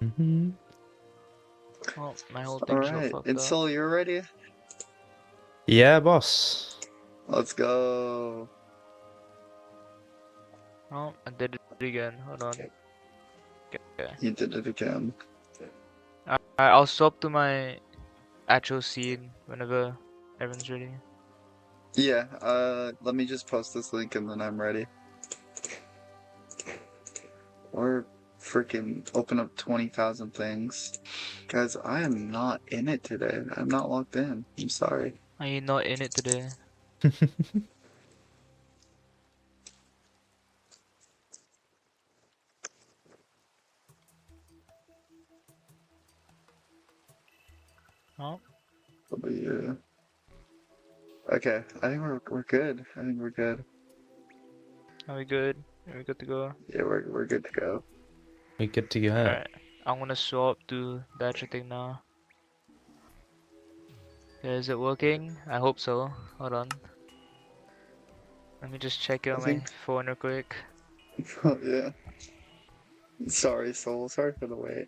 Mm-hmm. Oh, my whole thing's so Alright, fucked and up. Soul, you're ready? Yeah, boss. Let's go. Oh, I did it again. Hold on. Okay. You did it again. I'll swap to my actual scene whenever everyone's ready. Yeah, let me just post this link and then I'm ready. Or freaking open up 20,000 things. Guys, I am not in it today. I'm not logged in. I'm sorry. Are you not in it today? Oh, But yeah. Okay, I think we're good. I think we're good. are we good? Are we good to go? Yeah, we're good to go. We good to go. Alright, I'm gonna swap to the actual thing now. Is it working? I hope so. Hold on. Let me just check it I on my think. phone real quick. Yeah. Sorry, Soul. Sorry for the wait.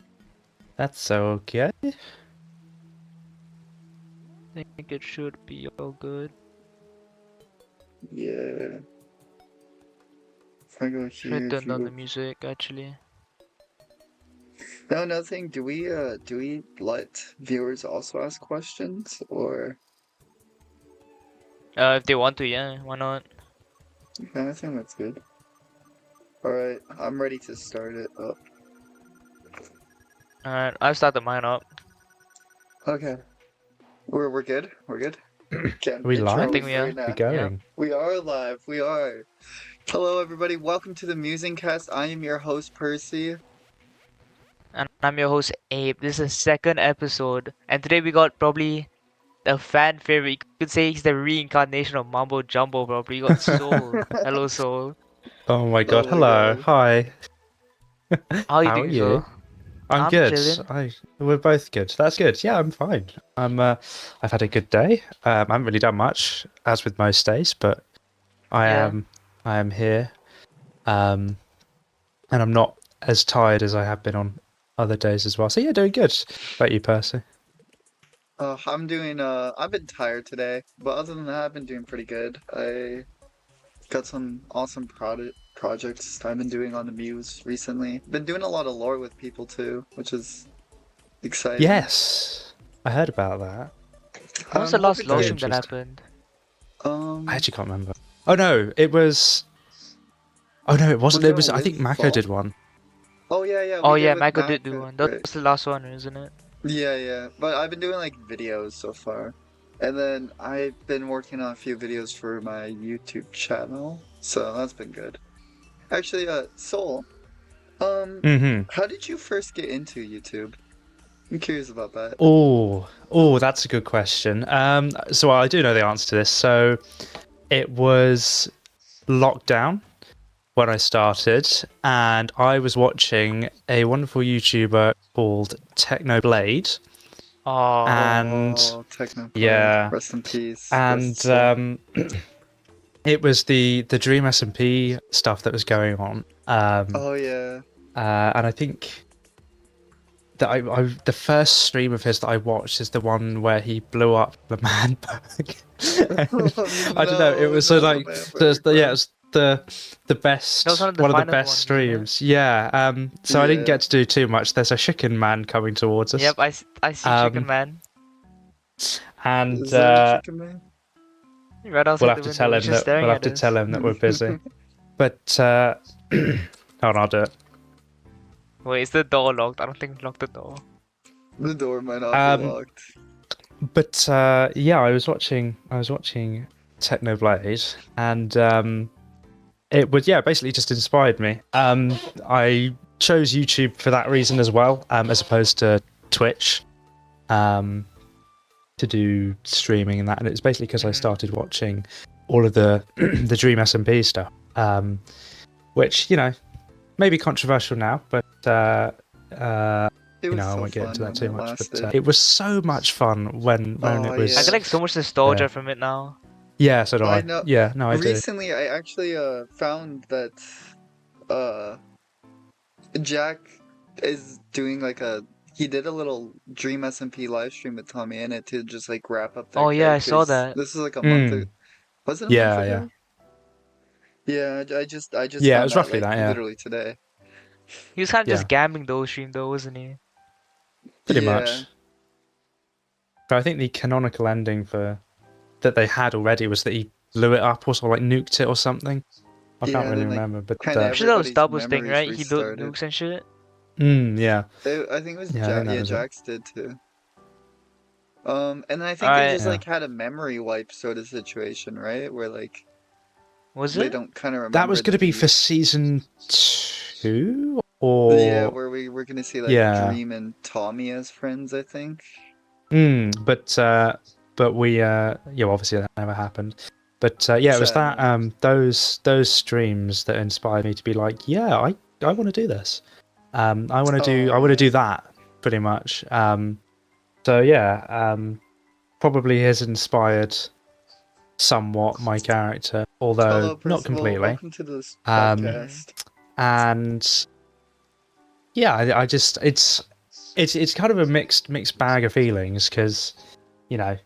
That's okay. I think it should be all good. Yeah. If I go Should I here, if turn you down go. the music actually? No, nothing. Do we let viewers also ask questions or? If they want to, yeah, why not? Okay, I think that's good. All right, I'm ready to start it up. Alright, I've started mine up. Okay, we're good. We're good. Okay, We live? I think we are. right now. We going? We are live. We are. Hello, everybody. Welcome to the Musingcast. I am your host, Percy. And I'm your host Abe. This is the second episode, and today we got probably the fan favorite. You could say he's the reincarnation of Mambo Jumbo, probably. You got Soul. Hello, Soul. Oh my god, Oh my hello. God. Hi. How are you How are doing, you? Soul? I'm I'm good. chilling. We're both good. That's good. Yeah, I'm fine. I've had a good day. I haven't really done much, as with most days, but I Yeah. am here. And I'm not as tired as I have been on other days as well. So yeah, doing good. How about you, Percy? I'm doing. I've been tired today, but other than that, I've been doing pretty good. I got some awesome projects I've been doing on the Muse recently. Been doing a lot of lore with people too, which is exciting. Yes, I heard about that. When was I'm the last hoping live Very stream that interesting. happened? I actually can't remember. Oh no, it was. Oh no, it wasn't. Was It it was. a I think Mako windfall? did one. Oh yeah, Oh we did yeah, with Michael Mac, did do one. right? That's the last one, isn't it? Yeah. But I've been doing like videos so far, and then I've been working on a few videos for my YouTube channel, so that's been good. Actually, Soul, Mm-hmm. how did you first get into YouTube? I'm curious about that. Oh, that's a good question. So I do know the answer to this. So it was lockdown when I started, and I was watching a wonderful YouTuber called Technoblade, Oh, and Technoblade, yeah, rest in peace. and it was the Dream SMP stuff that was going on. Oh yeah. And I think that the first stream of his that I watched is the one where he blew up the man bug. I don't know. It was not like the yeah, it was the best, that was one of the one of the finest best ones, isn't it? streams. Yeah. So I didn't Yeah. get to do too much. There's a chicken man coming towards us. Yep, I see Chicken Man And Is there a chicken man? right outside we'll the have to window. tell He's him just that staring we'll have at to us. tell him that we're busy. But hold on, I'll do it. Wait, is the door locked? I don't think lock the door. The door might not be locked. But yeah, I was watching Technoblade, and it would basically just inspired me. I chose YouTube for that reason as well, as opposed to Twitch, to do streaming and that. And it's basically because I started watching all of the the Dream SMP stuff, which may be controversial now, but It was I so won't get into fun that when too it much. But lasted. it was so much fun when Oh, it was. I yeah. get like so much nostalgia Yeah. from it now. Yeah, so do I. know. Yeah, no, I do. Recently, I actually found that Jack is doing like he did a little Dream SMP live stream with Tommy in it to just like wrap up their Oh yeah, I saw characters. that. This is like a month ago. Mm. Was it a month Yeah, yeah, ago? Yeah, I just yeah. It found was that roughly like that. Yeah, literally today. He was kind of yeah, just gambling the whole stream though, wasn't he? pretty Yeah. much. But I think the canonical ending for that they had already was that he blew it up or sort of like nuked it or something. I can't Yeah, really then like remember, but kind of I'm sure that was everybody's Doubles thing, memories right? He built restarted. nukes and shit. yeah, I think it was yeah. I think that yeah, was it. Jax did too. And then I think they Alright, just Yeah. like had a memory wipe sort of situation, right? Where like was they it? don't kind of remember That was going to be for the season 2, yeah, or where we're gonna see like yeah. Dream and Tommy as friends, I think. But we yeah, obviously that never happened. But yeah, it was that Sadly. those streams that inspired me to be like, yeah, I want to do this. I want to Oh yeah. do that pretty much. So yeah, probably has inspired somewhat my character, although Hello, not Percival. completely. Welcome to this Um, podcast. and yeah, I just it's kind of a mixed bag of feelings because you know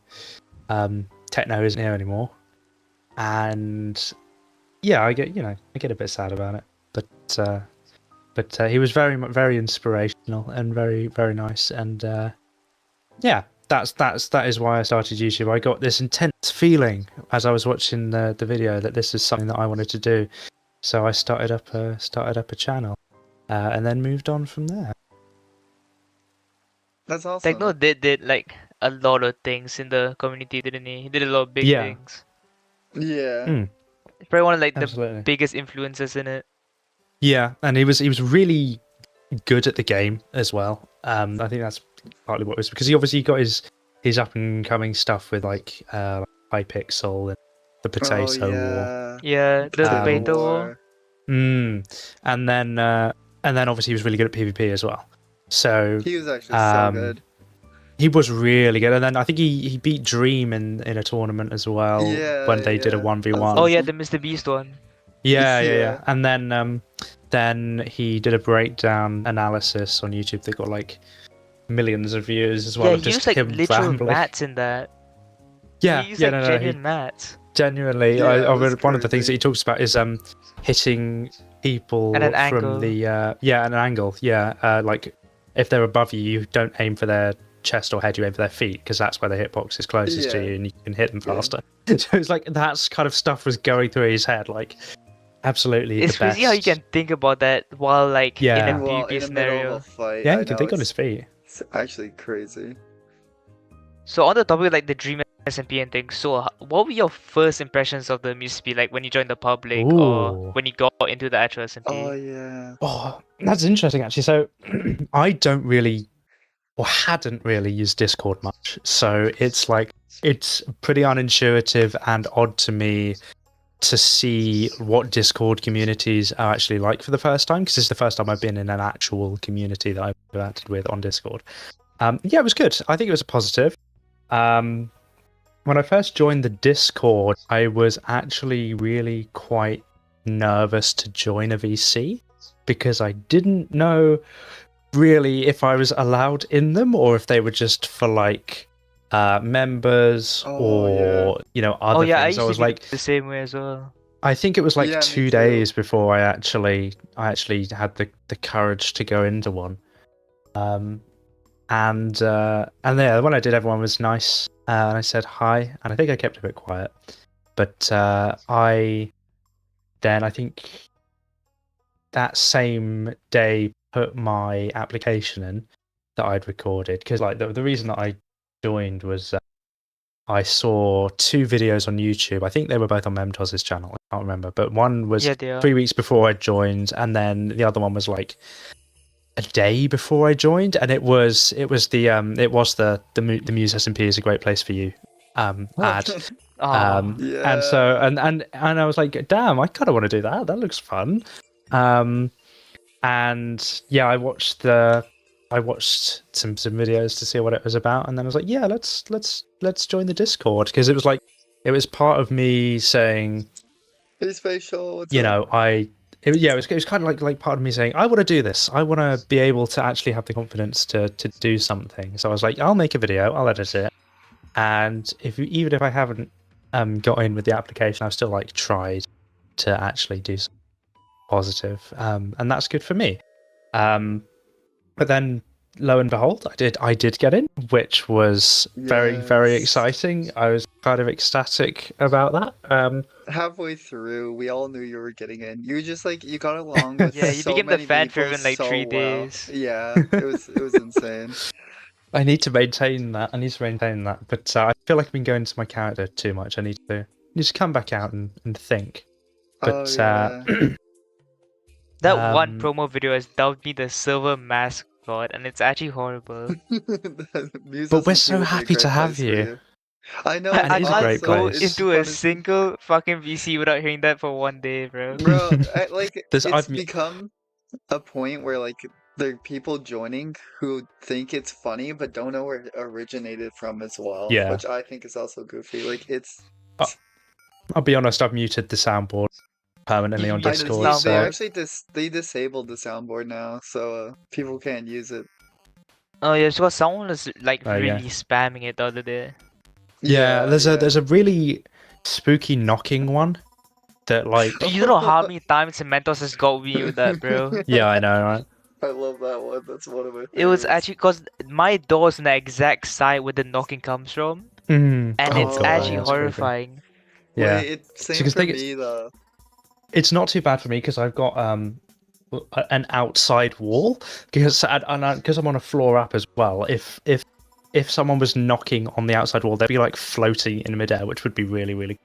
techno isn't here anymore, and yeah, I get a bit sad about it, but he was very inspirational and very nice, and yeah, that is why I started YouTube. I got this intense feeling as I was watching the video that this is something that I wanted to do, so I started up a channel, and then moved on from there. That's awesome. Techno did like a lot of things in the community, didn't he? He did a lot of big Yeah. things. Yeah. Probably one of like Absolutely. the biggest influences in it. Yeah, and he was really good at the game as well. I think that's partly what it was because he obviously got his up and coming stuff with like Hypixel and the Potato Oh War. yeah. Yeah, the Potato Potato War. War. And then obviously he was really good at PvP as well. So He was actually so good. he was really good, and then I think he beat Dream in a tournament as well Yeah, when they did a yeah. 1v1. Oh yeah, the Mr. Beast one. Yeah. Yeah. And then he did a breakdown analysis on YouTube that got like millions of views as well. Yeah, of he just used like him literal rambling. mats in that. Yeah, He used yeah, like no, genuine mats. genuinely. Yeah, I it was read one of the things that crazy. he talks about is hitting people At an from angle. the at an angle. Yeah, like if they're above you, you don't aim for their chest or head, you aim for their feet because that's where the hitbox is closest to Yeah. you and you can hit them Yeah. faster. So it's like that's kind of stuff was going through his head, like absolutely It's the crazy how you best. can think about that while like in Yeah. a Well, PvP in the middle scenario. of a fight. Yeah, I he can know, think on his feet. it's actually crazy. So on the topic of, like the Dream SMP and things, so what were your first impressions of the MUSP, like when you joined the public or Ooh. when you got into the actual SMP? Oh yeah. Oh, that's interesting actually. So I don't really or hadn't really used Discord much. So it's pretty unintuitive and odd to me to see what Discord communities are actually like for the first time, because this is the first time I've been in an actual community that I've interacted with on Discord. Yeah, it was good. I think it was a positive. When I first joined the Discord, I was actually really quite nervous to join a VC because I didn't know really if I was allowed in them or if they were just for like members or other Oh yeah, I things. used I to was be like, the same way as well. I think it was like Yeah, me 2 too. days before I actually had the courage to go into one. And yeah, when I did, everyone was nice, and I said hi, and I think I kept a bit quiet. But I think that same day put my application in that I'd recorded, because like the reason that I joined was I saw 2 videos on YouTube. I think they were both on Memtoz's channel. I can't remember, but one was Yeah, they are. 3 weeks before I joined, and then the other one was like a day before I joined, and it was the Muse SMP is a great place for you ad. Oh, Yeah. And so and I was like, damn, I kind of want to do that. That looks fun. And yeah, I watched some videos to see what it was about, and then I was like, yeah, let's join the Discord, because it was part of me saying, Hey, Spatial, what's you up? know, it was kind of like part of me saying, I want to do this. I want to be able to actually have the confidence to do something. So I was like, I'll make a video, I'll edit it, and even if I haven't got in with the application, I've still like tried to actually do something positive, and that's good for me. But then, lo and behold, I did get in, which was very Yes. exciting. I was kind of ecstatic about that. Halfway through, we all knew you were getting in. You just like you got along with Yeah, you so became the many fan people favorite in like so 3 days. well. Yeah, it was insane. I need to maintain that. But I feel like I've been going into my character too much. I need to come back out and think. Oh But yeah. That one um, promo video has dubbed me the silver mascot, and it's actually horrible. Muse but has we're some so people happy great to have place for you. you. I know, And I it is a got great so place. it's into a fun to see. single fucking VC without hearing that for 1 day, bro. Bro, like There's it's I've become a point where like there are people joining who think it's funny but don't know where it originated from as well, Yeah. which I think is also goofy. Like it's I'll be honest. I've muted the soundboard permanently on You I muted the he, Discord. they So soundboard? actually they disabled the soundboard now, so people can't use it. Oh yeah, because someone was like there you go. really spamming it the other day. Yeah, Yeah. there's a really spooky knocking one that like. You don't know how many times Cementos has got me with that, bro. Yeah, I know, right? I love that one. That's one of my It was favorites. actually because my door's in the exact side where the knocking comes from, and Oh it's God, actually that's creepy. horrifying. Yeah, Wait, same because for me though. it's not too bad for me because I've got an outside wall because because I'm on a floor up as well. If someone was knocking on the outside wall, they'd be like floating in midair, which would be really.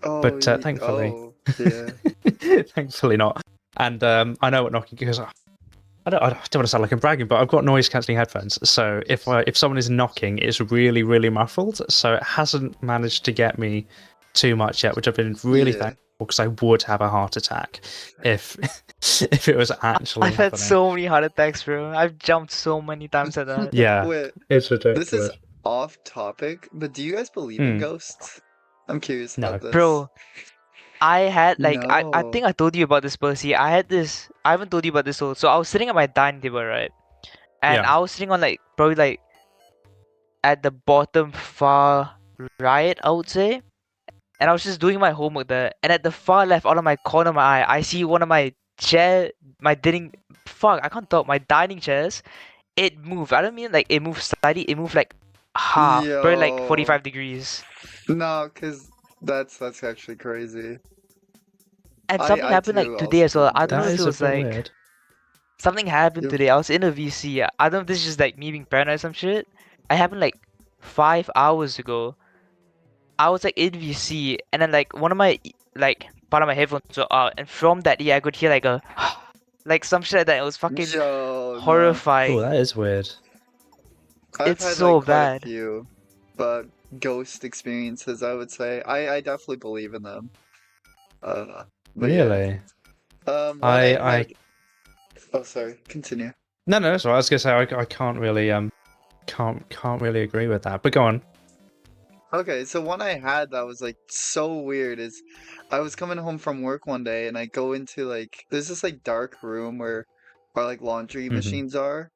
Oh, But thankfully, yeah. thankfully not. And I know what knocking because I don't want to sound like I'm bragging, but I've got noise cancelling headphones. So if someone is knocking, it's really muffled. So it hasn't managed to get me too much yet, which I've been really Yeah. thankful because I would have a heart attack if if it was actually I've had happening. so many heart attacks, bro. I've jumped so many times at that. Yeah, Wait, it's this ridiculous. is off topic, but do you guys believe in ghosts? I'm curious No. about this. Bro, I had like I No. think I told you about this, Percy. I haven't told you about this also. So I was sitting at my dining table, right? And Yeah. I was sitting on like probably like at the bottom far right, I would say. And I was just doing my homework there. And at the far left, out of my corner of my eye, I see one of my my dining chairs. It moved. I don't mean like it moved slightly. It moved like half, probably like Yo. 45 degrees. No, because that's actually crazy. And something happened too like today as also well. I believe don't know That if is it a was bit like weird. something happened Yep. today. I was in a VC. I don't know if this is just like me being paranoid or some shit. It happened like 5 hours ago. I was like in VC and then like one of my like part of my headphones were out, and from that I could hear like a like some shit like that. It was fucking Yo, no. horrifying. Oh, that is weird. I've It's had so like quite bad. a few, but ghost experiences, I would say. I definitely believe in them. But yeah. Really? When I had... Oh, sorry. Continue. no. So I was gonna say I can't really can't really agree with that. But go on. Okay, so one I had that was like so weird is I was coming home from work one day and I go into like there's this like dark room where our like laundry Mhm. machines are,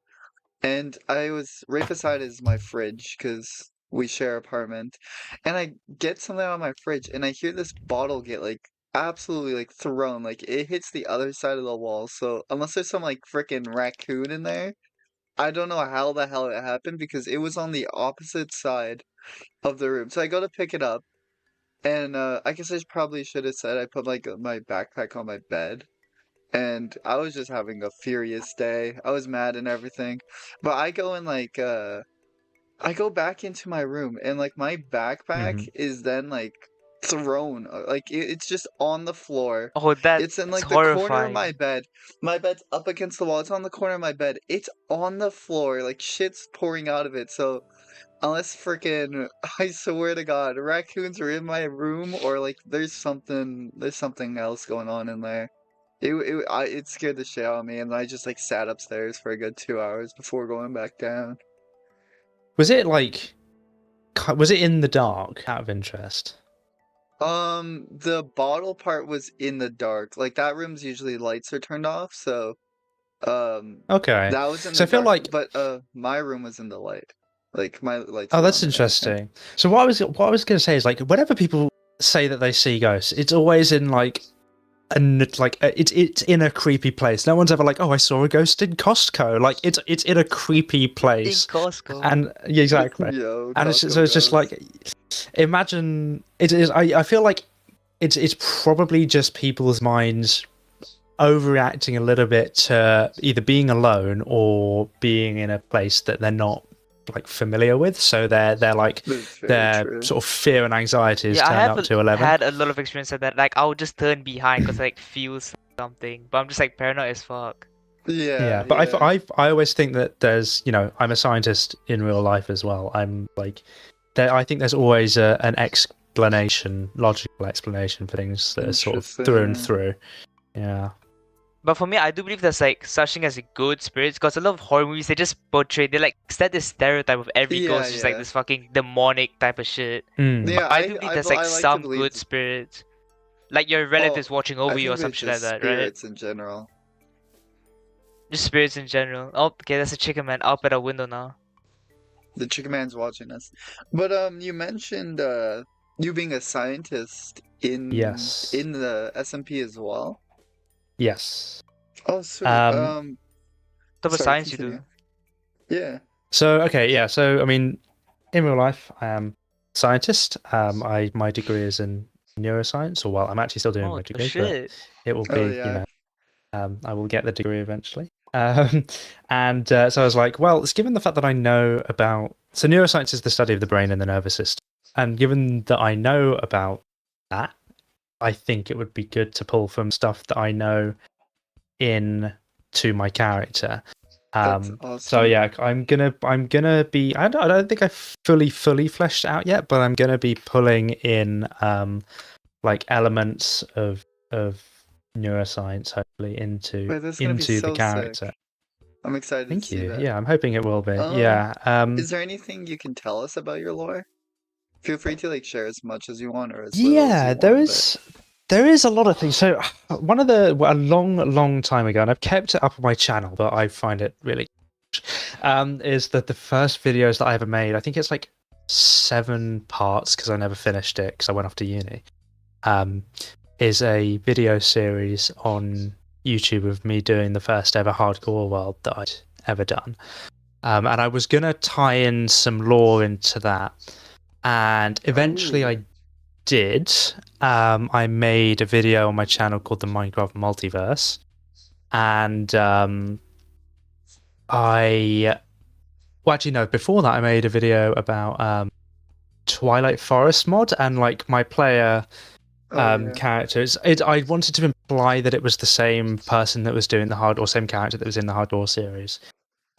and I was right beside is my fridge because we share apartment, and I get something out of my fridge and I hear this bottle get like absolutely like thrown, like it hits the other side of the wall. So unless there's some like freaking raccoon in there, I don't know how the hell it happened because it was on the opposite side of the room. So I go to pick it up, and I guess I probably should have said I put like my backpack on my bed. And I was just having a furious day. I was mad and everything. But I go and like I go back into my room and like my backpack Mhm. is then like thrown like it's just on the floor. Oh, It's in that's like the corner of horrifying. my bed. My bed's up against the wall. It's on the corner of my bed. It's on the floor. Like shit's pouring out of it. So unless freaking, I swear to God, raccoons are in my room or like there's something else going on in there. It scared the shit out of me, and I just like sat upstairs for a good 2 hours before going back down. Was it like was it in the dark out of interest? The bottle part was in the dark. Like that room's usually lights are turned off, so Okay. that was in So the I feel dark. like, But my room was in the light. Like my lights oh, were that's on and everything. interesting. So what I was going to say is like whenever people say that they see ghosts, it's always in like it's in a creepy place. No one's ever like, oh, I saw a ghost in Costco. Like it's in a creepy In place, Costco. and yeah, exactly. Yo, And so Costco it's just ghost. like, imagine it is. I feel like it's probably just people's minds overreacting a little bit to either being alone or being in a place that they're not like familiar with. So they're like That's very their true. sort of fear and anxiety is Yeah, I turned have up to 11. had a lot of experience with that. Like, I would just turn behind because I like feel something, but I'm just like paranoid as fuck. Yeah, Yeah, but yeah. I always think that there's, I'm a scientist in real life as well. I'm like, I think there's always an explanation, logical explanation for things that are sort of through and Interesting. through. Yeah. But for me, I do believe there's like such thing as a good spirits because a lot of horror movies they just portray they like set this stereotype of every Yeah, ghost is like yeah. this fucking demonic type of shit. Mm. Yeah, I do believe there's like I like to some believe good spirits, like your relatives watching I over you or think some it's shit like just that, right? spirits in general. Just spirits in general. Oh, okay, that's a chicken man up at our window now. The chicken man's watching us. But you mentioned you being a scientist Yes. in the SMP as well. Yes. Oh, sweet. Um. What type of Sorry, science you do? continue. Yeah. So okay, yeah. So I mean, in real life, I am a scientist. My degree is in neuroscience, or well, I'm actually still doing Oh, my degree, but shit. it will Oh, be, yeah. I will get the degree eventually. And so I was like, well, it's given the fact that I know about, so neuroscience is the study of the brain and the nervous system, and given that I know about that, I think it would be good to pull from stuff that I know in to my character. That's So awesome. yeah, I'm gonna be. I don't think I fully fleshed it out yet, but I'm gonna be pulling in like elements of neuroscience hopefully Wait, that's gonna be the so sick. character. I'm excited to Thank see you. that. Yeah, I'm hoping it will be. Yeah. Is there anything you can tell us about your lore? Feel free to like share as much as you want or as little as Yeah, you there want, but is a lot of things. So one of the a long time ago, and I've kept it up on my channel, but I find it really is that the first videos that I ever made, I think it's like 7 parts because I never finished it because I went off to uni. Is a video series on YouTube of me doing the first ever hardcore world that I'd ever done. And I was gonna tie in some lore into that, and eventually Ooh. I did. I made a video on my channel called the Minecraft Multiverse, and well, actually no, before that I made a video about Twilight Forest mod, and like my player Yeah. characters. I wanted to imply that it was the same person that was doing the hard, or same character that was in the hardcore series.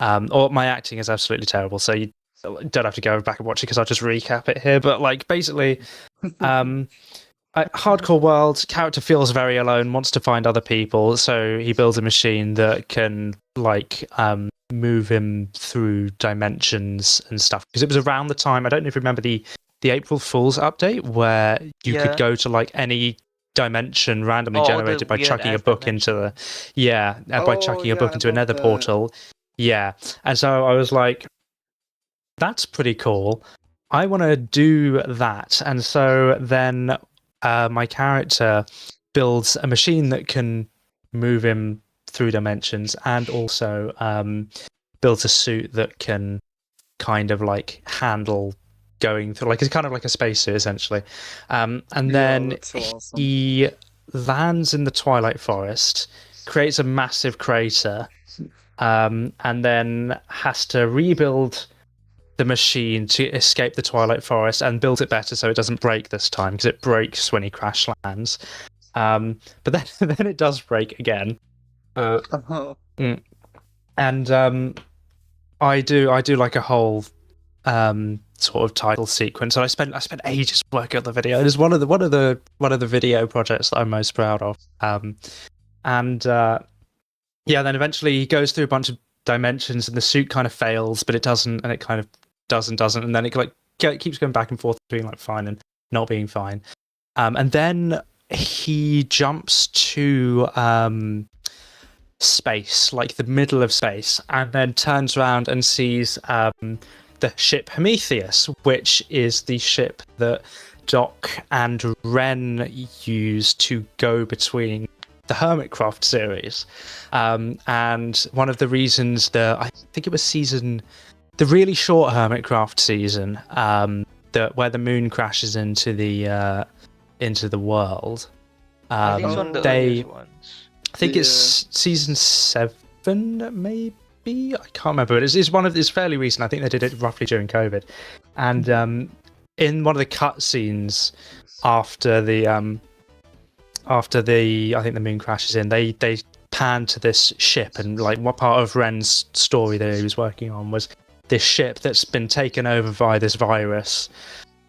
Or my acting is absolutely terrible, so you don't have to go back and watch it because I'll just recap it here. But like basically, hardcore world, character feels very alone, wants to find other people, so he builds a machine that can like move him through dimensions and stuff. Because it was around the time, I don't know if you remember the April Fool's update where you Yeah. could go to like any dimension randomly Oh, the generated by weird chucking a ass book into the by chucking a book I into a love nether that. portal. Yeah. And so I was like, that's pretty cool. I want to do that. And so then my character builds a machine that can move him through dimensions, and also builds a suit that can kind of like handle going through, like it's kind of like a spacesuit essentially. And then That's so awesome. he lands in the Twilight Forest, creates a massive crater, and then has to rebuild the machine to escape the Twilight Forest and build it better so it doesn't break this time, because it breaks when he crash lands. But then then it does break again. Oh. And I do like a whole sort of title sequence, and I spent ages working on the video. It is one of the video projects that I'm most proud of. And yeah, then eventually he goes through a bunch of dimensions, and the suit kind of fails, but it doesn't, and it kind of doesn't, and then it like keeps going back and forth between like fine and not being fine. And then he jumps to space, like the middle of space, and then turns around and sees the ship Prometheus, which is the ship that Doc and Ren use to go between the Hermitcraft series. And one of the reasons I think it was the really short Hermitcraft season, where the moon crashes into the world. I think it's one of the earliest ones. I think it's season 7, maybe. I can't remember. But it's fairly recent. I think they did it roughly during COVID. And in one of the cutscenes after I think the moon crashes in, they pan to this ship, and like what part of Ren's story that he was working on was this ship that's been taken over by this virus.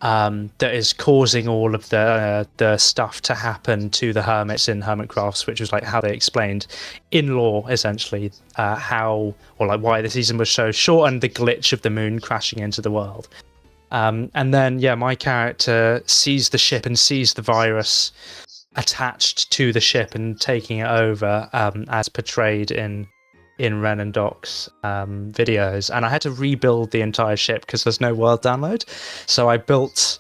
That is causing all of the stuff to happen to the hermits in Hermitcrafts, which was like how they explained in lore, essentially, why the season was so short and the glitch of the moon crashing into the world. And then, my character sees the ship and sees the virus attached to the ship and taking it over, as portrayed in Ren and Doc's videos, and I had to rebuild the entire ship because there's no world download. So I built,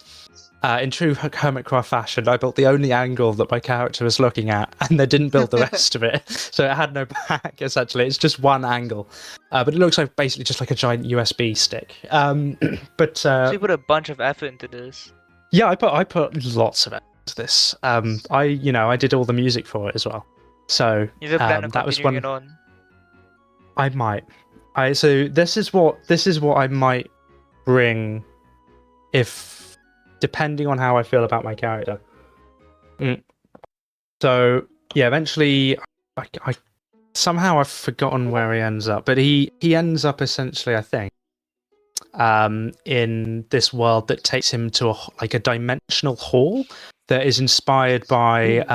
in true Hermitcraft fashion, I built the only angle that my character was looking at, and they didn't build the rest of it. So it had no back, essentially. It's just one angle. But it looks like basically just like a giant USB stick. So you put a bunch of effort into this. Yeah, I put lots of effort into this. I did all the music for it as well. So You have a plan of that was continuing one. it on? I might. So this is what I might bring, if depending on how I feel about my character. So yeah, eventually, I somehow I've forgotten where he ends up, but he ends up essentially, I think, in this world that takes him to a dimensional hall that is inspired by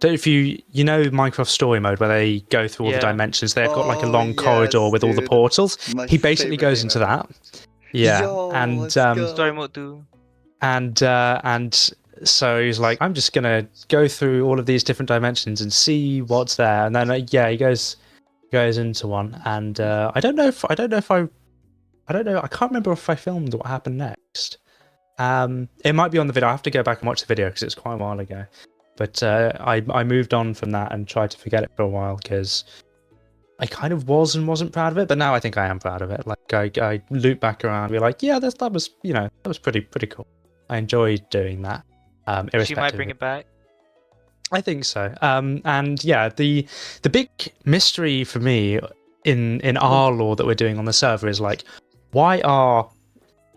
if you know Minecraft story mode where they go through all the dimensions, they've got like a long corridor with all the portals. He basically goes into that. Yeah. And Story mode too. And so he's like, I'm just gonna go through all of these different dimensions and see what's there. And then he goes into one, and I can't remember if I filmed what happened next. It might be on the video. I have to go back and watch the video because it's quite a while ago. But I moved on from that and tried to forget it for a while because I kind of was and wasn't proud of it. But now I think I am proud of it. Like I loop back around and be like, yeah, that was pretty cool. I enjoyed doing that. She might bring it back. I think so. And yeah, the big mystery for me in our lore that we're doing on the server is like, why are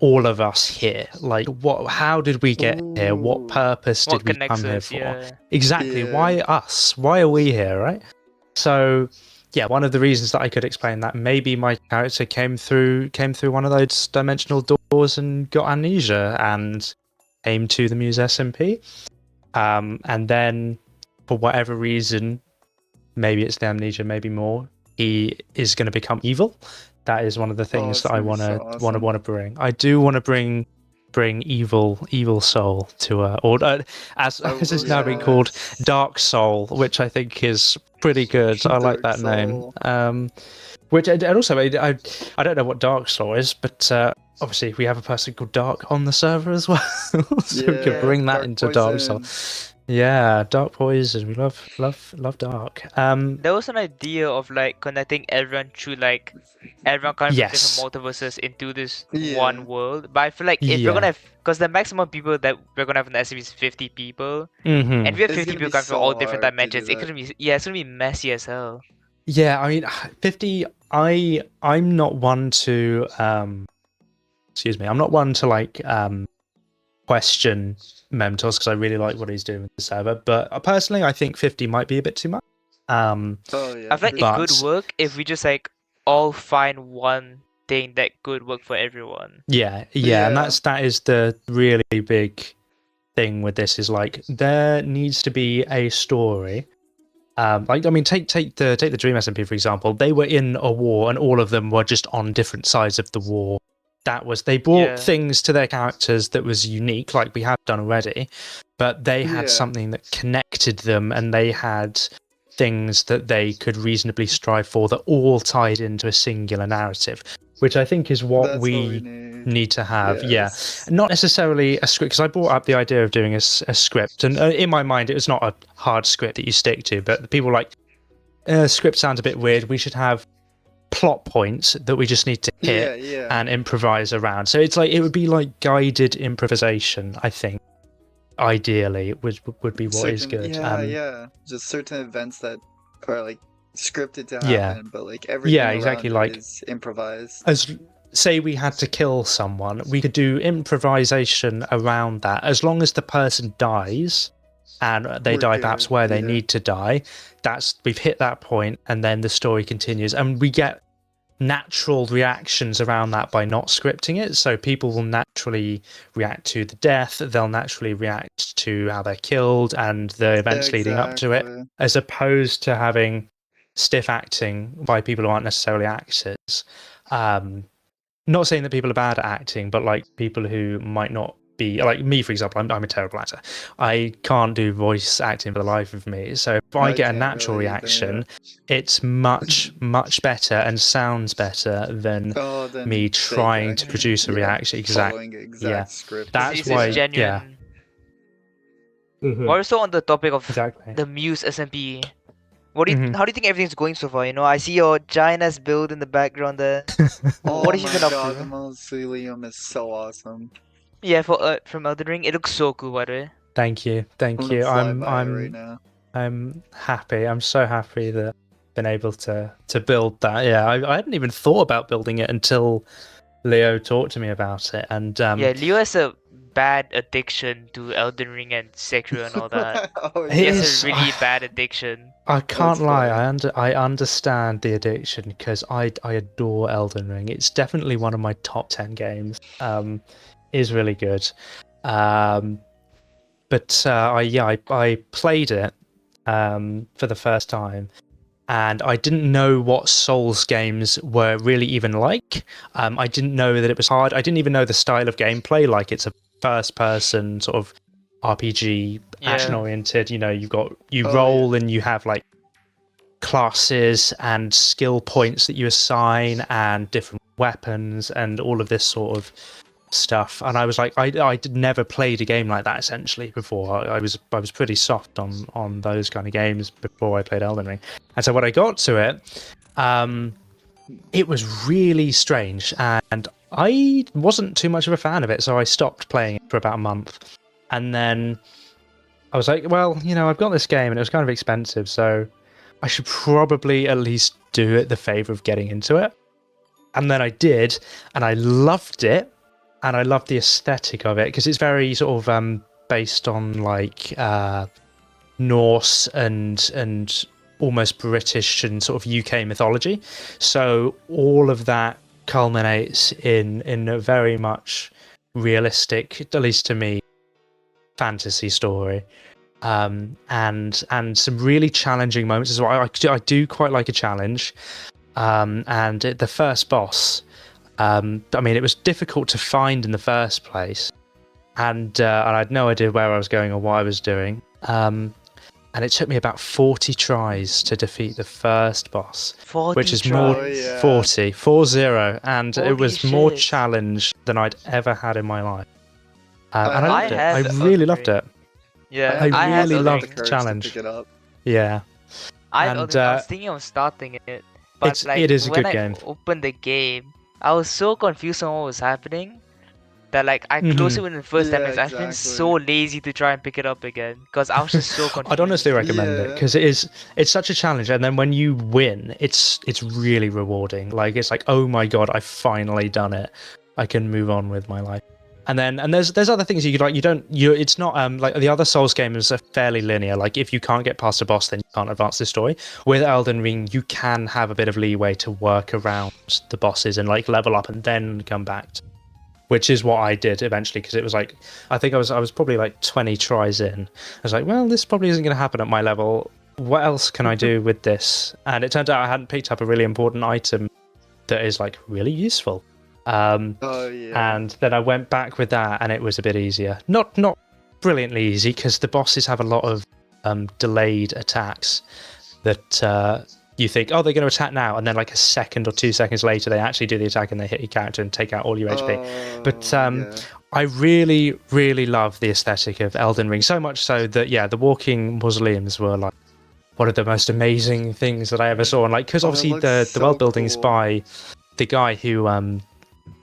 all of us here? Like, how did we get here? What purpose did we come here for? Yeah. Exactly. Yeah. Why us? Why are we here, right? So yeah, one of the reasons that I could explain that, maybe my character came through one of those dimensional doors and got amnesia and came to the Muse SMP. And then for whatever reason, maybe it's the amnesia, maybe more, he is going to become evil. That is one of the things that I want to bring. I do want to bring evil soul to as it's now being called, Dark Soul, which I think is pretty good. I like that name. Which and also I don't know what Dark Soul is, but obviously we have a person called Dark on the server as well, so we could bring that into Dark Soul. Yeah, Dark Poison. We love Dark. There was an idea of like connecting everyone through like everyone coming from different multiverses into this one world. But I feel like if we're gonna have, because the maximum people that we're gonna have in the SMP is 50 people, and we have 50 people coming from all different dimensions, it's gonna be messy as hell. Yeah, I mean, 50. I'm not one to excuse me. I'm not one to like question Memtos because I really like what he's doing with the server, but personally I think 50 might be a bit too much. I feel like it could work if we just like all find one thing that could work for everyone. Yeah, and that is the really big thing with this, is like there needs to be a story. Like, I mean, take the Dream SMP for example. They were in a war and all of them were just on different sides of the war they brought Yeah. things to their characters that was unique, like we have done already, but they had Yeah. something that connected them, and they had things that they could reasonably strive for that all tied into a singular narrative, which I think is what That's we what we need to have. Yes. Not necessarily a script, because I brought up the idea of doing a script, and in my mind it was not a hard script that you stick to, but people were like, script sounds a bit weird, we should have plot points that we just need to hit Yeah. and improvise around. So it's like, it would be like guided improvisation, I think. Ideally, would be what is good. Yeah. Just certain events that are like scripted to Yeah. happen, but like everything Yeah, around exactly, it like- is improvised. As say we had to kill someone, we could do improvisation around that. As long as the person dies and they We're die good, perhaps where they yeah. need to die, we've hit that point, and then the story continues, and we get natural reactions around that by not scripting it. So people will naturally react to the death, they'll naturally react to how they're killed and the events leading up to it, Exactly. as opposed to having stiff acting by people who aren't necessarily actors. Not saying that people are bad at acting, but like people who might not be, like me, for example. I'm a terrible actor. I can't do voice acting for the life of me. So if I get a can't natural really either, reaction, it's much better and sounds better than Than me fake trying to acting. produce a Yeah, reaction. Exactly. following exact Yeah. script. That's This why- is genuine. Mhm. Also on the topic of Exactly. the Muse SMP, what do you, Mhm. how do you think everything's going so far? You know, I see your giant ass build in the background there. Oh What have you my been up god, to? the mausoleum is so awesome. Yeah, from Elden Ring, it looks so cool, by the way. Thank you. I'm gonna fly by it right now. I'm happy. I'm so happy that I've been able to build that. Yeah, I hadn't even thought about building it until Leo talked to me about it. And Yeah, Leo has a bad addiction to Elden Ring and Sekiro and all that. Oh, He It has is- a really bad addiction. I can't That's lie. funny. I understand the addiction, because I adore Elden Ring. It's definitely one of my top 10 games. Is really good. But I played it for the first time, and I didn't know what Souls games were really even like. I didn't know that it was hard. I didn't even know the style of gameplay. Like, it's a first-person sort of RPG, Yeah. action-oriented. You know, you Oh, roll and you have like classes and skill points that you assign and different weapons and all of this sort of stuff. And I was like, I'd never played a game like that essentially before. I was pretty soft on those kind of games before I played Elden Ring. And so when I got to it, it was really strange, and I wasn't too much of a fan of it, so I stopped playing it for about a month. And then I was like, well, you know, I've got this game and it was kind of expensive, so I should probably at least do it the favor of getting into it. And then I did, and I loved it, and I loved the aesthetic of it, because it's very sort of based on like Norse and almost British and sort of UK mythology. So all of that culminates in a very much realistic, at least to me, fantasy story. And some really challenging moments as well. I do quite like a challenge. And the first boss, I mean, it was difficult to find in the first place, and I had no idea where I was going or what I was doing. And it took me about 40 tries to defeat the first boss, 40 which is tries. more Oh, yeah. 40, and it Holy was more shit. challenge than I'd ever had in my life. And I I loved it. I have really Elden loved Ring. it. Yeah, I have really Elden loved Ring. the the courage challenge. to pick it up. Yeah. I And, was thinking of starting it, but it's- like it is a when good I game. opened the game, I was so confused on what was happening that like I closed Mhm. it when the first time. Yeah, I've been so lazy to try and pick it up again because I was just so confused. I'd honestly recommend it, Yeah. because it's such a challenge, and then when you win, it's really rewarding. Like, it's like, oh my god, I've finally done it. I can move on with my life. And there's other things you could like. It's not like the other Souls games are fairly linear. Like, if you can't get past a boss, then you can't advance the story. With Elden Ring, you can have a bit of leeway to work around the bosses and like level up and then come back to, which is what I did eventually, because it was like, I think I was probably like 20 tries in. I was like, well, this probably isn't going to happen at my level. What else can I do with this? And it turned out I hadn't picked up a really important item that is like really useful. Oh yeah. And then I went back with that, and it was a bit easier. Not brilliantly easy, because the bosses have a lot of delayed attacks that you think, oh, they're going to attack now, and then like a second or 2 seconds later, they actually do the attack and they hit your character and take out all your HP. But Yeah. I really, really love the aesthetic of Elden Ring, so much so that the walking mausoleums were like one of the most amazing things that I ever saw. And like, because Oh, it obviously looks the so world building's cool. by the guy who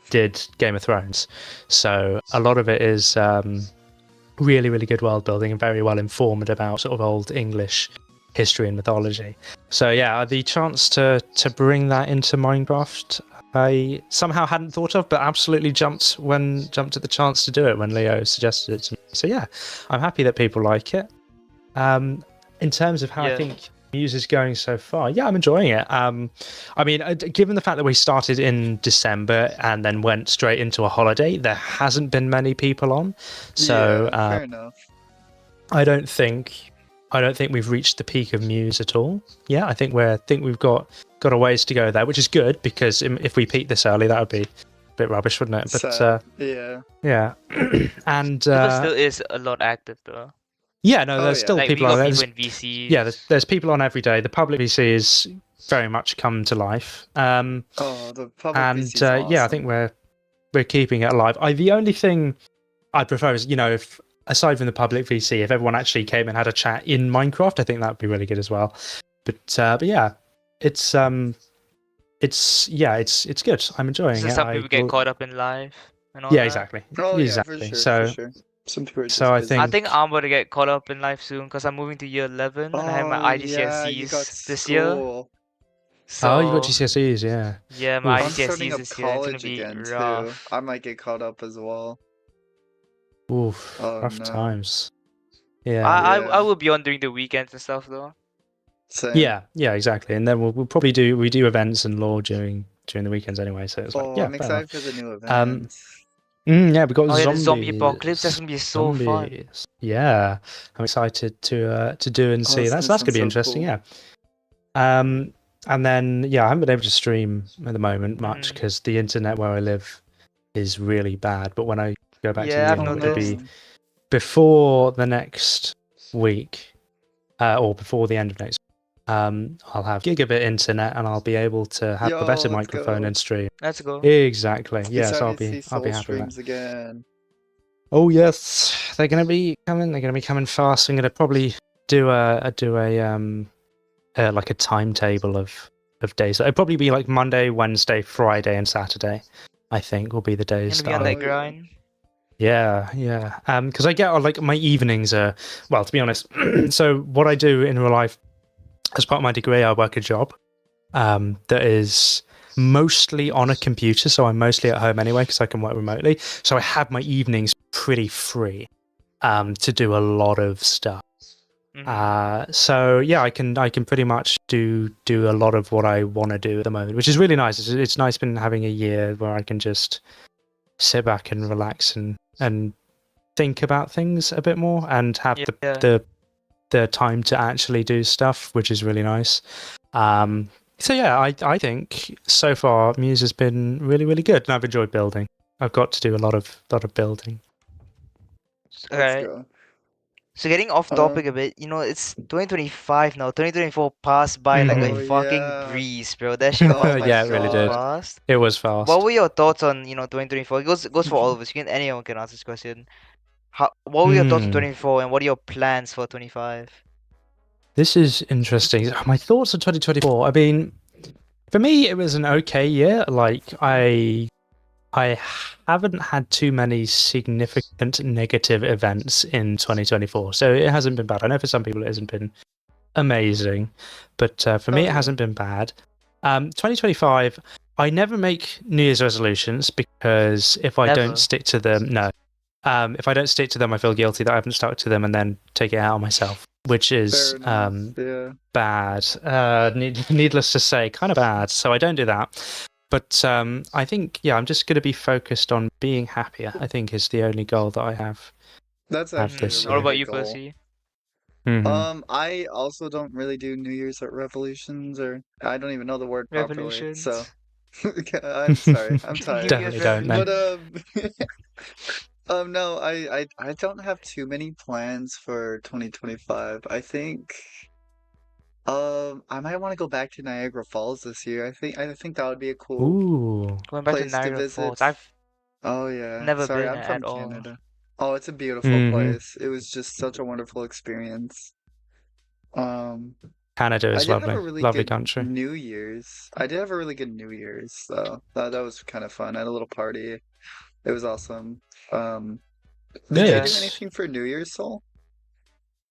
did Game of Thrones, so a lot of it is really, really good world building and very well informed about sort of old English history and mythology. So yeah, the chance to bring that into Minecraft, I somehow hadn't thought of, but absolutely jumped at the chance to do it when Leo suggested it to me. So yeah, I'm happy that people like it. In terms of how I Yeah. think Muse is going so far, yeah, I'm enjoying it. I mean, given the fact that we started in December and then went straight into a holiday, there hasn't been many people on. So Yeah, fair enough. I don't think we've reached the peak of Muse at all. Yeah, I think we've got a ways to go there, which is good, because if we peak this early, that would be a bit rubbish, wouldn't it? But Sad. Yeah. yeah, and People still is a lot active though. yeah, no, Oh, there's yeah. still Like we people got on. people There's, in VCs. yeah, there's people on every day. The public VC is very much come to life. Oh, the public And VC is awesome. yeah, I think we're keeping it alive. The only thing I'd prefer is, if aside from the public VC, if everyone actually came and had a chat in Minecraft, I think that would be really good as well. But yeah, it's good. I'm enjoying So it. some people get caught up in life and all Yeah, that. exactly. Oh yeah, exactly. for sure. So for sure. Some people are just so I busy. I think- think I'm going to get caught up in life soon because I'm moving to year 11 and I have my Oh yeah, you got IGCSEs this year. school. So oh, you got GCSEs, yeah. yeah, my Oof. I'm starting IGCSEs up this year. It's gonna college be again rough. too. I might get caught up as well. Oof, Oh, rough no. times. Yeah. I Yeah. will be on during the weekends and stuff though. Same. Yeah, exactly. And then we'll probably do events and lore during the weekends anyway. So it's like, Oh, yeah, I'm fair enough. excited for the new events. Yeah, we got Oh yeah, the zombies. zombie apocalypse. That's gonna be so fun. Zombies. Yeah, I'm excited to do and see. this That's gonna be sounds so interesting. cool. Yeah. And then I haven't been able to stream at the moment much Mm. because the internet where I live is really bad. But when I go back Yeah, to I've the Oh, it'll be noticed. before the next week, or before the end of next. I'll have gigabit internet and I'll be able to have a better Yo, let's microphone go. and stream. Let's go. Exactly. Yes, Excited I'll to see be Soul happy with that. streams again. Oh yes, they're gonna be coming. They're gonna be coming fast. I'm gonna probably do a like a timetable of days. It'll probably be like Monday, Wednesday, Friday, and Saturday. I think will be the days Gonna be on that. that grind. Yeah. Because I get like my evenings are, well, to be honest. So what I do in real life, as part of my degree, I work a job that is mostly on a computer. So I'm mostly at home anyway because I can work remotely. So I have my evenings pretty free to do a lot of stuff. Mhm. So yeah, I can pretty much do a lot of what I want to do at the moment, which is really nice. It's nice been having a year where I can just sit back and relax and think about things a bit more and have Yeah. the time to actually do stuff, which is really nice. So yeah, I think so far Muse has been really, really good, and I've enjoyed building. I've got to do a lot of building. Let's Alright. go. So getting off topic a bit, it's 2025 now. 2024 passed by like a Oh, fucking yeah. breeze, bro. That shit Oh passed my by Yeah, it so really did. fast. It was fast. What were your thoughts on 2024? It goes for all of us. Anyone can answer this question. What were your thoughts on 2024 and what are your plans for 25? This is interesting. My thoughts on 2024. I mean, for me, it was an okay year. Like I haven't had too many significant negative events in 2024, so it hasn't been bad. I know for some people it hasn't been amazing, but for me, Oh, it yeah. hasn't been bad. 2025, I never make New Year's resolutions because if I Never. don't stick to them, no. If I don't stick to them, I feel guilty that I haven't stuck to them and then take it out on myself, which is Fair enough. Yeah. bad. Needless to say, kind of bad. So I don't do that. But I think, I'm just going to be focused on being happier, I think is the only goal that I have. That's Have actually this a What really about good you, goal. Percy? Mhm. I also don't really do New Year's revolutions, or I don't even know the word properly. Revolutions? So I'm sorry. I'm Give tired. me a Definitely don't know. But no, I don't have too many plans for 2025. I think I might want to go back to Niagara Falls this year. I think that would be a cool Ooh. Going back to place to Niagara visit. Falls. I've Oh yeah. never Sorry, been I'm from at all. Canada. Oh, it's a beautiful Hmm. place. It was just such a wonderful experience. Um, Canada I is did have lovely. a really Lovely good country. New Year's. I did have a really good New Year's, so that was kind of fun. I had a little party. It was awesome. Um, did you Yeah. do Nice. anything for New Year's, Soul?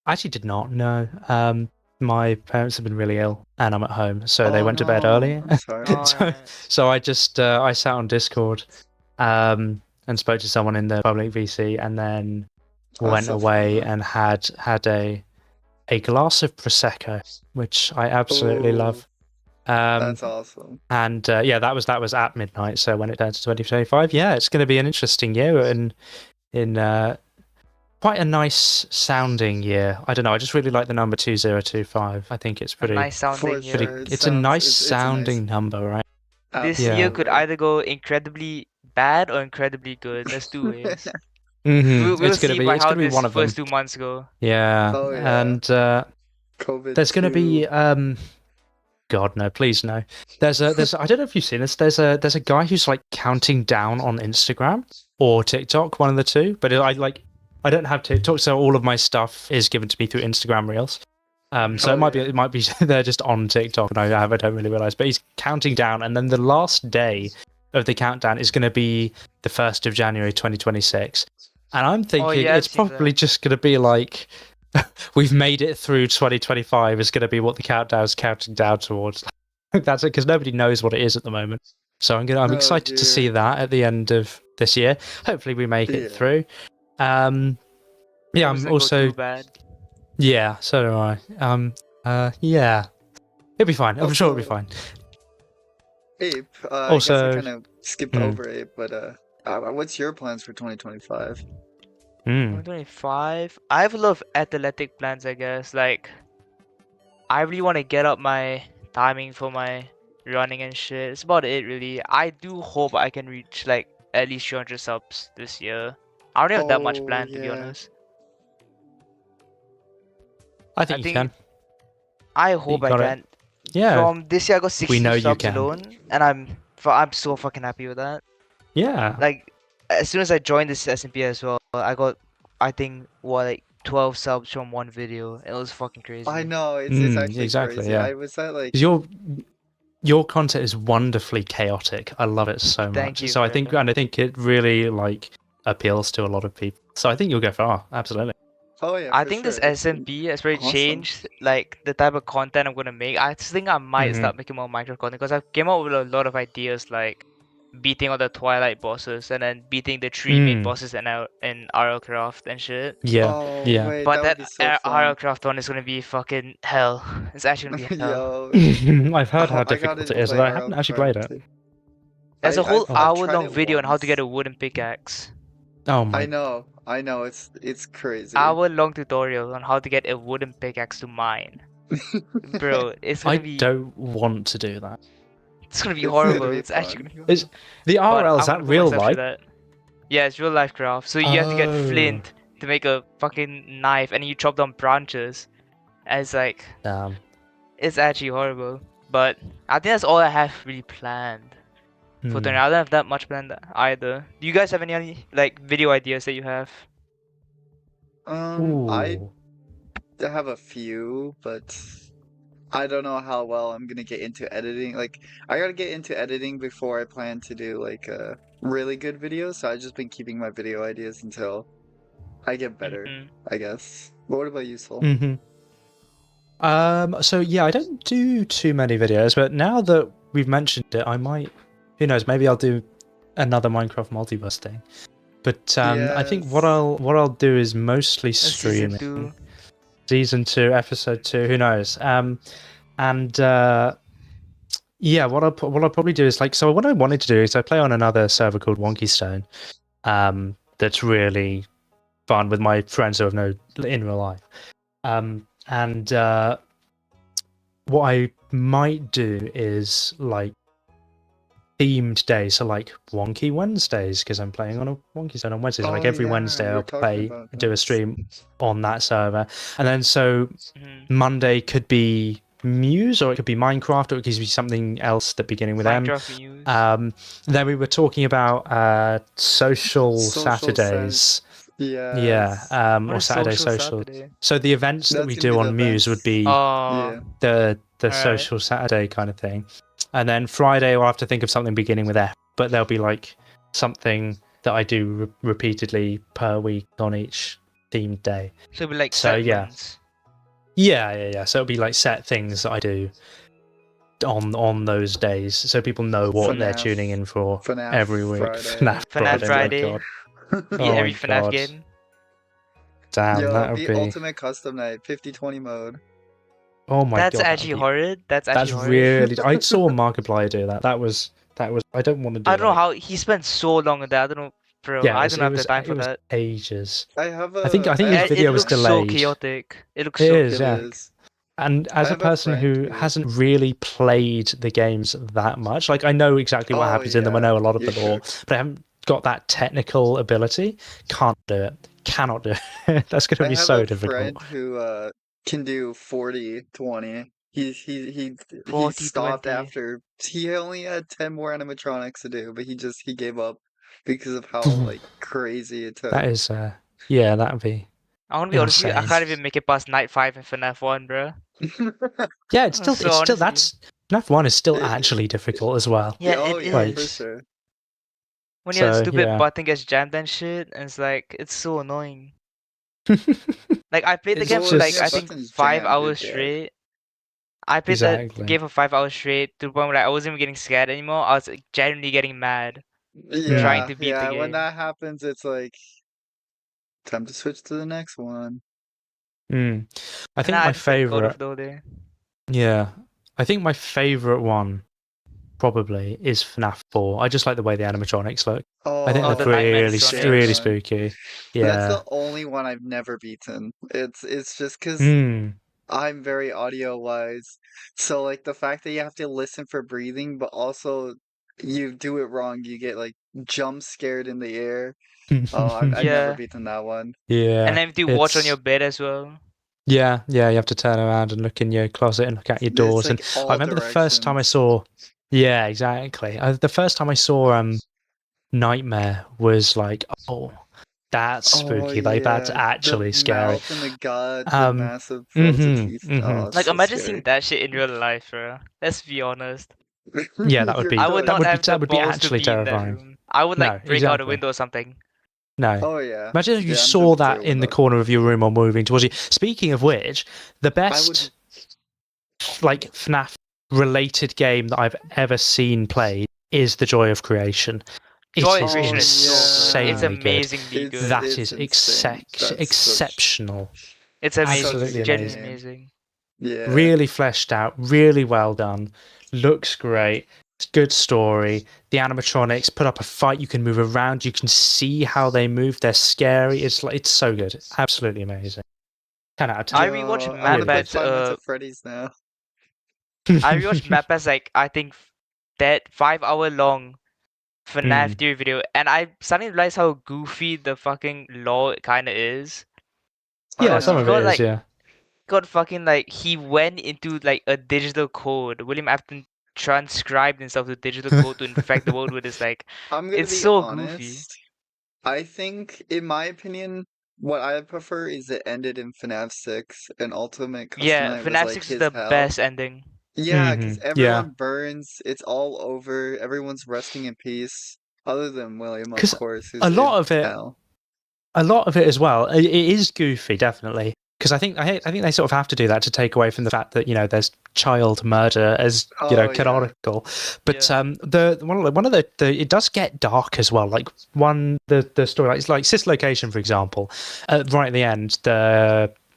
I actually did not know. My parents have been really ill, and I'm at home, so they Oh went to bed no, early. I'm sorry. so, Alright. so I just I sat on Discord, and spoke to someone in the public VC, and then That's went so fun away though. and had a glass of prosecco, which I absolutely Oh, love. Um, that's awesome. and yeah, that was at midnight. So when it turns to 2025, yeah, it's going to be an interesting year and in quite a nice sounding year. I don't know. I just really like the number 2025. I think it's A pretty nice sounding For year. sure. It It's a sounds nice it's a nice sounding number, right? This year Yeah. could absolutely. either go incredibly bad or incredibly good. There's two ways. We'll It's gonna see be by it's how gonna be this one of them. first 2 months go. Yeah, Oh yeah. and COVID there's gonna too. be God no, please no. There's I don't know if you've seen this. There's a guy who's like counting down on Instagram or TikTok, one of the two. But I don't have TikTok, so all of my stuff is given to me through Instagram Reels. So Oh yeah. it might be they're just on TikTok, and I don't really realize. But he's counting down, and then the last day of the countdown is going to be the 1st of January 2026. And I'm Oh thinking yeah, I've it's seen probably that. just going to be like we've made it through 2025 is going to be what the countdown's counting down towards. That's it, because nobody knows what it is at the moment. So I'm Oh excited to see dear. that at the end of this year. Hopefully we make it Yeah. through. Um, yeah, Hope it I'm doesn't go also too bad. yeah, so do I. Yeah, it'll be fine. I'm sure it'll be Also, fine. Ape, I guess I Also, kind of skipped hmm, over Ape, but what's your plans for 2025? hmm. 2025. I have a lot of athletic plans, I guess. Like, I really want to get up my timing for my running and shit. It's about it, really. I do hope I can reach, like, at least 300 subs this year. I don't have that much Oh planned, to be yeah. honest. I I think you think, can. I You hope I got it. can. Yeah, From this year, I got we 60 know you subs can. alone, and I'm so fucking happy with that. Yeah. Like, as soon as I joined this SMP as well, I got, I think, what, like 12 subs from one video. It was fucking I crazy. know, it's actually Exactly. crazy. Yeah. I was at like 'Cause your content is wonderfully chaotic. I love it so Thank much. you, So bro. I think it really like appeals to a lot of people. So I think you'll go far. Absolutely. oh yeah, I for think this sure. SMP has really Awesome. changed like the type of content I'm gonna make. I just think I might Hmm. start making more Minecraft content because I came up with a lot of ideas like beating all the Twilight bosses and then beating the 3 main Mm. bosses in RLCraft and shit. Yeah. Oh Yeah. wait, But that would that be so fun. RLCraft one is gonna be fucking hell. It's actually gonna be hell. Yo, I've heard how I got difficult it into is, play but I haven't RL actually played Craft it. too. There's a whole Oh. I've tried hour-long it video on how to get once. a wooden pickaxe. Oh my. I know, it's crazy. Hour-long tutorial on how to get a wooden pickaxe to mine. Bro, it's I gonna be don't want to do that. it's gonna be It's gonna horrible. be It's actually fun. gonna be Is horrible. the But RL, is I'm that gonna put real myself through life? that. Yeah, it's real life craft. So you have to get Oh. flint to make a fucking knife, and you chop down branches. And it's like Damn. it's actually horrible. But I think that's all I have really planned for Hmm. 20. I don't have that much planned either. Do you guys have any like video ideas that you have? I Ooh. have a few, but I don't know how well I'm gonna get into editing. Like, I gotta get into editing before I plan to do like a really good video. So I've just been keeping my video ideas until I get better, Hmm. I guess. But what about you, Soul? Hmm. So yeah, I don't do too many videos, but now that we've mentioned it, I might. Who knows? Maybe I'll do another Minecraft multiverse thing. But I think what Yes. I'll do is mostly Season streaming. 2. Season 2, episode 2. Who knows? And yeah, what I'll probably do is like. So what I wanted to do is I play on another server called Wonky Stone. That's really fun with my friends who I've known in real life. And what I might do is like themed days, so like Wonky Wednesdays, because I'm playing on a Wonky Zone on Wednesdays. Like every Wednesday, you were I'll talking about do a this. stream on that server, and then so Mhm. Monday could be Muse, or it could be Minecraft, or it could be something else that beginning with M. Minecraft Muse. Then we were talking about social Social Saturdays. Yes. Yeah, What or is Saturday social social. Saturday? So the events that That's we gonna do be the on Muse would events. be Oh, Yeah. the Alright. social Saturday kind of thing, and then Friday we'll have to think of something beginning with F, but there'll be like something that I do repeatedly per week on each themed day. so it'll be like So, yeah. segments. Yeah. So it'll be like set things that I do on those days, so people know what they're FNAF. tuning in for FNAF every week. Friday. FNAF FNAF Friday. Friday. My God. Beat Oh every my FNAF God. game. Damn, Yo, that would the be. ultimate custom night, 50-20 mode. Oh my That's God. that actually would be... horrid. That's That's actually horrid. really. I saw Markiplier do that. That was. I don't want to do. I don't know like... how he spent so long on that. I don't know, bro. Yeah, I don't have the time for that. ages. I have a. I think I his have a video It was looks so delayed. chaotic. It looks It so is, It yeah. is. And as I a have a person friend who who- hasn't really played the games that much, like I know exactly what Oh, happens in them. I know a lot of you the lore, should. but I haven't got that technical ability. Can't do it. Cannot do it. That's going to I be have so a difficult. friend who can do 40-20. He 40, stopped 20. after he only had 10 more animatronics to do, but he gave up because of how like crazy it took. That is, yeah, that would be. I want to be honest with you. I Insane. can't even make it past night 5 in FNAF 1, bro. Yeah, it's still, So honestly- that's FNAF 1 is still It- actually difficult as well. Yeah, oh it yeah, is. for sure. When your So, stupid yeah. button gets jammed and shit, and it's like, it's so annoying. Like, I played the It's game for just- like, Yeah, I think buttons 5 jammed, hours yeah. straight. I played Exactly. that game for 5 hours straight to the point where like, I wasn't even getting scared anymore. I was like, genuinely getting mad. Yeah, Trying to beat the yeah. When game. that happens, it's like time to switch to the next one. I think Nah, I my just played God of favorite. the whole day. Yeah, I think my favorite one probably is FNAF 4. I just like the way the animatronics look. Oh, I think Oh, they're the Nightmare really, Sonic. really one. spooky. That's Yeah. the only one I've never beaten. It's just because Mm. I'm very audio wise. So like the fact that you have to listen for breathing, but also you do it wrong, you get like jump scared in the air. Oh, I've Yeah. never beaten that one. Yeah. And then if you watch on it's- your bed as well. Yeah, you have to turn around and look in your closet and look out your doors. It's like And all I remember the first time I directions. saw. Yeah, exactly. The first time I saw Nightmare was like, oh, that's spooky. Like that's yeah, actually the scary. mouth and the gut, the Um, massive rows of mhm, teeth. mhm. Oh, it's Like, so imagine scary. seeing that shit in real life, bro. Let's be honest. Yeah, that would You're be- I would good. not have the that would be balls actually to be in that terrifying. room. I would like No, break out a exactly. window or something. No. Oh yeah. Imagine if you Yeah, I'm saw jumping that through a in the window. corner of your room or moving towards you. Speaking of which, the best like FNAF related game that I've ever seen played is The Joy of Creation. It Joy of is Creation is so good. It's insanely good. amazingly good. That It's is insane. That's such- exceptional. It's amazing. absolutely It's genuinely amazing. amazing. Yeah. Really fleshed out, really well done. Looks great. Good story. The animatronics put up a fight. You can move around. You can see how they move. They're scary. It's so good. Absolutely amazing. 10 out of 10. I rewatched I wanna Mad play Bats, Five Nights at Freddy's now. I rewatched Mad Bats like I think that 5 hour long FNAF Mm. theory video, and I suddenly realized how goofy the fucking lore kinda is. Yeah, God, some he of got, it is, like, yeah. got fucking like he went into like a digital code. William Afton transcribed himself to digital code to infect the world with his like. I'm gonna It's be so honest. goofy. I think, in my opinion, what I prefer is it ended in FNAF 6 and Ultimate Custom Yeah, Night was FNAF like 6 is his the hell. best ending. Yeah, because Mhm, yeah. everyone burns. It's all over. Everyone's resting in peace. Other than William, of 'Cause course. Who's a lot in of it- hell. A lot of it as well. It is goofy, definitely. Because I think they sort of have to do that to take away from the fact that there's child murder as Oh, yeah. canonical. But Yeah. the one of the it does get dark as well. Like the story, like Sis Location, for example. Right at the end,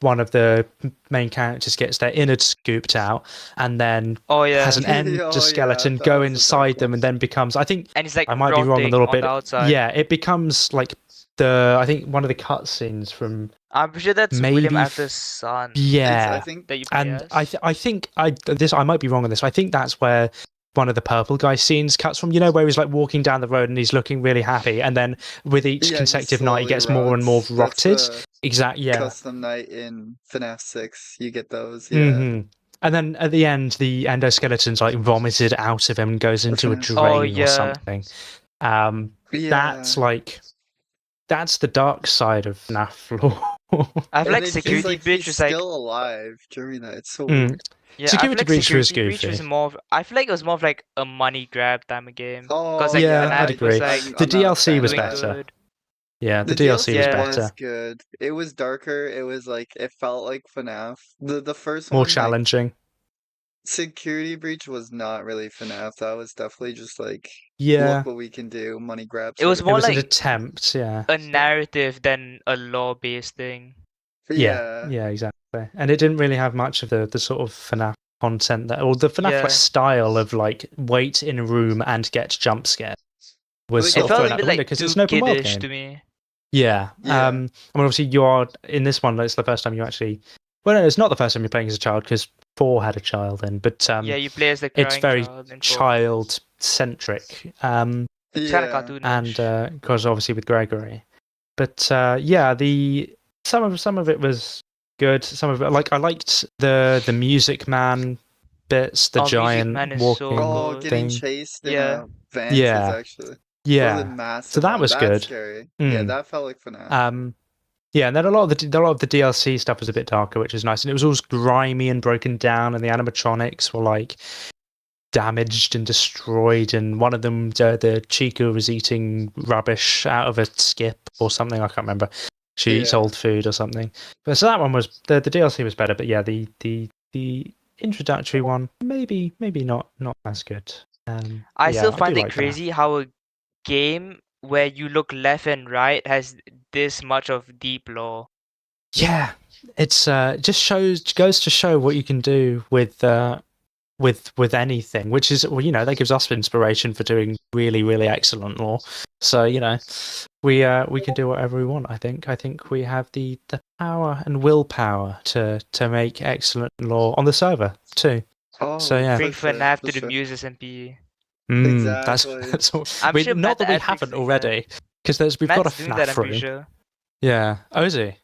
one of the main characters gets their innards scooped out and then Oh yeah. has an Oh, skeleton yeah, go that was a inside dark them one. and then becomes. I think And he's like I might be wrong a rotting little on bit. the outside. Yeah, it becomes like I think one of the cutscenes from. I'm pretty sure that's Maybe William f- Afton's son I Yeah, think that you play and as. I think I might be wrong on this. I think that's where one of the purple guy scenes cuts from, where he's like walking down the road and he's looking really happy, and then with each Yeah, he consecutive night he slowly gets more and more rots. That's rotted. a Exactly, yeah. custom night in FNAF 6. You get those, yeah. Mm-hmm. And then at the end, the endoskeleton's like vomited out of him and goes into a drain Oh or yeah. something. Yeah. That's the dark side of FNAF lore. I feel And like it's Security like Breach he's was like still alive during that. It's so Mm. weird. yeah. Security I feel like Breach was Security Breach was goofy. more. I feel like it was more of like a money grab time of game. Oh like yeah, FNAF I'd agree. was like The I'm not a DLC fan was of doing that. better. good. Yeah, the The DLC was Yeah. better. good. It was darker. It was like it felt like FNAF. The first More one, like challenging. Security Breach, was not really FNAF. That was definitely just like Yeah. look what we can do, money grab. It was Sort It more was an like attempt, yeah. a narrative than a law-based thing. of. Yeah, exactly. And it didn't really have much of the sort of FNAF content or the FNAF Yeah. style of like wait in a room and get jump scared was Like, sort It of felt thrown a out bit the window like because too it's an open world kiddish game. to me. Yeah. Yeah. I mean, obviously you are in this one. It's the first time you actually. Well, no, it's not the first time you're playing as a child because 4 had a child in, but Yeah, you play as the it's crying very child in 4. child centric. It's kind of Yeah. cartoonish. And because obviously with Gregory, but yeah, some of it was good. Some of it, like I liked the Music Man bits, the Oh, Music giant Man is so walking Oh, good. getting thing. chased in Yeah. a vent is Yeah, actually was a yeah. massive So that one. was That's good. scary. Yeah, Mm. that felt like FNAF. Yeah, and then a lot of the DLC stuff was a bit darker, which is nice, and it was all grimy and broken down, and the animatronics were like damaged and destroyed, and one of them, the Chica was eating rubbish out of a skip or something. I can't remember. She eats Yeah. old food or something. But so that one was the DLC was better, but yeah, the introductory one maybe not as good. I yeah, still I find do it like FNAF. crazy how a game where you look left and right has this much of deep lore. Yeah, it's just goes to show what you can do with anything, which is, well, that gives us inspiration for doing really, really excellent lore. So we can do whatever we want. I think we have the power and willpower to make excellent lore on the server too. Oh, So, yeah. Bring for sure, FNAF for to the sure. Muse SMP. Exactly. That's all. I'm sure Not that we Mathematics haven't doing already, because we've got a Matt's doing that, FNAF I'm pretty room. sure. Yeah. Oh, is he?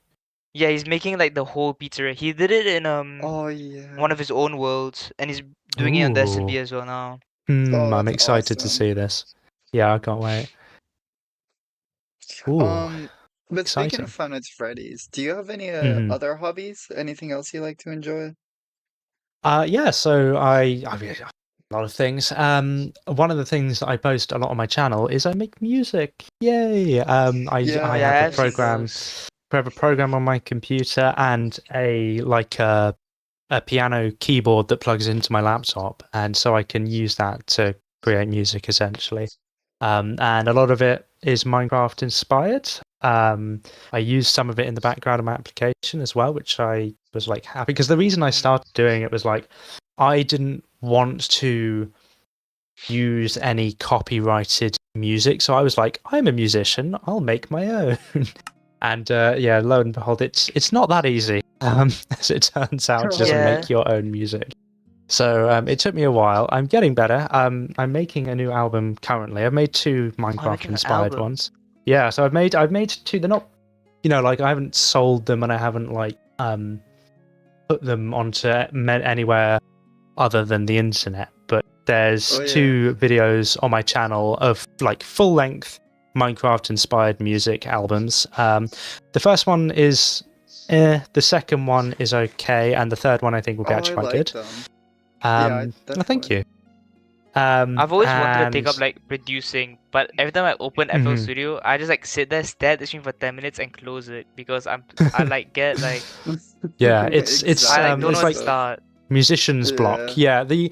Yeah, he's making like the whole pizzeria. He did it in Oh yeah. one of his own worlds, and he's doing it on the SMP Ooh. as well now. Oh, I'm that's excited to awesome. see this. Yeah, I can't wait. Ooh. But speaking exciting. of Five Nights at Freddy's, do you have any Mhm. other hobbies? Anything else you like to enjoy? Yeah, so I mean, a lot of things. One of the things that I post a lot on my channel is I make music. Yay! I Yeah, I yeah, have I've a seen program. those. I have a program on my computer and a piano keyboard that plugs into my laptop, and so I can use that to create music essentially. And a lot of it is Minecraft inspired. I use some of it in the background of my application as well, which I was like happy, because the reason I started doing it was like I didn't want to use any copyrighted music, so I was like, I'm a musician, I'll make my own. And yeah, lo and behold, it's not that easy, as it turns out, to just Yeah. make your own music. So it took me a while. I'm getting better. I'm making a new album currently. I've made 2 making an Minecraft-inspired album. ones. Yeah, so I've made 2. They're not, like, I haven't sold them, and I haven't like put them onto anywhere other than the internet. But there's Oh, yeah. 2 videos on my channel of like full-length Minecraft-inspired music albums. The first one is the second one is okay, and the third one I think will be Oh, actually I quite like good. them. Well, thank definitely. you. I've always wanted to take up and- like producing, but every time I open FL Studio, I just like sit there, stare at the screen for 10 minutes and close it because I like get like Yeah, it's I like um, don't it's know where like to start. musician's block. Yeah, the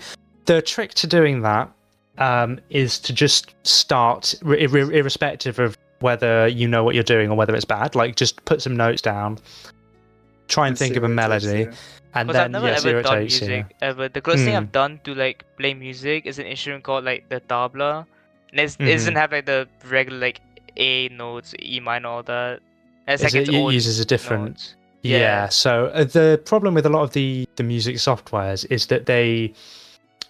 trick to doing that is to just start, irrespective of whether you know what you're doing or whether it's bad. Like, just put some notes down, try and think see of a where it takes melody, you. and Because then I've never see where ever it done takes you. music ever. The closest thing Mm. I've done to like play music is an instrument called like the tabla. And it Mhm. doesn't have like the regular like A notes, E minor, all that. It's like its It own uses a different. notes. Yeah. Yeah. So the problem with a lot of the music softwares is that they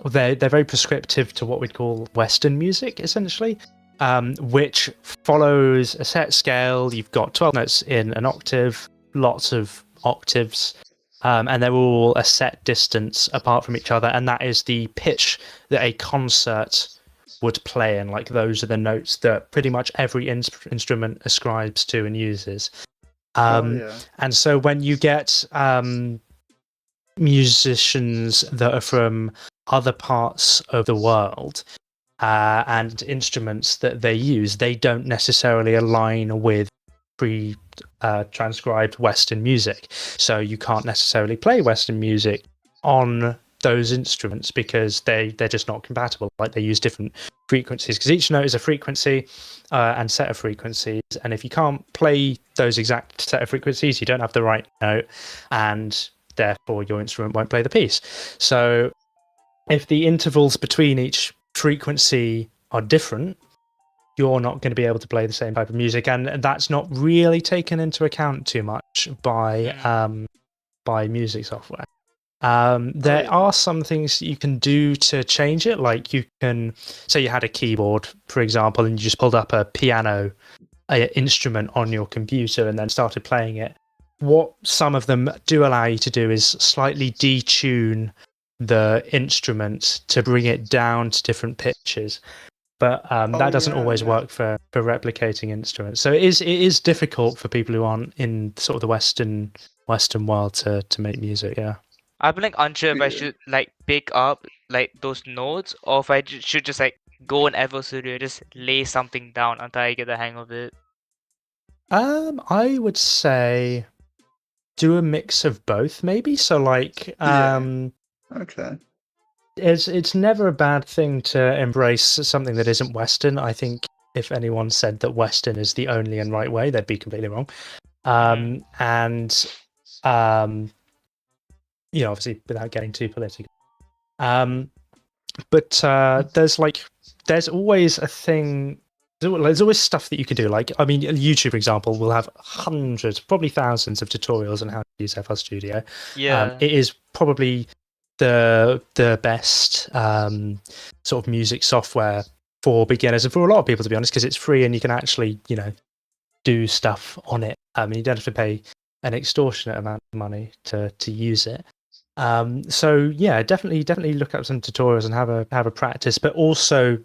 they're very prescriptive to what we'd call Western music, essentially, which follows a set scale. You've got 12 notes in an octave, lots of octaves, and they're all a set distance apart from each other, and that is the pitch that a concert would play in. Like, those are the notes that pretty much every instrument ascribes to and uses. And so when you get musicians that are from other parts of the world and instruments that they use, they don't necessarily align with transcribed Western music. So you can't necessarily play Western music on those instruments because they're just not compatible. Like, they use different frequencies because each note is a frequency and set of frequencies. And if you can't play those exact set of frequencies, you don't have the right note, and therefore your instrument won't play the piece. So if the intervals between each frequency are different, you're not going to be able to play the same type of music, and that's not really taken into account too much by music software. There are some things that you can do to change it. Like, you can say you had a keyboard, for example, and you just pulled up a piano instrument on your computer and then started playing it. What some of them do allow you to do is slightly detune the instrument to bring it down to different pitches. But that doesn't always work for replicating instruments. So it is difficult for people who aren't in sort of the Western world to make music. Yeah. I've been like unsure if I should like pick up like those notes, or if I should just like go in FL Studio and just lay something down until I get the hang of it. I would say do a mix of both, maybe. So like, okay. It's never a bad thing to embrace something that isn't Western. I think if anyone said that Western is the only and right way, they'd be completely wrong. You know, obviously without getting too political. But there's always a thing. There's always stuff that you can do. Like, I mean, YouTube, for example, will have hundreds, probably thousands of tutorials on how to use FL Studio. Yeah. It is probably the best sort of music software for beginners and for a lot of people, to be honest, because it's free and you can actually, you know, do stuff on it. You don't have to pay an extortionate amount of money to use it. So yeah, definitely look up some tutorials and have a practice, but also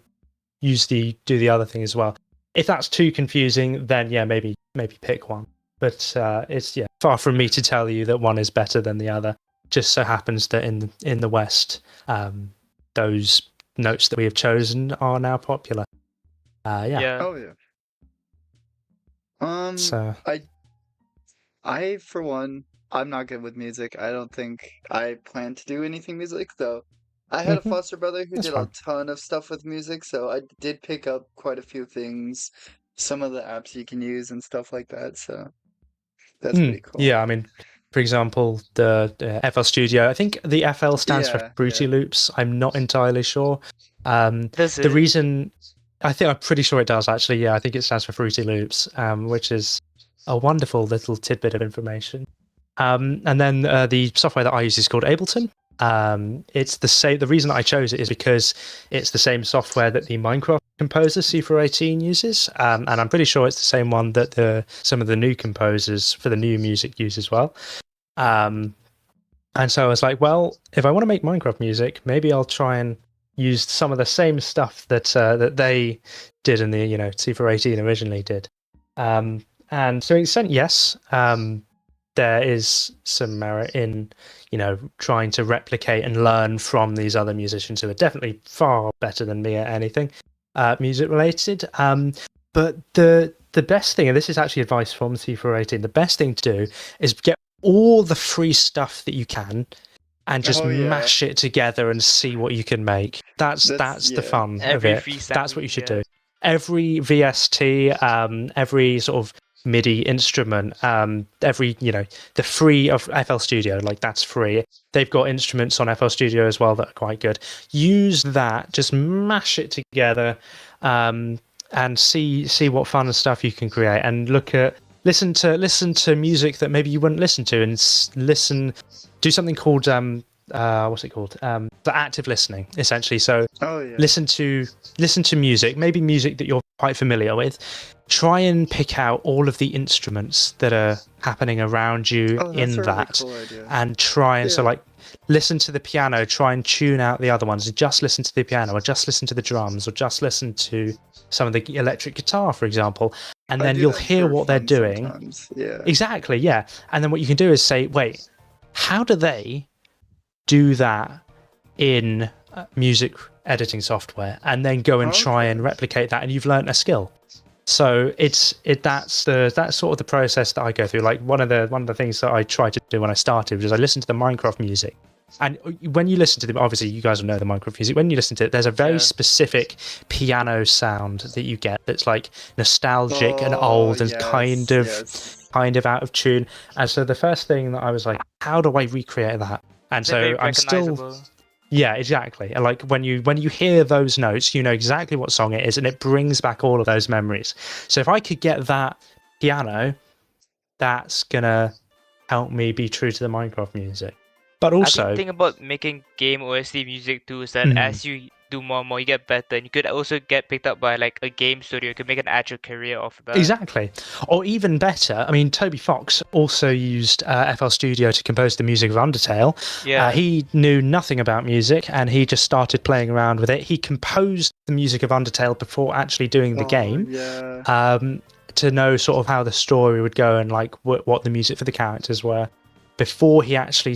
do the other thing as well. If that's too confusing, then yeah, maybe pick one. But it's far from me to tell you that one is better than the other. Just so happens that in the West, those notes that we have chosen are now popular. Yeah. Oh yeah. So I for one, I'm not good with music. I don't think I plan to do anything music though. I had a foster brother who That's did fine. a ton of stuff with music, so I did pick up quite a few things, some of the apps you can use and stuff like that. So that's pretty cool. Yeah, I mean, for example, the FL Studio. I think the FL stands for Fruity Loops. I'm not entirely sure. The reason, I'm pretty sure it does actually. Yeah, I think it stands for Fruity Loops, which is a wonderful little tidbit of information. And then the software that I use is called Ableton. It's the same. The reason I chose it is because it's the same software that the Minecraft composer C418 uses, and I'm pretty sure it's the same one that some of the new composers for the new music use as well. And so I was like, well, if I want to make Minecraft music, maybe I'll try and use some of the same stuff that they did and the C418 originally did. And so in extent, yes. There is some merit in, trying to replicate and learn from these other musicians who are definitely far better than me at anything music related. But the best thing, and this is actually advice from C418, the best thing to do is get all the free stuff that you can and just mash it together and see what you can make. That's the fun of it. That's what you should do. Every VST, every sort of MIDI instrument, the free of FL Studio, like that's free. They've got instruments on FL Studio as well that are quite good. Use that, just mash it together, and see what fun stuff you can create. And listen to music that maybe you wouldn't listen to, and do something called what's it called? The active listening, essentially. So Oh yeah. listen to music, maybe music that you're quite familiar with. Try and pick out all of the instruments that are happening around you Oh, that's in a really that, cool idea. and try and so Yeah. like listen to the piano, try and tune out the other ones, and just listen to the piano, or just listen to the drums, or just listen to some of the electric guitar, for example, and I then do you'll that hear for what they're fun doing. sometimes. Yeah. Exactly, yeah. And then what you can do is say, wait, how do they do that in music editing software, and then go and try and Okay. replicate that, and you've learnt a skill. So that's sort of the process that I go through. Like one of the things that I tried to do when I started was I listened to the Minecraft music. And when you listen to them, obviously you guys will know the Minecraft music. When you listen to it, there's a very Yeah. specific piano sound that you get that's like nostalgic and Oh, old and yes, kind of out of tune. And so the first thing that I was like, how do I recreate that? And They're very so I'm still, recognizable. yeah, exactly. And like when you hear those notes, you know exactly what song it is, and it brings back all of those memories. So if I could get that piano, that's gonna help me be true to the Minecraft music. But I think also, the thing about making game OST music too is that as you do more and more, you get better, and you could also get picked up by like a game studio. You could make an actual career off of that. exactly. Or even better, I mean, Toby Fox also used FL Studio to compose the music of Undertale. Yeah. He knew nothing about music, and he just started playing around with it. He composed the music of Undertale before actually doing the game. Yeah. To know sort of how the story would go and like what the music for the characters were before he actually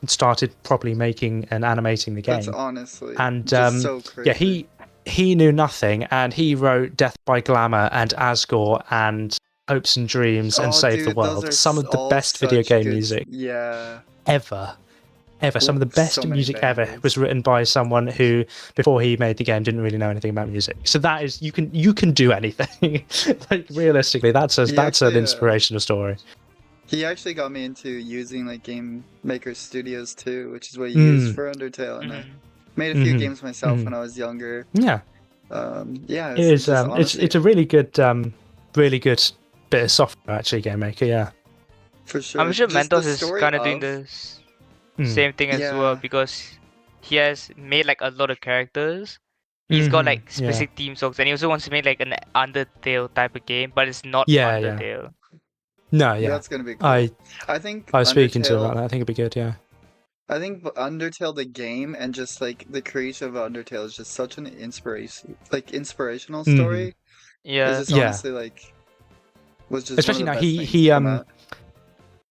started properly making and animating the game. That's honestly and just so crazy. yeah, he knew nothing, and he wrote Death by Glamour and Asgore and Hopes and Dreams and Oh, Save the dude, those World. are Some of the all best video such game good- music Yeah. ever. Some of the So best many music ever bangers. was written by someone who, before he made the game, didn't really know anything about music. So that is, you can do anything. Like realistically, that's an inspirational story. He actually got me into using like Game Maker Studios too, which is what you use for Undertale, and I made a few games myself when I was younger. Yeah. Yeah, It is. just honestly, It's a really good bit of software actually, Game Maker. Yeah. for sure. I'm sure Just the Mentos is story kind of doing of- this same thing as well, Yeah. because he has made like a lot of characters. He's got like specific theme songs, and he also wants to make like an Undertale type of game, but it's not Yeah, yeah. Undertale. No, yeah. That's gonna be cool. I think was speaking to him Undertale- about that. I think it'd be good. Yeah. I think Undertale the game and just like the creation of Undertale is just such an inspirational story. Yeah. It's just Yeah. honestly like was just Especially one now of the best he things to come out.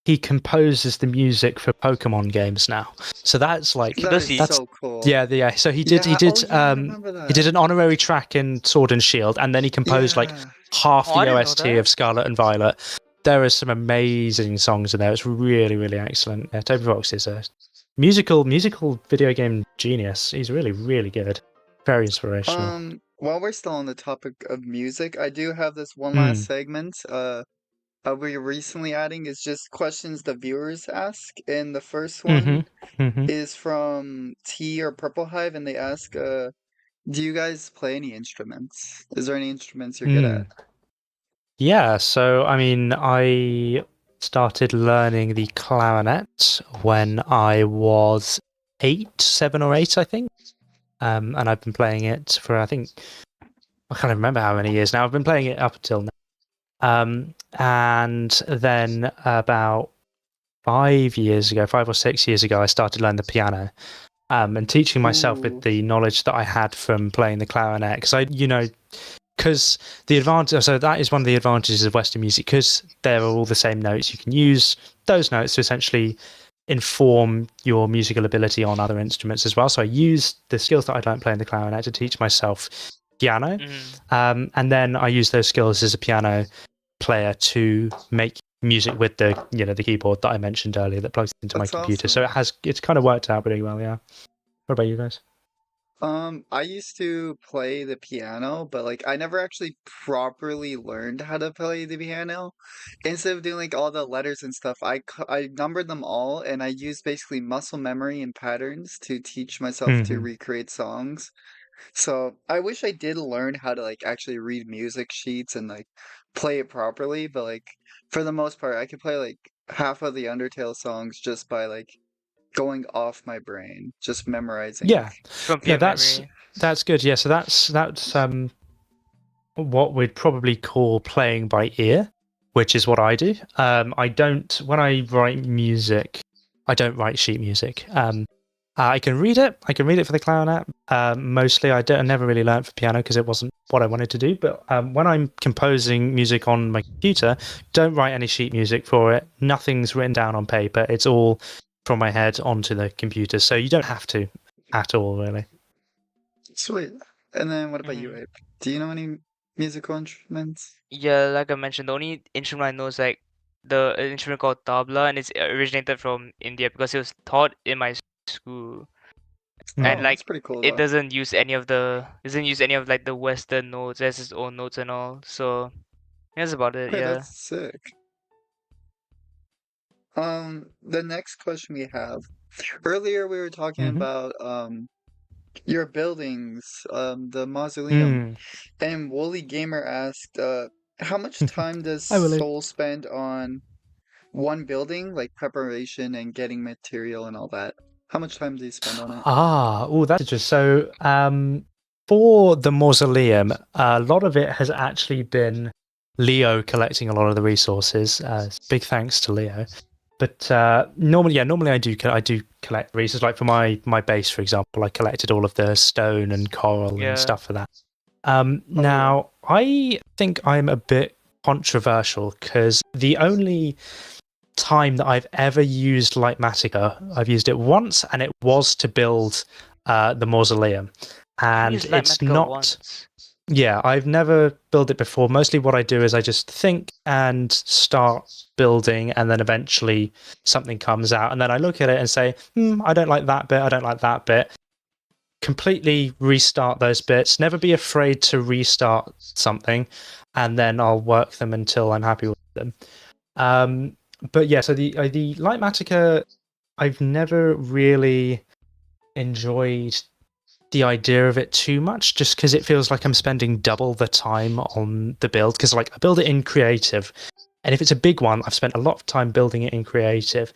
he composes the music for Pokemon games now. So that's like Does he? That's so cool. yeah. So he did I remember that. he did an honorary track in Sword and Shield, and then he composed like half Oh, I the didn't know OST that. of Scarlet and Violet. There are some amazing songs in there. It's really, really excellent. Yeah, Toby Fox is a musical video game genius. He's really, really good. Very inspirational. While we're still on the topic of music, I do have this one last segment. We're recently adding is just questions the viewers ask, and the first one is from T or Purple Hive, and they ask, "Do you guys play any instruments? Is there any instruments you're good at?" Yeah, so I mean, I started learning the clarinet when I was 7 or 8, I think. And I've been playing it for, I think, I can't remember how many years now. I've been playing it up until now. And then about 5 or 6 years ago, I started learning the piano. And teaching myself with the knowledge that I had from playing the clarinet. Because the advantage, so that is one of the advantages of Western music, because they're all the same notes. You can use those notes to essentially inform your musical ability on other instruments as well. So I used the skills that I learned playing the clarinet to teach myself piano, and then I use those skills as a piano player to make music with the the keyboard that I mentioned earlier that plugs into my computer. Awesome. So it's kind of worked out pretty well. Yeah. What about you guys? I used to play the piano, but like I never actually properly learned how to play the piano. Instead of doing like all the letters and stuff, I numbered them all, and I used basically muscle memory and patterns to teach myself to recreate songs. So I wish I did learn how to like actually read music sheets and like play it properly, but like for the most part, I could play like half of the Undertale songs just by like going off my brain, just memorizing. Yeah, From yeah, pure memory. that's good. Yeah, so that's what we'd probably call playing by ear, which is what I do. I don't when I write music, I don't write sheet music. I can read it. I can read it for the clarinet. Mostly, I never really learned for piano because it wasn't what I wanted to do. But when I'm composing music on my computer, don't write any sheet music for it. Nothing's written down on paper. It's all from my head onto the computer. So you don't have to at all, really. Sweet. And then what about you, Mhm. Abe? Do you know any musical instruments? Yeah, like I mentioned, the only instrument I know is like the instrument called tabla, and it's originated from India because it was taught in my school, and Oh, that's like pretty cool it though. doesn't use any of like the Western notes. It has its own notes and all. So that's about it. Okay, Yeah. that's sick. The next question we have. Earlier we were talking Mm-hmm. about your buildings, the mausoleum, Mm. and Wooly Gamer asked, how much time does I will. Soul spend on one building, like preparation and getting material and all that? How much time do you spend on it? Oh, that's just so. For the mausoleum, a lot of it has actually been Leo collecting a lot of the resources. Big thanks to Leo. But normally I do collect resources. Like for my base, for example, I collected all of the stone and coral and Yeah. stuff for that. Oh, Now I think I'm a bit controversial because the only time that I've ever used Lightmatica, I've used it once, and it was to build the mausoleum. I And used it's Lightmatica not. once. Yeah, I've never built it before. Mostly what I do is I just think and start building, and then eventually something comes out. And then I look at it and say, I don't like that bit, I don't like that bit. Completely restart those bits. Never be afraid to restart something, and then I'll work them until I'm happy with them. But yeah, so the Lightmatica, I've never really enjoyed the idea of it too much, just because it feels like I'm spending double the time on the build. Because like I build it in creative, and if it's a big one, I've spent a lot of time building it in creative,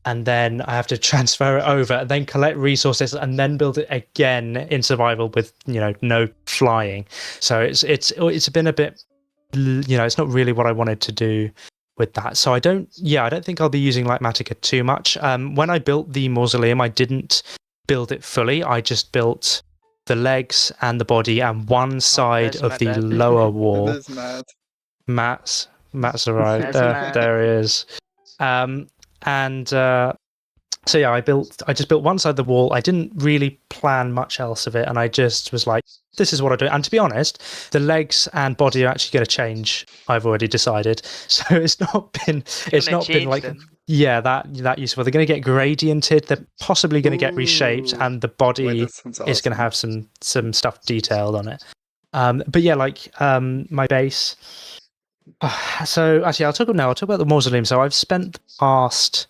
and then I have to transfer it over, and then collect resources, and then build it again in survival with no flying. So it's been a bit, it's not really what I wanted to do with that. So I don't think I'll be using Lightmatica too much. When I built the mausoleum, I didn't build it fully. I just built the legs and the body and one side That's of mad the bad. lower wall. this Matt. Matt's arrived. That's mad. There he is. And so yeah, I just built one side of the wall. I didn't really plan much else of it, and I just was like, this is what I do. And to be honest, the legs and body are actually going to change. I've already decided. So it's not been like them. that useful. They're going to get gradiented. They're possibly going to get reshaped, Ooh. and the Wait, body that sounds is going to awesome. have some stuff detailed on it. But yeah, like my base. So actually, I'll talk about the mausoleum. So I've spent the past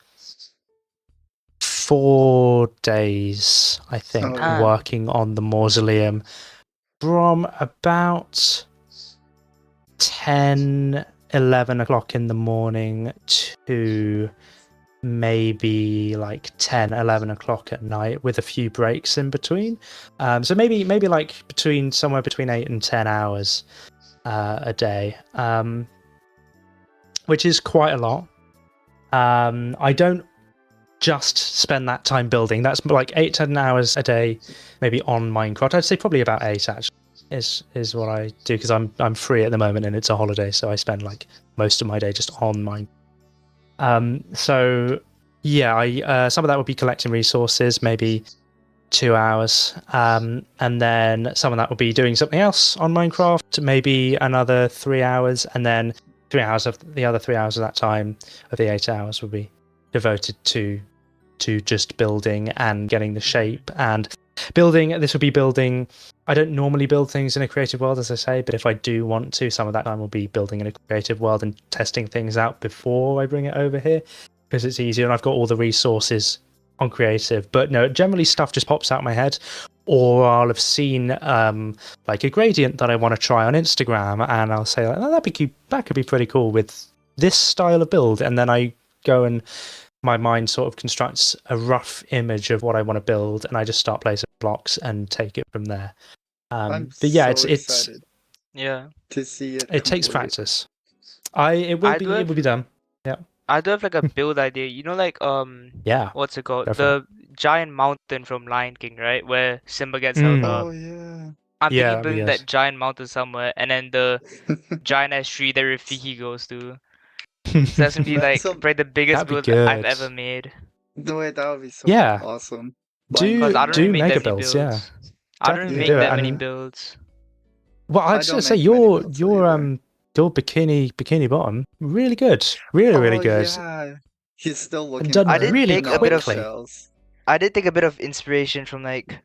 4 days, I think, Oh, yeah. working on the mausoleum from about 10, 11 o'clock in the morning to maybe like 10, 11 o'clock at night with a few breaks in between. So maybe like somewhere between 8 and 10 hours a day, which is quite a lot. I don't just spend that time building. That's like 8-10 hours a day, maybe on Minecraft. I'd say probably about 8 actually is what I do, because I'm free at the moment and it's a holiday, so I spend like most of my day just on Minecraft. So yeah, I some of that would be collecting resources, maybe 2 hours, and then some of that would be doing something else on Minecraft, maybe another 3 hours, and then 3 hours of the other 3 hours of that time of the 8 hours would be devoted to just building and getting the shape and building. This would be building. I don't normally build things in a creative world, as I say, but if I do want to, some of that time will be building in a creative world and testing things out before I bring it over here, because it's easier and I've got all the resources on creative. But no, generally stuff just pops out of my head, or I'll have seen like a gradient that I want to try on Instagram, and I'll say like, oh, that could be pretty cool with this style of build, and then I go and my mind sort of constructs a rough image of what I want to build, and I just start placing blocks and take it from there. I'm But yeah, so excited Yeah. to see it. it takes complete. practice. It will be done. Yeah. I do have like a build idea. You know, like Yeah. what's it called? Go for The giant mountain from Lion King, right? Where Simba gets held Mm. up. Oh yeah. I'm Yeah, thinking that'd be building good. that giant mountain somewhere, and then the giant ass tree that Rafiki goes to. So that's gonna be That's like some- probably the biggest That'd be build I've good. ever made. The way that would be so Yeah. awesome. Cause I don't Do really make mega that many builds, yeah. I don't really Definitely make do it. that many And builds. well, I I'd don't say make many builds either. your bikini bottom really good, really good, Yeah. He's still and looking done for I did really take a bit of- quickly. shells. I did take a bit of inspiration from like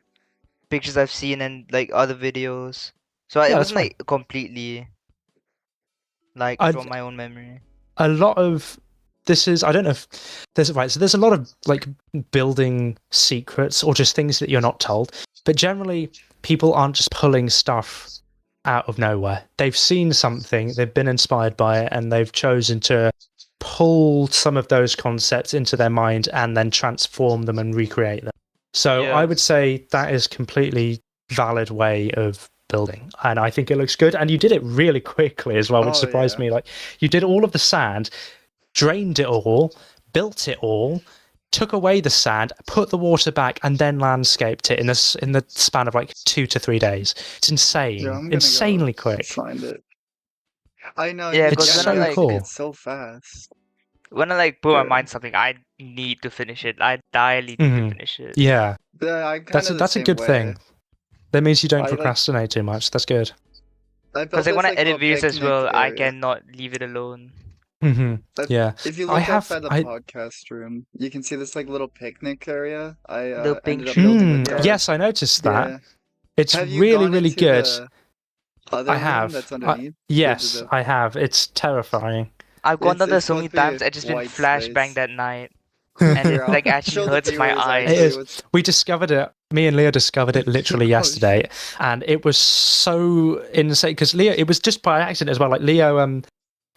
pictures I've seen and like other videos. So it Yeah, that's wasn't fine. like completely like I'd- from my own memory. A lot of this is I don't know if there's right. So there's a lot of like building secrets or just things that you're not told. But generally, people aren't just pulling stuff out of nowhere. They've seen something, they've been inspired by it, and they've chosen to pull some of those concepts into their mind and then transform them and recreate them. So Yeah. I would say that is completely valid way of building, and I think it looks good. And you did it really quickly as well, which Oh, surprised yeah. me. Like you did all of the sand, drained it all, built it all, took away the sand, put the water back, and then landscaped it in the span of like 2 to 3 days. It's insane, Yeah, I'm gonna insanely go quick. find it. I know. Yeah, It's 'cause yeah, when I, you like- think cool. it's so fast. When I like put my Yeah. mind to something, I need to finish it. I direly need Mhm. to finish it. Yeah, Yeah, I'm kind that's of a good thing. That means you don't I, like- procrastinate too much. That's good. I built Because like this, when I like, edit little videos as picnic well, I area. cannot leave it alone. Hmm. But Yeah, If you I look have- outside the I- podcast room, you can see this like little picnic area. I The pink ended up tree. building Mm, with yeah. Gar. Yes, I noticed that. Yeah. It's Have you really, gone really into good. the other I room have. that's underneath? Yes, I have. It's terrifying. I've gone down there It's so many supposed to be times. a I just been white flashbanged space. at night, and it like actually Show the hurts my viewers, eyes. It is. what's- We discovered it. Me and Leah discovered it literally Oh, yesterday, and it was so insane because Leo. It was just by accident as well. Like Leo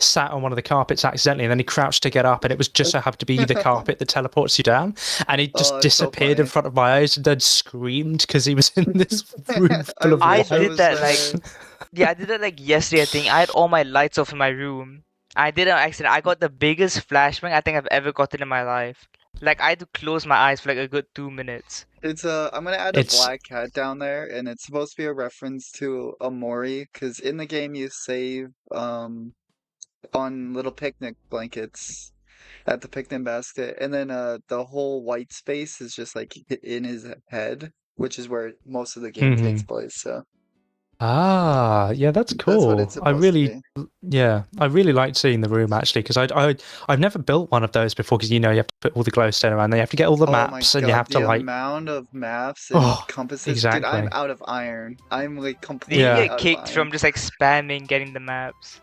sat on one of the carpets accidentally, and then he crouched to get up, and it was just so happened to be the carpet that teleports you down, and he just Oh, that's so disappeared in funny. front of my eyes and then screamed because he was in this room full of I light. did that, was like- Yeah, I did that like yesterday. I think I had all my lights off in my room. I did it on accident. I got the biggest flashbang I think I've ever gotten in my life. Like I had to close my eyes for like a good 2 minutes. It's I'm gonna add It's- a black cat down there, and it's supposed to be a reference to Amori, because in the game you save on little picnic blankets at the picnic basket, and then the whole white space is just like in his head, which is where most of the game takes place. So Ah, yeah, that's that's cool. what it's I supposed really, to be. yeah, I really liked seeing the room actually because I've never built one of those before because you know you have to put all the glowstone around, then you have to get all the Oh my maps, and you God, have to the like, amount of maps and Oh, compasses. Dude, I'm exactly. out of iron. I'm like Did completely you Yeah. get out of kicked iron. from just like spamming getting the maps?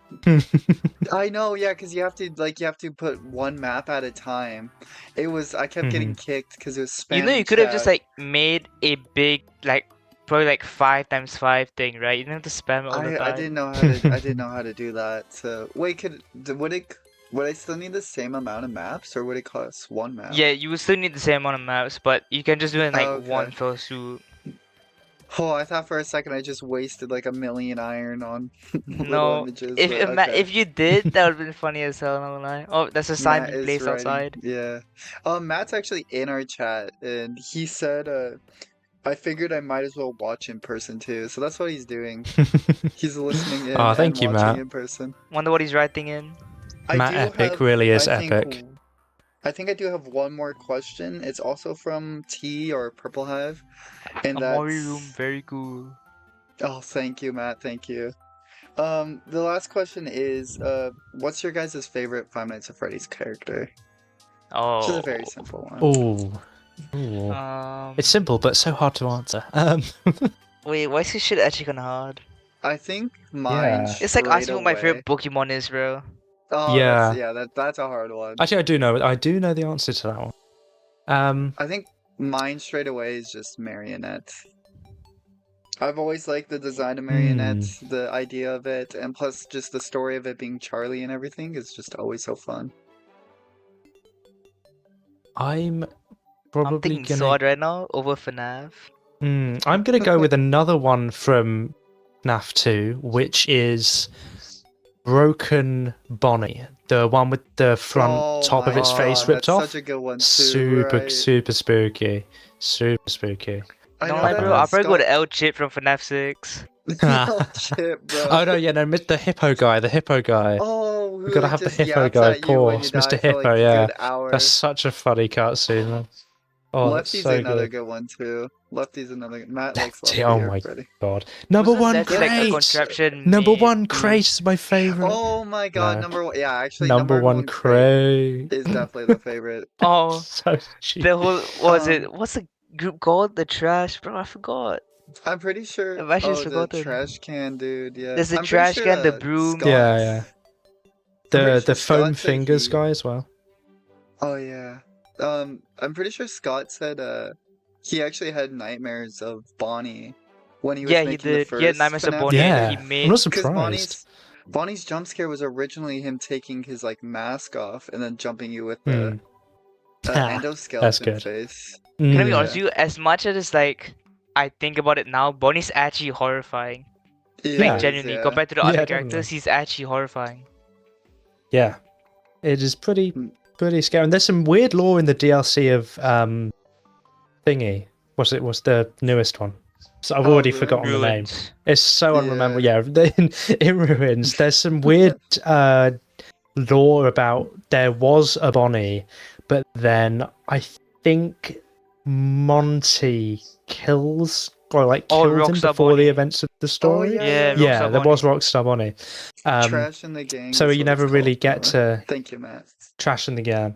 I know, yeah, because you have to put one map at a time. I kept getting kicked because it was spam. You know, you could have just like made a big like probably like 5x5 thing, right? You didn't have to spam it all the I time. didn't know how to. I didn't know how to do that. So wait, would I still need the same amount of maps, or would it cost one map? Yeah, you would still need the same amount of maps, but you can just do it in like Oh, okay. one fell swoop. Oh, I thought for a second I just wasted like 1,000,000 iron on little No, images. if but okay. if you did, that would have been funny as hell. Not gonna lie. Oh, that's a sign Matt being is placed writing- outside. Yeah. Matt's actually in our chat, and he said, I figured I might as well watch in person too. So that's what he's doing. He's listening in Oh, thank and you, watching Matt. in person. Wonder what he's writing in. Matt do Epic have- really is I think- epic. I think I do have one more question. It's also from T or Purple Hive, and A Mori that's room, very cool. oh, thank you, Matt. Thank you. The last question is, what's your guys' favorite Five Nights at Freddy's character? Oh. Which is a very simple one. Oh, it's simple but so hard to answer. Wait, why is this shit actually kinda hard? I think mine. Yeah. It's like straight asking what my away- favorite Pokemon is, bro. Oh, Yeah. that's a hard one. Actually, I do know the answer to that one. I think mine straight away is just Marionette. I've always liked the design of Marionette, the idea of it, and plus just the story of it being Charlie and everything is just always so fun. I'm probably thinking gonna. Sword right now over FNAF. I'm gonna go with another one from FNAF 2, which is Broken Bonnie, the one with the front Oh top of my its face god, ripped that's off. such a good one too, Super, right? super spooky. Super spooky. I No know lie, that bro. I'll probably go to Scott. El Chip from FNAF 6. Oh shit, bro. Oh no, yeah, no, the hippo guy, the hippo guy. Oh, We who gotta have the just hippo yaps guy, at you when you pause, die Mr. for like Hippo, a yeah. good hour. That's such a funny cutscene, man. Oh, that's Lefty's so another good. good one too. Lefty's another. Matt likes Lefty Oh my already. god. Number Wasn't one Lefty like a crate! contraption Number made one to- crate is my favorite. Oh my god, No. number one. Yeah, actually, Number one crate crate. is definitely the favorite. Oh, So cheap. the whole was it? Um, What's the group called? The Trash, bro. I forgot. I'm pretty sure. I've actually Oh, just the forgotten. trash can dude. Yeah, There's the I'm pretty trash sure, can, the broom. Scott- Yeah, yeah. I'm pretty The sure foam Scott said fingers he- guy as well. Oh yeah. I'm pretty sure Scott said he actually had nightmares of Bonnie when he was Yeah, he making the did. first He had nightmares of FNAF Bonnie, game. and Yeah, he I'm made. not Because surprised. Bonnie's jump scare was originally him taking his like mask off and then jumping you with the Mm. That's endoskeleton good. face. Can I be Mm. honest with you? As much as it's like I think about it now, Bonnie's actually horrifying. Yeah. Like genuinely, yeah. compared to the Yeah, other definitely. characters, he's actually horrifying. Yeah, it is pretty Mm. scary. And there's some weird lore in the DLC of thingy. What's the newest one? So I've Oh, already Ruins? forgotten the name. Ruined. It's so Yeah. unrememberable. Yeah, in Ruins, there's some weird lore about there was a Bonnie, but then I think Monty kills or like Oh, killed him Rockstar before the Bonnie. events of the story. Yeah, Yeah, Rockstar there was Bonnie. Rockstar Bonnie. Trash in the gang. So is you what never it's really called, get by the way. to Thank you, Matt. trash in the game.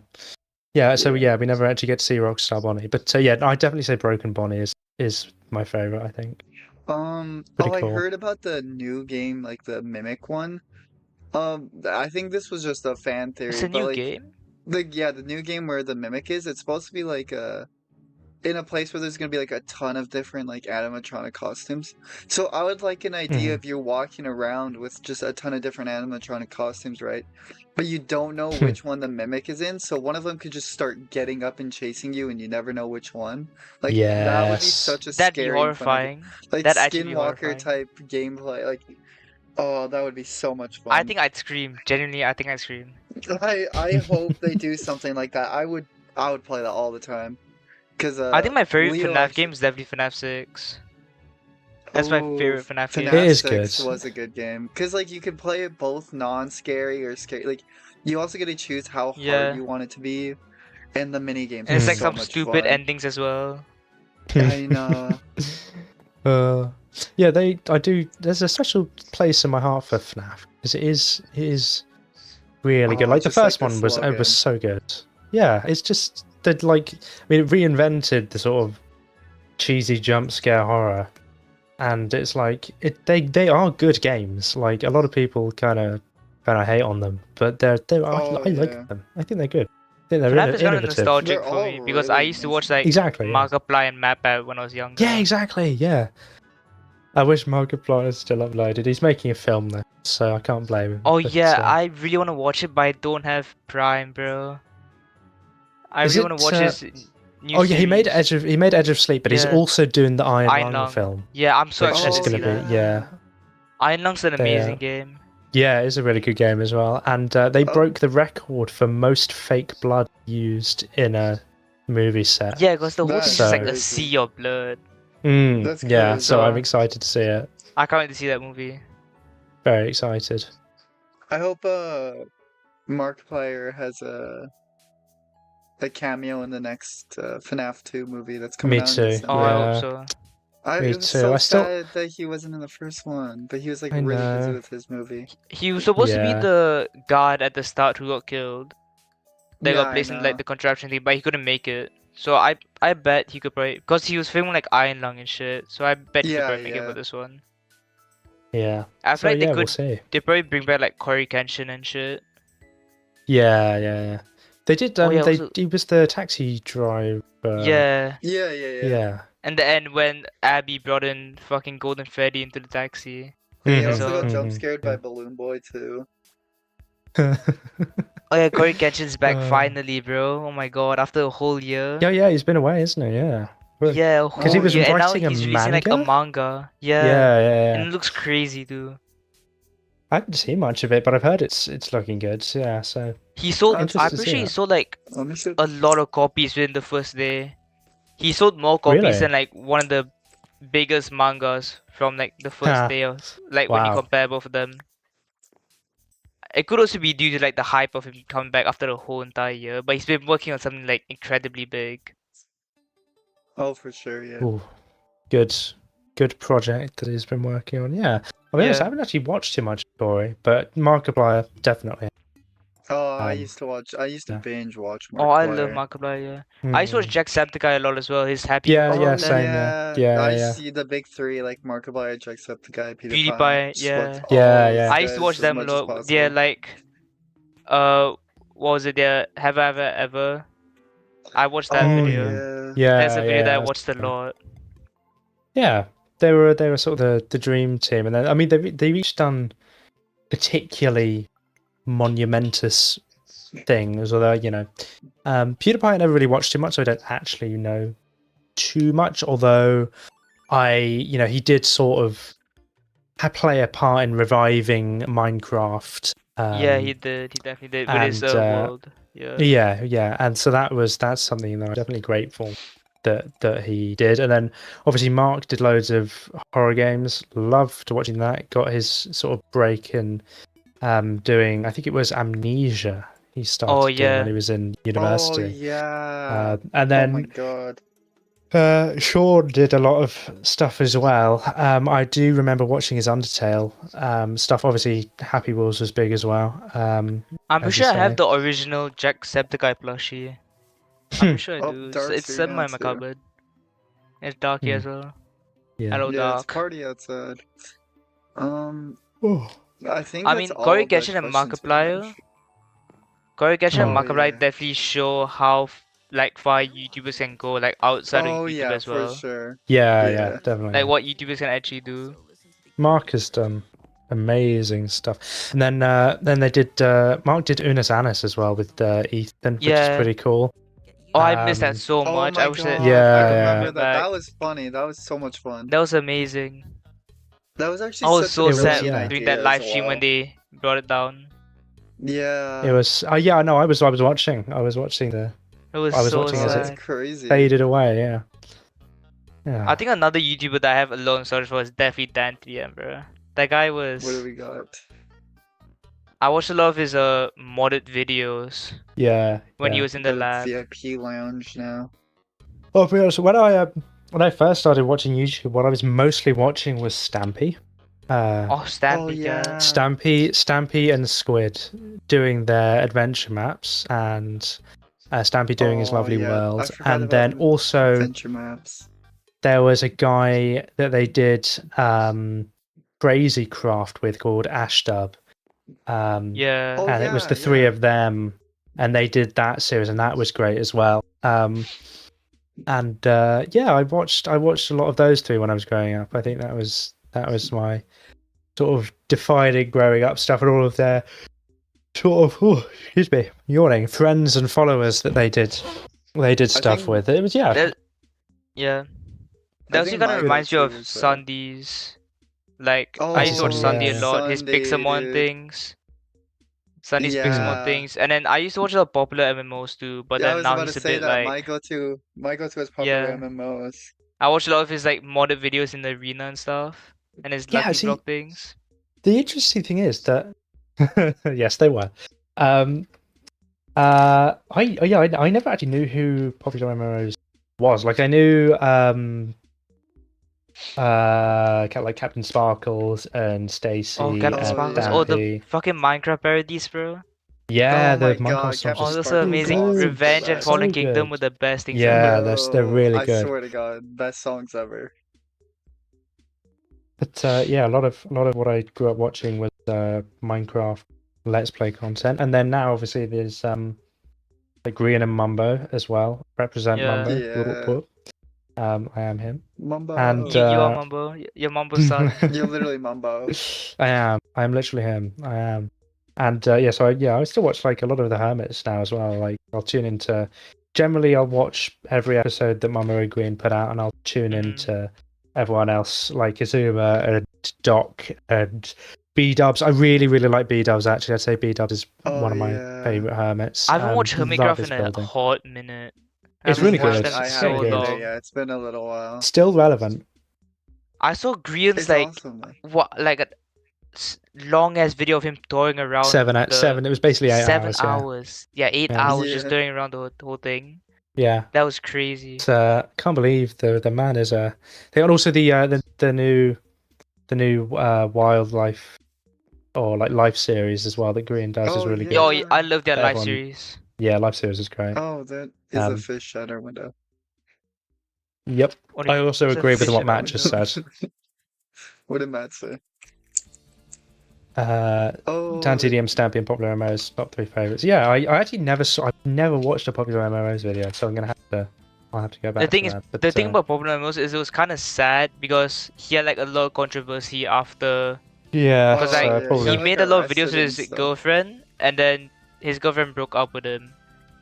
Yeah, so Yeah. yeah, we never actually get to see Rockstar Bonnie. But yeah, I definitely say Broken Bonnie is my favorite, I think. Pretty I cool. heard about the new game, like the Mimic one. I think this was just a fan theory, It's a but new like game. the new game where the Mimic is, it's supposed to be like in a place where there's gonna be like a ton of different like animatronic costumes. So I would like an idea Mhm. of you walking around with just a ton of different animatronic costumes, right? But you don't know which one the Mimic is in, so one of them could just start getting up and chasing you, and you never know which one. Like that would be Yes. such a That'd be scary and fun idea. horrifying. Like That'd actually be Skinwalker horrifying. type gameplay. Like, oh, that would be so much fun. I think I'd scream. Genuinely, I think I'd scream. I hope they do something like that. I would play that all the time. Cause I think my favorite Leo FNAF actually- game is definitely FNAF 6. That's my Ooh, favorite FNAF game. It is 6 good. was a good game. Cause like you could play it both non-scary or scary. Like you also get to choose how hard Yeah. you want it to be, and the mini games. And it's are like so some much stupid fun. endings as well. I know. Yeah, there's a special place in my heart for FNAF because it is really good. Oh, Like the just like first the one was slogan. so good. Yeah, it's just that like it reinvented the sort of cheesy jump scare horror, and it's like they are good games. Like a lot of people kind of hate on them, but I Oh, yeah. like them. I think they're good. I think they're FNAF is kind of innovative. nostalgic They're for all me because I really used to watch like Exactly. Yeah. Markiplier and MapApp when I was younger. Yeah, exactly. Yeah. I wish Markiplier is still uploaded. He's making a film though, so I can't blame him. Oh But, yeah, I really want to watch it, but I don't have Prime, bro. I Is really want it, to watch his new oh yeah, he made series. Edge of Sleep, but he's Yeah. also doing the Iron Iron Lung Lung. film, Yeah, I'm so which excited is to going see to that. be Iron Lung's an They, amazing game. yeah, it's a really good game as well. And they Oh. broke the record for most fake blood used in a movie set. Yeah, because the whole That's thing's just like a crazy. sea of blood. That's Yeah, crazy. so I'm excited to see it. I can't wait to see that movie. Very excited. I hope Markiplier has a cameo in the next FNAF 2 movie that's coming Me out in too. December. Oh, I Yeah. hope so. Me It was too. so I still- sad that he wasn't in the first one, but he was like I really busy know. with his movie. He was supposed to Yeah. be the guard at the start who got killed. They Yeah, got I placed in know. like the contraption thing, but he couldn't make it. So I bet he could probably because he was filming like Iron Lung and shit. So I bet he could Yeah, probably make it yeah. for this one. Yeah. I So feel like yeah, they we'll could see. they probably bring back like Corey Kenshin and shit. Yeah. They did. Oh, yeah, They also- he was the taxi driver. Yeah. Yeah. Yeah. And the end when Abby brought in fucking Golden Freddy into the taxi. He Mhm. also got Mhm. jump scared by Yeah. Balloon Boy too. Oh yeah, Corey Kenshin's back Uh, finally, bro. Oh my god, after a whole year. Yeah, he's been away, isn't he? Yeah. Yeah, a Because he whole Oh, was year, yeah. and now writing a he's releasing like a manga? manga. Yeah, Yeah, yeah, and yeah. it looks crazy too. I haven't seen much of it, but I've heard it's looking good. Yeah, so He sold. That's I'm interested to pretty see sure he that. sold like Let me see. a lot of copies within the first day. He sold more copies Really? than like one of the biggest mangas from like the first Ha, day of like when you wow. compare both of them. It could also be due to like the hype of him coming back after a whole entire year, but he's been working on something like incredibly big. Oh, for sure, yeah. Ooh, good project that he's been working on. Yeah. I'll be honest, I Yeah. haven't actually watched too much Story, but Markiplier definitely. Oh, I Um, used to yeah. binge watch Oh, I love Markiplier. Markiplier. Yeah. I used to watch Mm. Jacksepticeye a lot as well. His Happy Yeah, Meals yeah, Oh content. same, yeah. yeah, Yeah, I yeah. see the big three like Markiplier, Jacksepticeye, PewDiePie. PewDiePie. Just watch Yeah. all Yeah, those yeah. I used to watch guys as them a much as lot. They're possible. like, what was it? They're Have I Ever Ever? I watched that Oh video. yeah. That's Yeah, a video yeah. that I That's watched a fun. lot. Yeah, they were sort of the dream team, and then I mean they've each done particularly monumentous things. Although PewDiePie I never really watched too much, so I don't actually know too much. Although he did sort of play a part in reviving Minecraft. Yeah, he did. He definitely did with his And world. Yeah. yeah, and so that's something that I'm definitely grateful that he did. And then obviously Mark did loads of horror games. Loved watching that. Got his sort of break in doing, I think it was Amnesia. He Oh started doing when yeah. he was in Oh university. yeah. And Oh my then god. Sean did a lot of stuff as well. I do remember watching his Undertale stuff. Obviously, Happy Wheels was big as well. I'm pretty As you sure I have say. the original Jacksepticeye plushie. I'm pretty sure I Oh, do. Dark's It's here somewhere now in my too. cupboard. It's dark here Hmm. as well. Yeah. Hello, Yeah, it's dark. party outside. Um, Oh. I think I that's mean, all Corey the Kenshin and questions pretty Markiplier. much. Corey Kenshin and Hmm. Oh Markiplier yeah. definitely show how like far YouTubers can go, like outside of Oh YouTube yeah, as for well. sure. Yeah, Yeah. definitely. Like what YouTubers can actually do. Mark has done amazing stuff, and then they did. Mark did Unis Annis as well with Ethan, which is Yeah. pretty cool. Oh, I missed that Um, so Oh much. I my wish that god, I they yeah, remember went that. back. That was funny. That was so much fun. That was amazing. That was I actually was such a so It was, sad brilliant yeah. during idea that as live stream when well. they brought it down. Yeah. It was. Yeah, no, I was watching. I was watching It was I was so watching as That's it sad. crazy. faded away. Yeah. I Yeah. think another YouTuber that I have a long search for is definitely Dan3M, bro. That guy What do was. we got? I watched a lot of his modded videos Yeah. when he Yeah. was in the lab. VIP lounge now. Well, to be honest, when I first started watching YouTube, what I was mostly watching was Stampy. Oh, Stampy, Oh yeah. yeah. Stampy and Squid doing their adventure maps, and Stampy doing his Oh lovely yeah. I world, forgot and about then also adventure maps. there was a guy that they did Crazy Craft with called Ashdub. Yeah. Oh And it was yeah, the three yeah. of them, and they did that series, and that was great as well. And yeah, I watched a lot of those three when I was growing up. I think that was my sort of defining growing up stuff, and all of their sort of excuse me, yawning friends and followers that they did stuff think- with. It was yeah. That- yeah. That also think kind of my reminds you of go-to is, Sundays. Like, I used to watch Sunday, Sunday a yeah. lot, his Sunday, Pixelmon dude. things. Sunny's Pixelmon Yeah. things. And then I used to watch a lot of popular MMOs too, but Yeah, I then was now about he's to a say bit that. like. My go-to is popular Yeah. MMOs. I watch a lot of his like modded videos in the arena and stuff. And his Yeah, Lucky see- Block things. The interesting thing is that yes, they were. I never actually knew who Popular MMOs was. Like I knew like Captain Sparkles and Stacy Oh, Captain and Sparkles. yeah. Oh, the Stampy. fucking Minecraft parodies, bro. Yeah, Oh the my Minecraft God, songs Captain Oh, are those so are Sparkles amazing. awesome good. for Revenge and that. Fallen So Kingdom good. were the best things Yeah, ever. they're really I good. swear to God, best songs ever. But yeah, a lot of what I grew up watching was Minecraft Let's Play content, and then now obviously there's like Grian and Mumbo as well. Represent Yeah. Mumbo. Yeah. Whoop, whoop. I am him. Mumbo. And You are Mumbo. You're Mumbo's son. You're literally Mumbo. I am. I am literally him. I am. And so I still watch like a lot of the Hermits now as well. Like I'll tune into. Generally, I'll watch every episode that Mama and Green put out, and I'll tune into everyone else like Azuma and Doc and B Dubs. I really, really like B Dubs. Actually, I'd say B Dubs is one of my favorite Hermits. I haven't watched Love Hermitcraft his in a building. hot minute. I It's haven't really watched good. them I so haven't good. either, long. yeah. It's been a little while. Still relevant. I saw Green's It's like awesome. a long ass video of him touring around. 7. It was basically 8 7 hours. hours. Yeah, 8 Yeah. hours just Yeah. touring around the whole thing. Yeah. That was crazy. It's, can't believe the man is a. They got also the new wildlife or like life series as well that Green does is Oh, really yeah. good. Oh, yeah, I love their That live everyone- series. Yeah, life series is great. Oh, that is a Um, fish shatter window. Yep. Only- I also it's a agree with fish what in Matt a just window. said. What did Matt say? Dan TDM Stampy and Popular MMOs top 3 favorites. Yeah, I actually I've never watched a Popular MMOs video, so I'll have to go back. The thing to is, that. But, the thing about Popular MMOs is it was kind of sad because he had like a lot of controversy after. yeah, Because Oh, like yeah, probably he got, made a lot of arrested videos with and his stuff. girlfriend, and then his girlfriend broke up with him.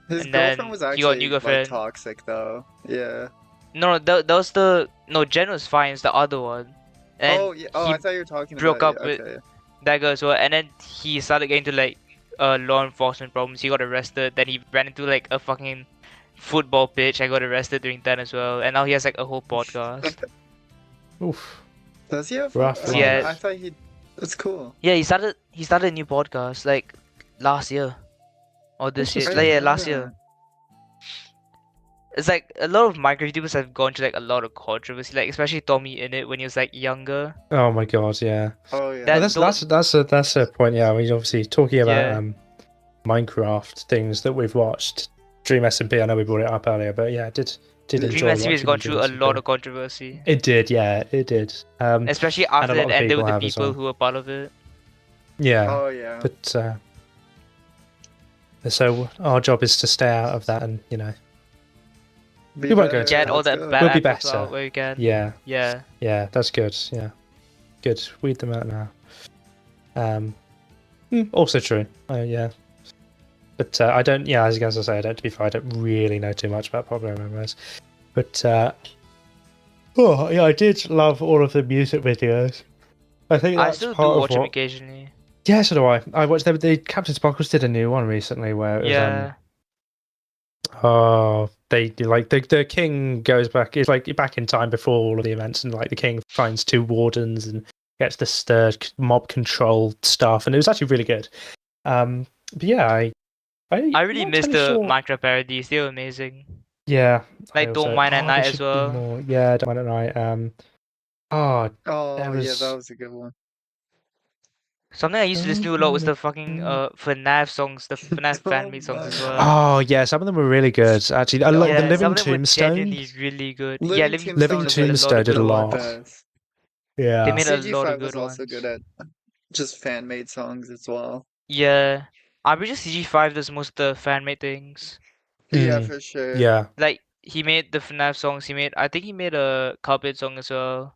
His and then girlfriend was he got a actually new like girlfriend. toxic though. Yeah. No, that was Jen was fine. It's the other one. And Oh yeah. Oh, he I thought you were talking broke about up yeah, with- okay. that girl as well. And then he started getting into like law enforcement problems. He got arrested. Then he ran into like a fucking football pitch. I got arrested during that as well. And now he has like a whole podcast. oof. Does he have? Rough Oh, one. Yeah. I thought he. That's cool. Yeah, he started a new podcast like last year or this year. Interesting. Yeah, didn't know last year. that. It's like a lot of Minecraft YouTubers have gone through like a lot of controversy, like especially Tommy in it when he was like younger. Oh my god, yeah. Oh yeah. That- Well, that's a point. Yeah, we obviously talking about Yeah. Minecraft things that we've watched. Dream SMP. I know we brought it up earlier, but yeah, did Dream enjoy Dream SMP has watching gone Dream through a lot SMP. of controversy, It did, yeah, it did. especially a after lot it of ended people with the have as people well. who were part of it. Yeah, Oh yeah. but so our job is to stay out of that, and Be we won't go better, into Get that. all let's that go. bad We'll be apples better. out where you can. yeah, Yeah. that's good. Yeah, good. Weed them out now. Also true. Yeah. But I don't. Yeah, as I say, I don't. To be fair, I don't really know too much about popular MMOs. But oh yeah, I did love all of the music videos. I think I that's still do part watch of them what. occasionally. Yeah, so do I. I watched the Captain Sparkles did a new one recently where it was, Yeah. they do like the king goes back. It's like back in time before all of the events, and like the king finds 2 wardens and gets to stir mob control stuff, and it was actually really good. But yeah, I really not miss the entirely sure- Minecraft parodies. They were amazing. Yeah, Like I Don't also- Mind at there Night as should be well. more. Yeah, Don't Mind at Night. Oh, Oh There yeah, was- that was a good one. Something I used to listen to a lot was the fucking FNAF songs, the FNAF fan-made songs as well. oh yeah, some of them were really good. Actually, I like yeah, the some Living of them were Tombstone. genuinely really good. Living Yeah, Living Living Tombstone did a lot of Tombstone did a good lot. ones. Yeah, They made a CG5 lot of was good also ones. good at just fan made songs as well. Yeah, I'm pretty sure CG5 does most of the fan-made things. Yeah, Mm. for sure. yeah. Like he made the FNAF songs. I think he made a Cuphead song as well.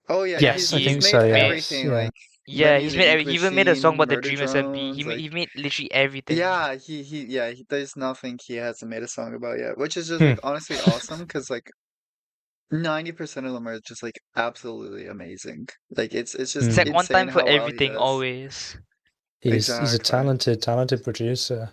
Oh yeah, Yes, I he's think made so, yeah. everything Yeah. like Yeah, Remy he's the made Ink he even made a song about the Machine, Dream Murder SMP. He Drones, he made literally everything. yeah, he there's nothing he hasn't made a song about yet, which is just Hmm. like honestly awesome because like 90% of them are just like absolutely amazing. Like it's just It's like one insane time for how well he everything does. always. He's a Exactly. talented producer.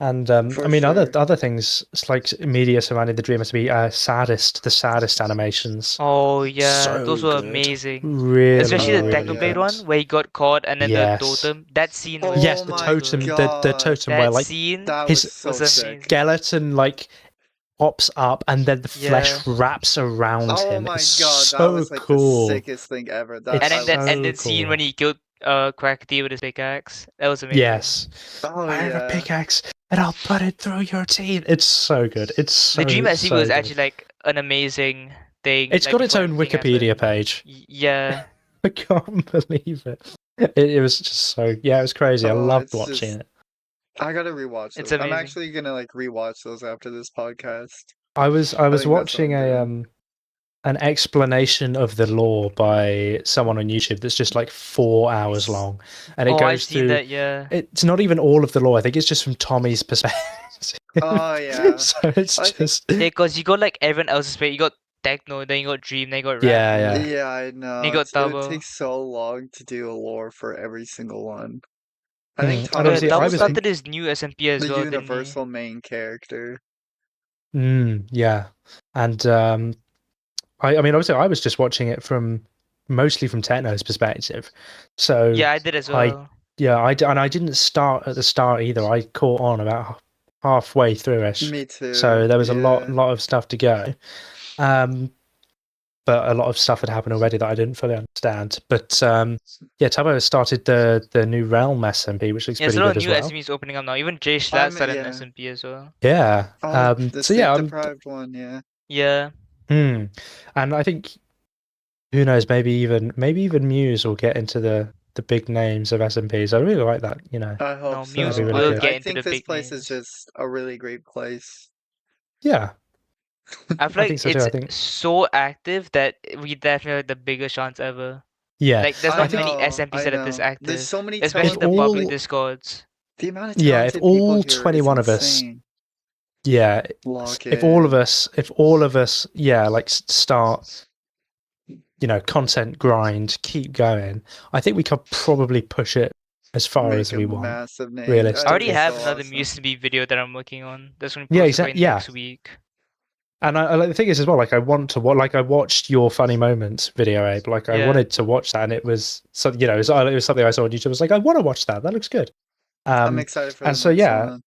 And For I mean, sure. other things it's like media surrounding the Dream has to be the saddest animations. Oh yeah, So those were good. amazing. Really, Especially the Oh, really Technoblade yeah. one good. where he got caught and then Yes. the totem. That scene was Oh Yes, the my totem, the God. totem that where like scene That his was so was sick. amazing. skeleton like pops up and then the flesh Yeah. wraps around Oh him. my It's god, so that was like cool. the sickest thing ever. That It's And then I that was- and so scene when cool. he killed Quackity with his pickaxe. That was amazing. Yes. Oh I have a yeah. pickaxe and I'll put it through your teeth. It's so good. It's so The Dream SC so was good. actually like an amazing thing. It's like, got its before own anything Wikipedia happened. page. Yeah. I can't believe it. It was just so it was crazy. I Oh, loved it's watching just- it. I gotta rewatch It's those. I'm amazing. actually gonna like rewatch those after this podcast. I was think that's what watching I'm a doing. an explanation of the lore by someone on YouTube that's just like 4 hours long, and it Oh, I've goes seen through. that. Yeah. It's not even all of the lore. I think it's just from Tommy's perspective. Oh, yeah. So it's I think- just Yeah, because you got like everyone else's way. You got Techno, then you got Dream, then you got Yeah, Randy. yeah. Yeah, I know. You got It would Tabo. take so long to do a lore for every single one. I Hmm. think And Tommy obviously, was I Tabo just was- like started his new SMP as the well, didn't he? universal main character. Yeah, and I mean, obviously, I was just watching it mostly from Techno's perspective. So Yeah, I did as I- well. and I didn't start at the start either. I caught on about halfway through ish. Me too. So there was a yeah. lot of stuff to go. But a lot of stuff had happened already that I didn't fully understand. But yeah, Tabo has started the new Realm SMP, which looks Yeah, there's pretty a lot good of as new well. SMEs opening up now. Even Jay Schlatt I'm- started yeah. an SMP as well. Yeah. Oh, the so yeah, sleep deprived one, yeah. Yeah. and I think who knows, maybe even Muse will get into the big names of SMPs. I really like that, you know. I hope No, so. Muse will I, get I into think the this big place is names. just a really great place. Yeah. I feel like think so too, it's I think- so active that we definitely have the biggest chance ever. Yeah. Like, there's I not many know, SMPs I that are this know. active. There's so many Especially the talented public people. Discords. The amount of Yeah, if talented people all here is 21 of us- insane. Yeah. Lock If all of in. us, yeah, like start, you know, content grind, keep going, I think we could probably push it as far Make as a we want. massive name. realistically. I already That'd be have so another awesome. Muse SMP video that I'm working on. That's going to be Yeah, posted exactly, by yeah. next week. And I like the thing is as well, like I watched your funny moments video, Abe. Like I Yeah. wanted to watch that, and it was so, you know, it was something I saw on YouTube. I was like, I want to watch that. That looks good. I'm excited for the and so, next yeah. one.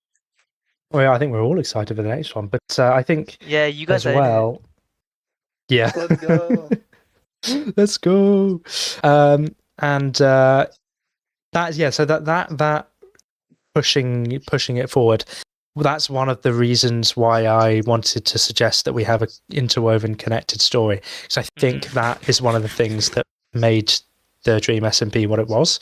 Well, yeah, I think we're all excited for the next one, but I think Yeah, you guys as are in it. well. Yeah, Let's go. let's go. And that yeah, so that pushing it forward. Well, that's one of the reasons why I wanted to suggest that we have an interwoven, connected story, because I think that is one of the things that made the Dream SMP what it was,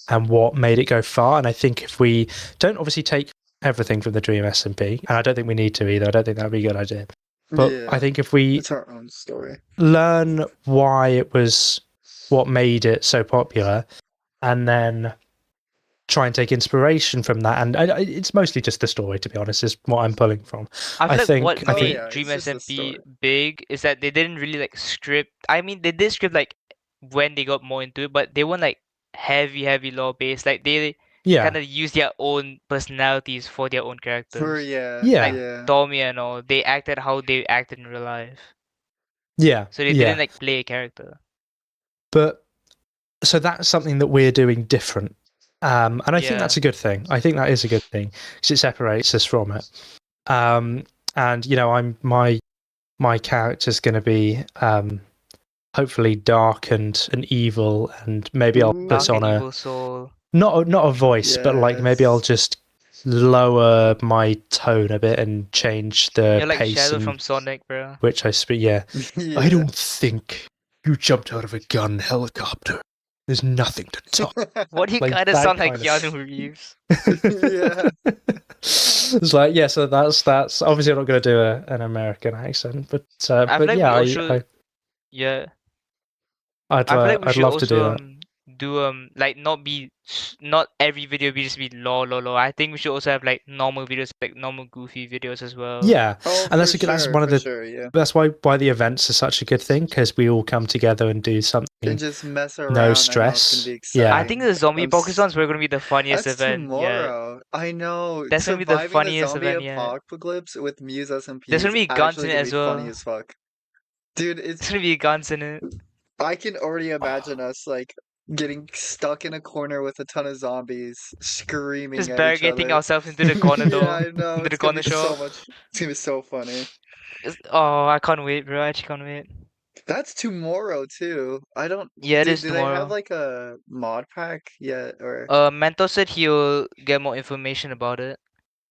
and what made it go far. And I think if we don't obviously take everything from the Dream SMP, and I don't think we need to either. I don't think that would be a good idea. But Yeah, I think if we it's our own story. learn why it was what made it so popular, and then try and take inspiration from that, and it's mostly just the story, to be honest, is what I'm pulling from. I feel like think- what I Oh, made yeah, Dream it's just the SMP story. big is that they didn't really like script. I mean, they did script like when they got more into it, but they weren't like heavy lore based. Like they Yeah, kind of use their own personalities for their own characters. For yeah, Yeah. yeah. Tommy and all, they acted how they acted in real life. yeah, So they yeah. didn't like play a character. But so that's something that we're doing different, and I think Yeah. that's a good thing. I think that is a good thing because it separates us from it. And you know, my character's going to be hopefully dark and evil, and maybe I'll Ooh. put Dark on and a evil soul. not a voice, but like maybe I'll Yes. just lower my tone a bit and change the You're like pace Shadow in from Sonic, bro. which I speak. Yeah, Yeah. I don't think you jumped out of a gun helicopter. There's nothing to talk. What do you Like kind of that sound like kind of- Keanu Reeves? Yeah. It's like, yeah, so that's obviously I'm not going to do an American accent, but I feel like yeah, we also, yeah. I'd I feel like we I'd should love to do also that. do like not every video be just be lol. I think we should also have like normal videos, like normal goofy videos as well. Yeah, Oh, and that's for a good. That's sure, one of for the. sure, yeah. That's why the events are such a good thing, because we all come together and do something. And just mess around. No I know it's stress. gonna be Yeah. I think the zombie I'm poker s- ones were gonna be the funniest That's event. Yeah. tomorrow. I know. That's gonna be the Surviving funniest zombie event, yeah. apocalypse with Muse SMP There's gonna is be guns actually in it gonna as be funny well. as fuck. Dude, There's it's gonna be guns in it. I can already imagine us like getting stuck in a corner with a ton of zombies screaming Just at each barricading other. ourselves into the corner Yeah, door. I know. Into the It's gonna corner be so shop. much. It's gonna be so funny. Oh, I can't wait, bro. I actually can't wait. That's tomorrow too. I don't. Yeah, it do, is do they have tomorrow. like a mod pack yet or? Mentor said he'll get more information about it.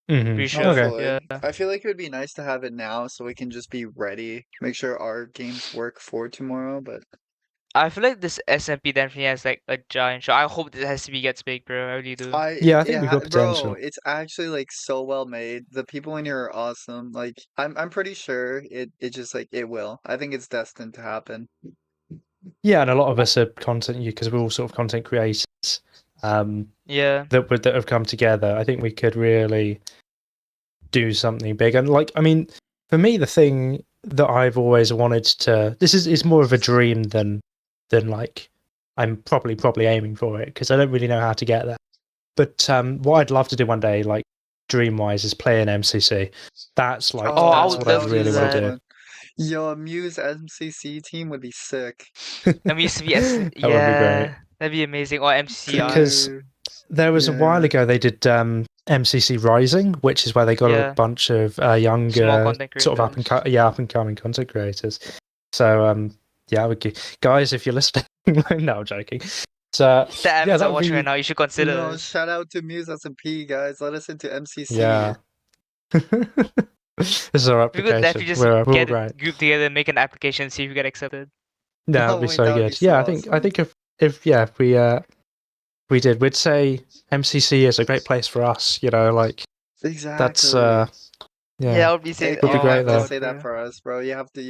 Mhm. Pretty sure. Okay. Hopefully. Yeah. I feel like it would be nice to have it now so we can just be ready. Make sure our games work for tomorrow, but I feel like this SMP definitely has like a giant show. I hope this SMP gets big, bro. I really do. Yeah, I think we've got Bro, potential. it's actually like so well made. The people in here are awesome. Like I'm pretty sure it just like it will. I think it's destined to happen. Yeah, and a lot of us are content because we're all sort of content creators. Yeah. That have come together. I think we could really do something big. And like, I mean, for me, the thing that I've always wanted to this is more of a dream than like I'm probably aiming for it because I don't really know how to get there. But what I'd love to do one day, like dream wise, is play an MCC. That's like Oh, I that's would what I love to really do want that. to do. Yo, a Muse MCC team would be sick. I mean, used to be That would be great. that'd be amazing. Or MCR. Because Dude, there was a while yeah. ago they did MCC Rising, which is where they got a Yeah. bunch of Small younger, content sort of creators. up and coming content creators. So yeah, guys, if you're listening, no, I'm joking. So The yeah, admins that are would watching be right now. You should consider No, us. shout out to Muse SMP, guys. Let us into MCC. yeah. This is our We could application. definitely just We're all get great. a group together and make an application and see if we get accepted. No, Oh, it'd be wait, so that would good. be so Yeah, I awesome. think if we did, we'd say MCC is a great place for us. You know, like that's Exactly. Yeah, I yeah, would be saying, It, would be you oh my great have to though. god, say that bro. for us, bro. You have to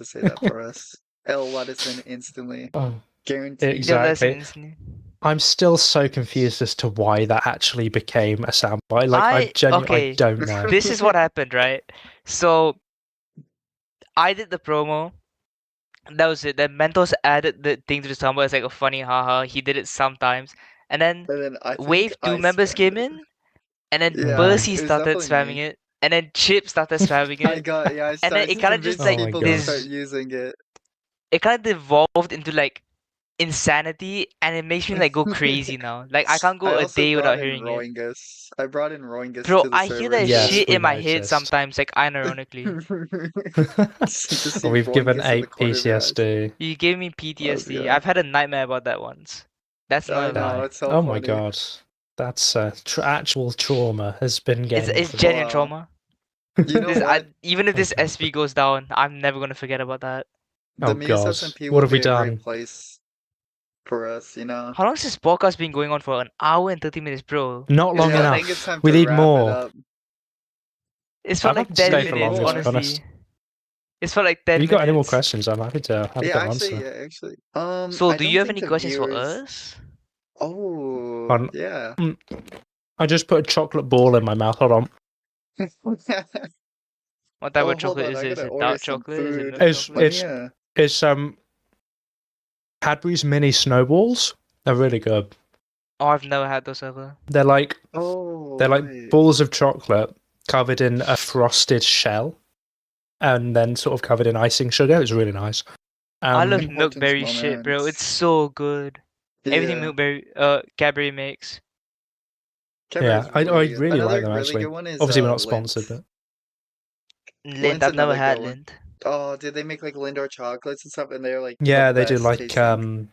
say that for us. It'll let us in instantly. Oh, Guaranteed. Yeah, that's exactly. instantly. I'm still so confused as to why that actually became a soundbite. Like, I Okay, don't know. this is what happened, right? So I did the promo. That was it. Then Mentos added the thing to the soundboard. It's like a funny haha. He did it sometimes. And then And then I think Wave 2 I members spammed came it. in. And then Yeah, Percy it was started definitely spamming me. it. And then Chip started spamming it. I And then started it to kind of just convince like Oh my people to start this. gosh. using it. It kind of devolved into like insanity. And it makes me like go crazy now. Like I can't I go a also day brought without in hearing it. Roingus. I brought in Roingus Bro, to the I hear server that Yes, too. shit we in my head noticed. sometimes, like unironically. To see We've given Roingus in the 8 corner of your eyes. PTSD. You gave me Let's PTSD. go. I've had a nightmare about that once. That's none I of it. know, Die. it's so Oh my funny. god. That's actual trauma has been gained It's for genuine Wow. trauma. You know what? Even if Oh this god. SV goes down, I'm never gonna forget about that. The Oh Muse god. SMP What will have we be a great done? place for us, you know? How long has this podcast been going on for? An hour and 30 minutes, bro. Not long Yeah, I think it's enough. time We to need wrap it more. up. It's I'm felt happy like to 10 stay need for minutes, longer, to be more. honest. honestly. It's felt like Have 10 you got any more minutes. questions? I'm happy to Yeah, answer. actually. So, I do you don't have think any the questions for viewers. us? Oh, On, yeah. I just put a chocolate ball in my mouth. Hold on. What type Oh, of hold chocolate on, is I it? Is gotta it order dark some chocolate? Is it food. milk It's chocolate? it's Cadbury's mini snowballs. They're really good. Oh, I've never had those ever. They're like Oh, wait. balls of chocolate covered in a frosted shell, and then sort of covered in icing sugar. It's really nice. I love Importance milkberry shit, bro. It's moments. so good. Everything Yeah, Cadbury makes. Cadbury's Yeah, I really good. really like Another them really actually. good one is Obviously, we're not Lindt. sponsored, but Lind, Lindt's I've never another had good one. Lind. Oh, did they make like Lindor chocolates and stuff? And they're like the yeah, they do best like tasting.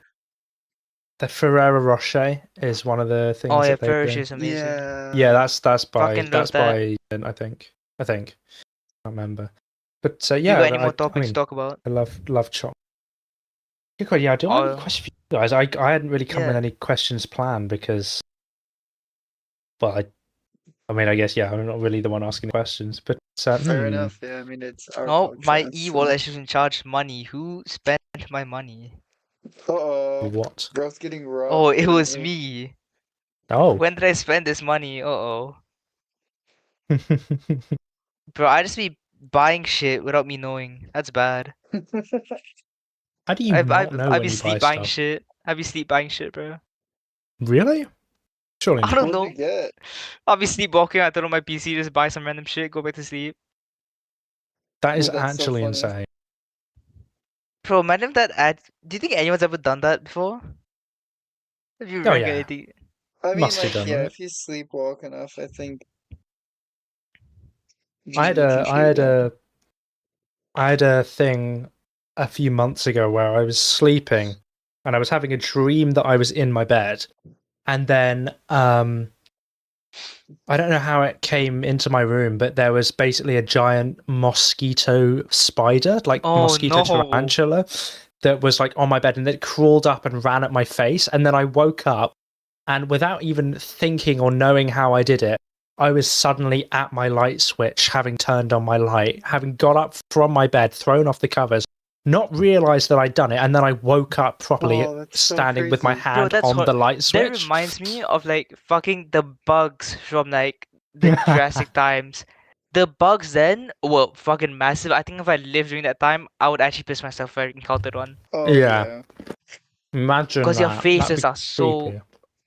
the Ferrero Rocher is one of the Oh things yeah, that they Ferrero do. is amazing. Yeah, Yeah. Fucking love that. I think I can't remember. But You yeah, got any more I topics to mean, talk about? I love chocolate. Good question. Yeah, I do have any Oh questions for you guys. I hadn't really come with yeah. any questions planned because, well, I mean, I guess yeah, I'm not really the one asking the questions, but Fair enough. Yeah, I mean it's our Oh, my podcast. e-wallet is in charge money. Who spent my money? Uh-oh. what? Bro's getting rough, Oh, it was isn't he? me. Oh, When did I spend this money? Uh-oh. Bro, I just be buying shit without me knowing. That's bad. how do you not know I when be you buy sleep buying stuff? shit. I be sleep buying shit, bro. Really? Surely I not. don't What'd know. you get? I'll be sleepwalking. I turn on my PC, just buy some random shit, go back to sleep. That is That's so actually funny. insane. Bro, imagine if that ad. Do you think anyone's ever done that before? If you Oh rank yeah, anything. I mean, must have like, done, yeah, right? if you sleepwalk enough, I think I had a I you had will. I had a thing a few months ago where I was sleeping and I was having a dream that I was in my bed, and then I don't know how it came into my room, but there was basically a giant mosquito spider, like Oh mosquito no. tarantula, that was like on my bed, and it crawled up and ran at my face. And then I woke up, and without even thinking or knowing how I did it, I was suddenly at my light switch, having turned on my light, having got up from my bed, thrown off the covers, not realised that I'd done it, and then I woke up properly Oh, that's so standing with my crazy. Bro, hand that's on the light that switch. reminds me of like fucking the bugs from like the Jurassic times. The bugs then were fucking massive. I think if I lived during that time, I would actually piss myself if I encountered one. Oh Yeah. yeah. Imagine Because their that. That'd faces be are so creepy.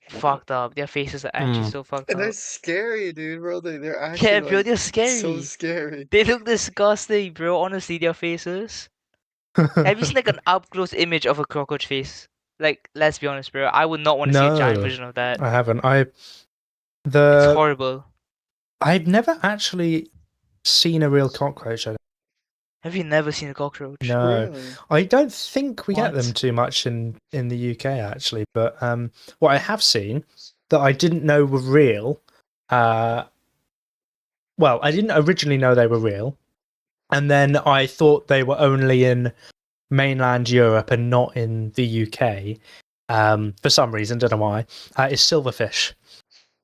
fucked up. Their faces are actually so fucked And they're up. scary, dude, bro. They're Yeah, actually bro, like they're so scary. scary. They look disgusting, bro. Honestly, their faces. Have you seen like an up close image of a cockroach face? Like, let's be honest, bro. I would not want to see a giant No, version of that. I haven't. It's horrible. I've never actually seen a real cockroach. Have you never seen a cockroach? No, Really? I don't think we get them What? too much in the UK actually. But what I have seen that I didn't know were real. Well, I didn't originally know they were real, and then I thought they were only in mainland Europe and not in the UK. For some reason, don't know why. Is silverfish,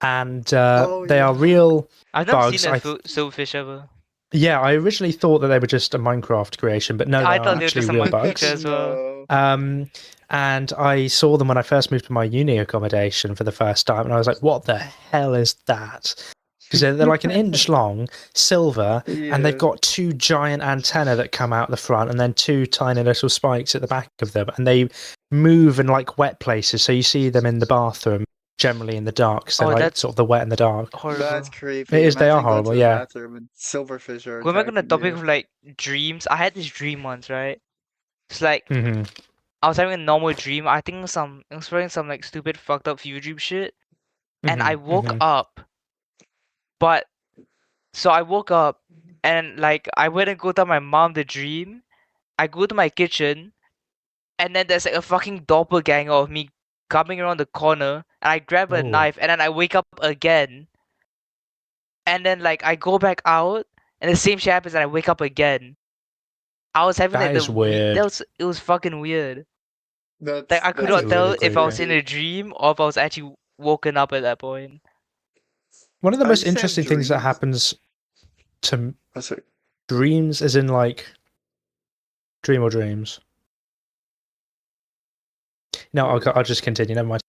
and Oh they are yeah. real I've never bugs. seen a silverfish ever. Yeah, I originally thought that they were just a Minecraft creation, but no, they I are thought they were actually just a real monkey bugs. creature as well. No. And I saw them when I first moved to my uni accommodation for the first time, and I was like, "What the hell is that?" Because they're like an inch long, silver, and they've Yeah. got two giant antennae that come out the front, and then two tiny little spikes at the back of them, and they move in like wet places. So you see them in the bathroom, generally in the dark. So Oh, like that's sort of the wet and the dark. That's horrible. creepy. It is. They are Imagine going to horrible. the Yeah. bathroom and silverfish are Going back on the attacking topic you. of like dreams, I had this dream once, right? It's like Hmm. I was having a normal dream. I think I was wearing some like stupid fucked up fever dream shit, and I woke up. But so I woke up and like I went and go tell my mom the dream. I go to my kitchen and then there's like a fucking doppelganger of me coming around the corner and I grab a Oh, knife and then I wake up again. And then like I go back out and the same shit happens and I wake up again. I was having that like is weird. it was fucking weird. Like I could That is not tell really if I was creepy. in a dream or if I was actually woken up at that point. One of the I most used to have interesting things that dreams. happens to Oh, sorry. dreams is in like dream or dreams. No, I'll just continue. Never mind.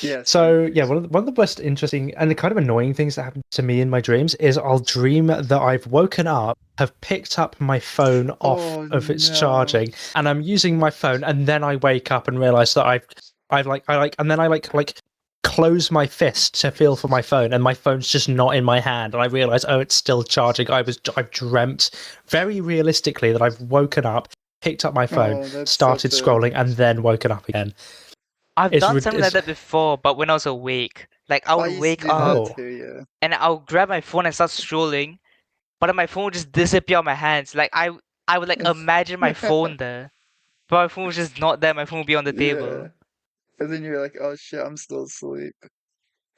Yes. So yeah, one of the most interesting and kind of annoying things that happen to me in my dreams is I'll dream that I've woken up, have picked up my phone off Oh, of its no. charging, and I'm using my phone, and then I wake up and realize that and then I close my fist to feel for my phone, and my phone's just not in my hand, and I realize, oh, it's still charging. I've dreamt very realistically that I've woken up, picked up my phone, Oh, that's started such a- scrolling, and then woken up again. I've It's done rid- something like it's- that before, but when I was awake. Like I I would used to wake do that up Oh. too, yeah. and I'll grab my phone and start scrolling, but then my phone would just disappear on my hands. Like I would like imagine my phone there, but my phone was just not there. My phone would be on the table. Yeah. And then you're like, oh shit, I'm still asleep.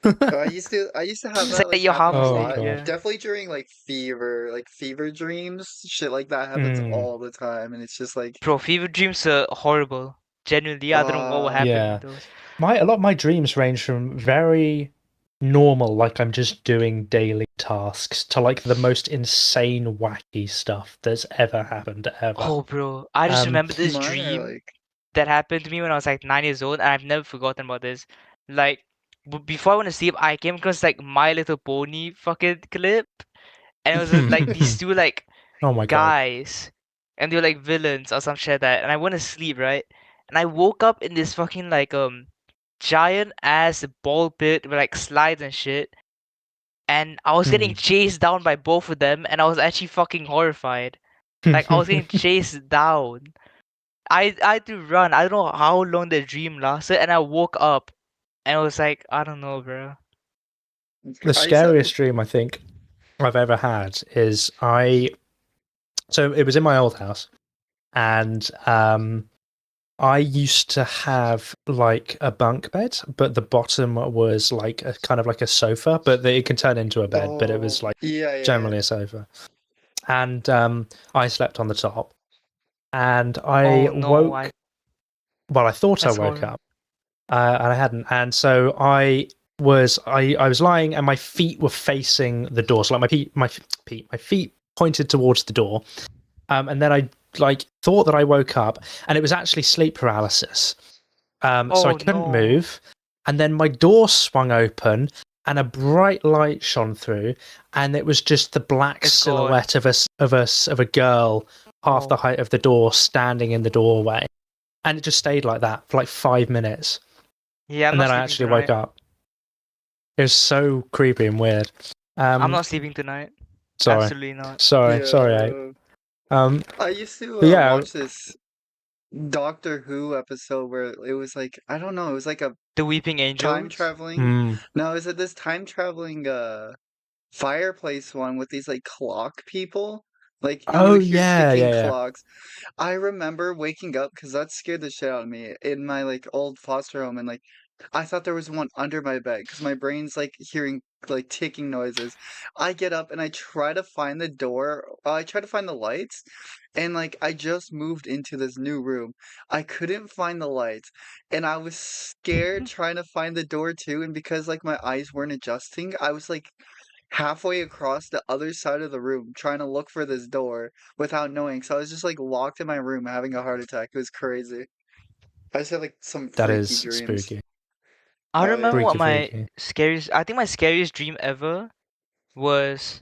I used to have It's that like you're half happen a Oh, asleep. lot. God. Yeah. Definitely during like fever dreams. Shit like that happens Mm. all the time, and it's just like, Bro, fever dreams are horrible. Genuinely, I don't know what would happen Yeah. in those. A lot of my dreams range from very normal, like I'm just doing daily tasks, to like the most insane, wacky stuff that's ever happened ever. Oh, bro, I just Um, remember this mine are dream like, that happened to me when I was like 9 years old, and I've never forgotten about this. Like, before I went to sleep, I came across like My Little Pony fucking clip, and it was like these two like Oh my god. guys, and they were like villains or some shit like that. And I went to sleep, right? And I woke up in this fucking like giant ass ball pit with like slides and shit. And I was getting chased down by both of them, and I was actually fucking horrified. Like I was getting chased down. I had to run. I don't know how long the dream lasted, and I woke up, and I was like, I don't know, bro. The I used to have- scariest dream I think I've ever had is so it was in my old house, and I used to have like a bunk bed, but the bottom was like a kind of like a sofa, but it can turn into a bed, but it was like yeah, generally a sofa. And I slept on the top, and I Oh no, woke. Well, I thought I that's woke horrible. up, and I hadn't. And so I was lying, and my feet were facing the door. So like my feet pointed towards the door. And then I like thought that I woke up, and it was actually sleep paralysis. So I Oh couldn't no. move, and then my door swung open, and a bright light shone through, and it was just the black It's gone. silhouette of a girl half the Oh. height of the door standing in the doorway, and it just stayed like that for like 5 minutes, Yeah, I'm and not then I sleeping actually tonight. woke up. It was so creepy and weird. I'm not sleeping tonight. Sorry, Absolutely not. sorry, Abe. Yeah. I used to But yeah, watch this Doctor Who episode where it was like, I don't know, it was like a The Weeping time Angels. traveling. No, is it this time traveling fireplace one with these like clock people? Like you oh would hear yeah, ticking yeah. clocks. I remember waking up because that scared the shit out of me in my like old foster home, and like I thought there was one under my bed because my brain's like hearing like ticking noises. I get up and I try to find the door. I try to find the lights, and like I just moved into this new room. I couldn't find the lights, and I was scared trying to find the door too. And because like my eyes weren't adjusting, I was like halfway across the other side of the room trying to look for this door without knowing. So I was just like locked in my room having a heart attack. It was crazy. I just had like some That freaky is dreams. spooky. I Oh remember yeah. what Freaky. I think my scariest dream ever was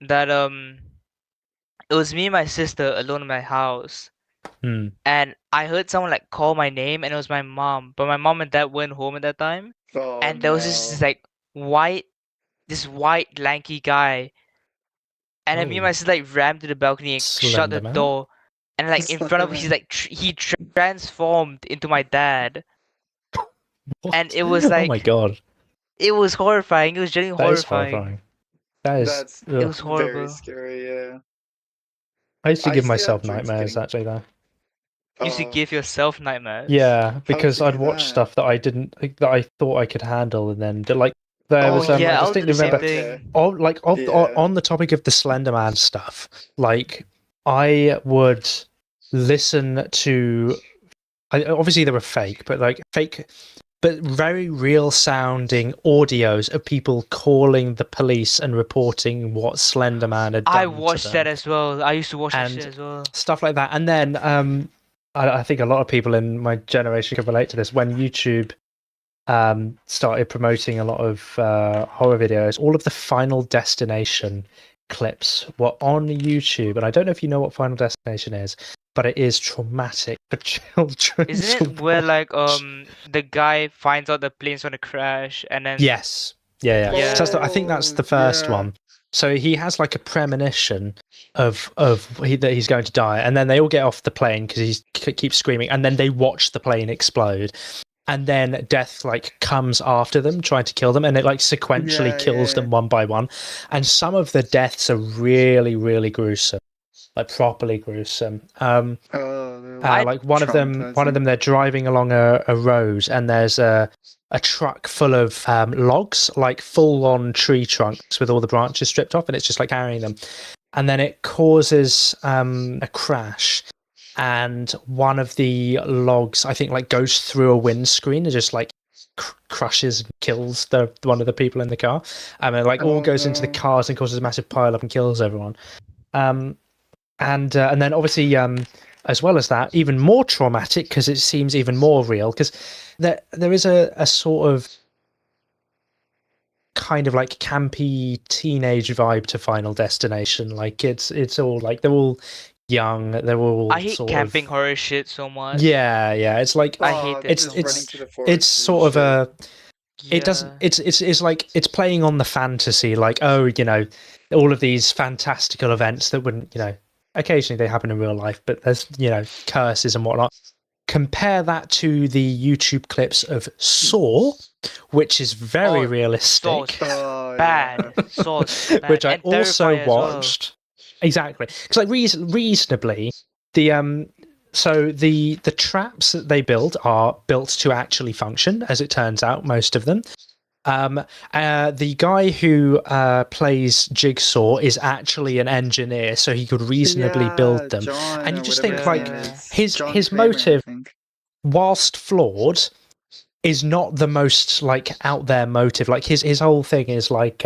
that it was me and my sister alone in my house, Hmm. and I heard someone like call my name, and it was my mom, but my mom and dad weren't home at that time, Oh and there was this no. like white this white lanky guy, and then me and Oh, my sister like ran to the balcony and shut the Slender Man. door, and like in front of me, he's like he transformed into my dad, What? and it was Oh my like god, it was horrifying. It was genuinely that is horrifying. horrifying. That is. That's It Ugh. was very horrible. scary, yeah. I used to I give used to have myself dreams nightmares getting actually, though. You should oh give yourself nightmares. Yeah, how would because you I'd do watch that? stuff that I didn't that I thought I could handle, and then like there Oh was I yeah, I'll do distinctly the same remember Okay. thing. Yeah. on the topic of the Slender Man stuff. Like I would listen to. Obviously, they were fake, but like fake, but very real sounding audios of people calling the police and reporting what Slender Man had I done to watched that them as well. I used to watch that shit and as well. stuff like that. And then I think a lot of people in my generation can relate to this. When YouTube started promoting a lot of horror videos, all of the Final Destination clips were on YouTube. And I don't know if you know what Final Destination is, but it is traumatic for children Isn't to it where watch. like the guy finds out the plane's gonna crash and then Yes. Yeah. Yeah. So I think that's the first one. So he has like a premonition of that he's going to die, and then they all get off the plane because he keeps screaming, and then they watch the plane explode, and then death like comes after them trying to kill them, and it like sequentially kills them one by one, and some of the deaths are really, really gruesome, like properly gruesome. Oh, they're Like one of them traumatizing. they're driving along a road, and there's a truck full of logs, like full on tree trunks with all the branches stripped off, and it's just like carrying them, and then it causes a crash, and one of the logs I think like goes through a windscreen and just like crushes and kills the one of the people in the car, and it like all goes into the cars and causes a massive pile up and kills everyone. And then obviously as well as that, even more traumatic because it seems even more real, because there is a sort of kind of like campy teenage vibe to Final Destination. Like it's all like they're all young, they're all I hate sort camping of, horror shit so much. yeah, it's like I hate it it's so it's running to the it's forest sort of and a it Yeah. doesn't it's like it's playing on the fantasy, like, oh, all of these fantastical events that wouldn't, occasionally they happen in real life, but there's curses and whatnot. Compare that to the YouTube clips of Saw, which is very Oh, realistic, Saw's Oh, bad. yeah. Saw's bad. which I And also Terrifier as well. watched. Exactly, because like reasonably, the so the traps that they build are built to actually function, as it turns out, most of them. The guy who plays Jigsaw is actually an engineer, so he could reasonably build them. John And you or just whatever think, his like, name Yeah. is. John his Kramer, motive, I think. whilst flawed, is not the most like out there motive. Like his whole thing is like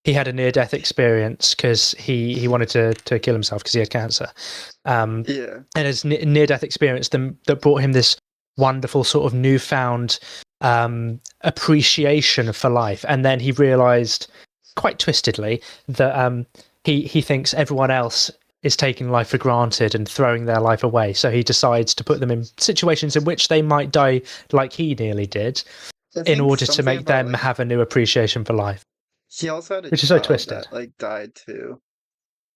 he had a near death experience because he wanted to kill himself because he had cancer. Yeah. And his near death experience that brought him this wonderful sort of newfound appreciation for life. And then he realized quite twistedly that he thinks everyone else is taking life for granted and throwing their life away. So he decides to put them in situations in which they might die like he nearly did I in think order to something make about, them like, have a new appreciation for life. he also had a Which is so child twisted. that like died too.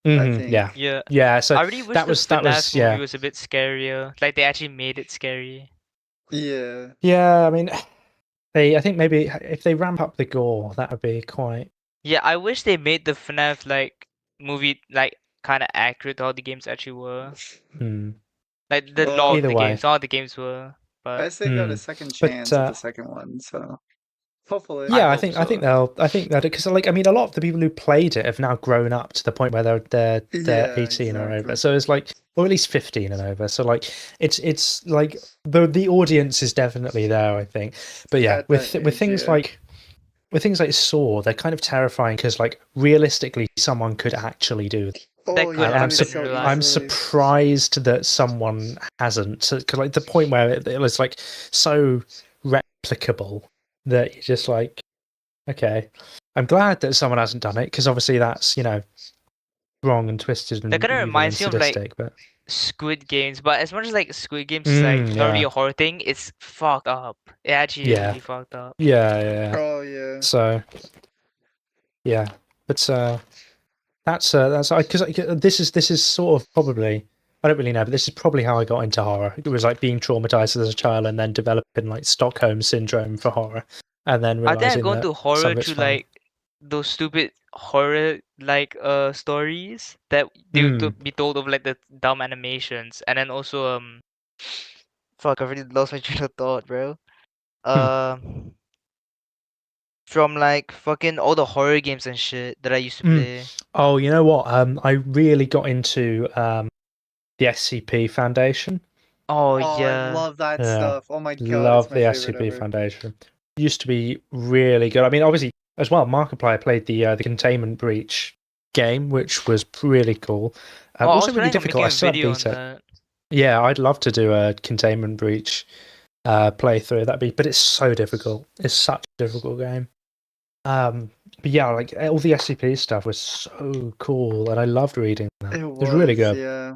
I Mhm, think. yeah. Yeah. Yeah, so I really wish that the was FNAF movie yeah. was a bit scarier. Like they actually made it scary. Yeah. Yeah, I mean I think maybe if they ramp up the gore, that would be quite Yeah, I wish they made the FNAF like movie like kind of accurate to how the games actually were. Like the law Well, of either the way. games, how the games were. I But say got a second But chance with the second one, so hopefully. I yeah, I hope think so. I think that because like I mean a lot of the people who played it have now grown up to the point where they're Yeah, 18 or over. exactly. So it's like or at least 15 and over. So like it's like the audience is definitely there, I think. But yeah, At that with age, things yeah. like Saw, they're kind of terrifying because like realistically someone could actually do that. Oh That yeah, could And do I'm it happen in so real life. I'm easily. surprised that someone hasn't, because like the point where it was like so replicable that you're just like, okay, I'm glad that someone hasn't done it because obviously that's wrong and twisted That and kind of evil and reminds me of like sadistic. But Squid Games, but as much as like Squid Games is like not really yeah, a horror thing, it's fucked up. It actually is yeah, really fucked up. yeah. Oh yeah. So yeah, but that's because this is sort of probably I don't really know, but this is probably how I got into horror. It was like being traumatized as a child and then developing like Stockholm syndrome for horror, and then I think I realizing go that into some horror of it's through fine. like those stupid horror like stories that they would Mm. be told of like the dumb animations, and then also fuck, I really lost my train of thought, bro. Um, from like fucking all the horror games and shit that I used to play. Oh, you know what? I really got into the SCP Foundation. Oh Oh, I yeah. love that Yeah, stuff. Oh my god, it's love my the favorite SCP ever. Foundation. Used to be really good. I mean, obviously as well, Markiplier played the Containment Breach game, which was really cool. Oh, I Also was really planning on difficult. making I a still haven't video beat on it. that. Yeah, I'd love to do a Containment Breach playthrough. But it's so difficult. It's such a difficult game. But yeah, like all the SCP stuff was so cool, and I loved reading them. It It was really was, good. yeah.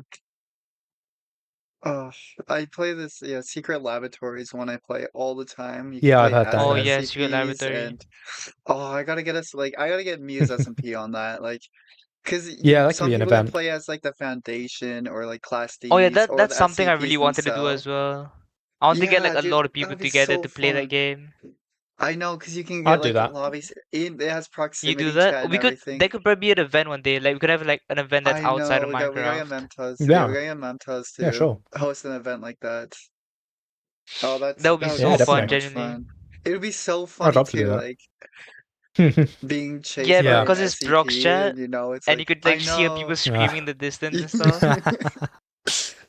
Oh, I play this, yeah, Secret Laboratories one I play all the time. You can Yeah, I've play heard that. as Oh Yeah. yeah, Secret SCPs Laboratory. and oh, I gotta get Muse SMP on that. Like, cause Yeah, that could some be an people can event. play as like the Foundation or like Class Oh yeah, Ds or that's the something I really SCPs wanted to do as themselves. well. I want to get like Yeah, a dude, lot of people that'd be together so to play that fun. game. I know, cause you can get I'd do like that. lobbies. It has You do proximity that? chat and We could. everything. There could probably be an event one day. Like we could have like an event that's I outside of know, we gotta get Minecraft. Memtos. Yeah, we Yeah, gotta get Memtos yeah, to sure. host an event like that. Oh, That would be that would be Yeah, so so fun, definitely. much genuinely. fun. It would be so I'd funny love to too, do like that. being chased Yeah, by Yeah. an because it's Brock's SCP, chat, and it's and you like could I like hear people know. screaming in the distance and stuff.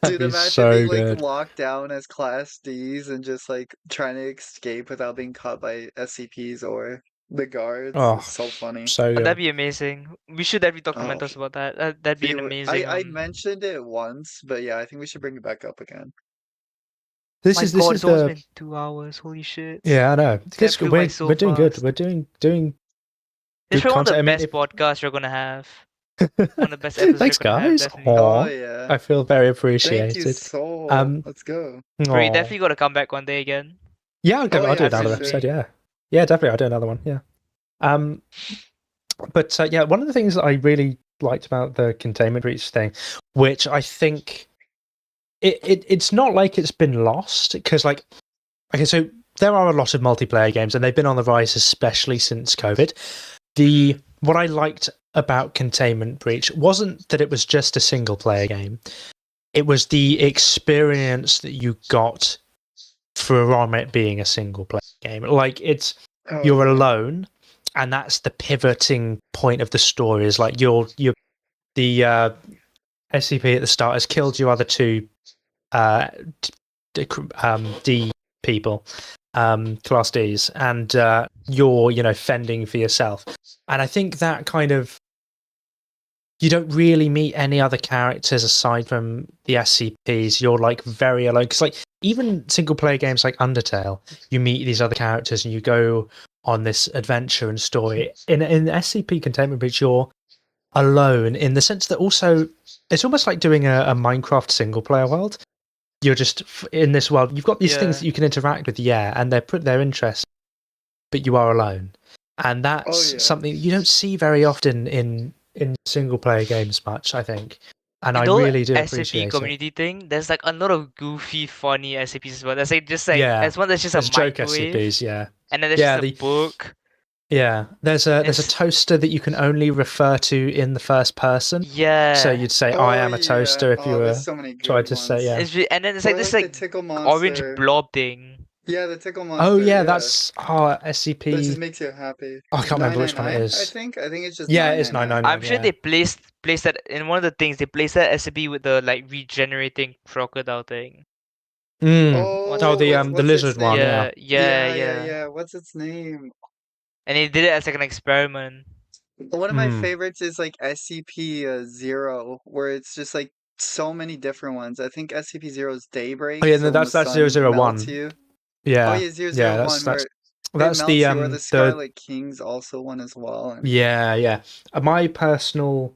That'd Dude, be imagine being so like good. locked down as Class Ds and just like trying to escape without being caught by SCPs or the guards. Oh, It's so funny. so Oh, that'd good. be amazing. We should definitely Oh, document us about that. That'd be an amazing I mentioned it once, but yeah, I think we should bring it back up again. My This God, is it's almost the been 2 hours. Holy shit. yeah, I know. That This flew by so we're doing good. fast. We're doing This is good probably one of the content. I mean, best podcasts we're gonna have. One of the best episodes we're thanks, gonna have, guys. definitely. Oh Aw, yeah. I feel very Thank you, appreciated. Soul. Um, Let's go. Bro, you aw. definitely gotta come back one day again. Yeah, Oh I'll do yeah, As for another with sure. episode. me. Yeah, definitely. I'll do another one. Yeah. Um, but yeah, one of the things that I really liked about the containment breach thing, which I think it's not like it's been lost because like okay, so there are a lot of multiplayer games and they've been on the rise, especially since COVID. What I liked about Containment Breach wasn't that it was just a single player game. It was the experience that you got from it being a single player game. Like Oh you're yeah. alone, and that's the pivoting point of the story. Is like you're the SCP at the start has killed your other two uh, D people, Class Ds, and you're fending for yourself. And I think that kind of you don't really meet any other characters aside from the SCPs. You're like very alone because like even single player games like Undertale, you meet these other characters and you go on this adventure and story. In SCP Containment Breach, you're alone in the sense that also it's almost like doing a Minecraft single player world. You're just in this world. You've got these things Yeah. that you can interact with, and they're put their interest, but you are alone, and that's yeah. something you don't see very often in single player games much, I think, and In I the whole really do SCP appreciate it. community thing, there's like a lot of goofy, funny SCPs as well. There's like just like Yeah, there's one that's just a there's joke microwave, SCPs, yeah, and then there's yeah, just a book. there's a It's toaster that you can only refer to in the first person. So yeah. you'd say, "I Oh am a yeah. toaster" if you Oh, there's were so many tried good to say, ones. yeah. And then it's like Or this like the like tickle orange monster. blob thing. Yeah, the tickle Oh monster. yeah, Yeah, that's that SCP. just makes you happy. I can't remember which one it 999. I is. think. I think it's just Yeah, it is 999. 999. I'm sure Yeah. they placed that in one of the things. They placed that SCP with the like regenerating crocodile thing. What's Oh, Oh, it called? the what's its lizard one. name? Yeah. Yeah. Yeah. What's its name? And they did it as like an experiment. One of my Hmm. favorites is like SCP Zero, where it's just like so many different ones. I think SCP Zero is Oh Daybreak, yeah, is no, the one the that's zero sun zero melts one. you. Oh Yeah, yeah, zero yeah. zero one, where it That's melts you, or the the Scarlet King's also one as well. And yeah. My personal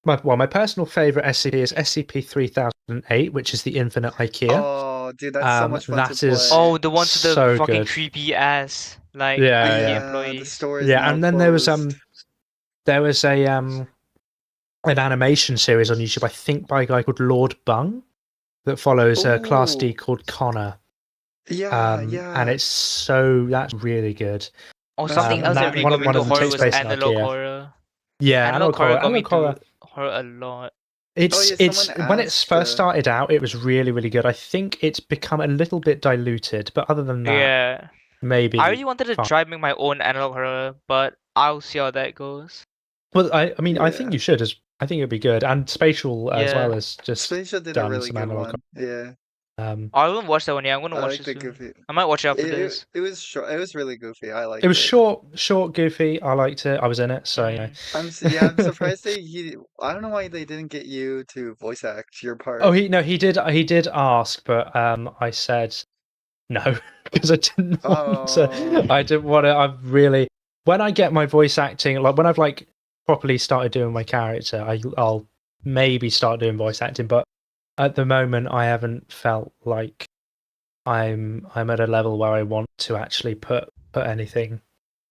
my personal favorite SCP is SCP 3008, which is the Infinite IKEA. oh, dude, that's so much fun to That is play. Oh, the ones with the so fucking good. creepy ass like IKEA Yeah, Yeah, the employees. store is yeah. now And then closed. there was a an animation series on YouTube, I think by a guy called Lord Bung, that follows a Class D Ooh, called Connor. yeah, And yeah. that's really good. Or That's something else definitely that a really One got of me good one into of them horror one. takes was place in analog IKEA. horror. Yeah, Analog horror got me Analog Horror. into horror a lot. Oh yeah, It's someone when it asked. first started out, it was really, really good. I think it's become a little bit diluted, but other than that, Yeah. I maybe really wanted to fine. try make my own analog horror, but I'll see how that goes. Well, I mean, I think Yeah, you should. I think it'd be good, and Spatial as well Yeah. as just Spatial did a done really some good analog. one. Yeah, I haven't watched that one yet. I'm gonna I watch like it the soon. goofy. I might watch it after It, this. it was short. It was really goofy. I It liked was it. short, goofy. I liked it. I was in it, so Mm. Yeah, I'm surprised I don't know why they didn't get you to voice act your Oh, part. he did ask, but I said no because Oh, I didn't want to. I've really when I get my voice acting, like when I've like properly started doing my character, I'll maybe start doing voice acting, but at the moment I haven't felt like I'm at a level where I want to actually put anything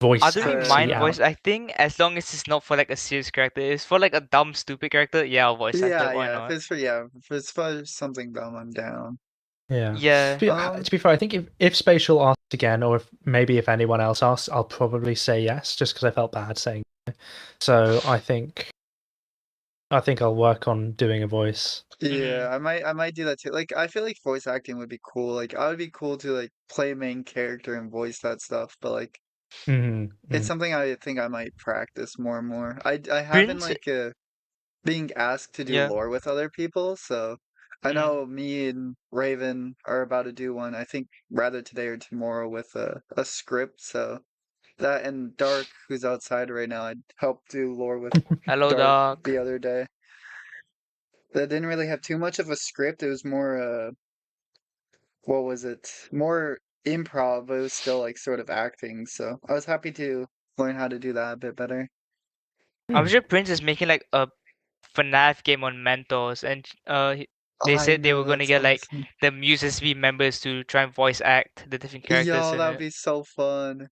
I voice don't really fair acty mind enough. voice out. acting as long as it's not for like a serious character. If it's for like a dumb, stupid character, yeah, I'll voice act it. Yeah, Why yeah. not? If it's for something dumb, I'm down. Yeah. Yeah. To be fair, I think if Spatial asks again, or if anyone else asks, I'll probably say yes, just because I felt bad saying no. So I think I'll work on doing a voice. Yeah, hmm I might do that too. Like, I feel like voice acting would be cool. Like, I would be cool to like play main character and voice that stuff. But like, it's Mm-hmm. something I think I might practice more and more. I haven't Prince. like being asked to do Yeah. lore with other people, so I Mm. know me and Raven are about to do one. I think rather today or tomorrow with a script. So that and Dark, who's outside right now, I helped do lore with Hello, Dark the Doc. other day. That didn't really have too much of a script. It was more what was it? More improv, but it was still like sort of acting. So I was happy to learn how to do that a bit better. I'm Hmm. sure Prince is making like a FNAF game on Mentos, and they I said they know, were gonna that's get like awesome. the Muse SB members to try and voice act the different characters Yo, in that would it. be so fun.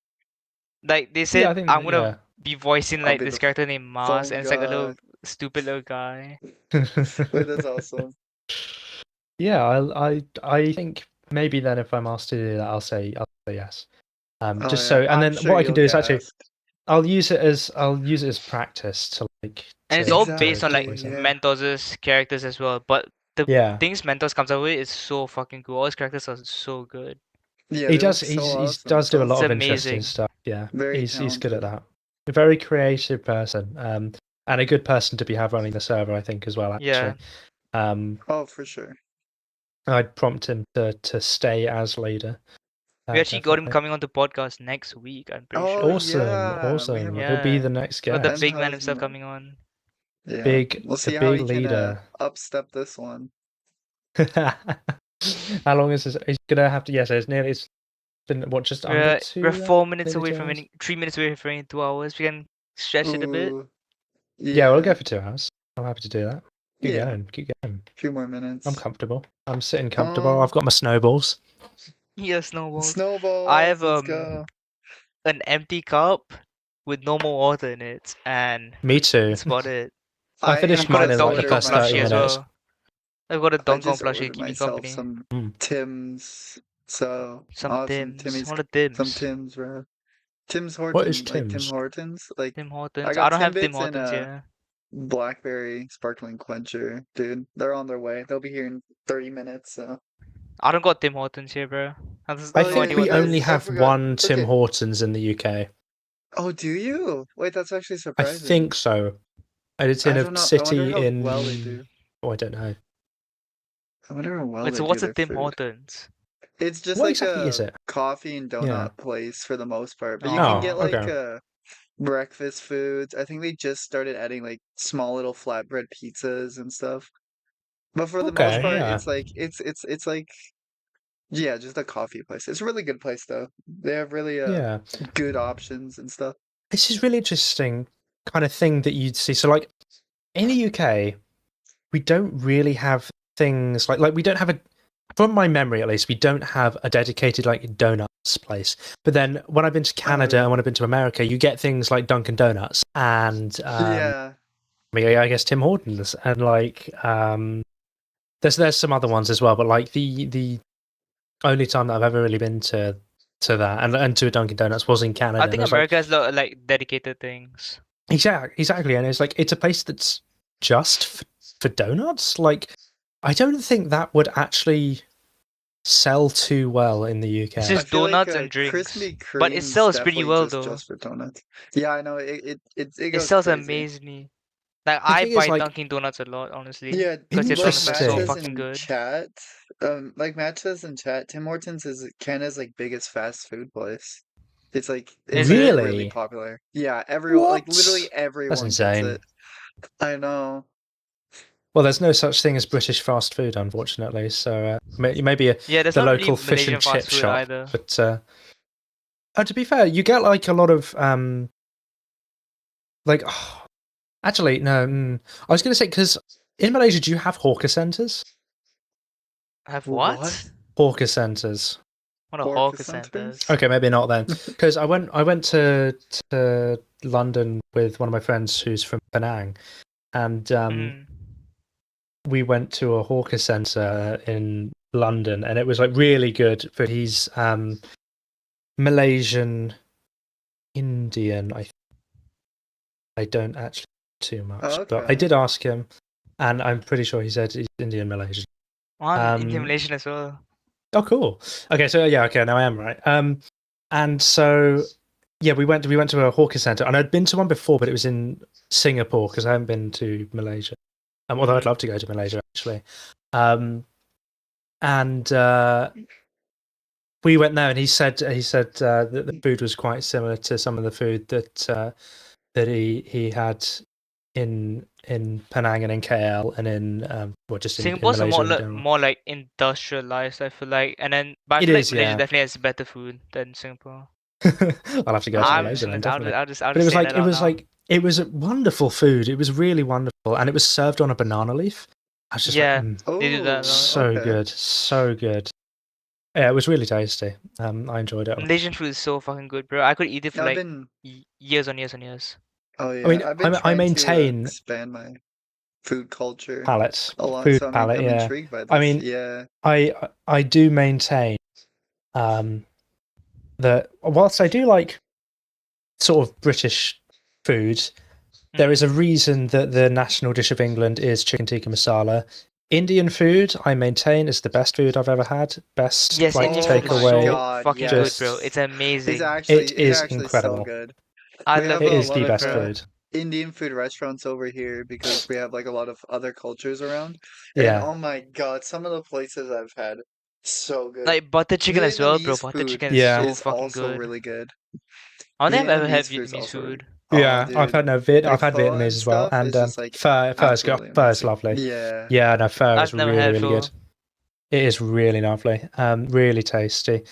Like they Yeah, I said, think I'm gonna yeah. be voicing I'll like be this the character named Mars, phone and it's like a guy. little stupid little guy. Wait, that's awesome. Yeah, I think maybe then if I'm asked to do that, I'll say yes. Oh Just yeah, so, and I'm then sure what I can you'll do is get actually asked. I'll use it as practice to like And it's all to based on like Exactly, voice it. yeah. Mentos' characters as well. But the Yeah. things Mentos comes up with is so fucking cool. All his characters are so good. Yeah, He they does. look so He awesome. does do a So lot It's of interesting amazing. stuff. Yeah, very he's good at talented. that. A very creative person, and a good person to have running the server, I think, as well. Yeah. Actually, Oh, for sure. I'd prompt him to stay as leader. We actually got him Definitely. coming on the podcast next week, I'm pretty Oh sure. Awesome, yeah, we have awesome. a He'll be the Yeah. next Got the guest. big man 10,000 himself coming on. Yeah, Big, we'll the see how big he can leader. upstep this one. How long is this? He's gonna have to. Yes, it's been what, just under We're 2 4 minutes nearly away 2 from hours? winning, 3 minutes away from winning 2 hours. We can stretch it a bit. Ooh, Yeah, we'll go yeah, for 2 hours. I'm happy to do that. Keep yeah. going, keep going. A few more I'm minutes. comfortable. I'm sitting comfortable. Um, I've got my snowballs. Yeah, snowballs. I snowballs. have Let's go. an empty cup with no more water in it, and Me too. that's about it. I I And finished I've got a mine in like the ordered Donkey Kong first 30 plushie as minutes. well. I've got a I Donkey Kong just plushie to ordered keep me myself company. some Mm. Tim's. So Some awesome, Tims. Timmy's. What are Some Tims? Tim's, bro. Tim's What is Hortons, like Tim Tim's? Hortons. Like Tim I Hortons. I got don't have Tim Timbits and Hortons a here. blackberry sparkling quencher, dude. They're on their way. They'll be here in 30 minutes. So. I don't got Tim Hortons here, bro. I have I Oh no yeah, think idea you what we that only guys. I have is. forgot. one Tim Okay. Hortons in the UK. Oh, do you? Wait, that's actually I surprising. think so. And it's in I a don't know. I wonder city how well they in. do. Oh, I don't know. I wonder how well Wait, they so do what's a their Tim food. Hortons? It's just What like exactly is a it? coffee and Yeah. donut place for the most part, but you can Oh, get Oh, like okay. breakfast foods. I think they just started adding like small little flatbread pizzas and stuff. But for the most Okay, part, mm. yeah. it's like yeah, just a coffee place. It's a really good place though. They have really Yeah. good options and stuff. This is really interesting kind of thing that you'd see. So, like, in the UK, we don't really have things like we don't have a, from my memory at least, we don't have a dedicated like donuts place. But then when I've been to Canada really? and when I've been to America, you get things like Dunkin' Donuts and Yeah. I guess Tim Hortons and like there's some other ones as well. But like the only time that I've ever really been to that and to a Dunkin' Donuts was in Canada. I And think I was like, America has like dedicated things. exactly, and it's like it's a place that's just for donuts. Like, I don't think that would actually sell too well in the It's UK. I just feel like donuts and drinks, Krispy but it Kreme's sells pretty definitely well though. just for donuts. Yeah, I know it It goes sells crazy. amazingly. Like The I thing is, buy like, Dunkin' Donuts a lot, honestly, Yeah, because their like donuts are Matt so says interesting. fucking in good. chat, like Matt says in chat, Tim Hortons is Canada's like biggest fast food place. It's Is like it? really Really? popular. Yeah, everyone like literally What? That's everyone gets insane. it. I know. Well, there's no such thing as British fast food, unfortunately. So maybe Yeah, there's the not really local fish Malaysian and fast chip food shop. either. But to be fair, you get like a lot of like. Actually, no. I was going to say because in Malaysia, do you have hawker centers? Have What? what? Hawker centers. What are Hawker hawker centers? centers? Okay, maybe not then. Because I went to London with one of my friends who's from Penang, and Mm. we went to a hawker center in London, and it was like really good. But he's Malaysian Indian. I don't actually know too much, Oh, but I okay. did ask him, and I'm pretty sure he said he's Indian Malaysian. I'm Indian Malaysian as well. Oh, cool. Okay, so yeah, okay, now I am right. And so yeah, we went to a hawker center, and I'd been to one before, but it was in Singapore because I haven't been to Malaysia. Although I'd love to go to Malaysia actually. And we went there, and he said that the food was quite similar to some of the food that he had in Penang and in KL and in well, just in Singapore's Malaysia more in general. more like industrialized, I feel like, but I It feel like is, Malaysia yeah. definitely has better food than Singapore. I'll have to go to I'm Malaysia just then, gonna, definitely. I'll just But it was say like that out now. it was a wonderful food. It was really wonderful, and it was served on a banana leaf. I was just Yeah, like, they do that a lot. so okay. good, so good. Yeah, it was really tasty. I enjoyed it. Malaysian food is so fucking good, bro. I could eat it for I've like been. years on years on years. Oh I yeah, mean, I've been I trying to maintain expand my food culture palate, a lot, food so palate. I'm Yeah, intrigued by I this. mean, Yeah. I do maintain that whilst I do like sort of British food, there is a reason that the national dish of England is chicken tikka masala. Indian food, I maintain, is the best food I've ever had. Best Yes, like Indian food is my takeaway. so God, fucking good, Just bro. It's yes. amazing. It's it is actually so incredible. good. I We love have It a is Indian lot the food, of best bro. food. Indian food restaurants over here because we have like a lot of other cultures around. And Yeah, oh my God, some of the places I've had, so good. Like butter chicken as well, bro. Vietnamese Butter food chicken is yeah, so is fucking also good. really good. I don't think I've ever had Vietnamese food is Vietnamese also really. food. Oh, yeah. I've dude, had like I've had pho Vietnamese and as well, stuff and is just like pho absolutely is amazing. lovely. Yeah. Yeah, no, pho is I've never had really good. pho. It is really lovely. Really tasty.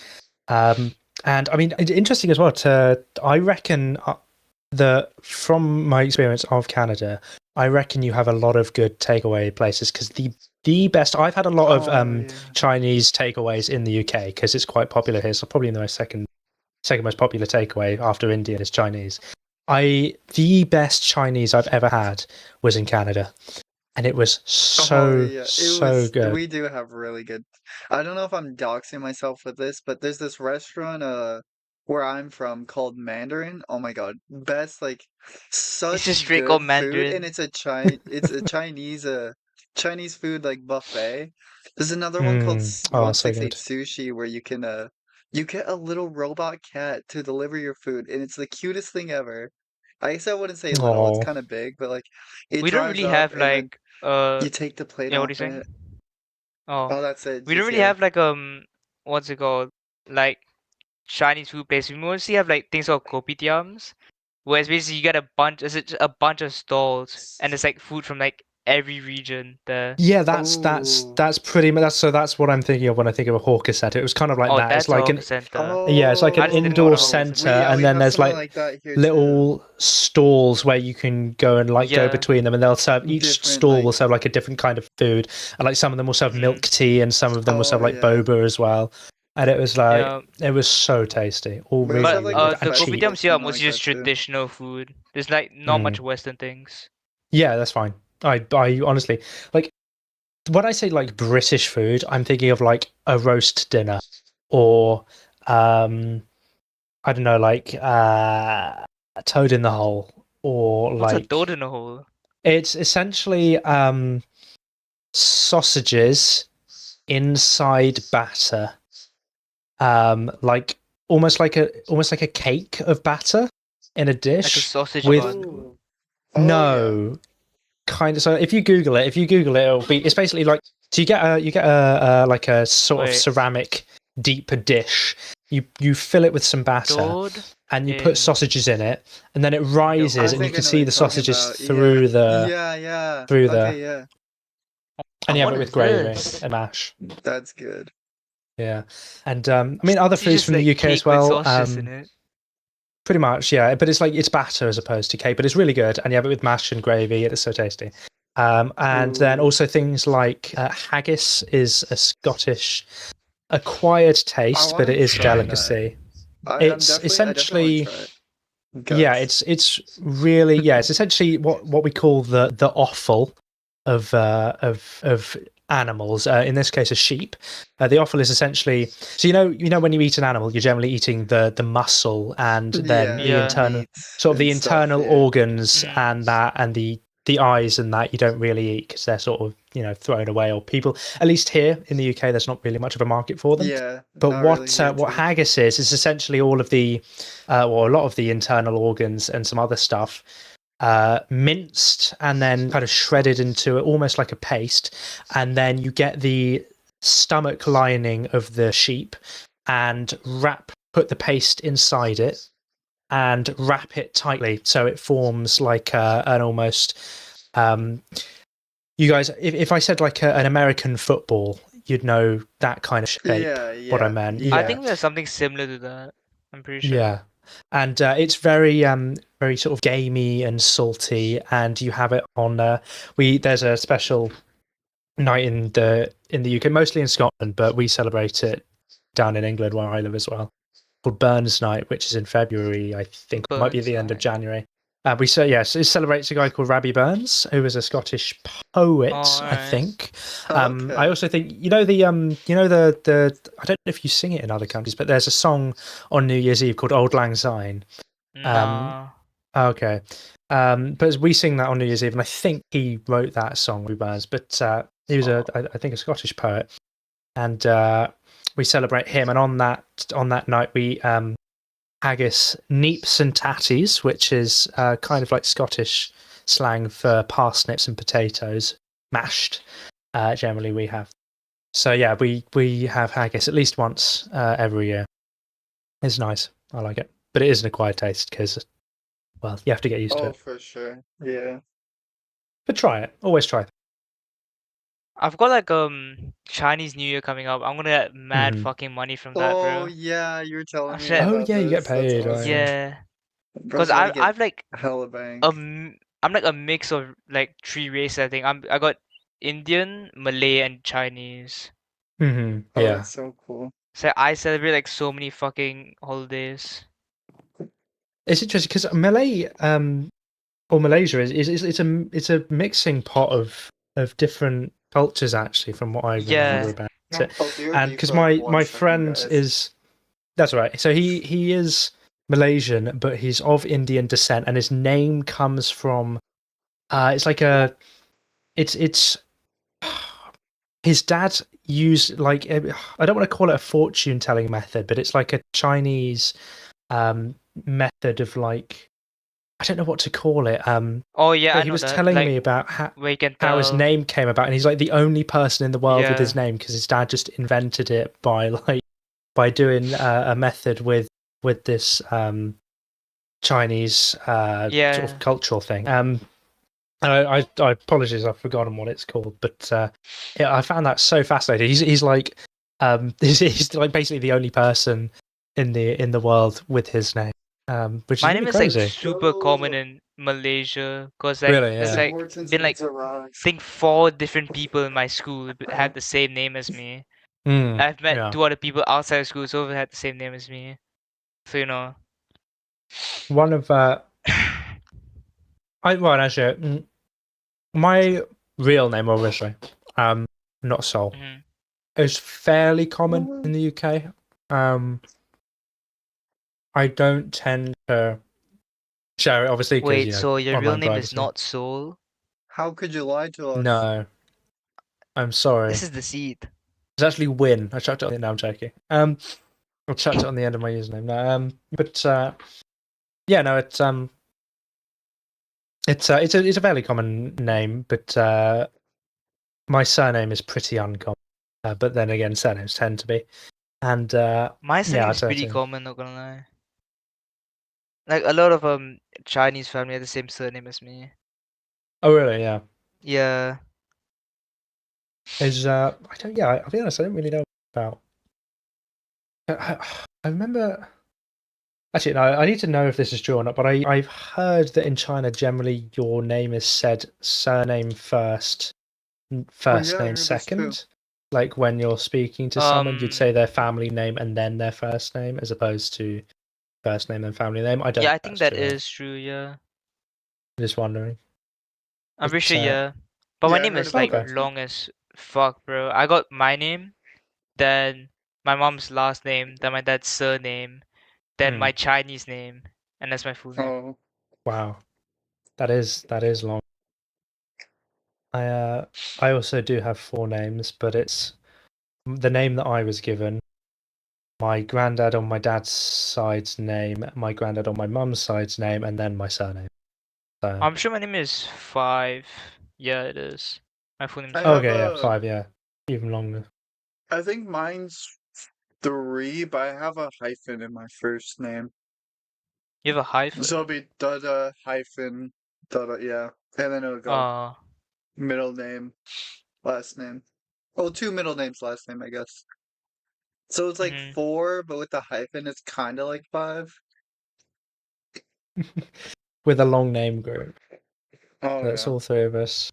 And I mean, it's interesting as well. I reckon that from my experience of Canada, I reckon you have a lot of good takeaway places because the best. I've had a lot of Oh yeah. Chinese takeaways in the UK because it's quite popular here. So probably the second most popular takeaway after Indian is Chinese. The best Chinese I've ever had was in Canada, and it was Oh yeah, it so was. good. We do have really good. I don't know if I'm doxing myself with this, but there's this restaurant where I'm from called Mandarin. Oh my God, best like It's such just straight called good food, and Mandarin. it's a Chinese food like buffet. There's another one called Oh, so 168 good. Sushi where you get a little robot cat to deliver your food, and it's the cutest thing ever. I guess I wouldn't say little, it's Oh, kind of big, but like it We don't drives really up have and then like you take the plate yeah, what are you off saying? it. Oh, Oh, that's it. we don't Just really yeah. have like what's it called? Like Chinese food place. We mostly have like things called kopitiams, where it's basically you get a bunch of stalls, and it's like food from like every region there. yeah. Oh, That's pretty much that's what I'm thinking of when I think of a hawker center. It was kind of like Oh, that. It's that's a like hawker an center. yeah, it's like I an oh, just didn't know what indoor a hawker center, center we yeah, was. and we then have there's something like like that here too. little stalls where you can go and like go Yeah. between them, and they'll serve each Different stall will like serve like a different kind of food, and like some of them will serve Hmm. milk tea, and some of them will serve oh like yeah. boba as well. And it was like Yeah. it was so tasty, all We also really But have like really a good and the cheap. festival kopitiams here are kind of like mostly that just too. traditional food. There's like not much Mm. Western things. Yeah, that's fine. I honestly like when I say like British food, I'm thinking of like a roast dinner or I don't know, like a toad in the hole or What's a toad like in a hole? it's essentially sausages inside batter. Like almost like a cake of batter in a Like a dish sausage with bun. Oh, oh yeah. no kind of so if you google it it'll be it's basically like so you get like a sort of Wait, ceramic deep dish you fill it with some batter toad and you put in sausages in it and then it the I rises and you think I can know what hole. see you're the talking sausages about. Yeah. through the Yeah, yeah. through the Okay, yeah. and And you have what it is with gravy this? and mash. That's good. Yeah. And I mean other It's foods just from the like UK as cake with well. sausages in it. Pretty much, yeah. But it's like it's batter as opposed to cake, but it's really good. And you have it with mash and gravy. It is so tasty. And then Ooh. also things like haggis is a Scottish acquired I taste, want but to it is a try that. delicacy. I'm It's I definitely want to essentially try it. yeah, Guts. it's really yeah, it's essentially what we call the offal of animals. In this case, a sheep. The offal is essentially so you know when you eat an animal, you're generally eating the muscle and then Yeah, the the Yeah. internal meat sort of the and stuff, internal yeah. organs Mm. and that and the eyes and that you don't really eat because they're sort of thrown away or people at least here in the UK there's not really much of a market for them. Yeah, But not really here what too. haggis is essentially all of the or a lot of the internal organs and some other stuff minced and then kind of shredded into almost like a paste, and then you get the stomach lining of the sheep and put the paste inside it and wrap it tightly so it forms like an almost you guys if I said like an American football you'd know that kind of shape Yeah, what I yeah, meant. I yeah. think there's something similar to that. I'm pretty sure. Yeah, and it's very sort of gamey and salty, and you have it on. There's a special night in the UK, mostly in Scotland, but we celebrate it down in England where I live as well, called Burns Night, which is in February, I think, it might be Burns the end of night. January. We say yes, it celebrates a guy called Rabbie Burns, who was a Scottish poet, Oh, I alright. think. Okay. I also think the I don't know if you sing it in other countries, but there's a song on New Year's Eve called Old Lang Syne. Nah. Okay, but we sing that on New Year's Eve, and I think he wrote that song, Rabbie Burns. But He was I think a Scottish poet, and we celebrate him. And on that night, we haggis neeps and tatties, which is kind of like Scottish slang for parsnips and potatoes mashed. Generally, we have. So yeah, we have haggis at least once every year. It's nice. I like it, but it is an acquired taste because, well, you have to get used to Oh, it. for sure. Yeah. But try it. Always try it. I've got like Chinese New Year coming up. I'm gonna get mad Mhm. fucking money from that, Oh bro. yeah, you were telling me Actually, Oh about yeah, you get this. That's paid. Right, yeah. awesome. yeah, cause Bro's about to get I've like hella bank. I'm like a mix of like three races. I think I got Indian, Malay, and Chinese. Oh, Oh, yeah. that's so cool. So I celebrate like so many fucking holidays. It's interesting because Malay, or Malaysia is it's a mixing pot of different cultures actually, from what I remember Yeah, about it. Oh, bear with And me because for like my 1 second, friend guys. is that's right. So he is Malaysian, but he's of Indian descent, and his name comes from it's like a it's his dad used like I don't want to call it a fortune telling method, but it's like a Chinese method of like I don't know what to call it. oh yeah, I But he know was that. telling Like me about where you can how his tell. name came about, and he's like the only person in the world with his Yeah, name because his dad just invented it by doing a method with this Chinese sort of yeah. cultural thing. And I apologize, I've forgotten what it's called, but yeah, I found that so fascinating. He's like he's like basically the only person in the world with his name, which is My really name is like crazy. super common Go in Malaysia, cause like Really, there's yeah. like Morton's been like Pizza Rocks. think four different people in my school had the same name as me. I've met Yeah. two other people outside of school who also had the same name as me. So you know. One of well actually my real name obviously not Sol Mhm. is fairly common in the UK. I don't tend to share it obviously because Wait, so your real online name is privacy. not Soul? How could you lie to us? No, I'm sorry. This is the seed. It's actually Win. I chucked it on the. No, I'm joking. I chucked it on the end of my username. No, but yeah, no, it's a fairly common name, but my surname is pretty uncommon. But then again, surnames tend to be. And My yeah, surname I is pretty certainly. common, not gonna lie. Like a lot of Chinese family have the same surname as me. Oh really? Yeah. Yeah. Is I don't. Yeah, I'll be honest. I don't really know about. I remember. Actually, no. I need to know if this is true or not. But I've heard that in China, generally, your name is said surname first, Oh first yeah, I name heard this too. second. Like when you're speaking to someone, you'd say their family name and then their first name, as opposed to first name and family name. I don't know Yeah, if I think that's that true. I'm is true, yeah. just wondering. I'm pretty But sure, yeah. But my Yeah, I name heard is about like okay. that too. long as fuck, bro. I got my name, then my mom's last name, then my dad's surname, then Hmm. my Chinese name, and that's my full name. Oh, Wow, that is long. I also do have four names, but it's the name that I was given. My granddad on my dad's side's name, my granddad on my mum's side's name, and then my surname. So, I'm sure my name is 5. Yeah, it is. My full name's I oh, have 5. okay, yeah, a. 5, yeah, even longer. I think mine's 3, but I have a hyphen in my first name. You have a So it'll hyphen? be Dada hyphen Dada, yeah. And then it'll go Uh, middle name, last name. Oh, two middle names, last name, I guess. So it's like mhm. 4, but with the hyphen, it's kind of like 5. With a long name group. Oh, That's yeah. all three of us.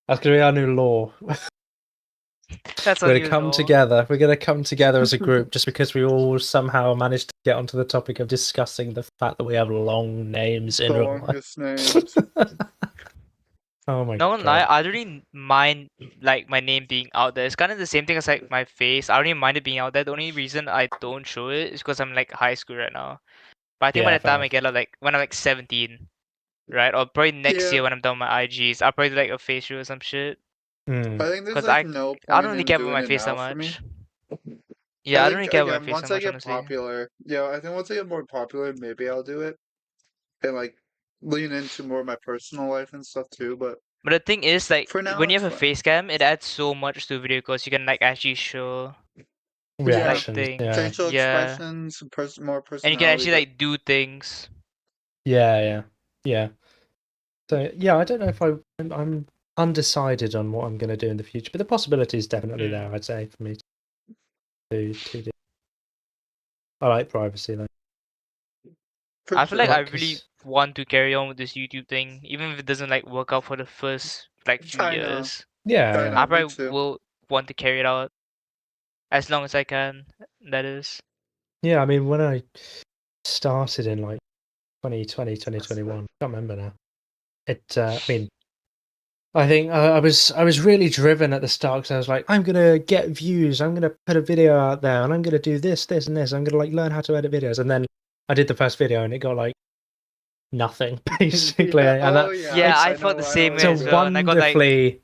That's going to be our new law. That's We're on going to you, come law. together. We're going to come together as a group just because we all somehow managed to get onto the topic of discussing the fact that we have long names in The real longest names. life. Oh my Not gonna lie, god. I don't really mind like my name being out there. It's kind of the same thing as like my face. I don't even mind it being out there. The only reason I don't show it is because I'm like high school right now. But I think by Yeah, the fair time I enough. get like when I'm like 17, right? Or probably next Yeah. year when I'm done with my IGs, I'll probably do like a face show or some shit. Mm. I think there's Because like no I don't point really in care about doing my it face that now for me. much. I Yeah, I don't think really care about my again, face that once I much, get honestly. popular, yeah, I think once I get more popular, maybe I'll do it and like lean into more of my personal life and stuff too. But But the thing is, like, for now, when you it's have a fine. face cam, it adds so much to video because you can like actually show Yeah, like Reactions. Yeah. things. facial Yeah, expressions, more and you can personality. actually But like do things. Yeah. Yeah. Yeah. So yeah, I don't know if I'm undecided on what I'm going to do in the future, but the possibility is definitely there. I'd say for me to do. I like privacy though. for I feel like sure, I Like, really 'cause- want to carry on with this YouTube thing, even if it doesn't like work out for the first like few I know, years. yeah, I yeah, I know, me probably too. will want to carry it out as long as I can. That is. yeah. I mean, when I started in like 2020, 2021, I can't remember now. I mean, I think I was really driven at the start because I was like, I'm gonna get views, I'm gonna put a video out there, and I'm gonna do this, this, and this. I'm gonna like learn how to edit videos, and then I did the first video, and it got like nothing basically, Yeah. and Oh that yeah. Yeah, it's I felt the I know same what it's way a you as mean. well, and I got like, wonderfully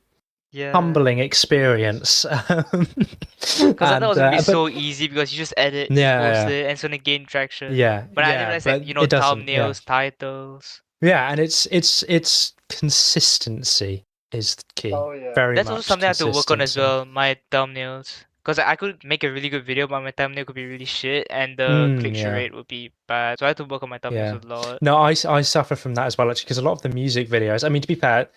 yeah, humbling experience, because I thought it and was gonna be but so easy because you just edit, just post yeah, it, and it's gonna gain traction. yeah, But I didn't yeah, realize like but you know it doesn't, yeah. thumbnails, titles. Yeah, and it's consistency is the key. Oh yeah. Very That's also much something I have to work on as consistency. well. My thumbnails, because I could make a really good video, but my thumbnail could be really shit, and the click-through Yeah, rate would be bad. So I have to work on my thumbnails yeah. a lot. No, I suffer from that as well, actually, because a lot of the music videos. I mean, to be fair,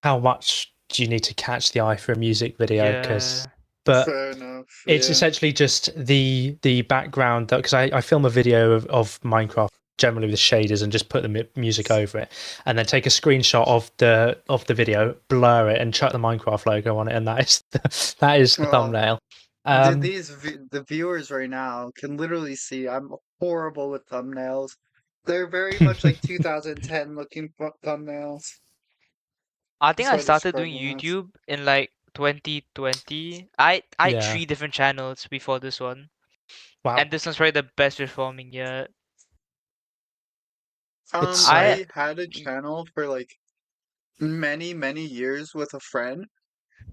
how much do you need to catch the eye for a music video? Yeah. But Fair enough. it's Yeah. essentially just the background that because I film a video of Minecraft generally with shaders and just put the music over it, and then take a screenshot of the video, blur it, and chuck the Minecraft logo on it, and that is the Well, thumbnail. the viewers right now can literally see I'm horrible with thumbnails. They're very much like 2010 looking thumbnails. I think That's I how I started describe doing them as. YouTube in like 2020. I had Yeah. 3 different channels before this one, Wow. and this one's probably the best performing yet. It's I I had a channel for like many years with a friend,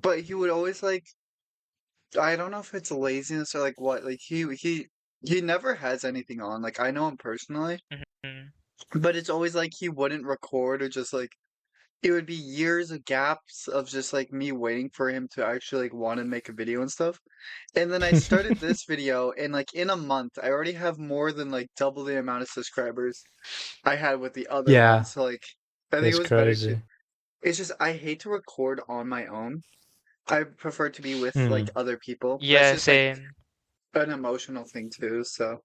but he would always like I don't know if it's laziness or like what, like he never has anything on. Like I know him personally, mhm. but it's always like he wouldn't record or just like it would be years of gaps of just like me waiting for him to actually like want to make a video and stuff. And then I started this video and like in a month I already have more than like double the amount of subscribers I had with the other one. yeah, So like I think it it's was better to crazy. it's just I hate to record on my own. I prefer to be with like Hmm. other people. That's Yeah, just like same. an emotional thing too, so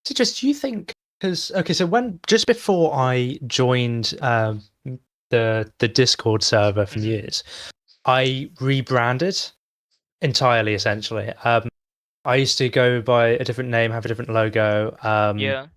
So just do you think because okay, so when just before I joined the Discord server from Mhm. years, I rebranded entirely essentially. I used to go by a different name, have a different logo, Yeah.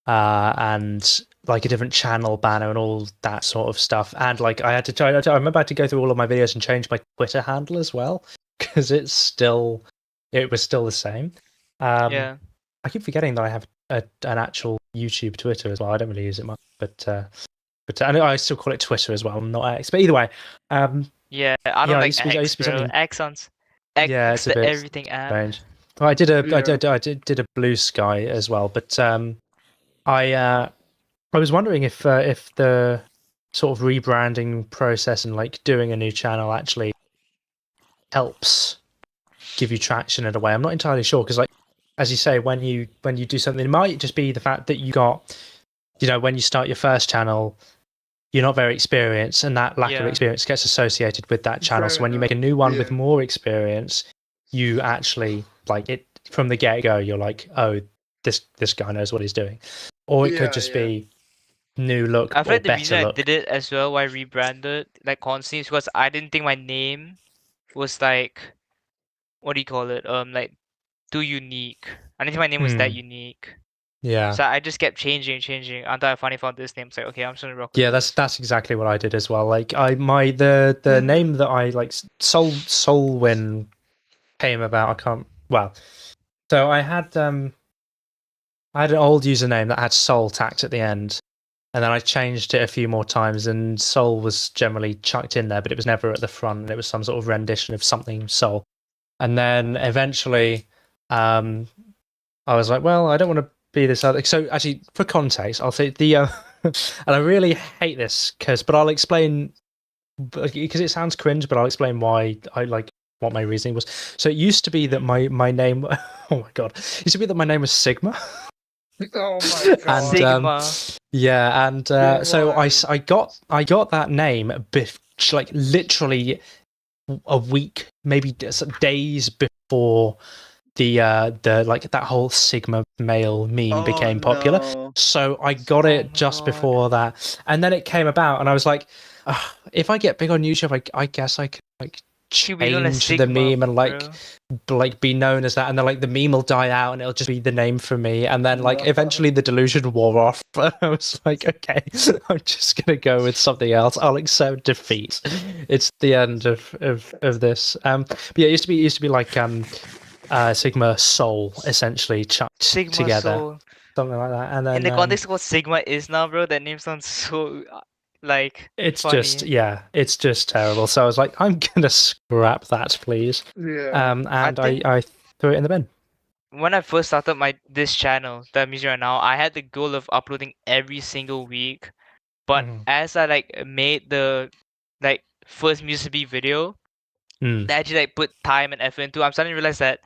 and like a different channel banner and all that sort of stuff. And like I had to try. I remember I had to go through all of my videos and change my Twitter handle as well because it was still the same. Yeah. I keep forgetting that I have an actual YouTube Twitter as well. I don't really use it much, but I know I still call it Twitter as well, not X. But either way, Yeah, I yeah, don't I like used to be X, bro. something. X sounds Yeah, X it's a the bit everything app. strange. Well, I did yeah. did a Blue Sky as well, but I I was wondering if the sort of rebranding process and like doing a new channel actually helps give you traction in a way. I'm not entirely sure because like as you say, when you do something, it might just be the fact that you got, you know, when you start your first channel, you're not very experienced, and that lack of Yeah. experience gets associated with that channel. Fair So when you enough. make a new one with Yeah. more experience, you actually like it from the get go. You're like, oh, this guy knows what he's doing, or it could Yeah, just yeah. be new look I feel or like the reason better I look. did it as well, why I rebranded like constantly, is because I didn't think my name was like what do you call it? Like too unique. I didn't think my name was that Hmm. unique. Yeah. So I just kept changing until I finally found this name. It's like, okay, I'm just gonna rock with Yeah, this. that's exactly what I did as well. Like the name that I like Solwyn came about. I can't. Well, so I had an old username that had soul tacked at the end, And then I changed it a few more times, and Soul was generally chucked in there, but it was never at the front, and it was some sort of rendition of something Soul. And then eventually, I was like, well, I don't want to be this other. So actually, for context, I'll say and I really hate this but I'll explain because it sounds cringe, but I'll explain why I like what my reasoning was. So it used to be that my name, oh my god, it used to be that my name was Sigma. Oh my god. Sigma. Yeah, and Good so one. I got that name like literally a week, maybe days before the like that whole Sigma male meme became popular. No. So I got Oh it my just God. before that, and then it came about, and I was like, if I get big on YouTube, I guess I could like Should be known as change the Sigma, meme and like be known as that, and then like the meme will die out and it'll just be the name for me, and then like eventually the delusion wore off. I was like, okay, I'm just gonna go with something else. I'll accept defeat. It's the end of this. But yeah, it used to be like Sigma Soul essentially chucked Sigma together, Soul. something like that, and then In the context of what Sigma is now, bro, that name sounds so like it's funny. it's just terrible. So I was like, I'm gonna scrap that, please. Yeah. And think- I threw it in the bin. When I first started this channel that I'm using right now, I had the goal of uploading every single week. But Mhm. as I like made the like first music video, Mm. that actually like put time and effort into, I'm starting to realize that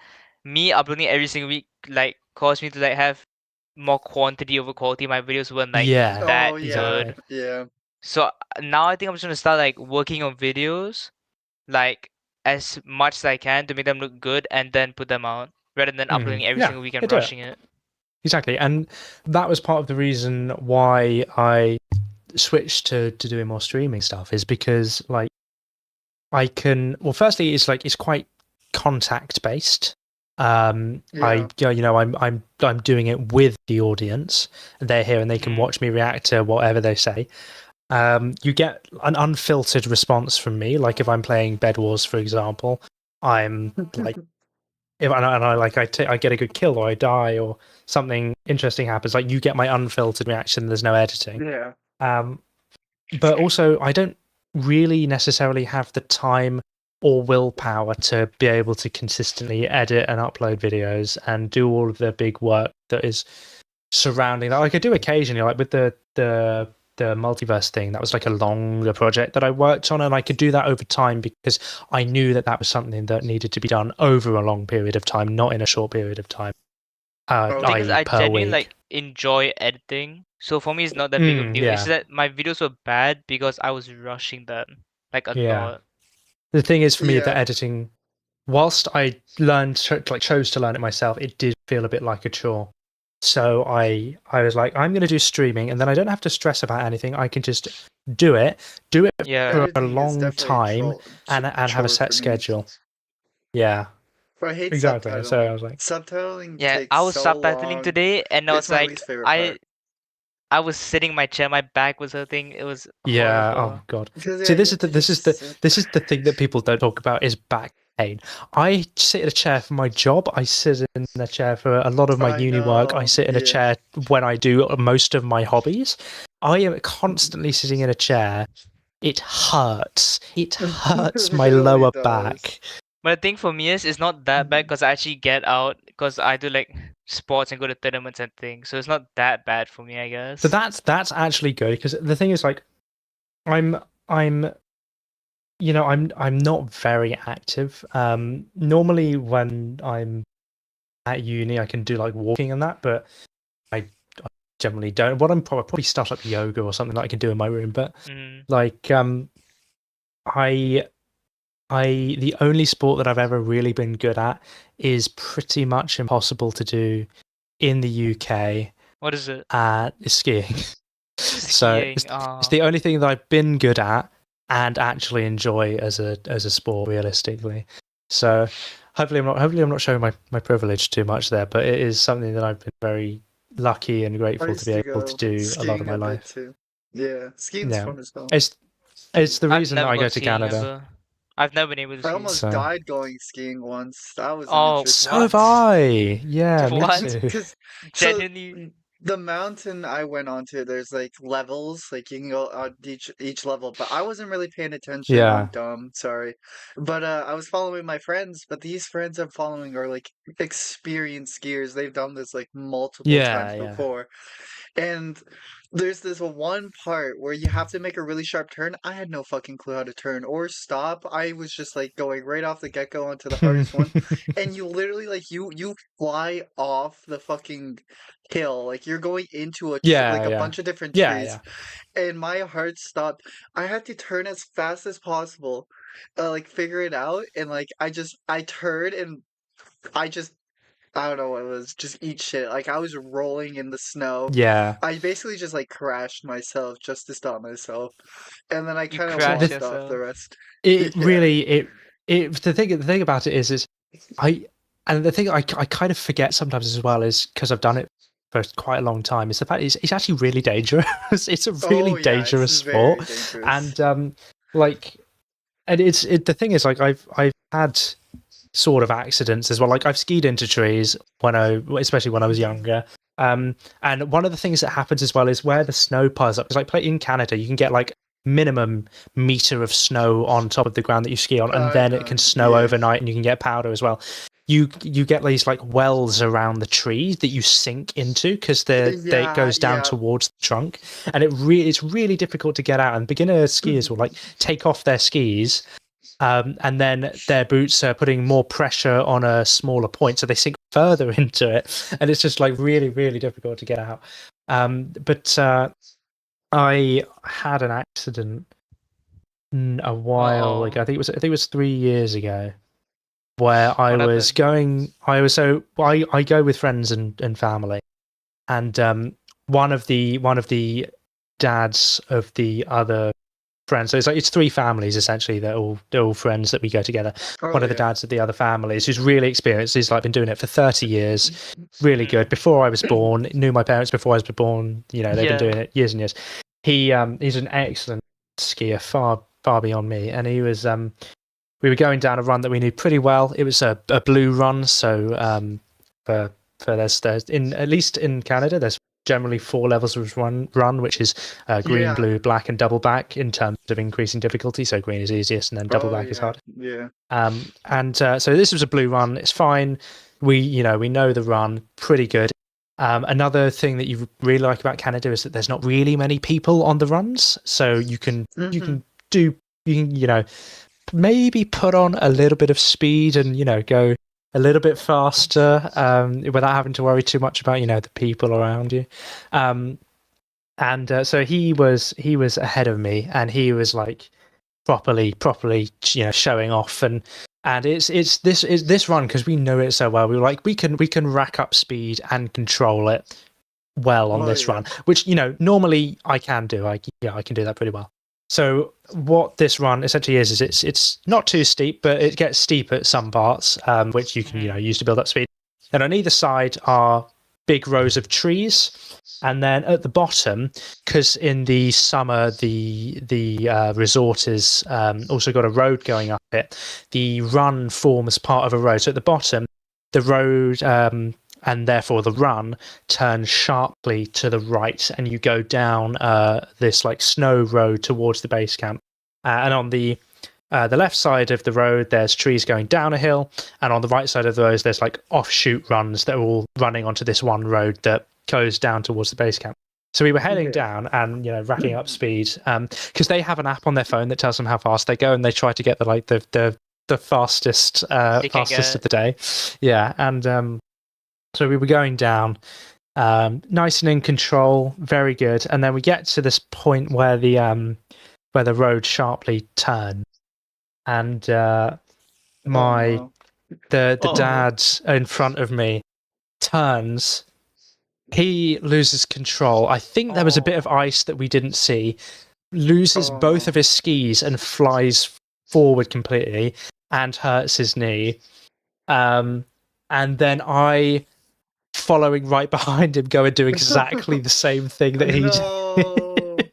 me uploading every single week like caused me to like have more quantity over quality. My videos weren't like Yeah. that Oh yeah. good. Yeah. So now I think I'm just gonna start like working on videos like as much as I can to make them look good and then put them out rather than uploading every Yeah, single week yeah, and do it. rushing it. Exactly, and that was part of the reason why I switched to doing more streaming stuff, is because like I can. Well, firstly, it's like it's quite contact based. Yeah. I'm doing it with the audience. They're here and they can Mm. watch me react to whatever they say. You get an unfiltered response from me. Like if I'm playing Bed Wars, for example, I'm like, I get a good kill or I die or something interesting happens. Like you get my unfiltered reaction. There's no editing. Yeah. But also I don't really necessarily have the time or willpower to be able to consistently edit and upload videos and do all of the big work that is surrounding that. Like I do occasionally, like with the multiverse thing, that was like a longer project that I worked on, and I could do that over time because I knew that that was something that needed to be done over a long period of time, not in a short period of time. Oh, Because I per genuinely week. like enjoy editing, so for me it's not that big of a deal. It's just Yeah. that my videos were bad because I was rushing them like a Yeah. lot. The thing is, for me, the Yeah. editing, whilst I chose to learn it myself, it did feel a bit like a chore. So I was like, I'm going to do streaming, and then I don't have to stress about anything. I can just do it Yeah. for a Editing is long definitely time, and have chore a set for me. schedule. Yeah, But I hate exactly. subtitling. So I was like, Subtitling Yeah, takes I was so subtitling long. today and I It's was my like least favorite part. I was sitting in my chair, my back was hurting. It was yeah, horrible. oh god. Because See, yeah, this you is the have this to is the sit. this is the thing that people don't talk about is back pain. I sit in a chair for my job. I sit in a chair for a lot of my I uni work. I know, sit in a yeah. chair when I do most of my hobbies. I am constantly sitting in a chair. It hurts. It hurts It my really lower does. back. But the thing for me is it's not that bad because I actually get out because I do like sports and go to tournaments and things. So it's not that bad for me, I guess. So that's actually good, because the thing is, like, I'm I'm not very active. Normally when I'm at uni, I can do like walking and that, but I generally don't. What I'm probably stuff like yoga or something that I can do in my room. But like I the only sport that I've ever really been good at is pretty much impossible to do in the UK. What is it? Is skiing. So Skiing. it's the only thing that I've been good at and actually enjoy as a sport, realistically. So hopefully I'm not showing my privilege too much there, but it is something that I've been very lucky and I grateful used to be able to do a lot skiing of my bit life. too. Yeah, skiing's Yeah. fun as well. It's the I've reason that never I go gone to skiing Canada. ever. I've never been able to I ski. almost So- died going skiing once. That was Oh, interesting. So have I. Yeah, me What? too. Because Genuinely. The mountain I went onto, there's like levels, like you can go on each level, but I wasn't really paying attention. I'm Yeah. dumb, sorry. But I was following my friends, but these friends I'm following are like experienced skiers. They've done this like multiple Yeah, times yeah. before. And there's this one part where you have to make a really sharp turn. I had no fucking clue how to turn or stop. I was just like going right off the get-go onto the hardest one. And you literally like you fly off the fucking hill. Like you're going into Yeah, like a yeah. bunch of different Yeah, trees. yeah. And my heart stopped. I had to turn as fast as possible. Like figure it out and like I turned and I just I don't know what it was, just eat shit. Like I was rolling in the snow. Yeah. I basically just like crashed myself just to stop myself. And then I You kind of crash walked off the yourself. rest. It Yeah. really the thing about it is I and the thing I kind of forget sometimes as well is because I've done it for quite a long time is the fact it's actually really dangerous. It's a really Oh yeah, it's dangerous very sport, dangerous. and like and the thing is like I've had sort of accidents as well. Like I've skied into trees especially when I was younger. And one of the things that happens as well is where the snow piles up. It's like in Canada, you can get like minimum meter of snow on top of the ground that you ski on, and then it can snow Yeah. overnight, and you can get powder as well. You get these like wells around the tree that you sink into because it Yeah, goes down yeah. towards the trunk, and it's really difficult to get out. And beginner skiers will like take off their skis, and then their boots are putting more pressure on a smaller point, so they sink further into it, and it's just like really, really difficult to get out. But I had an accident a while Uh-oh. ago. I think it was 3 years ago, where I What was happened? going. I go with friends and family, and one of the dads of the other friends. So it's three families essentially. They're all friends that we go together. Oh One of the yeah. dads of the other families who's really experienced. He's like been doing it for 30 years. Really good. Mm. Before I was born, knew my parents before I was born. They've been Yeah. doing it years and years. He's an excellent skier, far beyond me. And we were going down a run that we knew pretty well. It was a blue run, so for there's in at least in Canada there's generally 4 levels of run, which is green, Yeah. blue, black, and double back in terms of increasing difficulty. So green is easiest, and then double Oh back is yeah. hard. Yeah. And so this was a blue run. It's fine. We know the run pretty good. Another thing that you really like about Canada is that there's not really many people on the runs, so you can Mhm. do you can maybe put on a little bit of speed and go a little bit faster without having to worry too much about the people around you. And so he was ahead of me, and he was like properly showing off, and it's this run because we know it so well. We were like we can rack up speed and control it well on Oh this yeah. run, which normally I can do. I can do that pretty well. So what this run essentially is it's not too steep, but it gets steep at some parts, which you can Mm. use to build up speed. And on either side are big rows of trees, and then at the bottom, because in the summer the resort is also got a road going up it. The run forms part of a road. So at the bottom, the road and therefore the run turns sharply to the right, and you go down this like snow road towards the base camp. And on the left side of the road, there's trees going down a hill, and on the right side of those, there's like offshoot runs that are all running onto this one road that goes down towards the base camp. So we were heading Yeah. down and racking up speed because they have an app on their phone that tells them how fast they go, and they try to get the fastest They can fastest of get. the day. Yeah, and so we were going down, nice and in control, very good. And then we get to this point where the road sharply turns, and Oh my no. the Uh-oh. dad in front of me turns. He loses control. I think there was a bit Oh. of ice that we didn't see. Loses Oh both no. of his skis and flies forward completely and hurts his knee. And then I, following right behind him, go and do exactly the same thing that he No. did.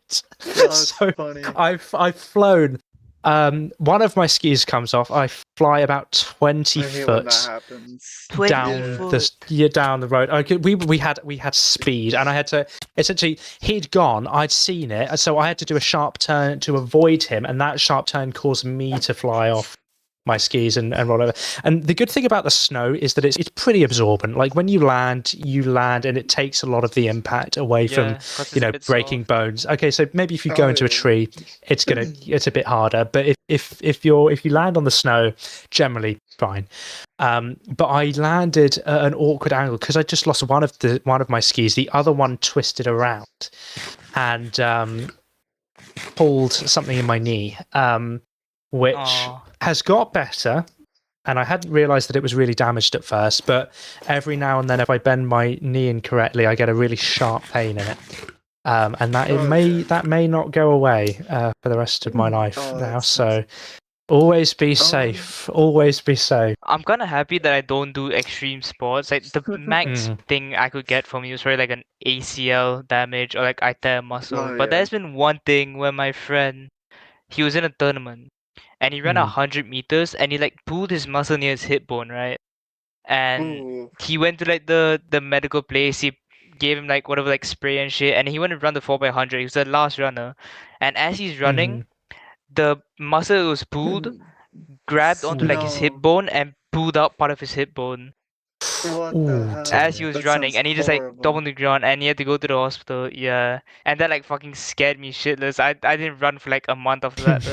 That's So funny. I've flown One of my skis comes off. I fly about 20 I hate when that foot happens. 20 down foot. down the road. We had speed, and I had to essentially. He'd gone. I'd seen it, so I had to do a sharp turn to avoid him, and that sharp turn caused me to fly off my skis and roll over. And the good thing about the snow is that it's pretty absorbent. Like when you land, and it takes a lot of the impact away from Yeah, 'cause it's a bit breaking soft. bones. Okay, so maybe if you go Oh, into a yeah. tree, it's a bit harder. But if you land on the snow, generally fine. But I landed at an awkward angle because I just lost one of my skis. The other one twisted around and pulled something in my knee, which Aw. has got better. And I hadn't realised that it was really damaged at first. But every now and then, if I bend my knee incorrectly, I get a really sharp pain in it. And that may not go away for the rest of my life Oh, now. that's So always be safe. Always be safe. I'm kind of happy that I don't do extreme sports. Like the max Mm. thing I could get from you is probably like an ACL damage or like I tear a muscle. Oh, But yeah. there's been one thing where my friend, he was in a tournament and he ran 100 meters and he like pulled his muscle near his hip bone, right? And Ooh. he went to like the medical place. He gave him like whatever like spray and shit, and he went to run the 4x100. He was the last runner, and as he's running, the muscle was pulled, grabbed onto like his hip No. bone and pulled out part of his hip bone What Ooh, the hell? as he was That running, sounds and he just like horrible. doubled on the ground, and he had to go to the hospital. Yeah, and that like fucking scared me shitless. I didn't run for like a month after that,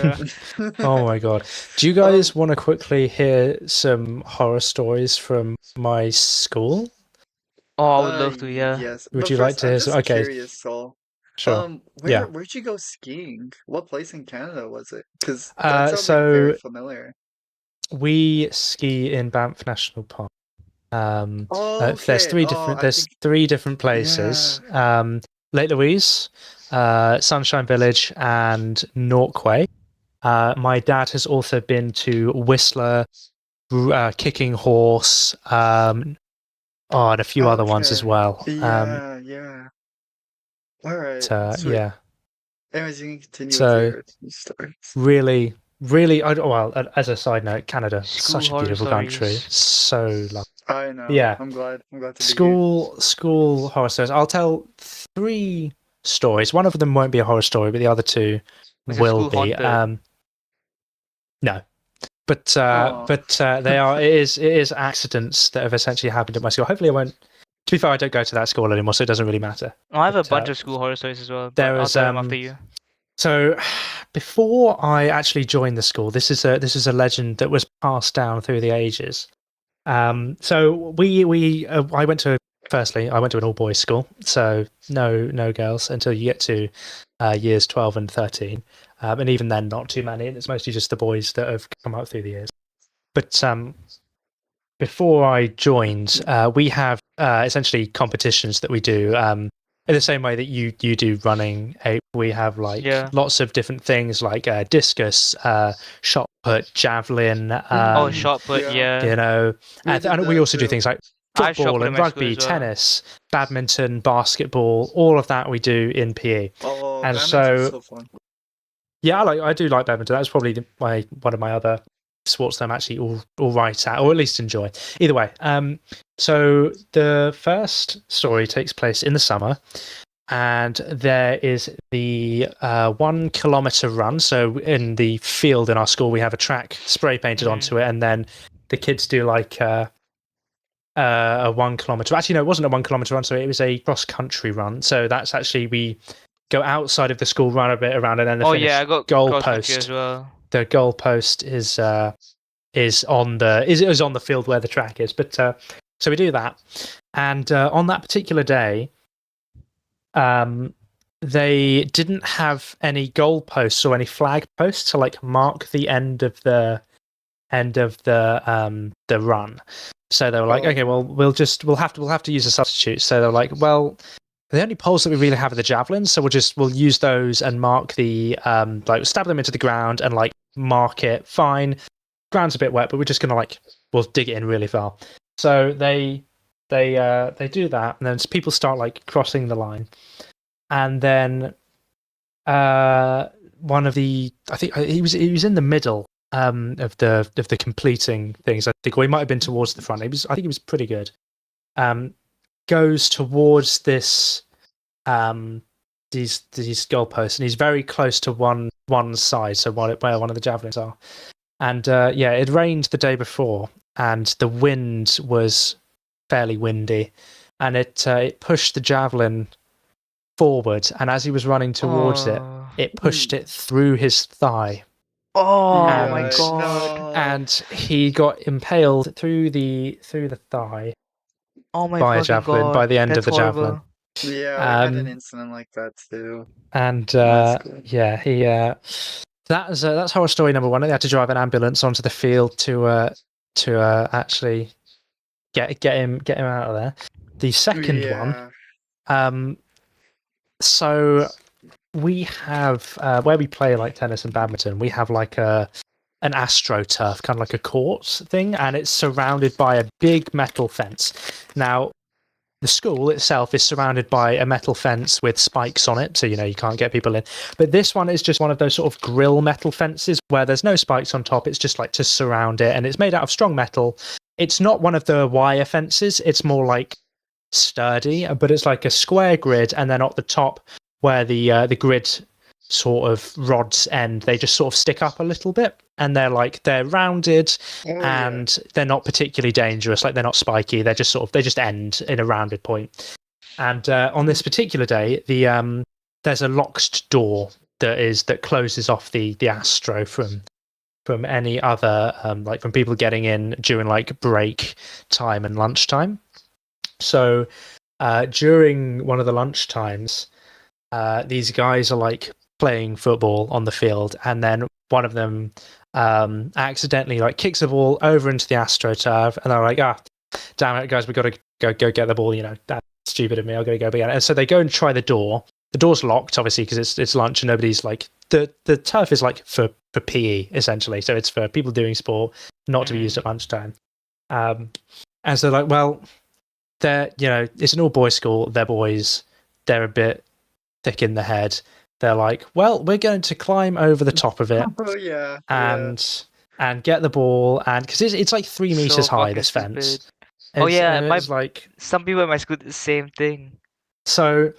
bro. Oh my god. Do you guys want to quickly hear some horror stories from my school? Oh, I would love to. Yeah. Yes. Would But you like first, to I'm hear just some? Okay, curious, Saul. sure. Yeah. Where'd you go skiing? What place in Canada was it? Because that sounds like So very familiar. we ski in Banff National Park. Oh, okay. Oh, I There's think three different places. Lake Louise, Sunshine Village, and Norquay. My dad has also been to Whistler, Kicking Horse, and a few other ones as okay. well. Yeah. All right. Sweet. Yeah. Anyways, you can continue with So your stories. really, as a side note, Canada, School such a horror beautiful country, stories. so lovely. I know. Yeah. I'm glad to be here. School horror stories. I'll tell 3 stories. One of them won't be a horror story, but the other 2 Was your will school be. haunted? No, but Aw. they are. It is accidents that have essentially happened at my school. Hopefully, I won't. To be fair, I don't go to that school anymore, so it doesn't really matter. Oh, I have a But, bunch of school horror stories as well, there but I'll was, tell them after you. So, before I actually joined the school, this is a legend that was passed down through the ages. So I went to an all boys school, so no girls until you get to years 12 and 13, and even then not too many. It's mostly just the boys that have come up through the years. But before I joined, we have essentially competitions that we do. In the same way that you do running, we have like lots of different things like discus, shot put, javelin. Shot put, yeah. You know, and we also do things like I have shot football put in and my school rugby, as well. tennis, badminton, basketball. All of that we do in PE. Oh, And badminton's so so fun. yeah, I do like badminton. That's probably one of my other sports that I'm actually all right at, or at least enjoy. Either way, so the first story takes place in the summer, and there is the 1 kilometer run. So in the field in our school, we have a track spray painted onto it, and then the kids do like a 1 kilometer. Actually, no, it wasn't a 1 kilometer run. So it was a cross country run. So that's actually we go outside of the school, run a bit around, and then the I got cross country as goalpost. well. The goalpost is on the field where the track is. But so we do that, and on that particular day, they didn't have any goalposts or any flag posts to like mark the end of the run. So they were like, okay, well we'll have to use a substitute. So they're like, well, the only poles that we really have are the javelins, so we'll use those and mark the like stab them into the ground and like mark it. Fine, ground's a bit wet, but we're just gonna we'll dig it in really far. So they do that, and then people start like crossing the line, and then one of the, I think he was in the middle of the completing things. I think, or he might have been towards the front. I think he was pretty good. Goes towards these goalposts, and he's very close to one side, so where one of the javelins are. And it rained the day before, and the wind was fairly windy, and it pushed the javelin forward, and as he was running towards it pushed it through his thigh. Oh And- my god. No. And he got impaled through the thigh Oh my by a fucking javelin god. by the end That's of the horrible. javelin. Yeah, we had an Um, incident like that too. And That's good. he that's horror story number one. They had to drive an ambulance onto the field to actually get him out of there. The second one, so we have where we play like tennis and badminton, we have like an astroturf, kind of like a court thing, and it's surrounded by a big metal fence. Now, the school itself is surrounded by a metal fence with spikes on it, so you can't get people in. But this one is just one of those sort of grill metal fences where there's no spikes on top. It's just like to surround it, and it's made out of strong metal. It's not one of the wire fences. It's more like sturdy, but it's like a square grid, and then at the top where the grid sort of rods end, they just sort of stick up a little bit, and they're rounded, and they're not particularly dangerous. Like, they're not spiky. They're just they just end in a rounded point. And on this particular day, there's a locked door that closes off the Astro from any other like from people getting in during like break time and lunchtime. So during one of the lunch times, these guys are like playing football on the field, and then one of them accidentally like kicks the ball over into the AstroTurf, and they're like, damn it, guys, we got to go get the ball. That's stupid of me. I've got to go again. And so they go and try the door. The door's locked, obviously, because it's lunch and nobody's like the turf is like for PE essentially, so it's for people doing sport, not to be used at lunchtime. And so they're like, well, it's an all boys school. They're boys. They're a bit thick in the head. They're like, well, we're going to climb over the top of it and get the ball, and because it's like 3 meters high, fucking this fence. stupid. Oh, yeah, and it's like, Some people at my school did the same thing. so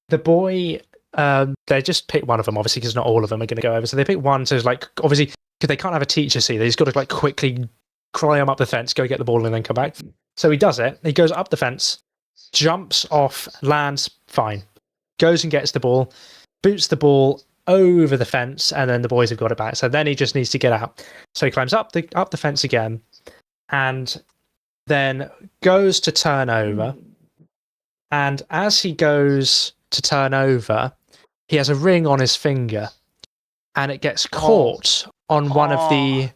the boy, they just pick one of them, obviously, because not all of them are going to go over. So they pick one. So it's like, obviously, because they can't have a teacher see, they've got to like quickly climb up the fence, go get the ball, and then come back. So he does it. He goes up the fence, jumps off, lands fine, goes and gets the ball, boots the ball over the fence, and then the boys have got it back. So then he just needs to get out. So he climbs up the fence again, and then goes to turn over. And as he goes to turn over, he has a ring on his finger, and it gets caught on one of the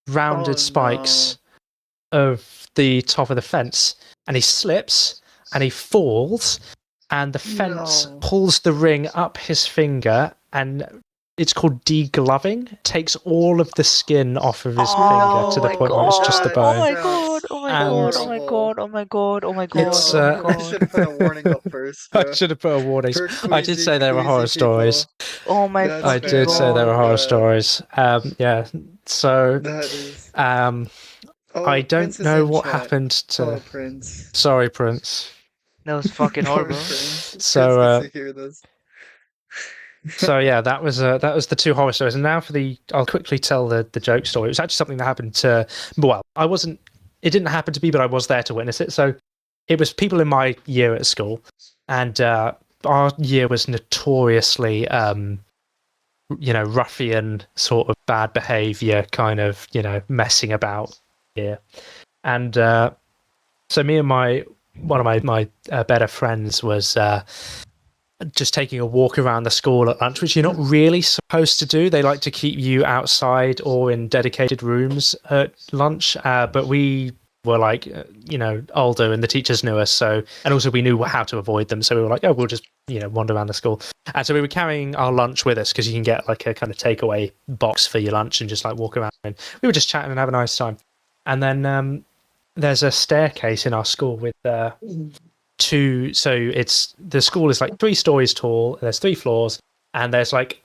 rounded spikes of the top of the fence, and he slips and he falls, and the fence pulls the ring up his finger, and it's called degloving. Takes all of the skin off of his finger to the point where it's just the bone. Oh my god! Oh my god! Oh my god! Oh my god! Oh my god! It's, oh my I god! should have put a warning up first. I should have put a warning. For I did say there were horror queasy people. stories. Oh my That's I fucking did say there were god. horror stories. Yeah. So That is. I don't Prince is know in what chat. happened to. Hello, Prince. Sorry, Prince. That was fucking Poor horrible. Prince. So, Prince gets to hear this. So yeah, that was the two horror stories, and now I'll quickly tell the joke story. It was actually something that happened to. Well, it didn't happen to me, but I was there to witness it. So it was people in my year at school, and our year was notoriously, ruffian sort of bad behaviour, kind of, messing about here. And so me and one of my better friends was just taking a walk around the school at lunch, which you're not really supposed to do. They like to keep you outside or in dedicated rooms at lunch, but we were like, older, and the teachers knew us, so, and also we knew how to avoid them, so we were like, we'll just wander around the school. And so we were carrying our lunch with us, because you can get like a kind of takeaway box for your lunch and just like walk around, and we were just chatting and having a nice time. And then there's a staircase in our school with the school is like 3 stories tall, there's 3 floors, and there's like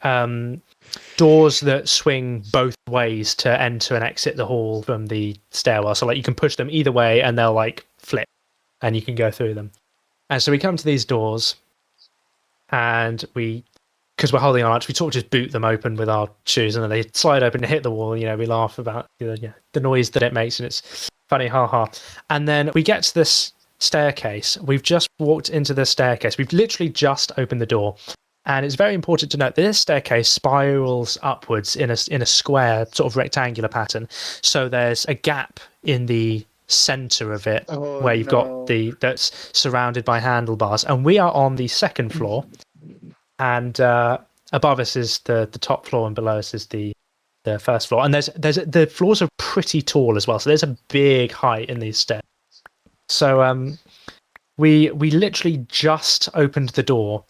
doors that swing both ways to enter and exit the hall from the stairwell. So like you can push them either way, and they'll like flip, and you can go through them. And so we come to these doors, and because we're holding our lunch, we sort of just boot them open with our shoes, and then they slide open and hit the wall. We laugh about the noise that it makes, and it's funny, ha. And then we get to this staircase. We've just walked into the staircase. We've literally just opened the door. And it's very important to note that this staircase spirals upwards in a square, sort of rectangular pattern. So there's a gap in the center of it where you've got that's surrounded by handlebars. And we are on the second floor, and above us is the top floor, and below us is the first floor. And there's the floors are pretty tall as well. So there's a big height in these stairs. So we literally just opened the door.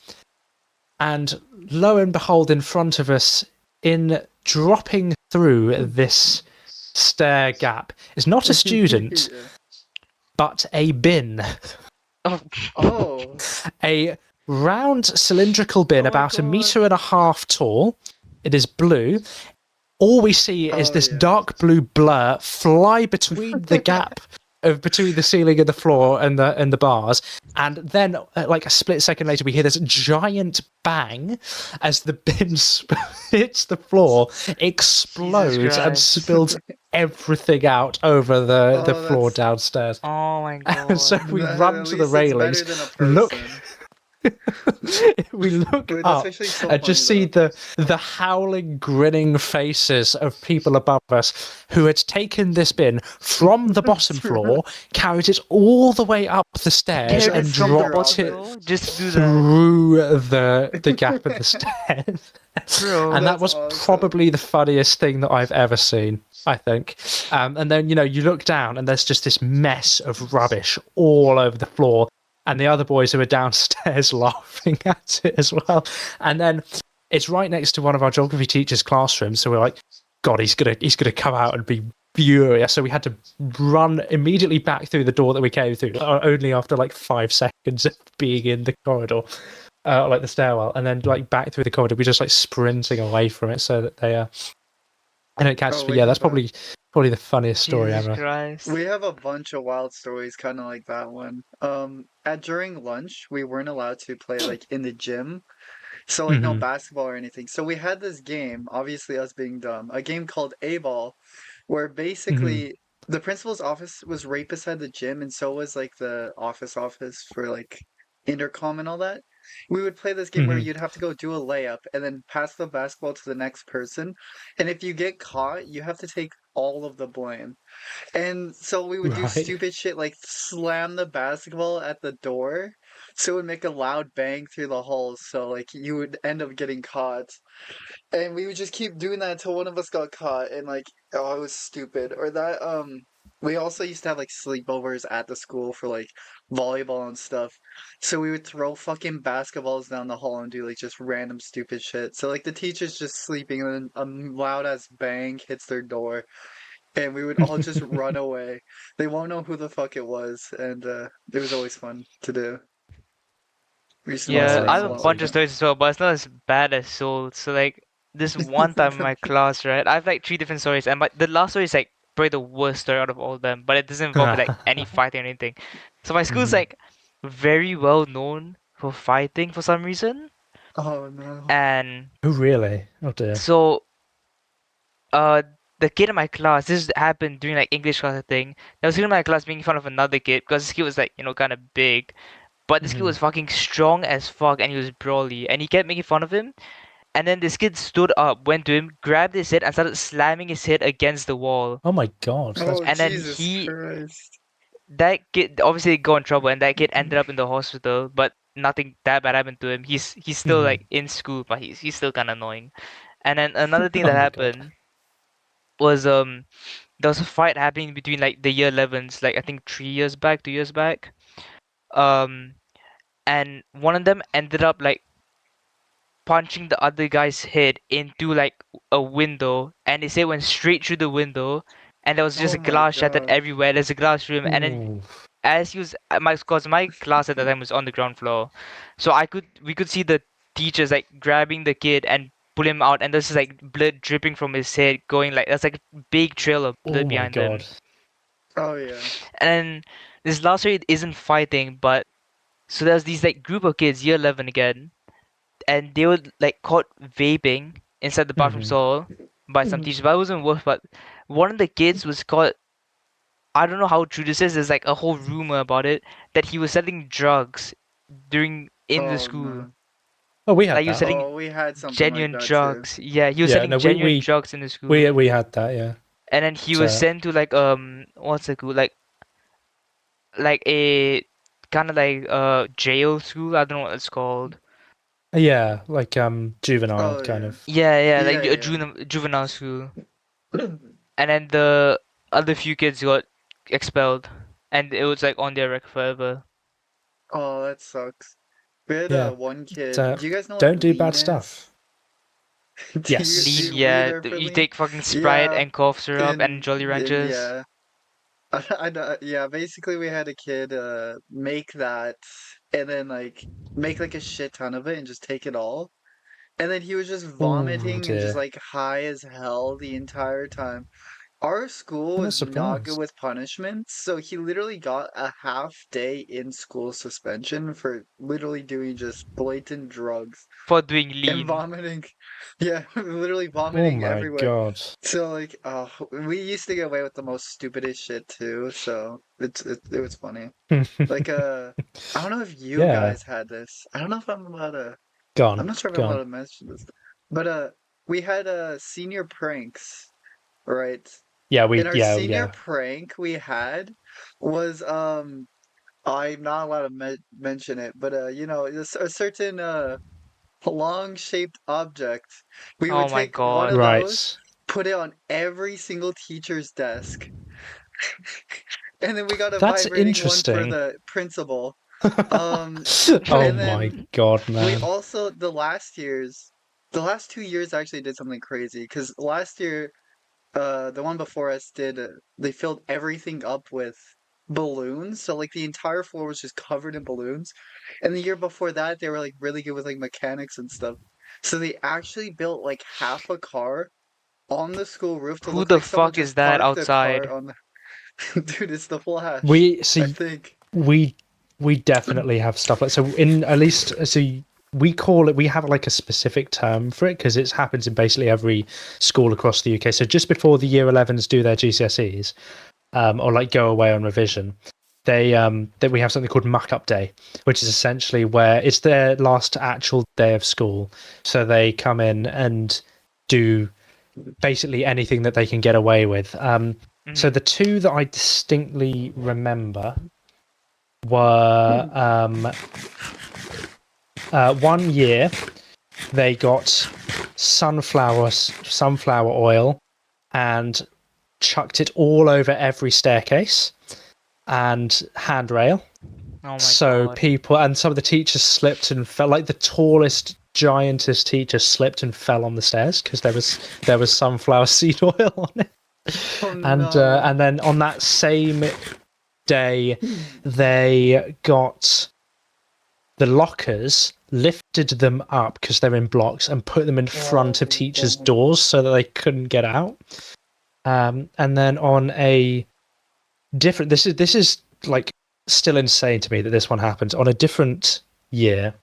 And lo and behold, in front of us, in dropping through this stair gap, is not a student, but a bin. Oh. A round cylindrical bin, about 1.5 meters tall. It is blue. All we see is this dark blue blur fly between the gap between the ceiling and the floor and the bars, and then like a split second later we hear this giant bang as the bin hits the floor, explodes, and spills everything out over the floor downstairs. Oh my god. And so we run to the railings, look we look up and just see the howling, grinning faces of people above us who had taken this bin from the bottom floor, carried it all the way up the stairs, and dropped it just through the gap in the stairs. Bro, and that was probably the funniest thing that I've ever seen, I think. And then, you look down and there's just this mess of rubbish all over the floor. And the other boys who were downstairs laughing at it as well. And then it's right next to one of our geography teachers' classrooms. So we're like, God, he's gonna come out and be furious. So we had to run immediately back through the door that we came through, only after like 5 seconds of being in the corridor, like the stairwell, and then like back through the corridor. We're just like sprinting away from it so that they don't catch us. But yeah, that's probably the funniest story Jesus ever. Christ. We have a bunch of wild stories kind of like that one. During lunch, we weren't allowed to play like in the gym. So like no basketball or anything. So we had this game, obviously us being dumb, a game called A-Ball, where basically the principal's office was right beside the gym, and so was like the office for like intercom and all that. We would play this game where you'd have to go do a layup and then pass the basketball to the next person. And if you get caught, you have to take all of the blame. And so we would do stupid shit like slam the basketball at the door so it would make a loud bang through the halls. So like you would end up getting caught. And we would just keep doing that until one of us got caught, and like, oh, it was stupid. Or that we also used to have like sleepovers at the school for like volleyball and stuff. So we would throw fucking basketballs down the hall and do like just random stupid shit. So like the teacher's just sleeping and then a loud ass bang hits their door, and we would all just run away. They won't know who the fuck it was, and it was always fun to do. Yeah, I have a bunch of stories as well, but it's not as bad as Soul. So like this one time in my class, right? I have like 3 different stories, and the last story is like probably the worst story out of all of them, but it doesn't involve like any fighting or anything. So my school's like very well known for fighting for some reason. Oh no. And Oh really? Oh dear. so the kid in my class, this happened during like English class thing. There was a kid in my class making fun of another kid because this kid was like, kind of big. But this kid was fucking strong as fuck, and he was brawly, and he kept making fun of him. And then this kid stood up, went to him, grabbed his head, and started slamming his head against the wall. Oh my god. And then Jesus Christ. that kid obviously got in trouble, and that kid ended up in the hospital, but nothing that bad happened to him. He's still like in school, but he's still kind of annoying. And then another thing that happened was there was a fight happening between like the year 11s, like I think 2 years back. And one of them ended up like punching the other guy's head into like a window, and his head went straight through the window, and there was just glass shattered everywhere. There's a glass room, and then as he was my class at the time was on the ground floor, so we could see the teachers like grabbing the kid and pull him out, and there's just like blood dripping from his head, going like that's like a big trail of blood Oh my behind them. god. Oh yeah. And then this last year isn't fighting, but so there's these like group of kids, year 11 again, and they were like caught vaping inside the bathroom Mhm. stall by some teachers. But it wasn't worse. But one of the kids was caught. I don't know how true this is. There's like a whole rumor about it that he was selling drugs in the Oh school. no. Oh, we had Like he was that. selling Oh, we had something like genuine that too. drugs. Yeah, he was Yeah, selling no, genuine drugs in the school. we had that. Yeah. And then he So- was sent to like what's it called, like a kind of like jail school. I don't know what it's called. Yeah, like juvenile Oh kind yeah. of. Yeah, like Yeah, a yeah. juvenile school. And then the other few kids got expelled, and it was like on their record forever. Oh, that sucks. We had Yeah. one kid. So, Do you guys know what don't do lean bad is? stuff. Do Yes. you, Lean, were you yeah, there for you lean? take fucking Sprite Yeah, and cough syrup and Jolly Ranchers. yeah. Yeah, basically we had a kid make that and then like make like a shit ton of it and just take it all. And then he was just Oh vomiting and just dear. like high as hell the entire time. Our school I'm not was not good surprised. with punishments, so he literally got a half day in school suspension for literally doing just blatant drugs For doing and lean. vomiting. Yeah, literally Oh vomiting my everywhere. god. So like, oh, we used to get away with the most stupidest shit too. So it was funny. Like I don't know if you Yeah. guys had this. I don't know if I'm allowed to. Go I'm on. not sure if Go I'm allowed on. to mention this, but we had senior pranks, right? Yeah, And our senior yeah. prank we had was I'm not allowed to mention it, but you know, a certain long-shaped object. We would Oh my take one god. of those, Right. put it on every single teacher's desk, and then we got a That's vibrating one for interesting. the principal. Um, Oh and my then god, we man. also the last 2 years actually did something crazy because last year the one before us did they filled everything up with balloons, so like the entire floor was just covered in balloons. And the year before that they were like really good with like mechanics and stuff, so they actually built like half a car on the school roof to Who look the like someone fuck is just that parked a car outside? on the dude, it's the Flash, We I see think. we definitely have stuff like so in at least so we call it we have like a specific term for it because it happens in basically every school across the UK. So just before the year 11s do their GCSEs or like go away on revision, they that we have something called muck up day, which is essentially where it's their last actual day of school, so they come in and do basically anything that they can get away with. So Mhm. the two that I distinctly remember were 1 year they got sunflower oil and chucked it all over every staircase and handrail. Oh my So god. people and some of the teachers slipped and fell, like the tallest giantess teacher slipped and fell on the stairs because there was sunflower seed oil on it. Oh no. And then on that same day they got the lockers, lifted them up because they're in blocks and put them in front of teachers' doors so that they couldn't get out. And then on a different, this is like still insane to me that this one happened on a different year's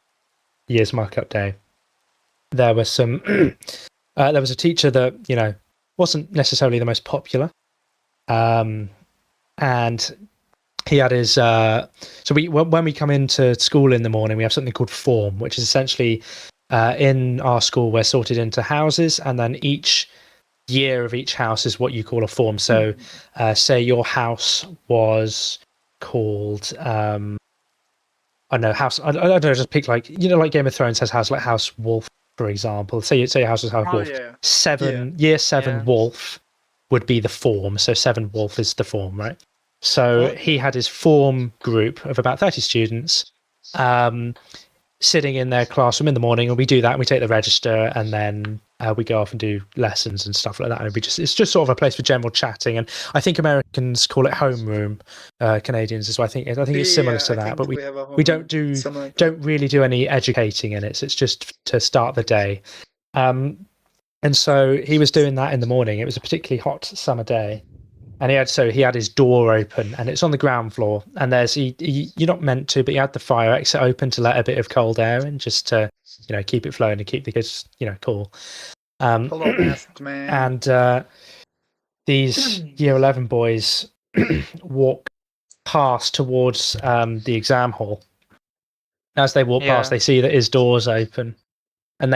markup day. There was some, there was a teacher that wasn't necessarily the most popular, and he had his so when we come into school in the morning we have something called form, which is essentially in our school we're sorted into houses, and then each year of each house is what you call a form. So say your house was called I don't know, house I don't know, just pick like like Game of Thrones has house like House Wolf, for example. Say your house is House Oh Wolf. yeah. Year 7 Yeah. Wolf would be the form, so 7 Wolf is the form, right? So he had his form group of about 30 students sitting in their classroom in the morning, and we do that, and we take the register, and then we go off and do lessons and stuff like that. And it's just sort of a place for general chatting. And I think Americans call it homeroom. Canadians as well. I think it's similar to I that, think but we have a we don't really do any educating in it. So it's just to start the day. And so he was doing that in the morning. It was a particularly hot summer day. And he had his door open, and it's on the ground floor. And you're not meant to, but he had the fire exit open to let a bit of cold air in, just to keep it flowing and keep the kids cool. Hello, masked man. And these year 11 boys walk past towards the exam hall. As they walk past, they see that his door's open, and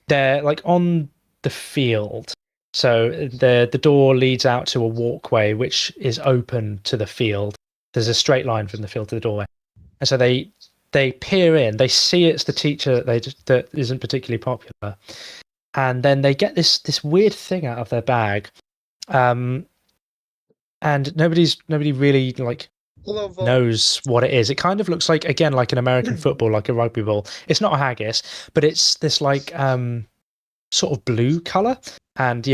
they're like on the field. So the door leads out to a walkway which is open to the field. There's a straight line from the field to the doorway, and so they peer in. They see it's the teacher that isn't particularly popular, and then they get this weird thing out of their bag, and nobody really knows what it is. It kind of looks like an American football, like a rugby ball. It's not a haggis, but it's this sort of blue color. And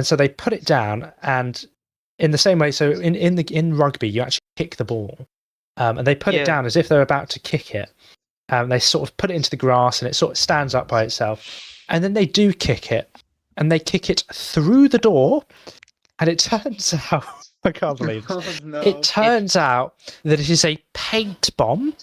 so they put it down, and in the same way, so in rugby you actually kick the ball, and they put it down as if they're about to kick it. They sort of put it into the grass, and it sort of stands up by itself. And then they do kick it, and they kick it through the door, and it turns out, I can't believe this. Oh, no. It turns out that it is a paint bomb.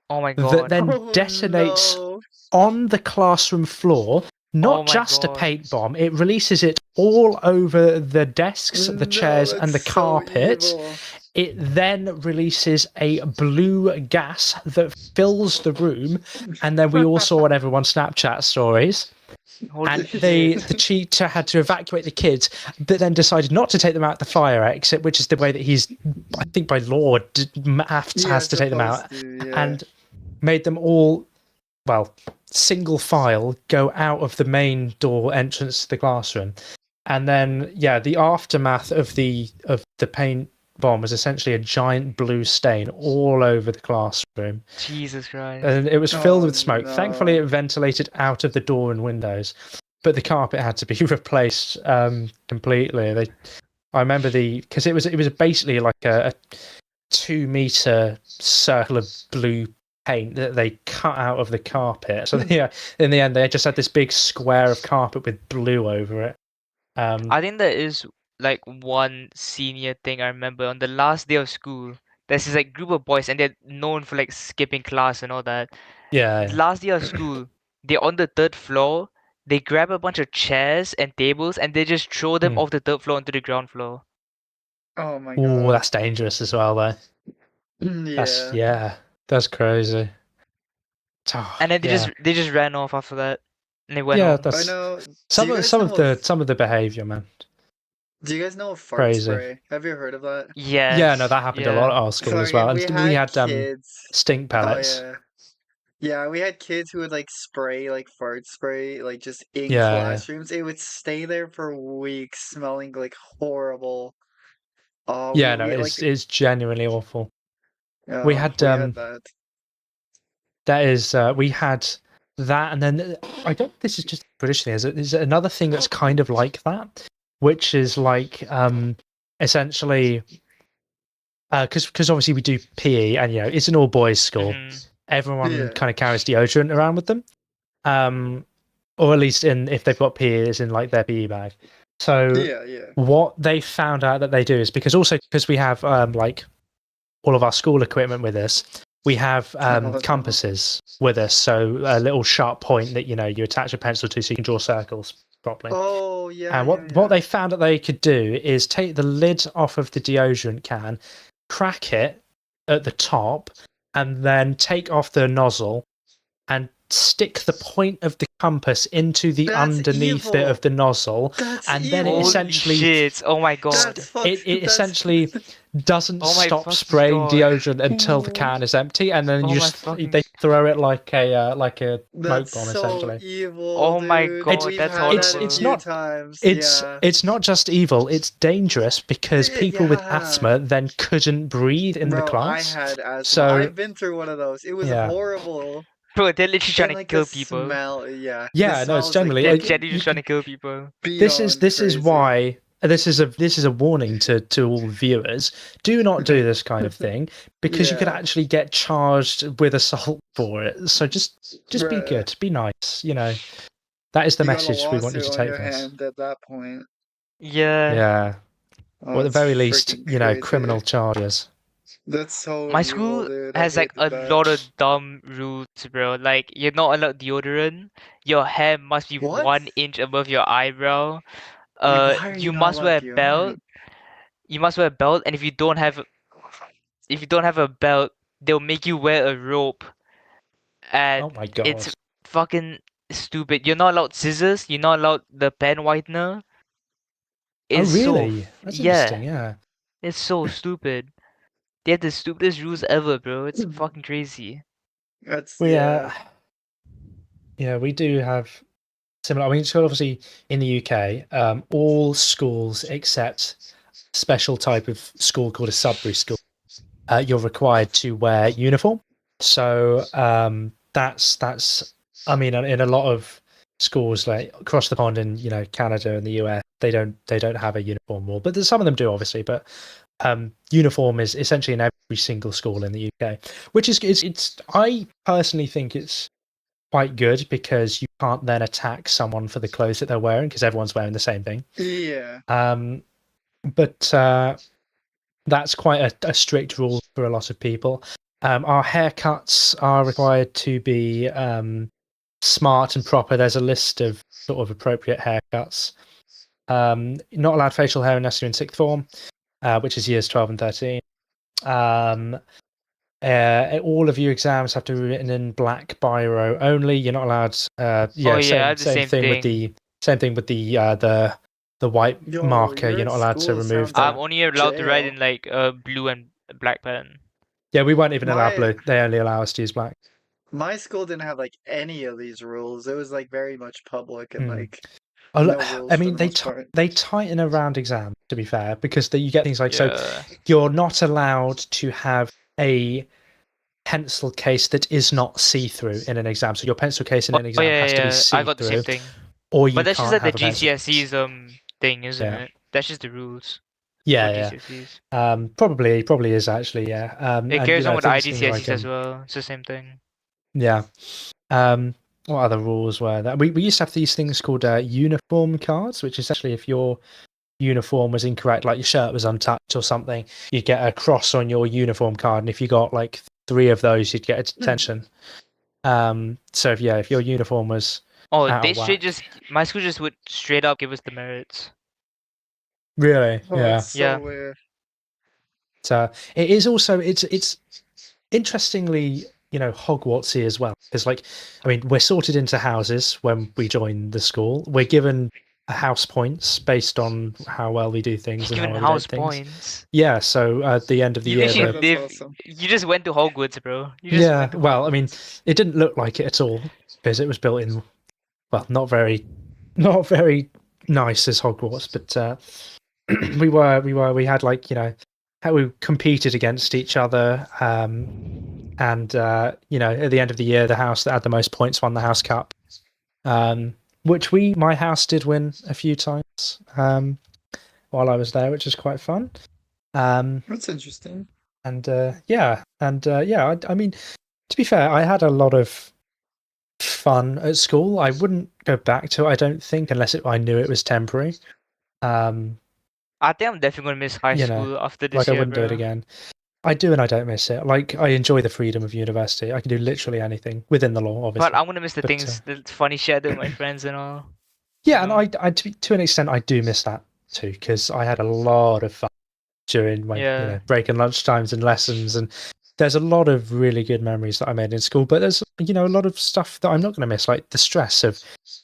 Oh my god. That then detonates on the classroom floor. Not just a paint bomb, it releases it all over the desks, the chairs, and the carpet. So it then releases a blue gas that fills the room, and then we all saw on everyone's Snapchat stories. And the teacher had to evacuate the kids, but then decided not to take them out the fire exit, which is the way that he's, I think by law, has to take them out, and made them all, single file go out of the main door entrance to the classroom. And then the aftermath of the paint bomb was essentially a giant blue stain all over the classroom. Jesus Christ. And it was filled with smoke. No. Thankfully it ventilated out of the door and windows, but the carpet had to be replaced completely. I remember because it was basically like a 2-meter circle of blue paint that they cut out of the carpet. So in the end, they just had this big square of carpet with blue over it. I think there is like one senior thing I remember on the last day of school. There's this group of boys, and they're known for skipping class and all that. Yeah. The last day of school, they're on the 3rd floor. They grab a bunch of chairs and tables, and they just throw them off the 3rd floor onto the ground floor. Oh my god. Oh, that's dangerous as well, though. Yeah. That's crazy. And then they just ran off after that, and they went home. I know. Some of the behavior, man. Do you guys know fart Crazy. spray? Have you heard of that? Yes. Yeah, no, that happened a lot at our school as well. And we had stink pellets. Oh, yeah, we had kids who would spray fart spray just in classrooms. It would stay there for weeks, smelling horrible. It's genuinely awful. We had that. We had that, and then I don't. This is just traditionally. There's another thing that's kind of like that, which is essentially because obviously we do PE, and it's an all boys school. Mm-hmm. Everyone kind of carries deodorant around with them, or at least if they've got PE, it's in their PE bag. So what they found out that they do is because we have all of our school equipment with us, we have compasses with us, so a little sharp point that you attach a pencil to so you can draw circles properly. Oh yeah. And what they found that they could do is take the lid off of the deodorant can, crack it at the top, and then take off the nozzle and stick the point of the compass into the underneath bit of the nozzle. And then it essentially shit. Oh my god. It essentially doesn't stop spraying deodorant until the can is empty, and then they throw it like a smoke bomb essentially. Evil, oh my god, that's horrible. It's not just evil, it's dangerous because people with asthma then couldn't breathe in the class. I had asthma. So I've been through one of those. It was horrible. Bro, they're literally trying And to like kill the people. smell, yeah. Yeah, The no, it's smell is like generally They're like, genuinely just trying to kill people. this is beyond crazy. why this is a warning to all viewers. Do not do this kind of thing because you could Yeah. actually get charged with assault for it. So just be Bruh. good, be nice. You know, that is the You got a message we want you lawsuit to on take your from us. hand at that point. Yeah. Yeah, Oh, or at the that's very least, freaking you know, crazy. criminal charges. That's so My evil, school dude. I has like hated a that. lot of dumb rules, bro. Like you're not allowed deodorant. Your hair must be What? 1 inch above your eyebrow. Wait, why are you You not must allowed wear a belt. deodorant? You must wear a belt, and if you don't have a belt, they'll make you wear a rope, Oh and my god. it's fucking stupid. You're not allowed scissors. You're not allowed the pen whitener. Oh It's really? That's interesting. yeah, Yeah. it's so stupid. They have the stupidest rules ever, bro. It's fucking crazy. That's We yeah. yeah, we do have similar. I mean, so obviously in the UK, all schools except special type of school called a Sudbury school, you're required to wear uniform. So that's. I mean, in a lot of schools like across the pond in Canada and the US, they don't have a uniform rule, but some of them do obviously. But uniform is essentially in every single school in the UK, which is it's. I personally think it's quite good because you can't then attack someone for the clothes that they're wearing because everyone's wearing the same thing. Yeah. But that's quite a strict rule for a lot of people. Our haircuts are required to be smart and proper. There's a list of sort of appropriate haircuts. Not allowed facial hair unless you're in sixth form, which is years 12 and 13. All of your exams have to be written in black biro only. You're not allowed. Oh yeah, I had the same same thing with thing. the white Yo, marker. You're your not allowed to school remove sounds that. I'm only allowed to write jail. in like blue and black pen. Yeah, we weren't even allowed My blue. They only allow us to use black. my school didn't have like any of these rules. It was like very much public and Hmm. like I no rules for mean, the most part. they tighten around exams, to be fair, because you get things like, so Yeah. you're not allowed to have a pencil case that is not see-through in an exam. So your pencil case in an Oh exam has to be yeah. I got the same see-through, thing. or you But that's just can't like the have a pencil case. GCSEs thing, isn't Yeah. it? That's just the rules for Yeah, GCSEs. yeah. Probably is actually, yeah. It And carries on with things IGCSEs like as well. It's the same thing. yeah. What other rules were there? We used to have these things called uniform cards, which is actually if your uniform was incorrect, like your shirt was untucked or something, you'd get a cross on your uniform card, and if you got like 3 of those, you'd get a detention. So if your uniform was Oh, out they of straight whack, just my school just would straight up give us the merits. really, Oh, yeah. that's so Yeah. weird. So it is also it's interestingly Hogwartsy as well, because like I mean we're sorted into houses when we join the school. We're given house points based on how well we do things and how Given well we house don't things. points. Yeah, so at the end of the You year, literally That's live. awesome. You just went to Hogwarts, bro. You just yeah. went to Well, I mean, Hogwarts. it didn't look like it at all because it was built in, well, not very nice as Hogwarts, but we had like how we competed against each other, and at the end of the year, the house that had the most points won the house cup, which my house did win a few times while I was there, which is quite fun. That's interesting. And I mean, to be fair, I had a lot of fun at school. I wouldn't go back to it, I don't think, unless I knew it was temporary. I think I'm definitely gonna miss high You know, school after this like I year, wouldn't do it bro. again. I do and I don't miss it. Like I enjoy the freedom of university. I can do literally anything within the law, obviously. But I'm gonna miss the But, things, the funny shit I do with my friends and all. yeah, you know? and I to an extent I do miss that too, because I had a lot of fun during my Yeah. break and lunch times and lessons, and there's a lot of really good memories that I made in school. But there's a lot of stuff that I'm not going to miss, like the stress of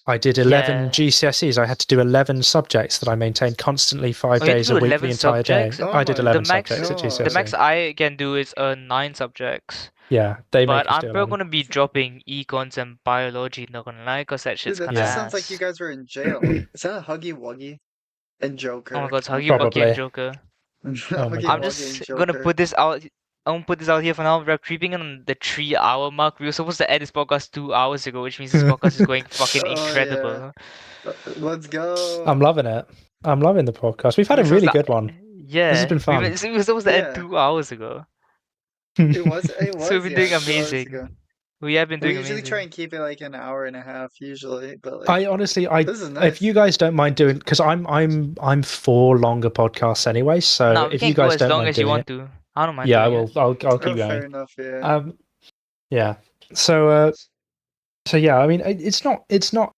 I did 11 Yeah. GCSEs. I had to do 11 subjects that I maintained constantly 5 Oh, you had days to a do week, 11 the entire day. subjects? Oh I did my 11 The max, subjects at God. the max GCSE. I can do is 9 subjects. Yeah, they make But us I'm do probably 11. gonna be dropping econs and biology, not gonna lie, cause that Dude, shit's that kinda just Yeah. sounds like you ass. guys were in jail. Is that Huggy Wuggy and Oh my Joker? god, it's Huggy Wuggy Probably. and Joker. Oh my Huggy God. I'm Wuggy and just gonna Joker. put this out. I won't put this out here for now. We're creeping on the 3-hour mark. We were supposed to end this podcast 2 hours ago, which means this podcast is going fucking Oh yeah. incredible. Let's go. I'm loving it. I'm loving the podcast. We've had a We're supposed really to- good one. This has Yeah, been fun. we were supposed to end Yeah. 2 hours ago. It was So we've been doing 2 hours amazing. ago. We have been We doing usually amazing. try and keep it like an hour and a half usually, but like I honestly, this is if nice. you guys don't mind doing, because I'm for longer podcasts anyway. So No, we if can you go guys as don't long mind as you doing want it, to. I don't mind yeah, I doing will. it. I'll Oh, keep fair going. enough, yeah. Yeah. So yeah, I mean, it's not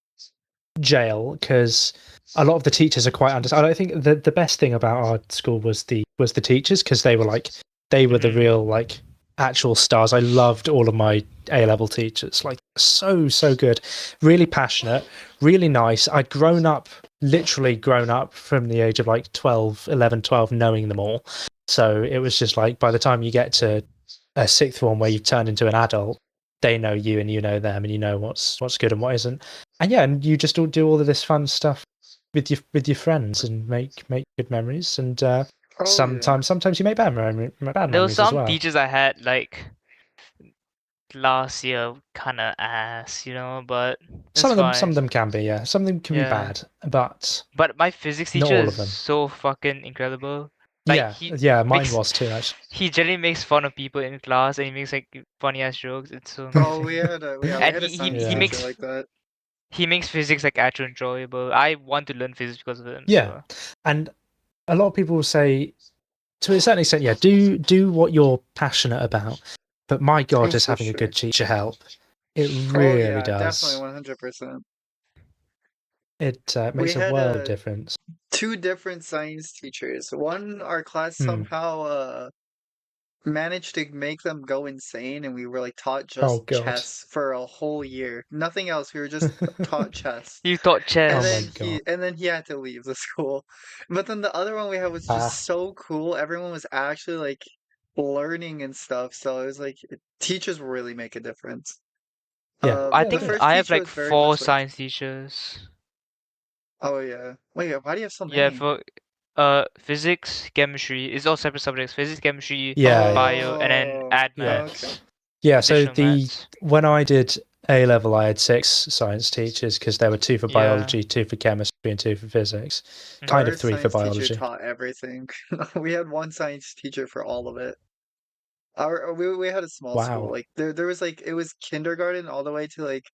jail because a lot of the teachers are quite understanding. I think the best thing about our school was the teachers because they were the Mhm. real like actual stars. I loved all of my A-level teachers, like so good, really passionate, really nice. I'd literally grown up from the age of like 11, 12, knowing them all. So it was just like by the time you get to a sixth form where you've turned into an adult, they know you and you know them and you know what's good and what isn't. And yeah, and you just all do all of this fun stuff with your friends and make good memories. And Oh, yeah. sometimes you make bad There were memories as some well. teachers I had like last year kind of ass, but it's Some of fine. them can be, yeah. Some of them can be Yeah. bad, but But my physics not teacher all of is them. so fucking incredible. Like yeah, mine makes- was too actually. he generally makes fun of people in class and he makes like funny ass jokes. It's so Oh, amazing. we had a And science he teacher makes like that. he makes physics like actually enjoyable. I want to learn physics because of him. Yeah. So. And a lot of people will say, to a certain extent, yeah, do what you're passionate about. But my God, Oh, does for having a sure. good teacher help? It Oh really yeah, does. definitely 100%. It makes We a had world of difference. 2 different science teachers. One, our class Hmm. somehow managed to make them go insane, and we were like taught Oh, just God. chess for a whole year. Nothing else. We were just taught chess. You taught chess. Oh And my then God. he had to leave the school. But then the other one we had was just so cool. Everyone was actually like learning and stuff. So it was like teachers really make a difference. Yeah. I Yeah, think they first I have teacher like was very 4 much like, science teachers. oh yeah. Wait, why do you have so Yeah, many? for physics, chemistry. It's all separate subjects. Physics, chemistry, Yeah. bio, and then Oh, add Yeah. maths. okay. Yeah, so Additional maths. when I did A level, I had 6 science teachers because there were 2 for Yeah. biology, 2 for chemistry, and 2 for physics. Mhm. Kind Our of 3 for science teacher biology. taught everything. We had one science teacher for all of it. We had a small school. Wow. Like there was like it was kindergarten all the way to like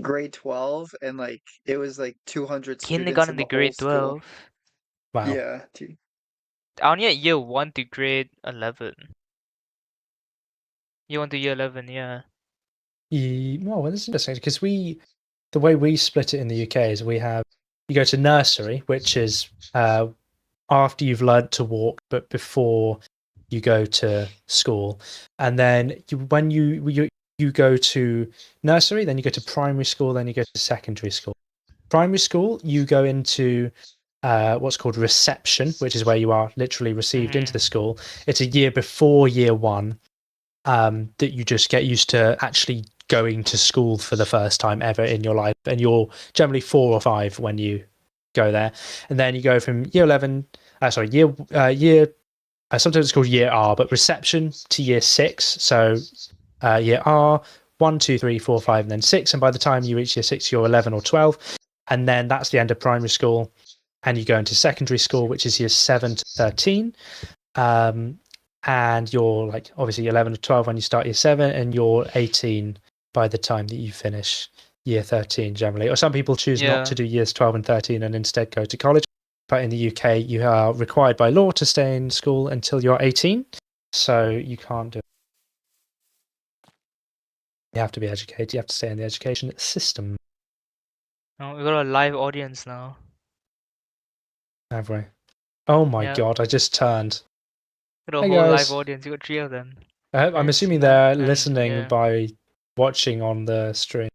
grade 12, and like it was like 200 students Kindergarten in to the whole grade school. 12. Wow. Yeah. I only had year 1 to grade 11. Year 1 to year 11, yeah. Well, that's interesting because the way we split it in the UK is you go to nursery, which is after you've learnt to walk, but before you go to school, and then when you go to nursery, then you go to primary school, then you go to secondary school. Primary school, you go into what's called reception, which is where you are literally received into the school. It's a year before year 1 that you just get used to actually going to school for the first time ever in your life, and you're generally 4 or 5 when you go there, and then you go from year 11 sometimes it's called year R, but reception to year 6. So year R, 1, 2, 3, 4, 5, and then 6, and by the time you reach year 6 you're 11 or 12, and then that's the end of primary school, and you go into secondary school, which is years 7 to 13. And you're like obviously 11 or 12 when you start year 7, and you're 18 by the time that you finish year 13 generally. Or some people choose not to do years 12 and 13 and instead go to college. But in the UK, you are required by law to stay in school until you're 18. So you can't do it. You have to be educated. You have to stay in the education system. Oh, we got a live audience now. Have we? Oh my Yeah. God, I just turned. Got a Hey, whole guys. live audience. You got 3 of them. I'm Nice, assuming nice, they're and, listening yeah. by watching on the stream.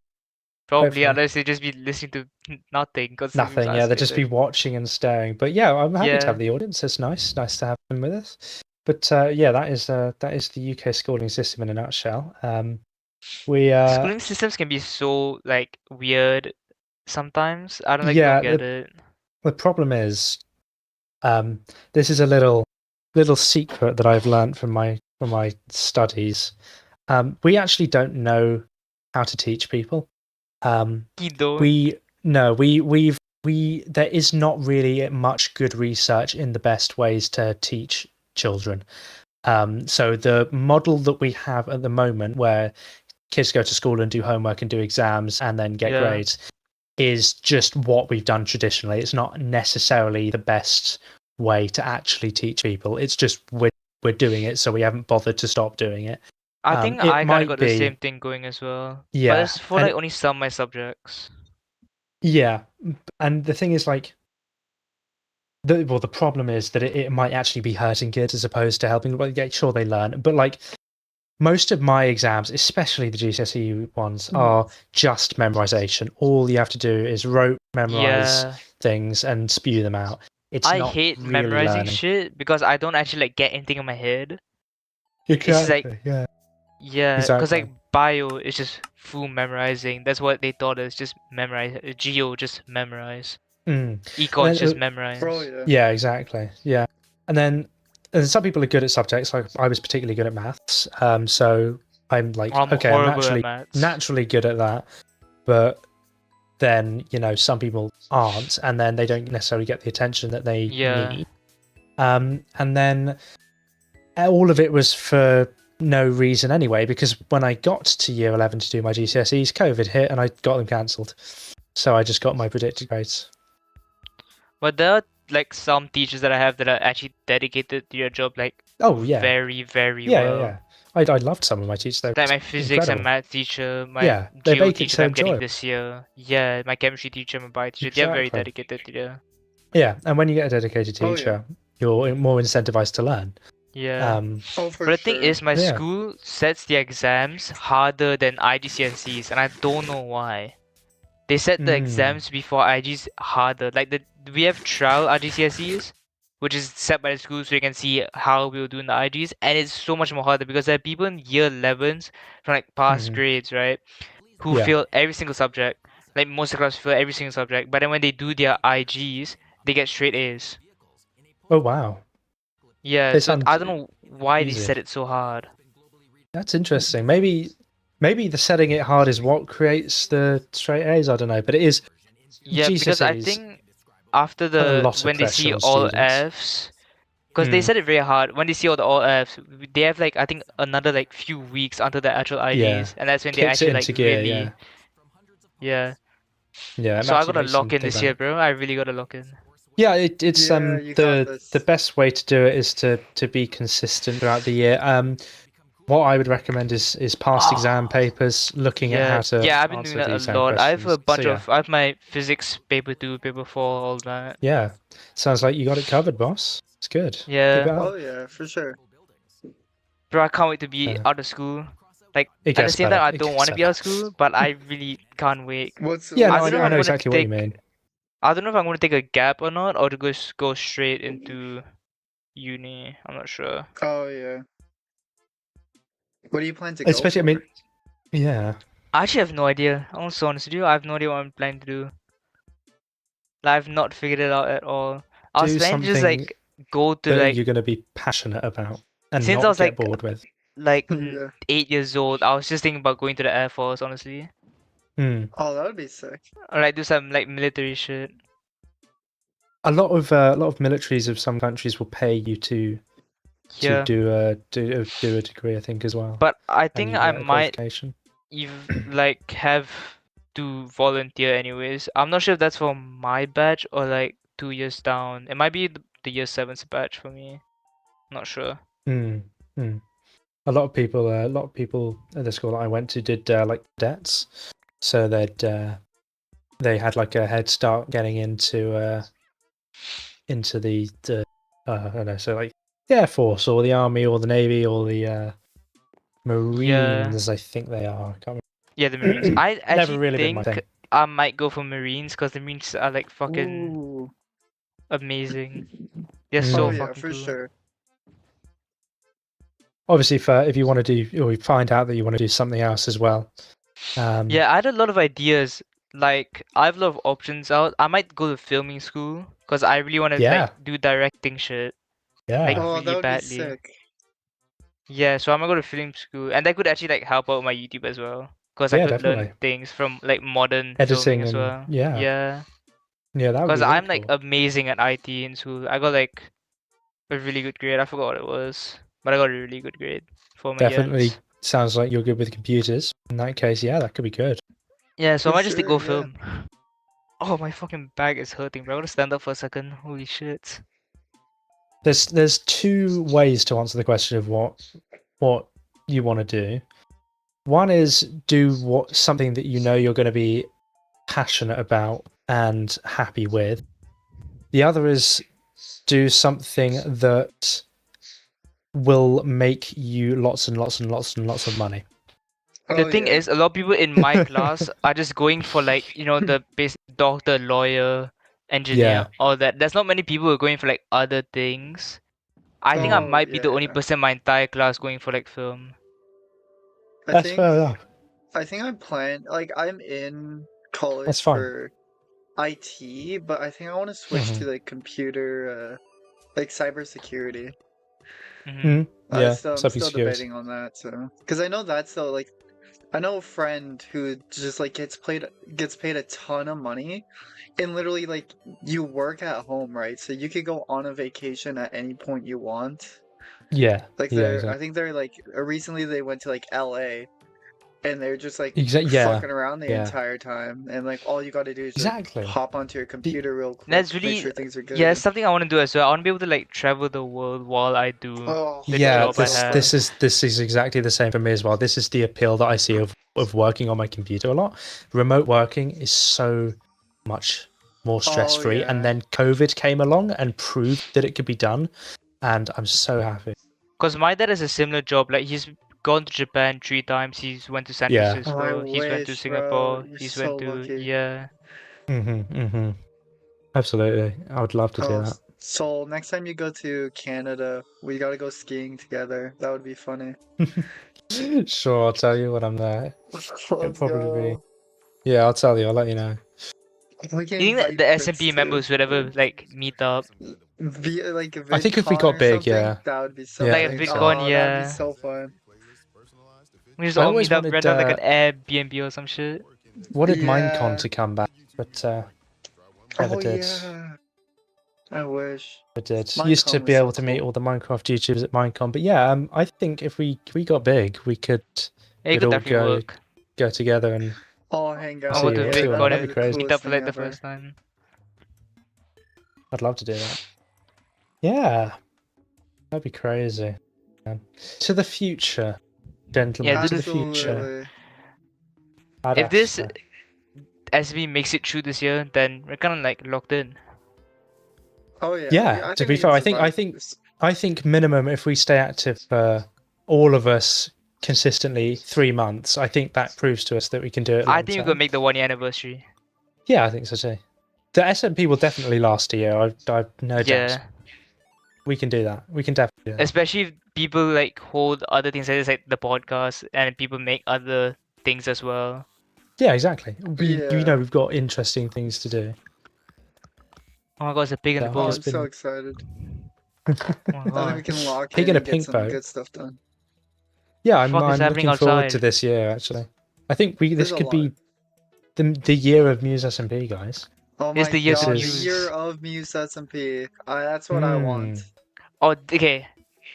Probably, Hopefully. unless they just be listening to nothing. Cause Nothing, yeah, they'd just be watching and staring. But yeah, I'm happy to have the audience. It's nice to have them with us. But yeah, that is the UK schooling system in a nutshell. Schooling systems can be so like weird sometimes. I don't don't get it. The problem is, this is a little secret that I've learned from my from my studies, we actually don't know how to teach people. You don't. There is not really much good research in the best ways to teach children. So the model that we have at the moment, where kids go to school and do homework and do exams and then get Yeah. grades, is just what we've done traditionally. It's not necessarily the best way to actually teach people. It's just we're doing it, so we haven't bothered to stop doing it. I think It I kind might of got the be- same thing going as well. Yeah, But it's for and like only some of my subjects. yeah, and the thing is, like, the problem is that it might actually be hurting kids as opposed to helping. Well, yeah, sure, they learn, but like most of my exams, especially the GCSE ones, are just memorization. All you have to do is memorize Yeah. things and spew them out. It's I not hate really memorizing learning. shit because I don't actually like get anything in my head. Exactly. Yeah, because like bio is just full memorizing. That's what they taught us. Just memorize. Geo, just memorize. Mm. Econ, then- just memorize. Bro, yeah. Yeah, exactly. Yeah, and some people are good at subjects. Like I was particularly good at maths. So I'm like, I'm okay, I'm horrible at maths. naturally good at that, but then some people aren't, and then they don't necessarily get the attention that they Yeah. need. And then all of it was for no reason anyway, because when I got to year 11 to do my GCSEs, COVID hit and I got them cancelled. So I just got my predicted grades. But there are like some teachers that I have that are actually dedicated to your job, like Oh yeah, very, very yeah, well. yeah. I loved some of my teachers. They were Like my physics incredible. and math teacher, my Yeah, they geo make it teacher so that I'm getting enjoyable. this year. Yeah, my chemistry teacher, my bio teacher. They're very Exactly. dedicated to their. Yeah, and when you get a dedicated Oh, yeah. teacher, you're more incentivized to learn. Yeah. Oh, for But the sure. thing is, my Yeah. school sets the exams harder than IGCSEs, and I don't know why. They set the exams before IGs harder. Like we have trial IGCSEs, which is set by the school so you can see how we'll do in the IGs, and it's so much more harder because there are people in year 11s from like past Mhm. grades, right, who Yeah. fail every single subject. Like most of the class fail every single subject, but then when they do their IGs, they get straight A's. Oh wow, Yeah, They so sound I don't know why they easy. set it so hard. that's interesting. Maybe the setting it hard is what creates the straight A's. I don't know, but it is. Yeah, because I GCSEs think after put a the lot of when they pressure see on all students. Fs, because they Mm. said it very hard. When they see all the all Fs, they have like I think another like few weeks until the actual IGs, Yeah. and that's when they Kicks it actually into like gear. really, Yeah. yeah. It So I actually gotta makes them lock in think this about year, it. bro. I really gotta lock in. Yeah, it's Yeah, you got this. the best way to do it is to be consistent throughout the year. What I would recommend is past exam papers, looking at how to Yeah, I've been doing answer the that a exam lot. I have questions. a bunch So, yeah. of I have my physics paper 2, paper 4, all that. Yeah, sounds like you got it covered, boss. It's good. Yeah. Keep it up. Oh, yeah, for sure. Bro, I can't wait to be Yeah. out of school. Like It at the gets same better. time, I It don't gets want to be out of better. school, but I really can't wait. Yeah, I no, don't know if I I'm know gonna exactly what you take- mean. I don't know if I'm gonna take a gap or not, or to go straight into uni. I'm not sure. Oh, yeah. What do you plan to go Especially, I for? mean, yeah. I actually have no idea. I'm so honest with you, I have no idea what I'm planning to do. Like, I've not figured it out at all. I was Do planning to just something like go to that like you're going to be passionate about and since I not was get like bored with. Yeah. 8 years old. I was just thinking about going to the Air Force, honestly, Hmm. Oh, that would be sick. or like do some like military shit. A lot of militaries of some countries will pay you to Yeah, do a degree, I think, as well. but I And think you I get a might qualification. like have to volunteer anyways. I'm not sure if that's for my batch or like 2 years down. It might be the year 7's batch for me. Not sure. Hmm. Hmm. A lot of people at the school that I went to did like cadets, so they had like a head start getting into the I don't know, so like the Air Force or the Army or the Navy or the Marines, I think they are. I can't remember. Yeah, the Marines. I Never actually really been my think thing. I might go for Marines because the Marines are like fucking Ooh. amazing. They're Mm. so Oh, yeah, fucking for cool. sure. Obviously, if you want to do, or you find out that you want to do something else as well. Yeah, I had a lot of ideas. Like, I have a lot of options out. I might go to filming school because I really want to Yeah. like do directing shit. Yeah. Like, Oh, really that would be badly. sick. Yeah, so I'm gonna go to film school, and that could actually like help out my YouTube as well, because I Yeah, could learn definitely. things from like modern filming Editing as and well. yeah, Yeah, that would because be really I'm like cool. amazing at IT in school. I got like a really good grade. I forgot what it was, but I got a really good grade for my Definitely ends. sounds like you're good with computers. In that case, yeah, that could be good. Yeah, so I For might just sure, go yeah. film. Oh, my fucking back is hurting, bro. I gotta stand up for a second. Holy shit. There's two ways to answer the question of what you want to do. One is do something that you know you're going to be passionate about and happy with. The other is do something that will make you lots and lots and lots and lots of money. The Oh thing yeah. is, a lot of people in my class are just going for like, the basic doctor, lawyer, engineer, Yeah. all that. There's not many people who are going for like other things. I think I Mhm. Oh might be the yeah, only yeah. person in my entire class going for like film. I That's think fair enough. I think I plan like I'm in That's college fine. for IT, but I think I want to switch Mhm. to like computer, like cybersecurity. Hmm. Yeah, I'm still cybersecurity. debating on that, so because I know that's so like I know a friend who just like gets paid a ton of money, and literally like you work at home, right? So you could go on a vacation at any point you want. Yeah, Like yeah, I exactly. think they're like recently they went to like LA, and they're just like Yeah, fucking around the yeah, entire time, and like all you got to do is like exactly. hop onto your The- computer real quick, That's make really, sure things are yeah, it's good. something I want to do as well. I want to be able to like travel the world while I do Oh, the that'd Yeah, be job I so fun. this have. is exactly the same for me as well. This is the appeal that I see of working on my computer a lot. Remote working is so much more stress Oh free, and yeah. then COVID came along and proved that it could be done, and I'm so happy. Because my dad has a similar job. Like he's gone to Japan 3 times. He's went to San Yeah. Oh, I Francisco. He's went to wish, bro. Singapore. You're He's so went to, lucky. yeah. Absolutely. I would love to do Oh, that. so next time you go to Canada, we gotta go skiing together. That would be funny. Sure, I'll tell you when I'm there. It'll Let's probably be. go. Yeah, I'll tell you. I'll let you know. We can You think that invite the Prince SMP too. members would ever like meet up? Via like a I think if we VidCon got or big, something, yeah, that would be so yeah, Like a I think sick. so. VidCon, Oh, that would be yeah. so fun. We just I all always meet up, wanted rent out like an Airbnb or some shit. Minecon Yeah. to come back, but never Oh did. yeah. I wish. Never did. Used to Minecon be was so able to meet cool. all the Minecraft YouTubers at Minecon, but yeah, I think if we got big, Yeah, you we'd could all definitely work. go together and All hang I'll out. go see to Yeah, one. that VidCon would That'd be be and the crazy. meet coolest up for thing like the ever. first time. I'd love to do that. Yeah, that'd be crazy. Man. To the future, Yeah, gentlemen. to To the the future. Absolutely. Ad if this Astra. SB makes it through this year, then we're kind of like locked in. Oh yeah, Yeah. I To think be we fair, can I think I survive think this. I think minimum if we stay active for all of us consistently 3 months, I think that proves to us that we can do it I long think we could term. make the 1 year anniversary. Yeah, I think so too. The SMP will definitely last a year. I've no doubt. Yeah, We can do that. We can definitely do that. especially if people like hold other things like the podcast and people make other things as well. Yeah, exactly. Yeah. We've got interesting things to do. Oh my god, it's a pig in the So Oh, boat. I'm it's so been excited. Oh my I think we god. can lock pig in in a and get pink some boat. good stuff done. Yeah, Fuck is I'm happening looking forward to outside? this year actually. I think There's this a could lot. be the year of Muse SMP, guys. Oh It's my the year This to god, the year is Muse. of Muse SMP. That's what I want. hmm. Oh, okay.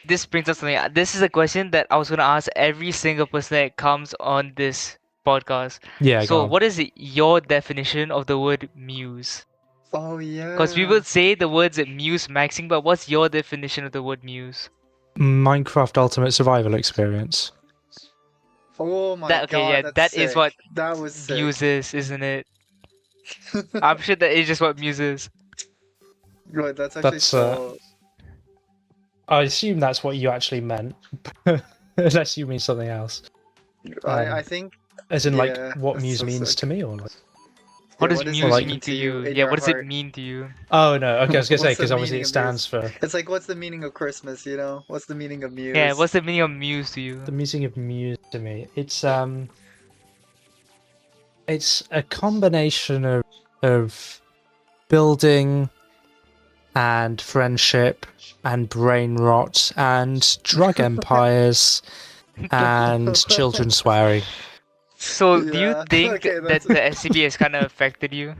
This brings up something. This is a question that I was gonna ask every single person that comes on this podcast. Yeah, go So, on. what is your definition of the word muse? Oh Because yeah. people say the words muse maxing, but what's your definition of the word muse? Minecraft Ultimate Survival Experience. Oh my That okay, yeah, god, that's that is sick. what That was sick. muse is, isn't it? I'm sure that is just what muse is. Wait, that's actually That's so. I assume that's what you actually meant. Unless you mean something else. I think As in like yeah, what that's Muse so means to sick. me or like What Yeah, does what does it muse like mean mean to to you you? in Yeah, your what does it heart? mean to you? Oh no, okay, I was gonna say What's the because obviously meaning it of Muse? stands for It's like what's the meaning of Christmas, you know? What's the meaning of Yeah, Muse? what's the meaning of muse to you? the meaning of Muse to me. It's a combination of building and friendship and brain rot and drug empires and children swearing. So, do you Yeah, think okay, that that's- the SCP has kind of affected you?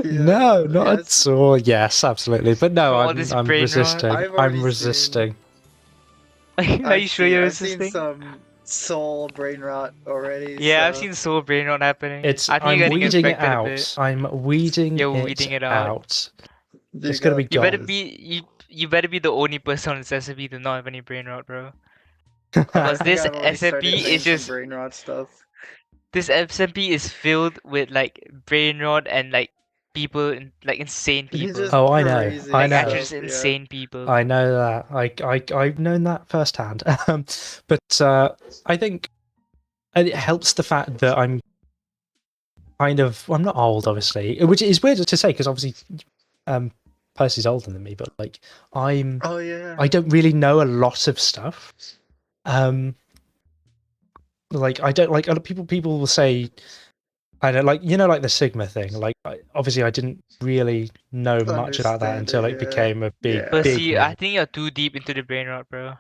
No, not yes. at all. Yes, absolutely. But no, From all this I'm brain rot? resisting. I've already I'm resisting. Are you sure you're I've seen resisting? some soul brain rot already. Yeah, I've so- seen soul brain rot happening. It's I think I'm you're getting weeding it infected a out. bit. I'm weeding You're it weeding it out. out. You It's gonna got be You better gone. you better be the only person on this SCP to not have any brain rot, bro. I Because think this I've already started SMP saying is just some brain rot stuff. this SMP is filled with like brain rot and like people like insane He's people. just Oh, I know. crazy I Like know. actually just stuff, yeah. insane people. I know that. I've known that firsthand. But I think it helps the fact that I'm not old, obviously, which is weird to say because obviously Percy's older than me, but like Oh yeah. I don't really know a lot of stuff. Like I don't like other people will say I don't like like the Sigma thing. Like obviously I didn't really know much about that Understand until it, it yeah. became a big Yeah. But big see, news. I think you're too deep into the brain rot, bro.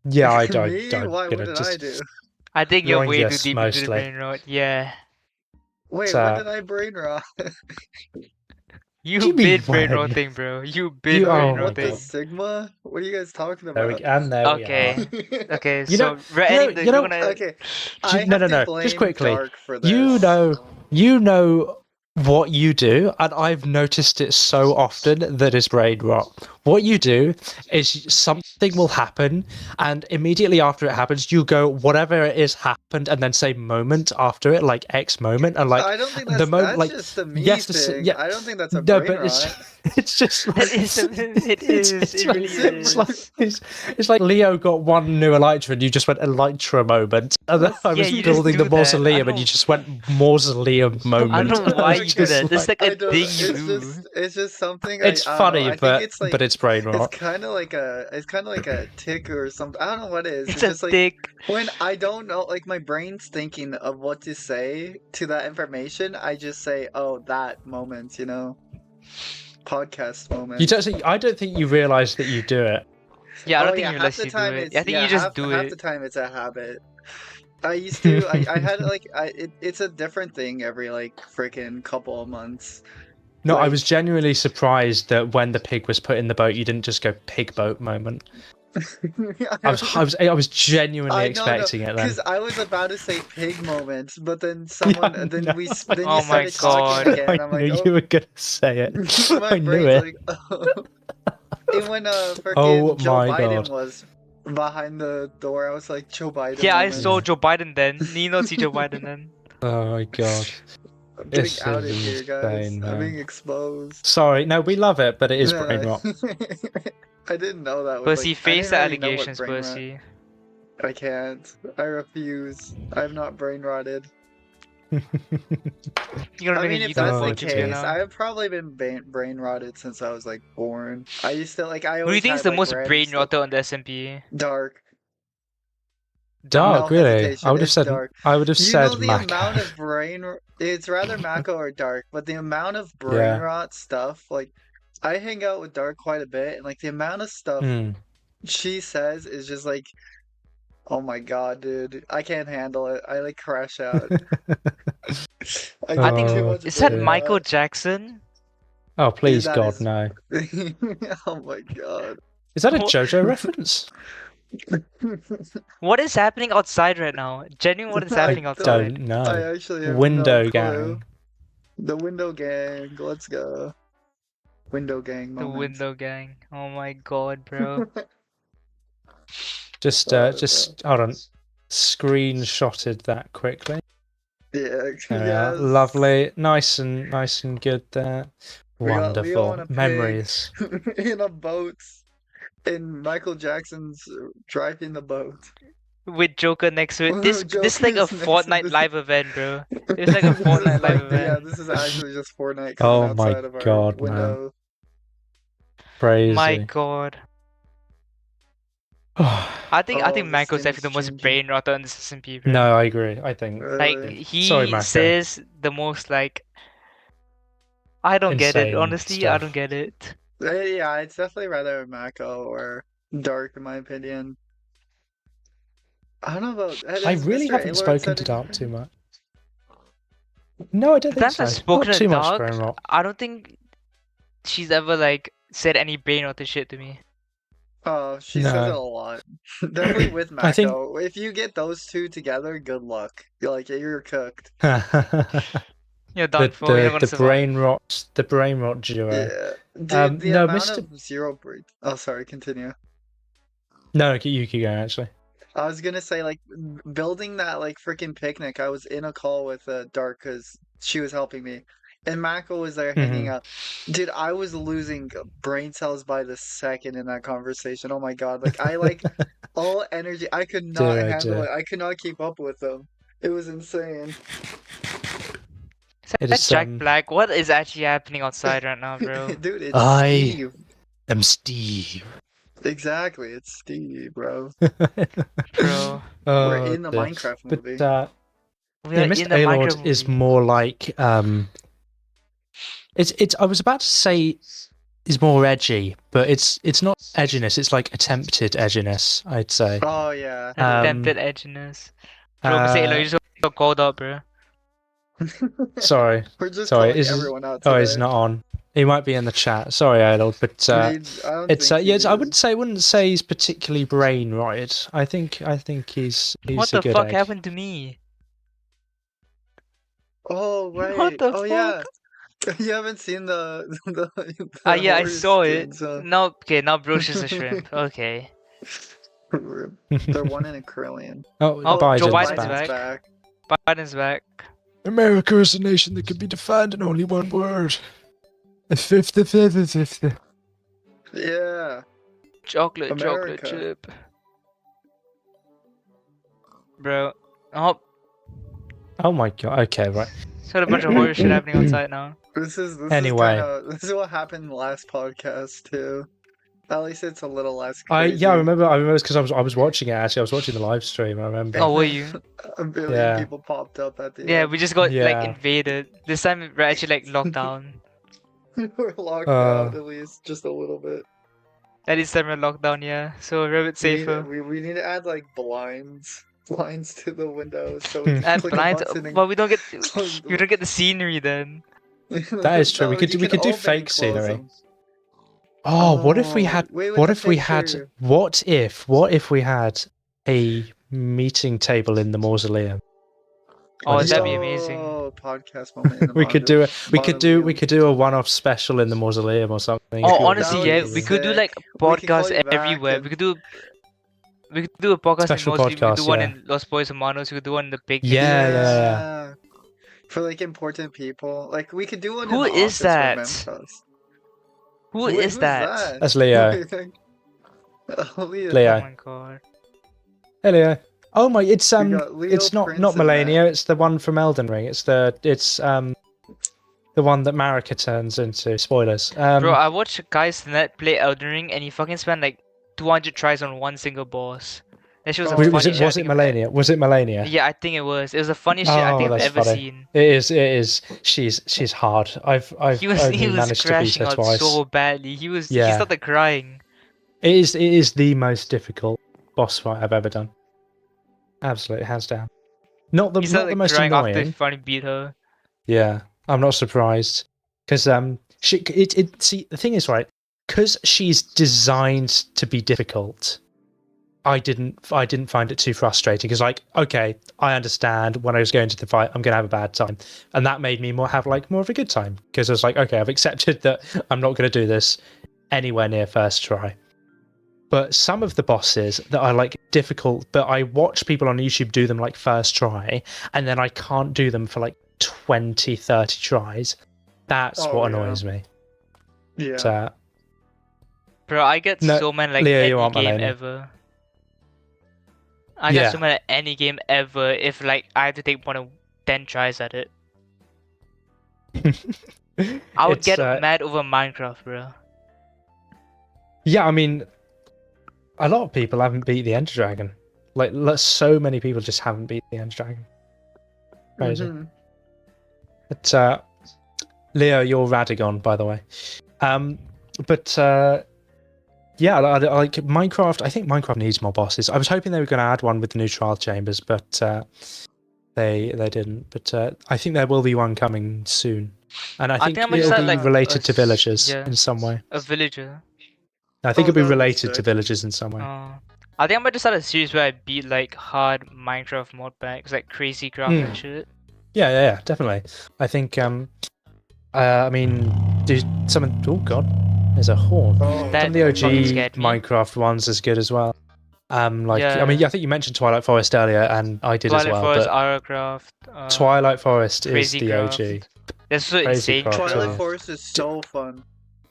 Yeah, I Me? Why? What did I do? I think you're way too Yoingus, deep into the mostly. brain rot. Yeah. Wait, So- when did I brain rot? You've you mean been brain when? rotting, bro. You've been You- brain oh my What the rotting. God. Sigma? What are you guys talking There about? we and there Okay. we are. Okay, You know- so we're ending the, you know- we're gonna Okay, I No, have to no, blame just quickly. Dark for this. You know what you do, and I've noticed it so often that is brain rot. What you do is something will happen, and immediately after it happens, you go whatever it is happened, and then say moment after it, like X moment, and like I don't think the that's, moment, that's like just a me yes, thing. yeah, I don't think that's a no, brain but it's rot. it's just like It is. It is. It really it's is. like it's like Leo got one new elytra and you just went elytra moment, and then I Yeah, was you just building do the that. I mausoleum and don't- you just went mausoleum moment. I don't know I why was you do just that. It's like I a don't. thing you It's do. it's just something. it's I don't funny, know. I think but it's like it's brain it's rot. kind of like a tick or something. I don't know what it is. It's It's a just like dick. when I don't know, like my brain's thinking of what to say to that information. I just say, "Oh, that moment," podcast moment. You don't think, I don't think you realise that you do it. Yeah, I don't Oh, think yeah, you half realize the you do time it. it's I think yeah, you just half, do half it. the time it's a habit. I used to. I had like it's a different thing every like freaking couple of months. No, I Like- was genuinely surprised that when the pig was put in the boat, you didn't just go pig boat moment. I was genuinely expecting it then. Because I was about to say pig moment, but then someone, Yeah, then no. we, then Oh you my started talking God. again. I I'm knew like, you were gonna say it. my I knew brain's it. like, oh. And when freaking Oh Joe my Biden God. was behind the door, I was like, Joe Biden. Yeah, I moment. saw Joe Biden then. You not see Joe Biden then. Oh my god. I'm getting This outed is here, guys. insane, I'm man. being exposed. Sorry, no, we love it, but it is No, brain rot. I didn't know that was Percy, like, I face the didn't really know what allegations, brain rot- Percy. I can't. I refuse. I'm not brain rotted. You're gonna I make mean, a if YouTube that's Oh, the YouTube channel case, now. I've probably been brain rotted since I was like born. I used to like. I Who do you always think is had, the like, most random brain stuff. rotter on the SMP? Dark. Dark, No really? hesitation, I would have it's said dark. I would have You said know the Mako. amount of brain. It's rather Mako or Dark, but the amount of brain Yeah. rot stuff. Like, I hang out with Dark quite a bit, and like the amount of stuff Hmm. she says is just like, oh my god, dude, I can't handle it. I like crash out. I I get think- too much Is that brain Michael rot. Jackson? Oh please that God, is- no. Oh my god. Is that a What? JoJo reference? What is happening outside right now? Genuine, what is happening I outside? Don't know. I actually have Window no clue. gang. The window gang. Let's go. Window gang The moment. window gang. Oh my god, bro. Just hold on. Screenshotted that quickly. Yeah. There we are. Yes. Lovely, nice and good there. We got Leo Wonderful on a pig. memories. In a boat. And Michael Jackson's driving the boat. With Joker next to it. This Joker's like a next to Fortnite this. live event, bro. It's like a This is Fortnite live like- event. Yeah, this is actually just Fortnite Oh coming my outside of our God, man. window. Crazy. My god. I think Oh, Manko's this thing definitely the is most changing. brain rotter on this SMP, bro. No, I agree. I think Like Really? he Sorry, Mako. says the most like I don't get it. insane Honestly, I don't stuff. get it. Yeah, it's definitely rather Mako or Dark in my opinion. I don't know about I has really Mr. haven't Aylord spoken said to Dark too anything? much. No, I don't The think times I've so. spoken Not to too much Dark, brain rot. I don't think she's ever like said any brain rot shit to me. Oh, she says it No. a lot. Definitely with I think Mako. If you get those two together, good luck. You're like you're cooked. You're done for. You're not gonna survive. the brain rot duo. Yeah. Dude, the No, amount Mr. of zero break. Oh, sorry, continue. No, you keep going actually. I was gonna say, like, building that, like, freaking picnic, I was in a call with Dark because she was helping me. And Mako was there hanging Hmm. out. Dude, I was losing brain cells by the second in that conversation. Oh my God. Like, all energy. I could not Dear, oh handle dear. it. I could not keep up with them. It was insane. Is It that is Jack Black? What is actually happening outside right now, bro? Dude, it's I Steve. am Steve. Exactly, it's Steve, bro. Bro, We're Oh in the dear. Minecraft But movie. we yeah, are Mr. in the Aylord Minecraft is movie. more like it's I was about to say is more edgy, but it's not edginess, it's like attempted edginess, I'd say. Oh, yeah. Attempted edginess. Bro, Mr. Elo, Uh you just got called out, bro. sorry. We're just Sorry, calling is everyone out oh he's today. not on. He might be in the chat. Sorry, Aylord, but I don't it's think he yeah, I is. wouldn't say he's particularly brain rotted. I think he's What a the good fuck egg. happened to me? Oh, What right. the Oh, fuck? yeah. You haven't seen the Yeah, I horror saw it. skins, huh? Now, okay, now bro's just a shrimp. Okay. They're one in a trillion. Oh, Oh, Oh, Joe Joe Biden's Biden's Biden's back. back. back. Biden's back. America is a nation that can be defined in only one word. A fifth. Yeah, Chocolate America. chip. Bro. Oh, Oh my god. Okay, right. got a bunch of horror shit happening outside now. This is Anyway. this is what happened in the last podcast too. At least it's a little less I crazy. remember because I was watching it actually. I was watching the live stream. I remember. Oh, were you? A billion Yeah. people popped up at the Yeah, end. we just got like Yeah. invaded. This time we're actually like locked down. We're locked Uh. out at least just a little bit. At least time we're locked down, yeah. So we're a bit safer. We need to add like blinds to the windows so we can And click blind, a button and but we don't get close we don't get the scenery then. That is true. No, we could you do can open fake and close scenery. them. Oh, what if we Oh, had? wait, with What the if we had? picture. What if we had a meeting table in the mausoleum? Oh, Like that'd be so. amazing. Yo, podcast moment in the We could do mausoleum. a one-off special in the mausoleum or something. Oh, if you want to honestly, do would yeah, be we could do like sick. We could call podcasts you back everywhere. and- We could do a podcast Special in Mosby. We could do podcast, one yeah. in Los Pollos Hermanos. We could do one in the picnic. Yeah. For like important people, like we could do one Who in the is office where that? Mem's house. Who Wait, is who's that? That's Leo. Oh, Leo. Leo. Oh my god. Hey, Leo. Oh my! It's We got Leo, it's not Prince, and Melania. It's the one from Elden Ring. It's the one that Marika turns into. Spoilers. Bro, I watched Kai's net play Elden Ring and he fucking spent like 200 tries on one single boss. That shit was the Oh, was funniest shit I it think I've Melania? Was it Melania? Yeah, I think it was. It was the funniest shit I Oh, think I've that's ever funny. seen. It is. She's hard. I've He was only managed to beat crashing her out twice. so badly. He Yeah. started crying. It is the most difficult boss fight I've ever done. Absolutely, hands down. Not the He started most crying after annoying. he finally beat her. Yeah, I'm not surprised because see the thing is right because she's designed to be difficult. I didn't find it too frustrating because like okay, I understand when I was going to the fight I'm gonna have a bad time, and that made me have more of a good time because I was like okay, I've accepted that I'm not gonna do this anywhere near first try. But some of the bosses that are like difficult, but I watch people on YouTube do them like first try, and then I can't do them for like 20, 30 tries. That's Oh, what yeah. annoys me. Yeah. So, Bro, I get No, so many like Leo, you any aren't game Melania. ever. I get Yeah. so many at any game ever if like I have to take more than 10 tries at it. I would It's, get mad over Minecraft, bro. yeah, I mean, a lot of people haven't beat the Ender Dragon. Like, so many people just haven't beat the Ender Dragon. Crazy. Mhm. But Leo, you're Radagon, by the way. But yeah, like Minecraft. I think Minecraft needs more bosses. I was hoping they were going to add one with the new trial chambers, but they didn't. But I think there will be one coming soon, and I think I might it'll start, be like, related to s- villagers yeah. in some way. A villager. I think Oh, it'll be that would be related to sick. villagers in some way. I think I might just start a series where I beat like hard Minecraft mod packs, like Crazy Craft and shit. Yeah, definitely. I think I mean, do some. Oh God, there's a horn. Oh, That Some of the OG fucking scared me. Minecraft ones is good as well. Like I mean, Yeah. I think you mentioned Twilight Forest earlier, and I did Twilight as well. Forest, But Aracraft, Twilight Forest is Crazy the Craft. OG. That's so Crazy insane. Craft, Twilight yeah. Forest is so fun.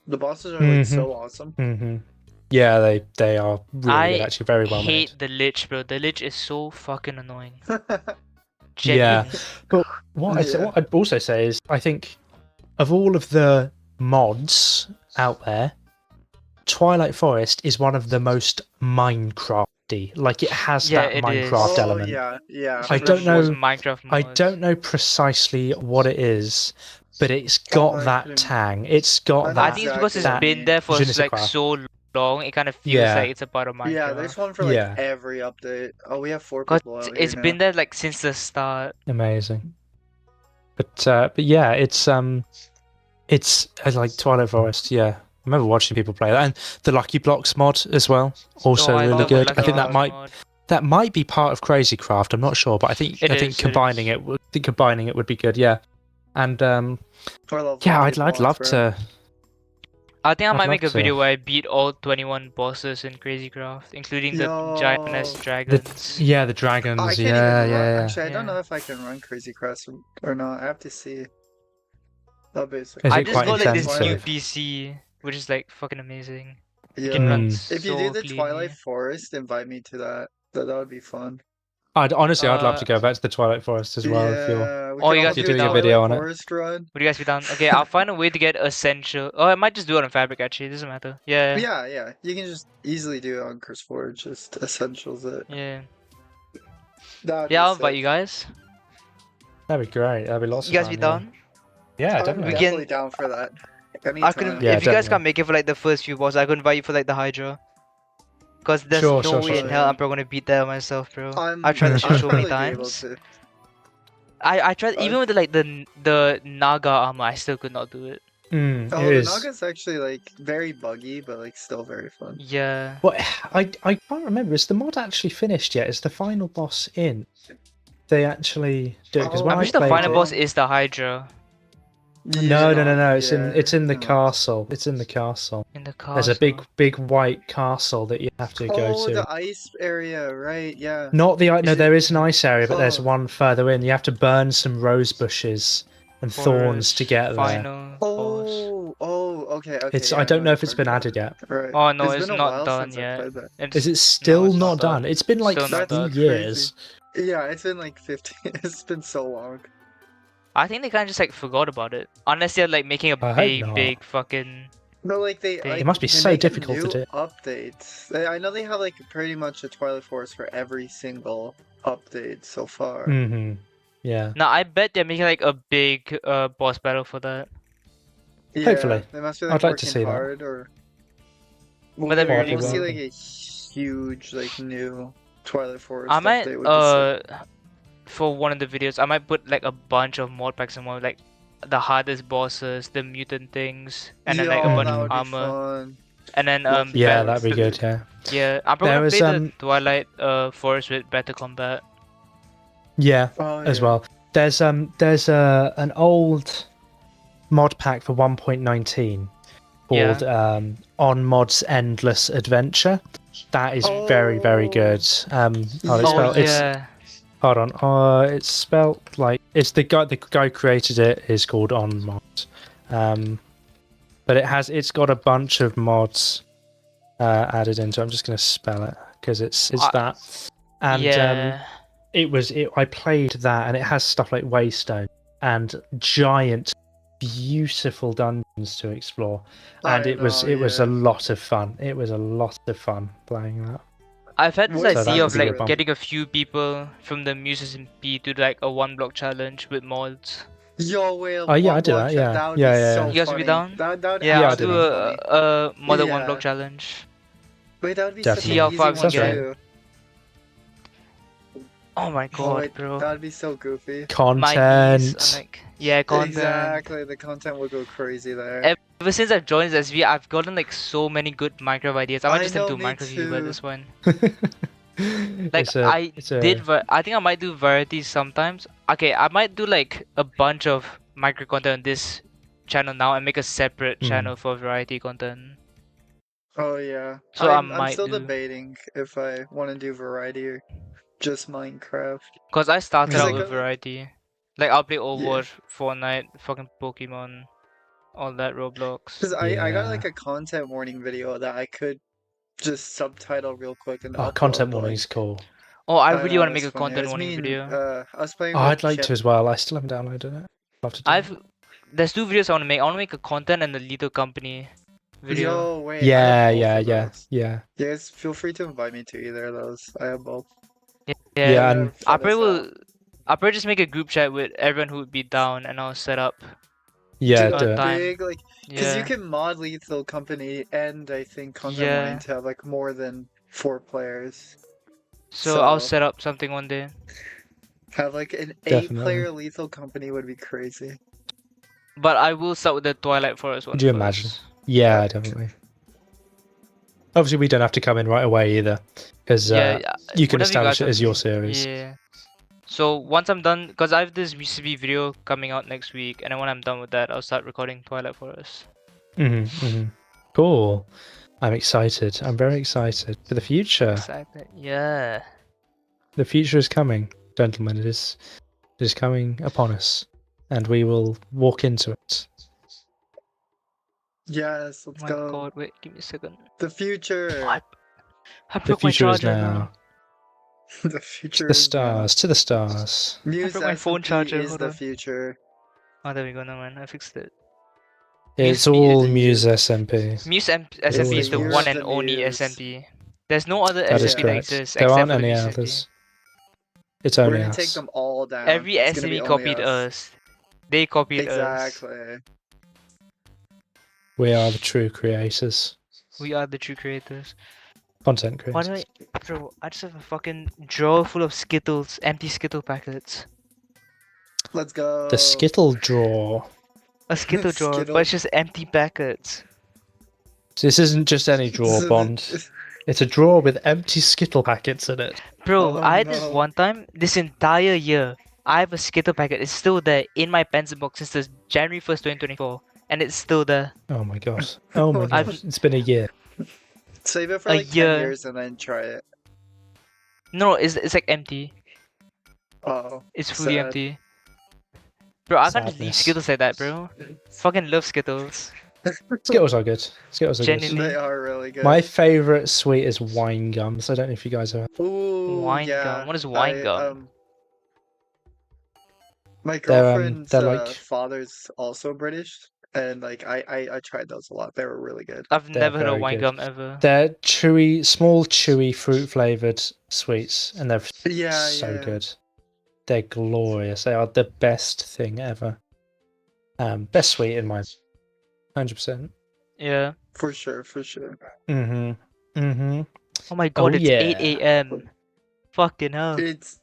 The bosses are like so awesome. Mm-hmm. Yeah, they are really good, I actually, very well made. hate the Lich, bro. The Lich is so fucking annoying. Yeah, Genuinely. but what I'd also say is, I think of all of the mods out there, Twilight Forest is one of the most Minecrafty. Like it has Yeah, that it is. Minecraft Oh element. yeah. I It's don't one of the know- most Minecraft I mods. don't know precisely what it is, but it's got I that couldn't- tang. It's got I know that. I think it's because it's Exactly. been there for Je ne sais like quoi. so long. It kind of feels Yeah. like it's a part of Minecraft. Yeah, there's one for like Yeah. every update. Oh, we have 4 'Cause people out it's here been now. there like since the start. Amazing. But yeah, it's like Twilight Forest. Yeah, I remember watching people play that, and the Lucky Blocks mod as well. Also Oh, I really love the good. Lucky I think that Blocks might mod. be part of Crazy Craft. I'm not sure, but I think It I think is, it combining is. it would be good. Yeah, and I love yeah, Lucky I'd love Blocks, bro. to. I think I I'd might love make a to. video where I beat all 21 bosses in Crazy Craft, including the giant ass Yo. dragons. Yeah, the dragons. I can't Yeah, even run. yeah. Actually, I don't Yeah. know if I can run Crazy Crest or not. I have to see. That'd be sick. Is I it just quite got like this new intensive? PC, which is like fucking amazing. It Yeah. can run Mm. If you so do the cleanly. Twilight Forest, invite me to that. That would be fun. I'd love to Uh, go back to the Twilight Forest as well. If you're Yeah, we Oh, could you all guys do be a doing a Twilight video on it? Forest run. Would you guys be down? Okay, I'll find a way to get essential. Oh, I might just do it on Fabric actually. It doesn't matter. Yeah. Yeah. You can just easily do it on CurseForge. Just essentials it. Yeah. That'd Yeah, be I'll invite sick. you guys. that'd be great. That'd be lots You of guys fun. be down? Yeah, I'm definitely. We can- definitely down for that. I Anytime. could, Yeah, if you guys definitely. can't make it for like the first few bosses, I could invite you for like the Hydra. Cause there's Sure, no sure, way sure. in hell I'm probably gonna beat that myself, bro. I'm, I've tried that shit I'd so many probably be able times. to. I tried I- even with like the Naga armor, I still could not do it. Mm, Oh, it the is. Naga's actually like very buggy, but like still very fun. Yeah. Well, I can't remember. Is the mod actually finished yet? Is the final boss in? They actually do it because Oh, when I'm I pretty sure the played final it- boss is the Hydra No. It's Yeah, it's in the no. castle. It's in the castle. in the castle. There's a big white castle that you have to go Oh, to. the ice area, right? Yeah. Not the no. Is it- There is an ice area, but there's Oh. one further in. You have to burn some rose bushes and thorns to get there. Final boss. Okay. It's yeah, I don't know what if it's you're been talking added yet. about. Right. Oh no, It's it's been a not while done since I yet. played that. It's, Is it no, still it's not done? It's been like Still not 3 done. years. Yeah, it's been like 15. It's been so long. I think they kind of just like forgot about it. Unless they're like making a I hope big, not. big fucking. No, like they. It Like, must be they so make a difficult to new do. Updates. I know they have like pretty much a Twilight Forest for every single update so far. Mm-hmm. Yeah. Now I bet they're making like a big boss battle for that. Yeah, Hopefully. they must be like I'd like to working see that. hard, or. But that'd be really we'll see cool. like a huge like new Twilight Forest I might update. Would be sick. for one of the videos I might put like a bunch of mod packs and more like the hardest bosses, the mutant things, and then like a Yo, bunch that of would be armor, fun. and then Yeah, bet- that'd be good. Yeah. yeah. I'm probably There gonna was, play the Twilight Forest with better combat. Yeah. Oh, As yeah. well. There's an old mod pack for 1.19 called On Mod's Endless Adventure. That is very good. How it's Oh, spelled? yeah. Hold on. It's spelled like it's the guy who created it is called On Mod. But it's got a bunch of mods added into it. I'm just gonna spell it because it's that. And yeah. I played that and it has stuff like Waystone and giant beautiful dungeons to explore. And I it was know, a yeah. lot of fun. It was a lot of fun playing that. I've had this So that idea could of be a like bump. getting a few people from the Muses and P to like a 1 block challenge with mods. Yo, wait, Oh yeah, I one do block that. chat. Yeah, That would yeah, be yeah, so yeah. You guys will be funny. down? That would Yeah, Yeah, I I'll do actually do be that. funny. more than one Yeah. block challenge. Wait, that would be such See an how Definitely. far easy we can one Sounds get. great. too. Oh my Oh god, wait, bro. that would be so goofy. My knees, I'm Content. like, yeah, content. Exactly, the content would go crazy there. Ever since I've joined this SV, I've gotten like so many good Minecraft ideas. I might I just turn know, to a me Minecraft YouTuber at too. this point. Like It's a, I it's a. I think I might do varieties sometimes. Okay, I might do like a bunch of micro content on this channel now and make a separate channel for variety content. Oh yeah. So I I'm might still do, debating if I want to do variety or just Minecraft. cause I started 'Cause out I with got like, variety. Like I'll play yeah. Overwatch, Fortnite, fucking Pokemon, all that Roblox. 'Cause I got Yeah. like a content warning video that I could just subtitle real quick and Oh, upload, content but like, warning's cool. Oh, I I really know want to make it's a funny. content It's warning me and video. I was playing Oh, with I'd like Chip. to as well. I still haven't downloaded it. Love to do it. There's two videos I want to make. I want to make a content and a little company video. Yo, wait, I Yeah, have both yeah, of yeah, those. yeah. You guys feel free to invite me to either of those. I have both. Yeah, Yeah, They're and I fun probably as hell. will. I'll probably just make a group chat with everyone who would be down, and I'll set up yeah, Dude, do a it. time. big like, cause you Yeah, can mod Lethal Company and I think Content Warning yeah. to have like more than 4 players. So I'll So set up something one day. have like an Definitely. 8-player Lethal Company would be crazy. But I will start with the Twilight Forest one Could you first. imagine? Yeah, definitely. Obviously, we don't have to come in right away either, because Yeah, you can whatever establish guys it want as to your do. series. Yeah. So once I'm done, cause I have this UCB video coming out next week, and then when I'm done with that, I'll start recording Twilight Forest. Cool. I'm excited. I'm very excited for the future. Excited. Yeah. The future is coming, gentlemen. It is coming upon us, and we will walk into it. Yes, let's Oh my go. god, wait, give me a second. The future. I The broke my future is charger now. The To future the is now. stars. To the stars. Muse broke my phone SMP charger, is hold the on. future. Oh, there we go, no man, I fixed it. It's Muse all Did Muse you? SMP. Muse SMP It's is always the was. one year and of the only Muse. SMP. There's no other That is SMP that correct. exists There except aren't for the any Muse SMP. others. It's We're only gonna take us. them all down. Every It's gonna be SMP only copied us. us. They copied us. Exactly. We are the true creators. We are the true creators. Content Why do creators. bro, I just have a fucking drawer full of Skittles, empty Skittle packets. Let's go. The Skittle drawer. A Skittle drawer, Skittle. but it's just empty packets. This isn't just any drawer, Bond. It's a drawer with empty Skittle packets in it. Bro, Oh, I had this no. one time, this entire year, I have a Skittle packet. It's still there in my pencil box since the January 1st, 2024. And it's still there. Oh my god. Oh my I've- god. It's been a year. Save it for A like 10 year. years and then try it. No, it's like empty. Oh. It's fully Sad. empty. Bro, I can't just leave Sadness. Skittles like that, bro. Fucking love Skittles. Skittles are good. Skittles are Genuinely. They are really good. good. My favourite sweet is wine gums. I don't know if you guys have. Ooh, Wine yeah. gum. What is wine gum? My They're, girlfriend's they're like- father's also British, and like I tried those a lot. They were really good. I've They're never heard of very wine good. gum ever. They're chewy, small, chewy, fruit-flavoured sweets, and they're Yeah, so yeah. good. They're glorious. They are the best thing ever. Best sweet in my 100%. Yeah. For sure, for sure. Oh my god, it's 8 yeah. a.m. Fucking hell. It's,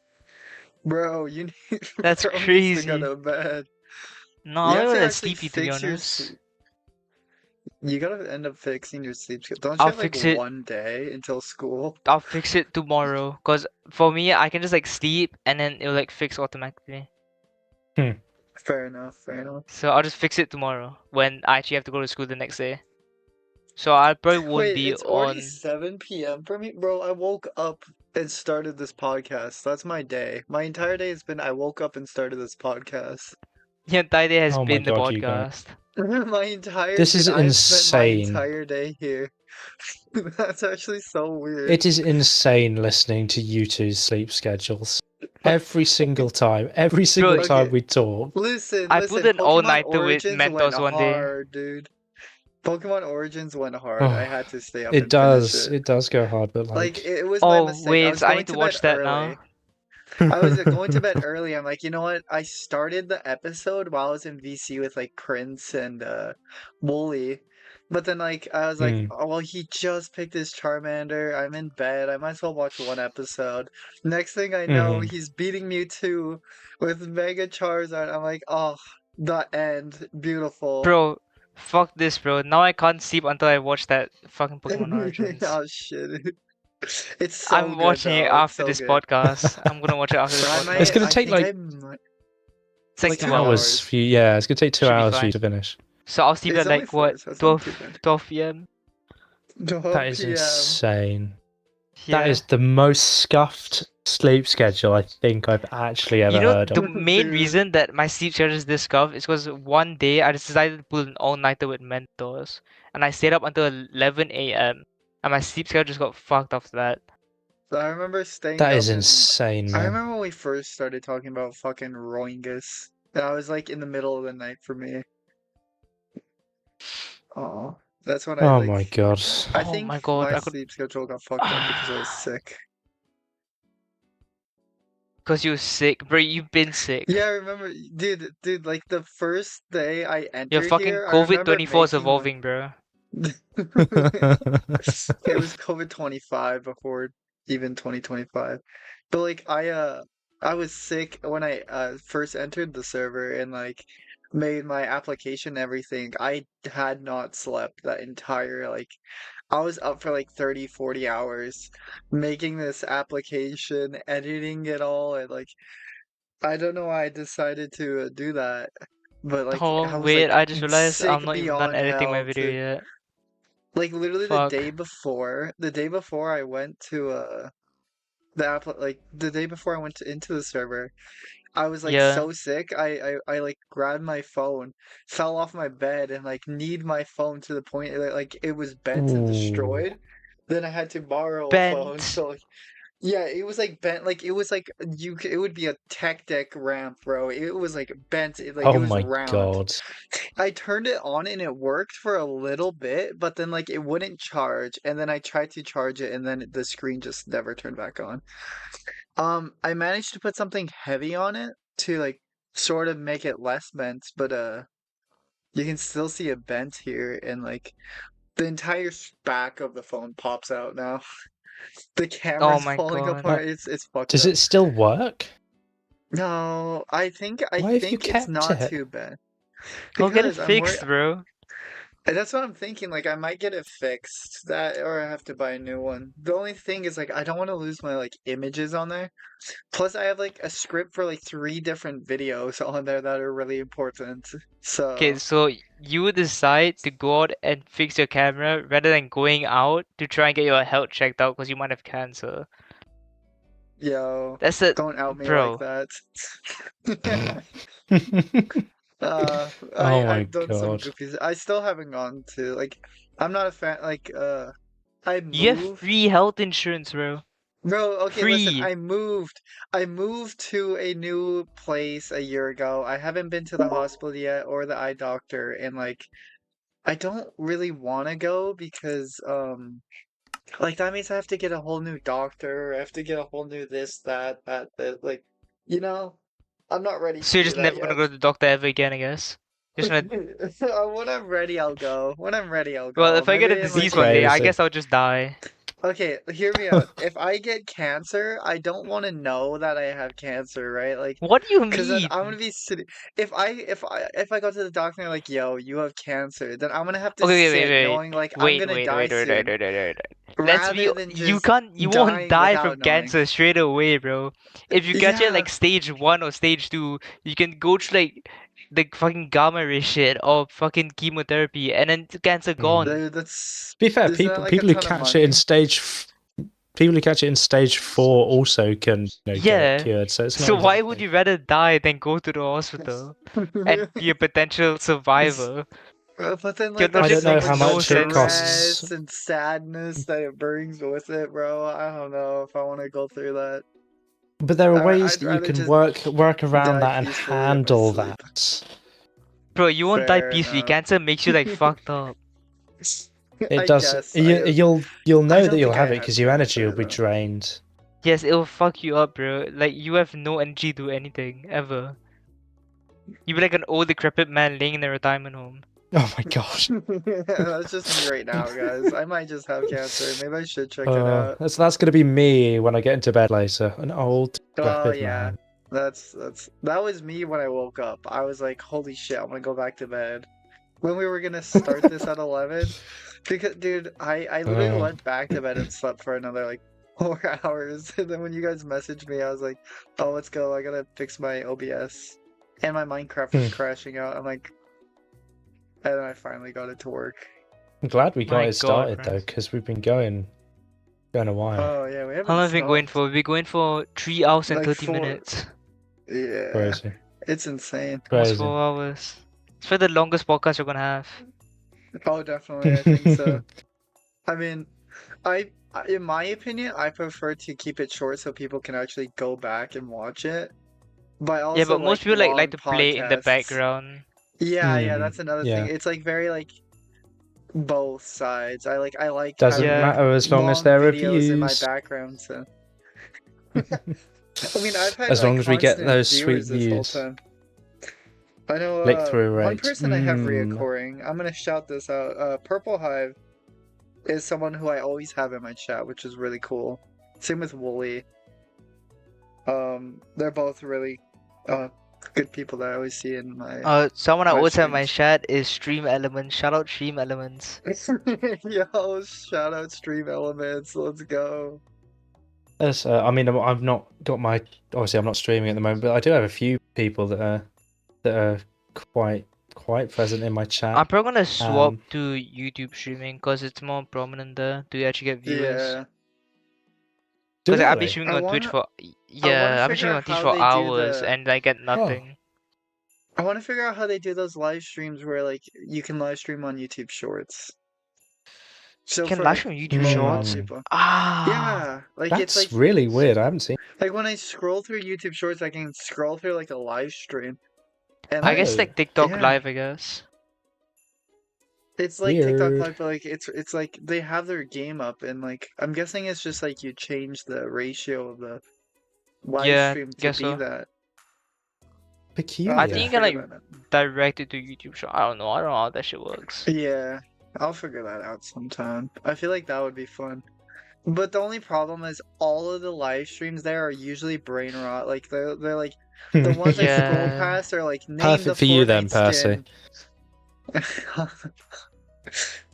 bro, you need. That's bro needs crazy. to go to bed. No, You I'm have not to that actually sleepy to be fix your honest. sleep. You gotta end up fixing your sleep schedule. Don't you I'll have like fix it. one day until school? I'll fix it tomorrow. Cause for me, I can just like sleep and then it'll like fix automatically. Fair enough, fair enough. So I'll just fix it tomorrow when I actually have to go to school the next day. So I probably won't Wait, be it's already on. 7 p.m. for me? Bro, I woke up and started this podcast. That's my day. My entire day has been I woke up and started this podcast. The entire day has Oh my been the God, you guys. podcast. My entire This is I've spent my insane. entire day here. That's actually so weird. It is insane listening to you two's sleep schedules. Every single time. Every single okay. time we talk. Listen, I listen. put an Pokemon all-nighter with Origins Mentos went one day. hard, dude. Pokemon Origins went hard. Oh, I had to stay up It and does. finish it. It does go hard, but Like like it was my Oh mistake. I wait, was I going need to to watch bed that early. now. I was going to bed early. I'm like, you know what? I started the episode while I was in VC with like Prince and Wooly. But then like I was like, Hmm. oh well, he just picked his Charmander. I'm in bed. I might as well watch one episode. Next thing I know, Mhm. he's beating Mewtwo with Mega Charizard. I'm like, oh, the end. Beautiful. Bro, fuck this, bro. Now I can't sleep until I watch that fucking Pokemon Origins. Oh shit. It's so I'm good watching it though. It's after so this good. podcast. I'm gonna watch it after this But I It's might, podcast. gonna I take think I like might, It's like like 2 2 hours. hours for you. Yeah, it's gonna take 2 Should be hours for fine. you to finish. So I'll sleep It's at only like 4, what, so it's not too 12, bad. 12 p.m. 12 That is p.m. insane. Yeah. That is the most scuffed sleep schedule I think I've actually ever You know, heard the of. main Dude. reason that my sleep schedule is this scuffed is because one day I decided to pull an all-nighter with mentors, and I stayed up until 11 a.m. and my sleep schedule just got fucked after that. I remember staying That up is and insane, I man. remember when we first started talking about fucking Roingus. And I was like in the middle of the night for me. Oh, that's when I Oh like. my god. I Oh think my god, my I could, sleep schedule got fucked up because I was sick. because you were sick, bro. You've been sick. Yeah, I remember, dude. Like the first day I Your entered fucking here, I COVID remember 24 is making like. evolving, bro. It was COVID 25 before even 2025. But like I was sick when I first entered the server and like made my application and everything. I had not slept that entire like I was up for like 30, 40 hours making this application, editing it all, and like I don't know why I decided to do that. But like I Oh was wait, like I just realized I'm sick not even done beyond editing my hell video to yet. like literally Fuck. the day before I went to the app like the day before I went into the server, I was like Yeah. so sick. I like grabbed my phone, fell off my bed, and like kneed my phone to the point that like it was bent and Ooh. destroyed. Then I had to borrow a phone. Bent. So like, yeah, it was like bent. Like it was like it would be a tech deck ramp, bro. It was like bent. Like it Oh was my round. god. I turned it on and it worked for a little bit, but then like it wouldn't charge, and then I tried to charge it, and then the screen just never turned back on. I managed to put something heavy on it to like sort of make it less bent, but you can still see a bent here, and like the entire back of the phone pops out now. The Oh camera's my falling god. apart. It's fucked Does up. it still work? No, I Why have you think it's kept not it? too bad Go get it because I'm worried. fixed, bro. That's what I'm thinking. Like, I might get it fixed, that, or I have to buy a new one. The only thing is, like, I don't want to lose my like images on there. Plus, I have like a script for like 3 different videos on there that are really important. Okay, So, so you decide to go out and fix your camera rather than going out to try and get your health checked out because you might have cancer. yo, That's it, don't out me like bro. that. Oh my I've done some god. goofy. I still haven't gone to like. I'm not a fan. Like, I You have moved. free health insurance, bro. Bro, okay, listen, Free. I moved to a new place a year ago. I haven't been to the hospital yet or the eye doctor, and like I don't really want to go because like that means I have to get a whole new doctor, I have to get a whole new this, that, like, you know, I'm not ready So to you're do just that never gonna yet. go to the doctor ever again, I guess. Just gonna. When I'm ready, I'll go. When I'm ready, I'll Well, go. if I get a Maybe in disease like a one day, I year. Crazy. guess I'll just die. Okay, hear me out. If I get cancer, I don't want to know that I have cancer, right? Like, What do you because then I'm gonna mean? be sitting. If I go to the doctor and they're like, "Yo, you have cancer," then I'm gonna have to Okay, wait, sit wait, knowing like I'm wait, gonna wait, die wait, wait, wait, soon, wait, wait, wait, wait. Let's be. rather than You just can't. You won't dying die from without knowing. cancer straight away, bro. If you catch it Yeah, like stage 1 or stage 2, you can go through like the fucking gamma ray shit or fucking chemotherapy, and then cancer Mm. gone. dude, that's To be fair, isn't that people like a people who ton of catch it in money? people who catch it in stage 4 also can get it Yeah. cured. So it's not So why would exactly. you rather die than go to the hospital and be a potential survivor? But then, Your like, I the logic don't know makes how fucking no much it sense. costs, stress and sadness that it brings with it, bro. I don't know if I want to go through that. but there are ways I'd that you rather can just work around die that and peacefully in my handle sleep. that. Bro, you won't die Fair peacefully. enough. Cancer makes you like fucked up. It I does. guess. You'll I know that don't you'll think I have it have because your energy will cancer be though. drained. Yes, it'll fuck you up, bro. Like you have no energy to do anything ever. You'll be like an old decrepit man laying in a retirement home. Oh my gosh. That's just me right now, guys. I might just have cancer. Maybe I should check it out. That's gonna be me when I get into bed later. An old, Oh decrepit yeah, man. that was me when I woke up. I was like, holy shit, I'm gonna go back to bed. When we were gonna start this at 11, because dude, I literally went back to bed and slept for another like 4 hours. And then when you guys messaged me, I was like, oh, let's go. I gotta fix my OBS, and my Minecraft was crashing out. I'm like, and then I finally got it to work. I'm glad we got My it started God, though, friends. because we've been going a while. Oh yeah, we haven't How long have we been going stopped. for? We've been going for 3 hours and Like 30 4 minutes. Yeah, Crazy. it's insane. Almost Crazy. 4 hours. It's for the longest podcast you're gonna have. Oh, definitely, I think so. I mean, in my opinion, I prefer to keep it short so people can actually go back and watch it. But I Yeah, also but most like people long like to play it in the podcasts. background. Yeah, that's another thing. Yeah. It's like very like both sides. I like Doesn't Yeah. having matter as long as long there are videos in my views. background. So I mean, I've had As long like as we get constant those sweet viewers this whole views. time. I know Click-through one rate. person I have reoccurring. I'm gonna shout this out. Purple Hive is someone who I always have in my chat, which is really cool. Same with Wooly. They're both really good people that I always see in my Someone I my always have in my streams. chat is Stream Elements. Shout out Stream Elements. Yo, shout out Stream Elements. Let's go. I mean, I've not got my. Obviously, I'm not streaming at the moment, but I do have a few people that are quite present in my chat. I'm probably gonna swap Um, to YouTube streaming because it's more prominent there to actually get viewers. Yeah. do Because I've been really? streaming I on Twitch wanna for I wanna yeah, I've been figure streaming out on Twitch how for they do hours the and I get nothing. I want to figure out how they do those live streams where like you can live stream on YouTube Shorts. So You can for live like stream on YouTube low Shorts. people. Ah, Yeah, like it's That's like really weird. I haven't seen. like when I scroll through YouTube Shorts, I can scroll through like a live stream, and I like guess Oh, like TikTok yeah, Live, I guess. it's like TikTok weird. Live, but like it's like they have their game up, and like I'm guessing it's just like you change the ratio of the live Yeah, stream to guess be so. that. Peculiar. I think you can Figure like that out. direct it to YouTube Short. I don't know. I don't know how that shit works. Yeah, I'll figure that out sometime. I feel like that would be fun. But the only problem is all of the live streams there are usually brain rot. Like they're like the ones I scroll Yeah. past are like name Perfect the for you then, Fortnite skin.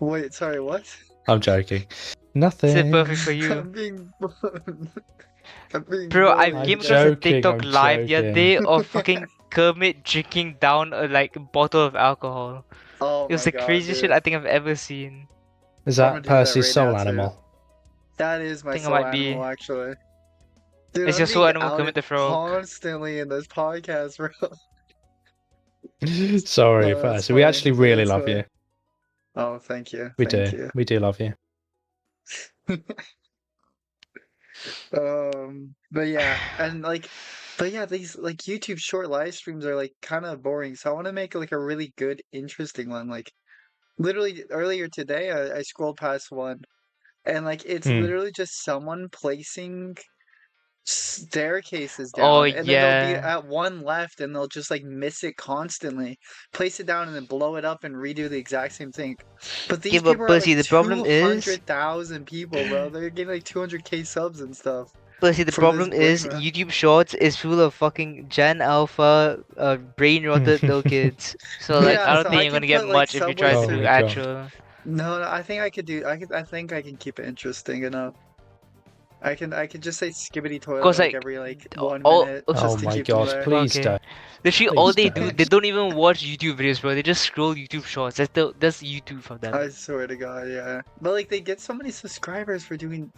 Wait, sorry, what? I'm joking. Is Nothing. it perfect for you? I'm being I'm being Bro, I bullied, came guys. across a joking, TikTok I'm live the other joking. day of fucking Kermit drinking down a like bottle of alcohol. Oh It was my the god, craziest shit dude. I think I've ever seen. Is I'm gonna that do that Percy's right soul now, too. animal? That is my Think it soul might be. animal, actually. Dude, It's I'm your soul being animal, Kermit outed the Frog. constantly in this podcast, bro. Sorry, No, that's Percy. We funny. actually really That's love funny. you. Oh, thank you. We Thank do. you. We do love you. But yeah, and like, but yeah, these like YouTube short live streams are like kind of boring. So I want to make like a really good, interesting one. Like, literally earlier today, I scrolled past one, and like it's literally just someone placing staircases Oh down, and then they'll be yeah. at one left, and they'll just like miss it constantly, place it down, and then blow it up and redo the exact same thing. But these Yeah, but people are Percy, like the problem is 200,000 people, bro. They're getting like 200k subs and stuff. Percy, the For problem this brain is rot. YouTube Shorts is full of fucking Gen Alpha, brain rotted little kids. So like, Yeah, I don't so think I you're gonna could get put like much if you try Subway Oh to do my Surf. God. actual. No, I think I could do. I think I can keep it interesting enough. I could just say skibbity toilet Cause like like, every like oh, 1 oh, minute okay. Oh just to my keep them gosh, there. please Okay. don't. Literally, all Please they don't. do, they don't even watch YouTube videos, bro. They just scroll YouTube Shorts. That's YouTube for them. I swear to God, yeah. But like they get so many subscribers for doing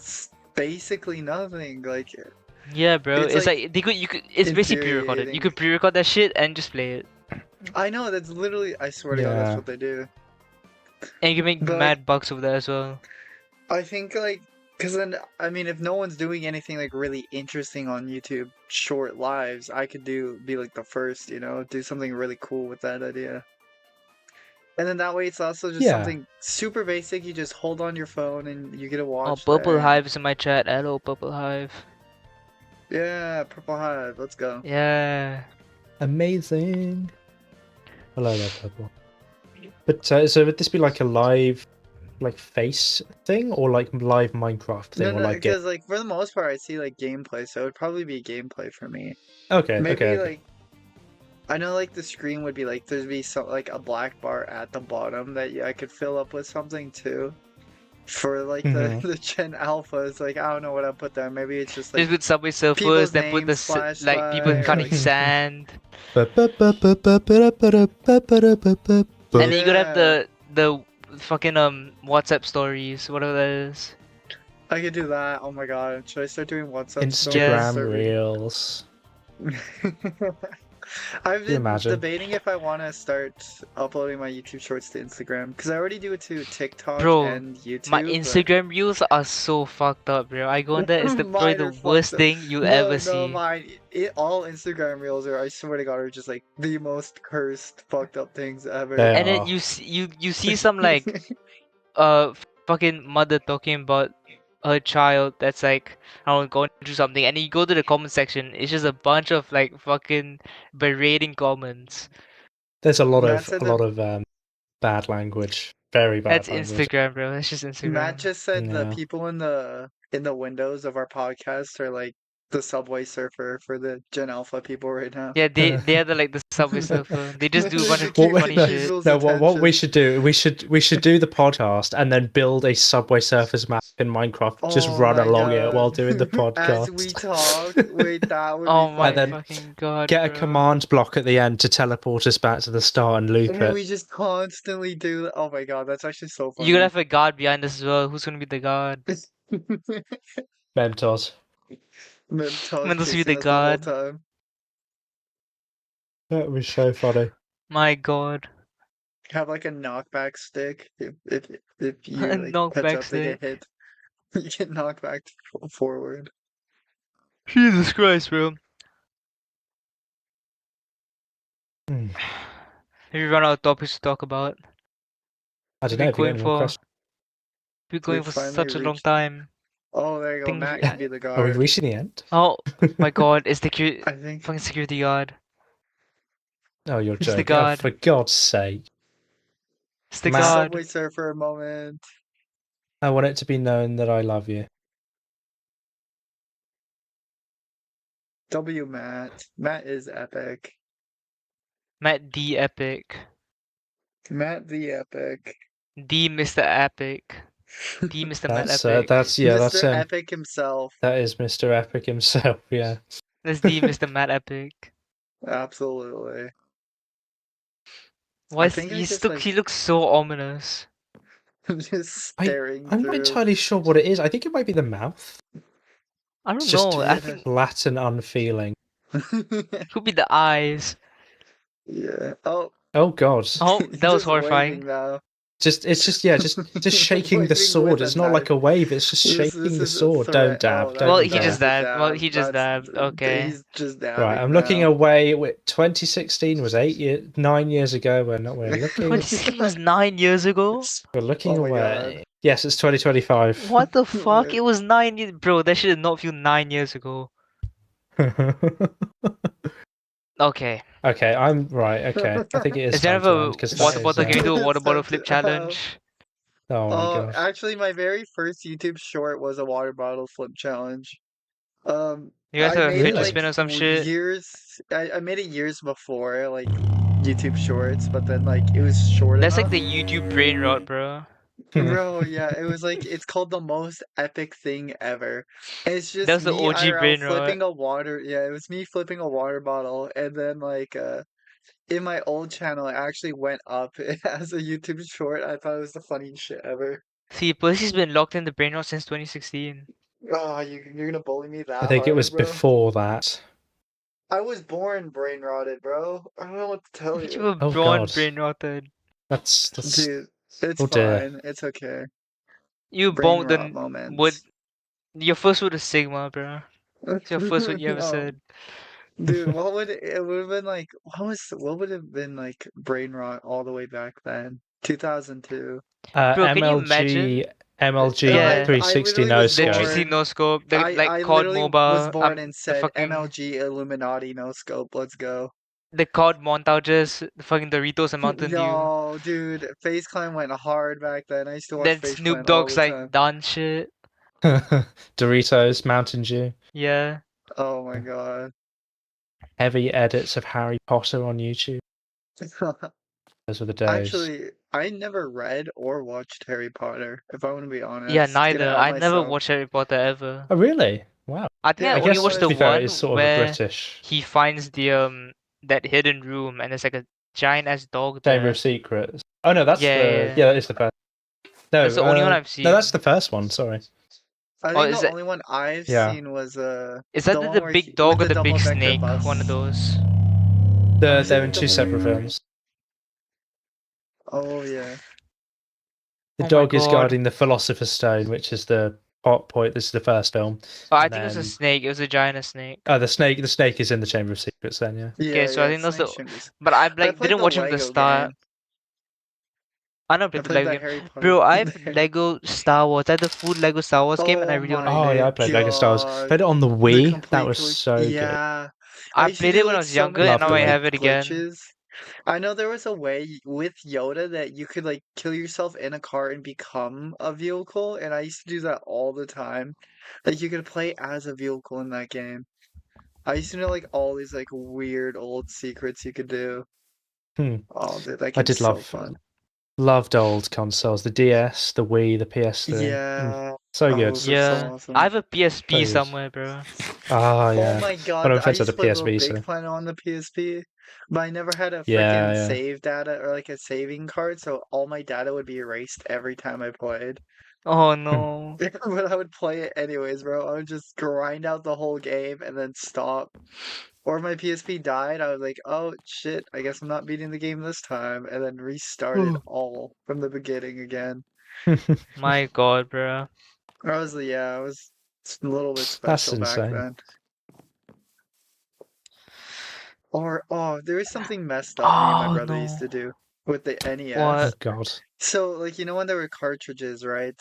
basically nothing. Like Yeah, bro. It's, It's like, like they could. You could. It's basically pre-recorded. You infuriating. could pre-record that shit and just play it, I know that's literally. I swear to God, that's Yeah. what they do. and you can make But, mad bucks over that as well. I think like. Because then, I mean, if no one's doing anything like really interesting on YouTube, short lives, I could be like the first, do something really cool with that idea. And then that way it's also just Yeah. something super basic. You just hold on your phone and you get to Oh, watch Purple there. Hive is in my chat. Hello, Purple Hive. Yeah, Purple Hive. Let's go. Yeah. Amazing. Hello there, Purple. But so would this be like a live, like face thing, or like live Minecraft thing, No, or no, like because like for the most part, I see like gameplay, so it would probably be gameplay for me. Okay, Maybe okay. like I know like the screen would be like there'd be some like a black bar at the bottom that I could fill up with something too. For like Mhm. the Gen Alphas, like I don't know what I put there. Maybe it's just like Just put Subway Surfers, people's then put names the splashed like by people or cutting like sand, And and then you gotta have yeah, the fucking WhatsApp stories, whatever that is. I could do that. Oh my god, should I start doing WhatsApp stories? Yes. Instagram Start reading. Reels. I've Can you been imagine? debating if I want to start uploading my YouTube shorts to Instagram because I already do it to TikTok Bro, and my YouTube, but Instagram reels are so fucked up, bro. I go on there, it's probably mine the are fucked worst up. thing you'll No, ever no, see. mine. All Instagram reels are, I swear to God, are just like the most cursed, fucked up things ever. They And then are. you see some like fucking mother talking about her child that's like, I don't know, going through something, and then you go to the comment section, it's just a bunch of like fucking berating comments. There's a lot Matt said the of bad language. Very That's bad language. Instagram, bro. That's just Matt Instagram. just said the Yeah. people in the windows of our podcast are like the Subway Surfer for the Gen Alpha people right now. Yeah, they are the like the Subway Surfer. They just do a They bunch of just cute, keep What funny we, shit. people's no, what we attention. should do? We should do the podcast and then build a Subway Surfers map in Minecraft. Just Oh run my along it while god. doing the As we podcast. talk, wait, that would be Oh my And then funny. fucking god, get a bro. command block at the end to teleport us back to the start and loop And then it. we just constantly do. Oh my god, that's actually so You gotta funny. have a guard behind us as well. Who's gonna be the guard? Mentos. Mentos Mentos be chasing the us the whole guard. time. That was so funny. My god. Have like a knockback stick. If you like catch Knockback up, they get stick. hit. You get knocked back forward. Jesus Christ, bro. Hmm. Have you run out of topics to talk about? I We've don't know been if you got going any more for questions. Finally such a long reached. time. Oh, there you go. Think Matt we- can be the Are we guard. reaching the end? Oh my god, it's the I think. fucking security guard. Oh, you're It's the joking. Oh, guard. for God's sake. It's the Matt. guard. Subway Surfer moment. I want it to be known that I love you. W Matt. Matt is epic. Matt D Epic. Matt the epic. D Mr. Epic. D Mr. Matt That's Epic. that's yeah, that's Mr. Epic himself. that is Mr. Epic himself, yeah. That's D Mr. Matt Epic. Absolutely. Why I is think I just he looks so ominous. just staring I'm through. not entirely sure what it is. I think it might be the mouth. I don't It's just know. I think flat and unfeeling. it could be the eyes. Yeah. Oh, Oh God! Oh, he's that was just waving horrifying. now. It's just shaking the Waving sword. with It's a not like knife. a wave. It's just This shaking the is a sword. Don't threat. Oh, dab. that- Well, Don't he just dab. dabbed. Well, he just That's- dabbed. Okay. He's just dabbing Right, I'm looking now. away. 2016 was 9 years ago. We're looking. 2016 was 9 years ago. We're looking Oh my away. God. Yes, it's 2025. What the fuck? It was 9 years, bro. That should not feel 9 years ago. Okay. Okay, I'm right. Okay, I think it is Is there time to a end because water bottle? Can we do a It's water bottle time flip to- challenge? Oh my Oh, gosh. actually, my very first YouTube short was a water bottle flip challenge. You guys I have a made it fidget Really? spinner or some shit? years. I made it years before like YouTube Shorts, but then like it was short That's like enough. the YouTube brain rot, bro. Bro, yeah, it was like it's called the most epic thing ever. And it's just That was the me OG IRL brain rot. flipping a water. Yeah, it was me flipping a water bottle, and then like in my old channel, it actually went up as a YouTube short. I thought it was the funniest shit ever. See, Percy's been locked in the brain rot since 2016. Oh, you're gonna bully me that I think it hard, was bro? before that. I was born brain rotted, bro. I don't know what to tell You you. were Oh, born God. brain rotted. That's Dude, it's Oh, dear. fine. It's okay. You were Brain born rot with moments. your first word is Sigma, bro. It's your first word you ever No. said. Dude, what would it would have been like? What would have been like brain rot all the way back then? 2002. Bro, can you MLG imagine? MLG Yeah. 360 literally no was The scope. 360 no scope, the I COD literally was MOBA, born and the said fucking MLG Illuminati no scope. Let's go. the COD montages, the fucking Doritos and Mountain Dew. Yo, dude, FaZe Clan went hard back then. I used to watch Then FaZe Snoop Clan all Dogg's the like time. dance shit. Doritos, Mountain Dew. Yeah. Oh my god. Heavy edits of Harry Potter on YouTube. Those were the days. Actually, I never read or watched Harry Potter, if I want to be honest. Yeah, Get neither. out I never myself. watched Harry Potter ever. Oh, really? Wow. I think Yeah, I I only guess, watched to the be fair, one it is sort of a where British he finds that hidden room and there's like a giant ass dog Chamber there. of Secrets. Oh, no, that's Yeah. that is the first. No, That's the only one I've seen. No, that's the first one, sorry. I Oh, think is the it only one I've Yeah. seen was is that the one the where big dog with or the double big decker snake? bus. One of those. Is They're it in two double separate decker? films. Oh yeah. The Oh my dog is God. guarding the Philosopher's Stone, which is the plot point. This is the first film. Oh, I And think it was a then- snake. It was a giant snake. The snake is in the Chamber of Secrets then, yeah. Yeah, Okay, so I yeah, think that's the. Snake Chambers. But I I like played didn't the watch him from the Lego start. game. I never I played the played Lego the game. Harry Potter. Bro, I the have Harry- Lego Star Wars. I had the full Lego Star Wars game and I Oh really want to my Oh play yeah, I it. played Lego Star Wars. God. Played it on the The Wii. That complete was glitch. so good. Yeah. I used to played do, it when I like, was so younger many and now I Loved it. have it again. glitches. I know there was a way with Yoda that you could like kill yourself in a car and become a vehicle, and I used to do that all the time. Like you could play as a vehicle in that game. I used to know like all these like weird old secrets you could do. Hmm. Oh, dude, that I game's did so love fun. loved old consoles. The DS, the Wii, the PS3. Yeah. So Oh, good. those are so Yeah. awesome. I have a PSP So good. somewhere, bro. Oh yeah. Oh my One god, of my I friends used had to a play Little PSP, Big so Planet on the PSP, but I never had a yeah, freaking yeah. save data or like a saving card, so all my data would be erased every time I played. Oh no. But I would play it anyways, bro. I would just grind out the whole game and then stop. Or if my PSP died, I was like, oh shit, I guess I'm not beating the game this time, and then restart it all from the beginning again. My God, bro. I was a little bit That's special back insane. then. Or there was something messed up me and my Oh brother used to no. do with the NES. Oh What? god. So like when there were cartridges, right?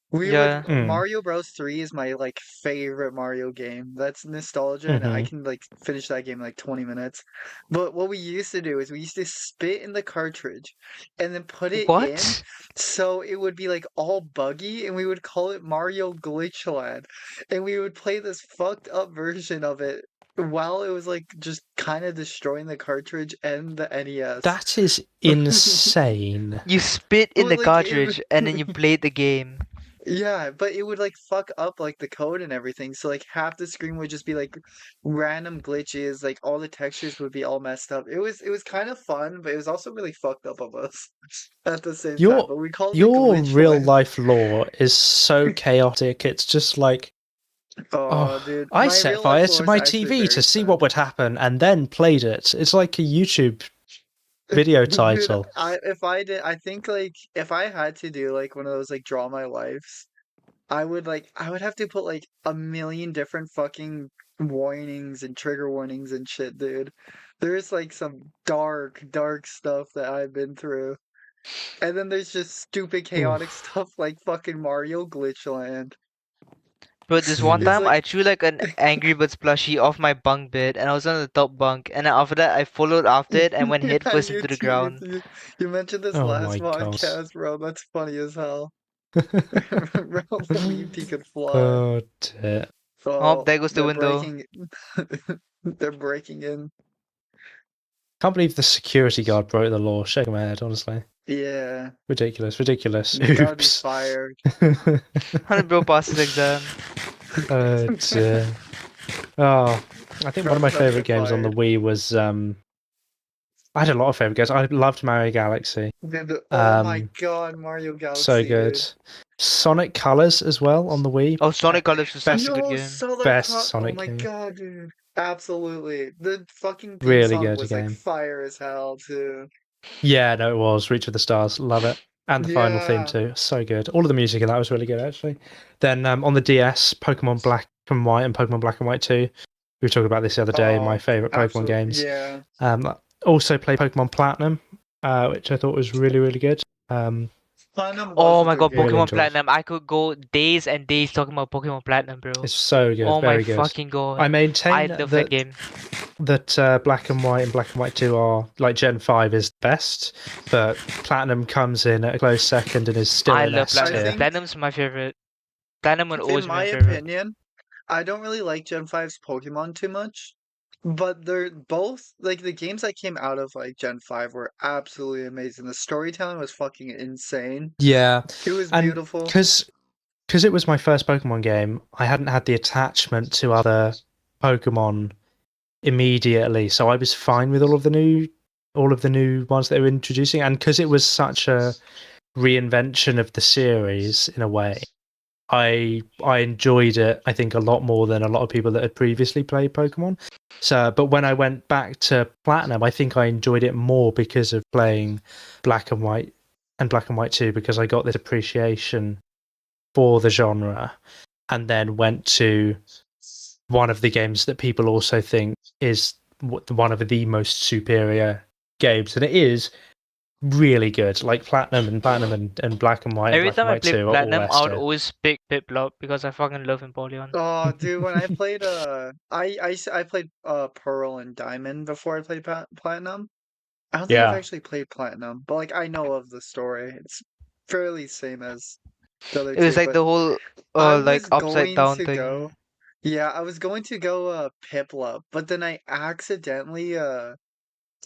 We Yeah. would Mario Bros. 3 is my like favorite Mario game. That's nostalgia, and I Mhm. can like finish that game in like 20 minutes. But what we used to do is we used to spit in the cartridge and then put it in, What? so it would be like all buggy, and we would call it Mario Glitchland, and we would play this fucked up version of it while it was like just kind of destroying the cartridge and the NES. That is insane. You spit in Well, the like, cartridge and then you played the game. Yeah, but it would like fuck up like the code and everything. So like half the screen would just be like random glitches, like all the textures would be all messed up. It was kind of fun, but it was also really fucked up of us at the same time. But we called it Your real Glitchland. life lore is so chaotic. It's just like, Oh, dude, I my set real fire life to lore is my actually TV very to see sad. what would happen and then played it. It's like a YouTube video Dude, title. I think like if I had to do like one of those like draw my lives, I would have to put like a million different fucking warnings and trigger warnings and shit, dude. There's like some dark, dark stuff that I've been through. And then there's just stupid chaotic stuff like fucking Mario Glitchland. But this one It's time like I threw like an Angry Birds plushie off my bunk bed and I was on the top bunk and then after that I followed after it and went head yeah, first into the ground. you mentioned this Oh last my gosh. podcast, bro. That's funny as hell. Bro believed he could fly. Oh dear. Oh, there goes the they're window. breaking they're breaking in. Can't believe the security guard broke the law. Shaking my head, honestly. Yeah. Ridiculous, ridiculous. That would be Oops. fired. 100 bro passed his exam. Oh dear. Oh, I think one of my Bro, favorite games on the fired. Wii was I had a lot of favorite games. I loved Mario Galaxy. Oh my god, Mario Galaxy. So good. Dude. Sonic Colors as well on the Wii. Oh, Sonic Colors was such a good Yo, game. Solar Best Oh Sonic my game. god, dude. Absolutely. The fucking theme Really song good was like game. fire as hell too. Yeah, no, it was Reach for the Stars. Love it. And the final theme Yeah. too. So good. All of the music in that was really good actually. Then on the DS, Pokemon Black and White and Pokemon Black and White 2. We were talking about this the other day. My favorite Pokemon games. Yeah. Also played Pokemon Platinum, which I thought was really, really good. Platinum was Oh a my good god, game. Really Pokemon enjoyed. Platinum. I could go days and days talking about Pokemon Platinum, bro. It's so good, Oh my very good. fucking god. I maintain I love that that game. Black and White and Black and White 2 are like Gen 5 is the best, but Platinum comes in at a close second and is still I in love S I Platinum. tier. think, Platinum's my favorite. Platinum would in always be my my favorite. opinion, I don't really like Gen 5's Pokemon too much, but they're both like the games that came out of like Gen 5 were absolutely amazing. The storytelling was fucking insane. Yeah, It was and beautiful. because it was my first Pokemon game, I hadn't had the attachment to other Pokemon immediately, so I was fine with all of the new ones they were introducing, and because it was such a reinvention of the series in a way, I enjoyed it, I think, a lot more than a lot of people that had previously played Pokemon. So, but when I went back to Platinum, I think I enjoyed it more because of playing Black and White and Black and White 2, because I got this appreciation for the genre, and then went to one of the games that people also think is one of the most superior games, and it is really good. Like Platinum and Black and White and Every Black and time I White play 2 are all Platinum, I S would tier. always pick Piplup because I fucking love Empoleon. Oh, dude, when I played I played Pearl and Diamond before I played Platinum. I don't think I've Yeah. actually played Platinum, but like I know of the story. It's fairly same as the other It was two, like but the whole I like was upside going down to go. thing. Yeah, I was going to go Piplup, but then I accidentally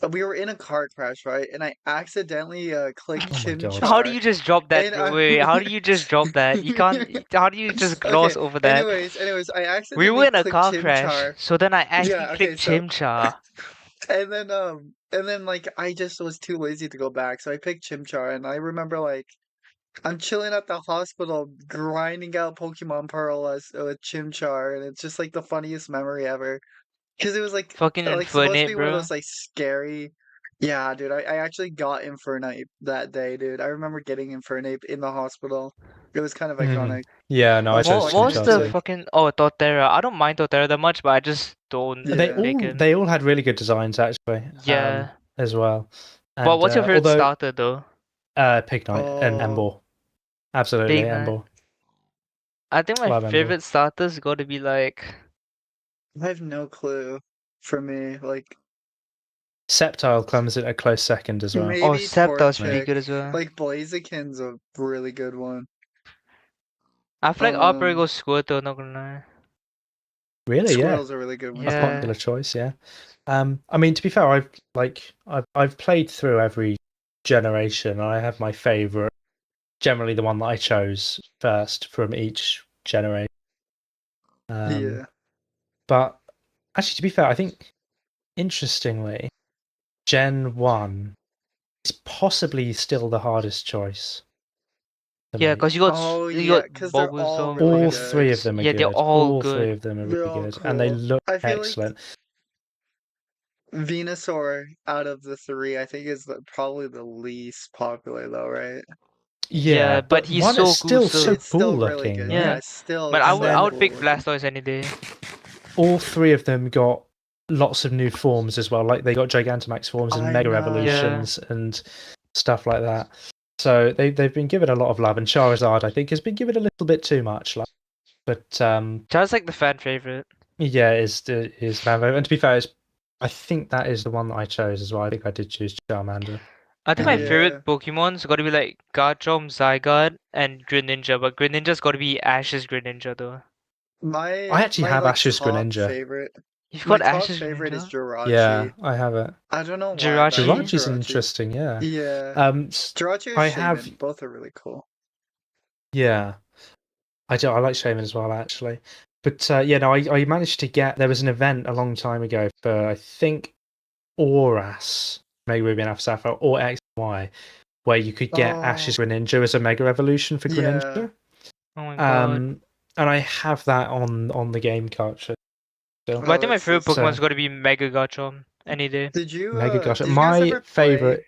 we were in a car crash, right? And I accidentally clicked Oh my god. How do Chimchar you just drop that, and bro? I Wait, how do you just drop that? You can't. How do you just gloss Okay, over that? anyways, I We were accidentally in a clicked car crash, Chimchar. so then I actually Yeah, okay, clicked so Chimchar. and then like I just was too lazy to go back, so I picked Chimchar and I remember like I'm chilling at the hospital grinding out Pokemon Pearl as with Chimchar, and it's just like the funniest memory ever. Because it was Fucking like supposed to Infernape, be one of bro. those like scary. Yeah, dude, I actually got Infernape that day, dude. I remember getting Infernape in the hospital. It was kind of Mhm. iconic. Yeah, no, I chose Most Chimchar Unfortunately, the too. like fucking Torterra. I don't mind Torterra that much, but I just don't They yeah. like all him. they all had really good designs actually, Yeah. as well. But And what's your favorite although starter though? Pignite and Oh, Emboar, absolutely Big Nine. Emboar. I think my Love Emboar. favorite starter's got to be like. I have no clue for me. Like Sceptile comes in a close second as well. Oh, maybe Scepter's pretty Me. Torchic. good as well. Like Blaziken's a really good one. I feel like I'll probably go Um, Squirtle, not gonna lie. Really, yeah, Squirrel's a really good one a too. Yeah. popular choice. Yeah. I mean, to be fair, I've played through every generation. And I have my favorite, generally the one that I chose first from each generation. Yeah. But actually, to be fair, I think interestingly, Gen 1 is possibly still the hardest choice to Yeah, make. cause you got Oh you yeah, got because they're all Bulbasaur really All fucking. three good. of them are Yeah, they're good. all All three good. of them are They're really all good, and they cool. look I feel like excellent. Venusaur out of the three, I think is probably the least popular though, right? Yeah, Yeah, but but he's one is so cool still so still. It's cool still really looking, good. right? Yeah, Yeah, it's still but And I so then would cool pick looking. Blastoise any day. all three of them got lots of new forms as well. Like they got Gigantamax forms and I Mega know. Yeah. Evolutions and stuff like that. So they've been given a lot of love, and Charizard I think has been given a little bit too much love. But Char's like the fan favorite. yeah, is fan favorite. And to be fair, I think that is the one that I chose as well. I think I did choose Charmander. I think my Yeah. favorite Pokemon's got to be like Garchomp, Zygarde, and Greninja. But Greninja's got to be Ash's Greninja though. I actually My have like Ash's top Greninja. favorite You've my got top Ash's favorite is Greninja. Yeah, Jirachi. I have it. I don't know why, but I think Jirachi. Jirachi's Jirachi. interesting, yeah. Yeah. Jirachi or I have, Shaman, both are really cool. yeah. I like Shaman as well, actually. But yeah, no, I managed to get. There was an event a long time ago for I think Auras, Mega Ruby and Alpha Sapphire, or X and Y, where you could get Oh, Ash's Greninja as a Mega Evolution for yeah. Greninja. Oh my god. And I have that on the game cartridge still. But I Oh, think my that's so favorite sick. Pokemon's So got to be Mega Garchomp any day. Mega Gosh, Did you guys my ever play? favorite.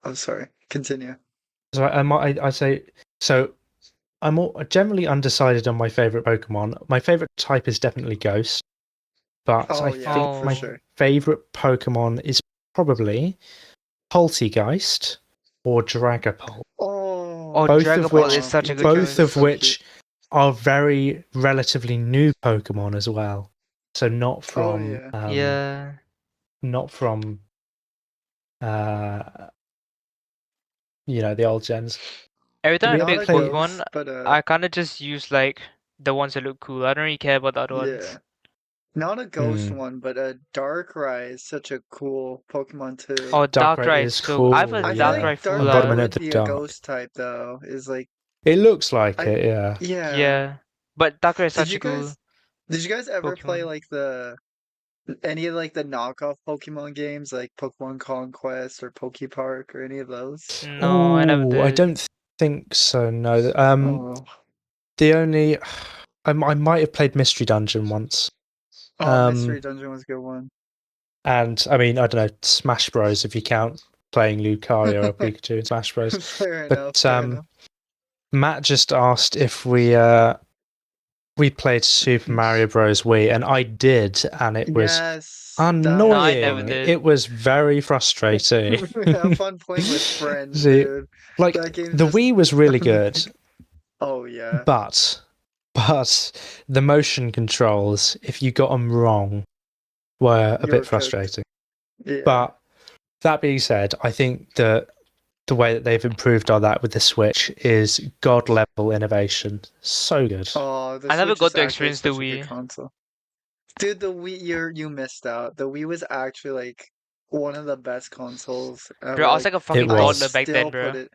Oh, sorry. Continue. So I say so. Generally undecided on my favorite Pokemon. My favorite type is definitely Ghost, but I Oh yeah, think for Oh. my sure. favorite Pokemon is probably Poltegeist or Dragapult. Oh, both Dragon of Ball which is such a good both choice. of So which cute. are very relatively new Pokemon as well. So not Oh from yeah. Yeah. not from uh the old gens. Every Did time we I ever Not pick a play? Pokemon, ghost, but I kind of just use like the ones that look cool. I don't really care about the other yeah. ones. Not a ghost Hmm. one, but a Darkrai is such a cool Pokemon too. Oh, Darkrai Darkrai is is so. I have a cool, I feel like yeah. Darkrai full Darkrai art. Embodiment of would the be a dark. ghost type though. Is like It looks like I it, yeah. yeah. Yeah, but Darkrai is Did such you a cool guys did you guys ever play Pokemon. like the any of like the knockoff Pokemon games like Pokemon Conquest or Pokepark or any of those? No, I never Oh, I did. don't think so. No. Oh. The only I might have played Mystery Dungeon once. Oh, Mystery Dungeon was a good one. And I mean, I don't know, Smash Bros. If you count playing Lucario or Pikachu in Smash Bros. Fair enough, But fair enough. Matt just asked if we played Super Mario Bros. Wii, and I did, and it was Yes, that No, was I never annoying. did. It was very frustrating. have fun playing with friends, See, dude. like That game's the just Wii was really good, oh yeah. but the motion controls, if you got them wrong, were a You were bit cooked. frustrating. Yeah. But that being said, I think that the way that they've improved on that with the Switch is god level innovation. So good. Oh, the I never Switch got is to actually experience the such a good Wii. console. Dude, the Wii you missed out. The Wii was actually like one of the best consoles Bro, ever. I was Like like a It fucking I toddler was. back then, still put bro. it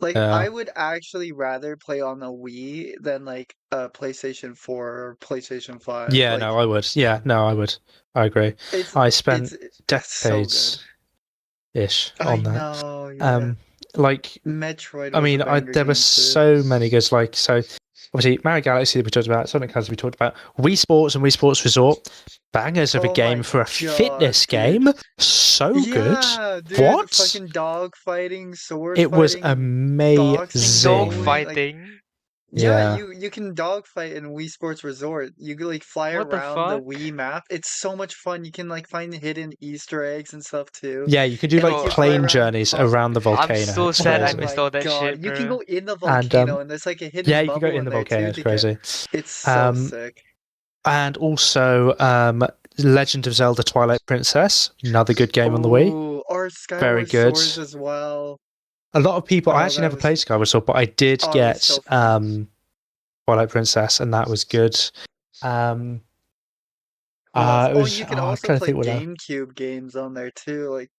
like Yeah. I would actually rather play on the Wii than like a PlayStation 4 or PlayStation 5. Yeah, Like no, I would. Yeah, no, I would. I agree. it's I it's spent it's so good. decades ish I on that. know, yeah. Like, Metroid I was a mean, banger there were game too. so many good. Like, so obviously Mario Galaxy that we talked about, Sonic Colors we talked about, Wii Sports and Wii Sports Resort, bangers of a Oh game my for a God, fitness dude. game. So good. Yeah, dude, What? fucking dog fighting, sword It was fighting, boxing, Dog amazing. bowling, like fighting? yeah, Yeah. you can dog fight in Wii Sports Resort. You can like fly What the around the fuck? Wii map. It's so much fun. You can like find hidden Easter eggs and stuff too. Yeah, you could do And like like you Bro, fly plane around journeys around the I'm volcano. so It's sad I oh crazy. missed my all that God, shit, you can bro. go in the And volcano and there's like a yeah, hidden you can go bubble in in the there volcano. too It's to get. crazy. It's so Um, sick. and also Legend of Zelda Twilight Princess, another good game on the Wii. Oh, or Very Skyward good. Swords as well. A lot of people. I Oh, actually that never was played Skyward Sword, but I did oh, it was get so fun. Twilight Princess, and that was good. Um, What else? it Oh, and was. you Oh, can I'm also trying to play think what else. GameCube games on there too. Like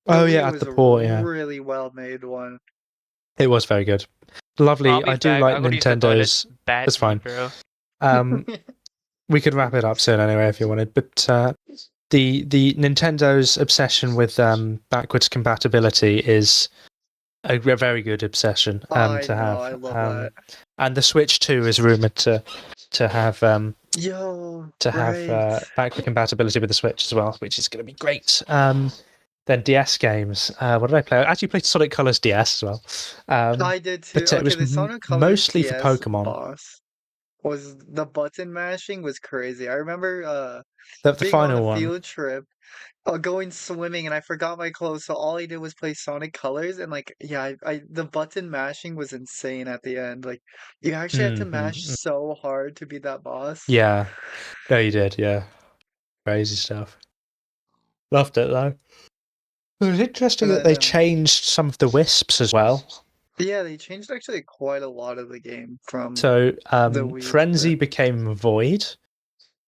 the Oh yeah, Wii at was the a port. Yeah, really well made one. it was very good. I'll Lovely. be I do back. like I gotta use the toilet Nintendo's. That's badly, fine. bro. Um, we could wrap it up soon anyway if you wanted, but the Nintendo's obsession with backwards compatibility is a very good obsession I to know, have. I love that. And the Switch 2 is rumored to have Yo, right. backward compatibility with the Switch as well, which is going to be great. Then DS games. What did I play? I actually played Sonic Colors DS as well. I did too. But it Okay, was the Sonic Colors mostly for DS Pokemon. boss was the button mashing was crazy. I remember The being on a final one. field trip, going swimming, and I forgot my clothes, so all I did was play Sonic Colors, and like, yeah, I the button mashing was insane at the end. Like, you actually have to mash Mhm. so hard to beat that boss. Yeah. No, you did. Yeah. Crazy stuff. Loved it though. It was interesting And that they then, changed some of the wisps as well. yeah, they changed actually quite a lot of the game from So the Wii to Frenzy the. became Void.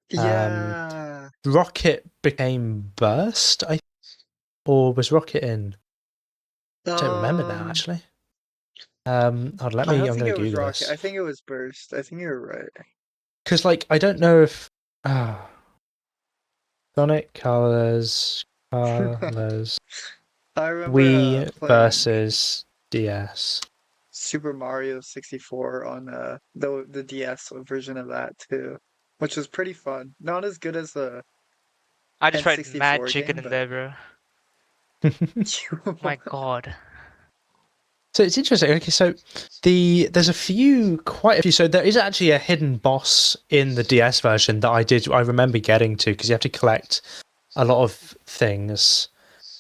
Yeah. Rocket became Burst, or was Rocket in? I don't remember now actually. Hold on, I don't I'm think gonna it was Google Rocket. this. I think it was Burst. I think you're right. Because like I don't know if Sonic Colors I remember Wii playing versus DS. Super Mario 64 on the DS version of that too, which was pretty fun. Not as good as the I just tried mad N64 chicken game, in but there, bro. My god. So it's interesting. Okay, so there's quite a few. So there is actually a hidden boss in the DS version that I remember getting to because you have to collect a lot of things.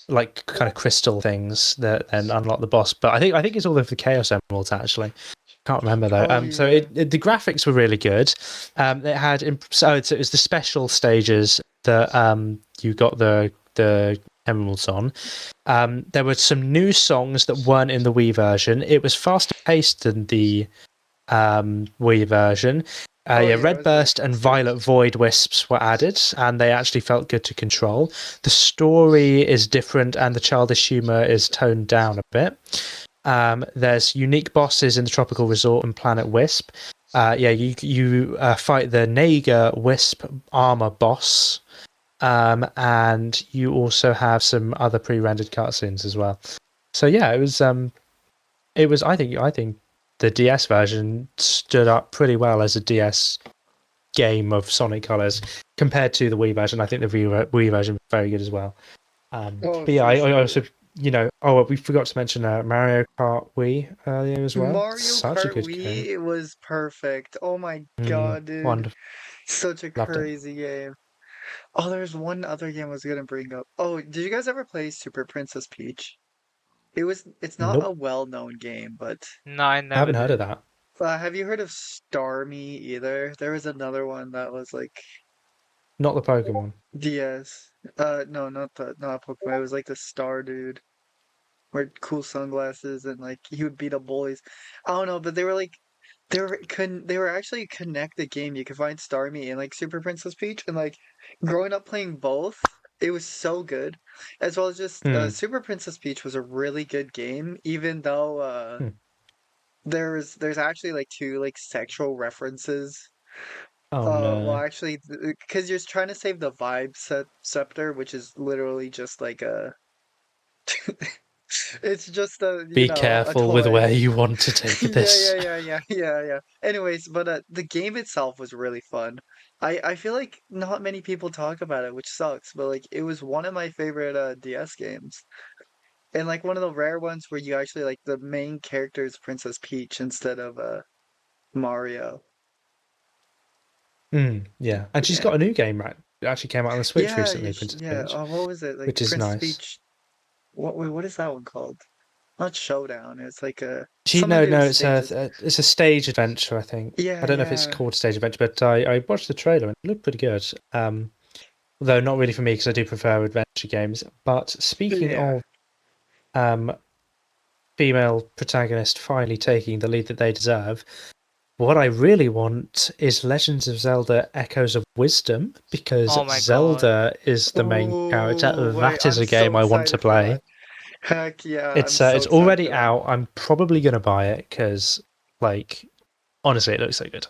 like kind of crystal things that then unlock the boss. But I think it's all of the Chaos Emeralds actually. Can't remember though. Oh, So yeah. the graphics were really good. It had it was the special stages that you got the emeralds on. There were some new songs that weren't in the Wii version. It was faster paced than the Wii version. Oh, yeah, it Red was Burst really and faster. Violet Void Wisps were added, and they actually felt good to control. The story is different, and the childish humor is toned down a bit. There's unique bosses in the Tropical Resort and Planet Wisp. You fight the Naga Wisp armor boss, and you also have some other pre-rendered cutscenes as well. So yeah, it was. I think the DS version stood up pretty well as a DS game of Sonic Colors compared to the Wii version. I think the Wii version was very good as well. Oh, But yeah, for I sure. also, we forgot to mention Mario Kart Wii earlier as well. Mario Such a Kart good Wii, game. it was perfect. Oh my god, dude. Wonderful. Such a Loved it. crazy game. Oh, there's one other game I was gonna bring up. Oh, did you guys ever play Super Princess Peach? It's not a Nope. well-known game, but No, I I never haven't heard of did. that. have you heard of Starmie either? There was another one that was like Not the Pokemon. DS. No, not Pokemon. It was like the Star dude. Wear cool sunglasses and like he would beat up bullies. I don't know, but they were like they were actually connect the game. You could find Starmie and like Super Princess Peach and like growing up playing both, it was so good. As well as just Hmm. Super Princess Peach was a really good game, even though Hmm. there's actually like two like sexual references. Oh Well, no. actually, because you're trying to save the scepter, which is literally just like a it's just Be a careful with toy. where you want to take this. Yeah. Anyways, but the game itself was really fun. I feel like not many people talk about it, which sucks, but like it was one of my favorite DS games. And like one of the rare ones where you actually like the main character is Princess Peach instead of Mario. Yeah, and she's Yeah. got a new game, right? It actually came out on the Switch recently, Princess Yeah. Peach, What was it? Like which is Princess nice. Peach. What is that one called? Not Showdown. It's like a No, something to do with it's stages. it's a stage adventure, I think. I don't know if it's Yeah. called stage adventure, but I watched the trailer and it looked pretty good. Though not really for me because I do prefer adventure games. But speaking Yeah. of female protagonist finally taking the lead that they deserve, what I really want is Legends of Zelda: Echoes of Wisdom because Oh my god. Zelda is the main character. Oh, wait, That is I'm a game so I want to excited for play. that. Heck yeah, I'm so It's excited already for that. out. I'm probably gonna buy it because, like, honestly, it looks so good.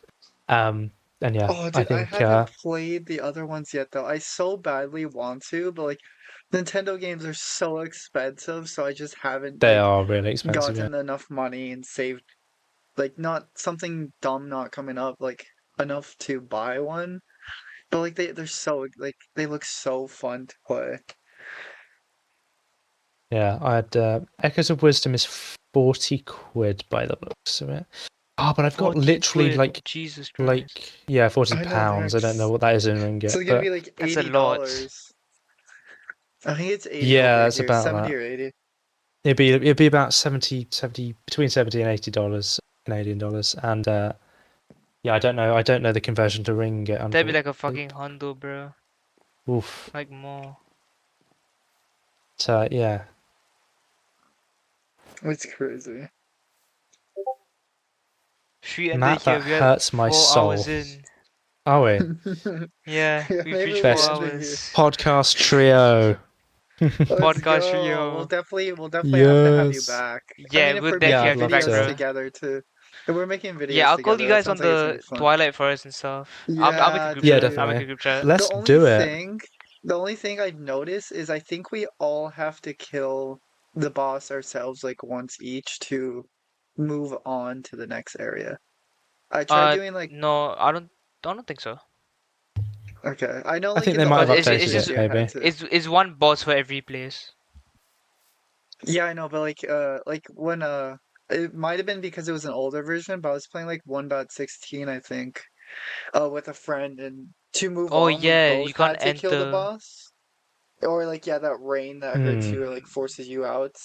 And yeah, Oh, I dude, I think haven't played the other ones yet, though. I so badly want to, but like, Nintendo games are so expensive, so I just haven't they like are really expensive. Yeah, gotten enough money and saved like not something dumb not coming up, like enough to buy one. But like they're so like they look so fun to play. yeah. I had Echoes of Wisdom is 40 quid by the looks of it. Oh, but I've got 40 literally quid. Jesus Christ. yeah, 40 I know they're pounds. I don't know what that is in so ringgit, it's gonna be but like That's a lot. $80. I think it's 80 yeah, over that's here, about 70 that. or 80. It'd be about 70 between 70 and $80 Canadian dollars, and yeah, I don't know the conversion to ringgit. That'd be like a Unfortunately, fucking hundo, bro. oof. Like more. So yeah, It's crazy. Should we end it Matt, here? that We are hurts my 4 hours soul. in. Are we? Yeah, Yeah, we've maybe reached we'll 4 end it here. hours. Podcast trio. Let's Podcast go. trio. We'll definitely have to have you Yes. back. I Yeah, mean, if we'll we're Yeah, definitely making I'd have you love back, videos to. bro. together too. If we're making Yeah, videos I'll call together, you that guys on sounds like it's gonna be the fun. Twilight Forest and stuff. I'll make a Yeah, group Yeah, chat. dude. I'll make a definitely. group chat. Let's do it. The only thing I've noticed is I think we all have to kill the boss ourselves like once each to move on to the next area. I tried doing like No, I don't think so. okay. I know I like think in they the might old have Because versions updated it, you had maybe. to. it's one boss for every place. Yeah, I know, but like when it might have been because it was an older version, but I was playing like 1.16, I think, with a friend, and to move Oh on, we yeah, you both can't had to kill the enter. boss. Or like yeah, that rain that hurts you or like forces you out.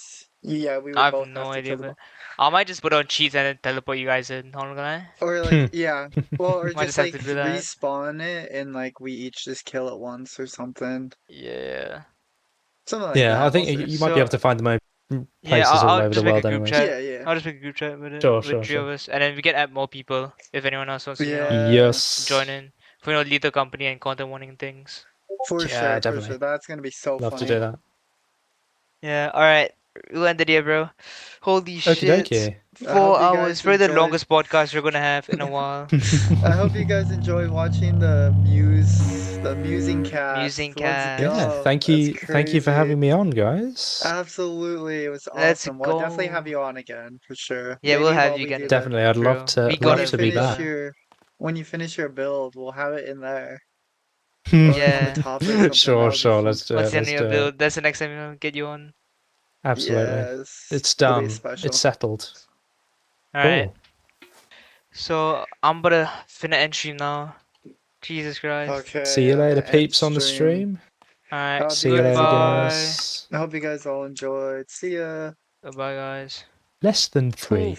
Yeah, we I would have both no have to idea, kill them. but I might just put on cheats and then teleport you guys in. Not gonna lie. Or like yeah, well, or Might just just have like to do that. respawn it and like we each just kill it once or something. Yeah. Something like Yeah, I that. think We'll see. you might be able to find them Yeah, places all I'll over the just make a world, group anyways. chat. Yeah, yeah. I'll just make a group chat with it Sure, with sure, three of sure. us, and then we can add more people if anyone else wants to Yeah. Yes. join in for lead the company and content warning and things. For Yeah, sure, for definitely. sure. That's gonna be so Love funny. to do that. Yeah. All right. We'll end the day, bro. Holy Okie shit! dokie. I hope 4 you hours. guys Probably the enjoyed. longest podcast we're gonna have in a while. I hope you guys enjoyed watching the Musingcast. Let's Musingcast. go. Yeah, thank That's you for crazy. having me on, guys. Absolutely, it was Let's awesome. We'll definitely have go. you on again for sure. Yeah, Maybe we'll have while you we again. do Definitely, I'd love True. to We gotta love to be finish back. when you finish your build, we'll have it in there. Or like on Yeah. the top or something. Sure, That would be sure. fun. Let's do What's it. the Let's end of do your it. build? That's the next time we'll get you on. Absolutely. Yes. It's It'll be done. special. It's settled. Alright. Cool. So I'm gonna finna end stream now. Jesus Christ. Okay. See you I'm later, gonna end peeps, on the stream. Alright. I hope See you later, Goodbye. guys. I hope you guys all enjoyed. See ya. Goodbye, guys. Less than 3.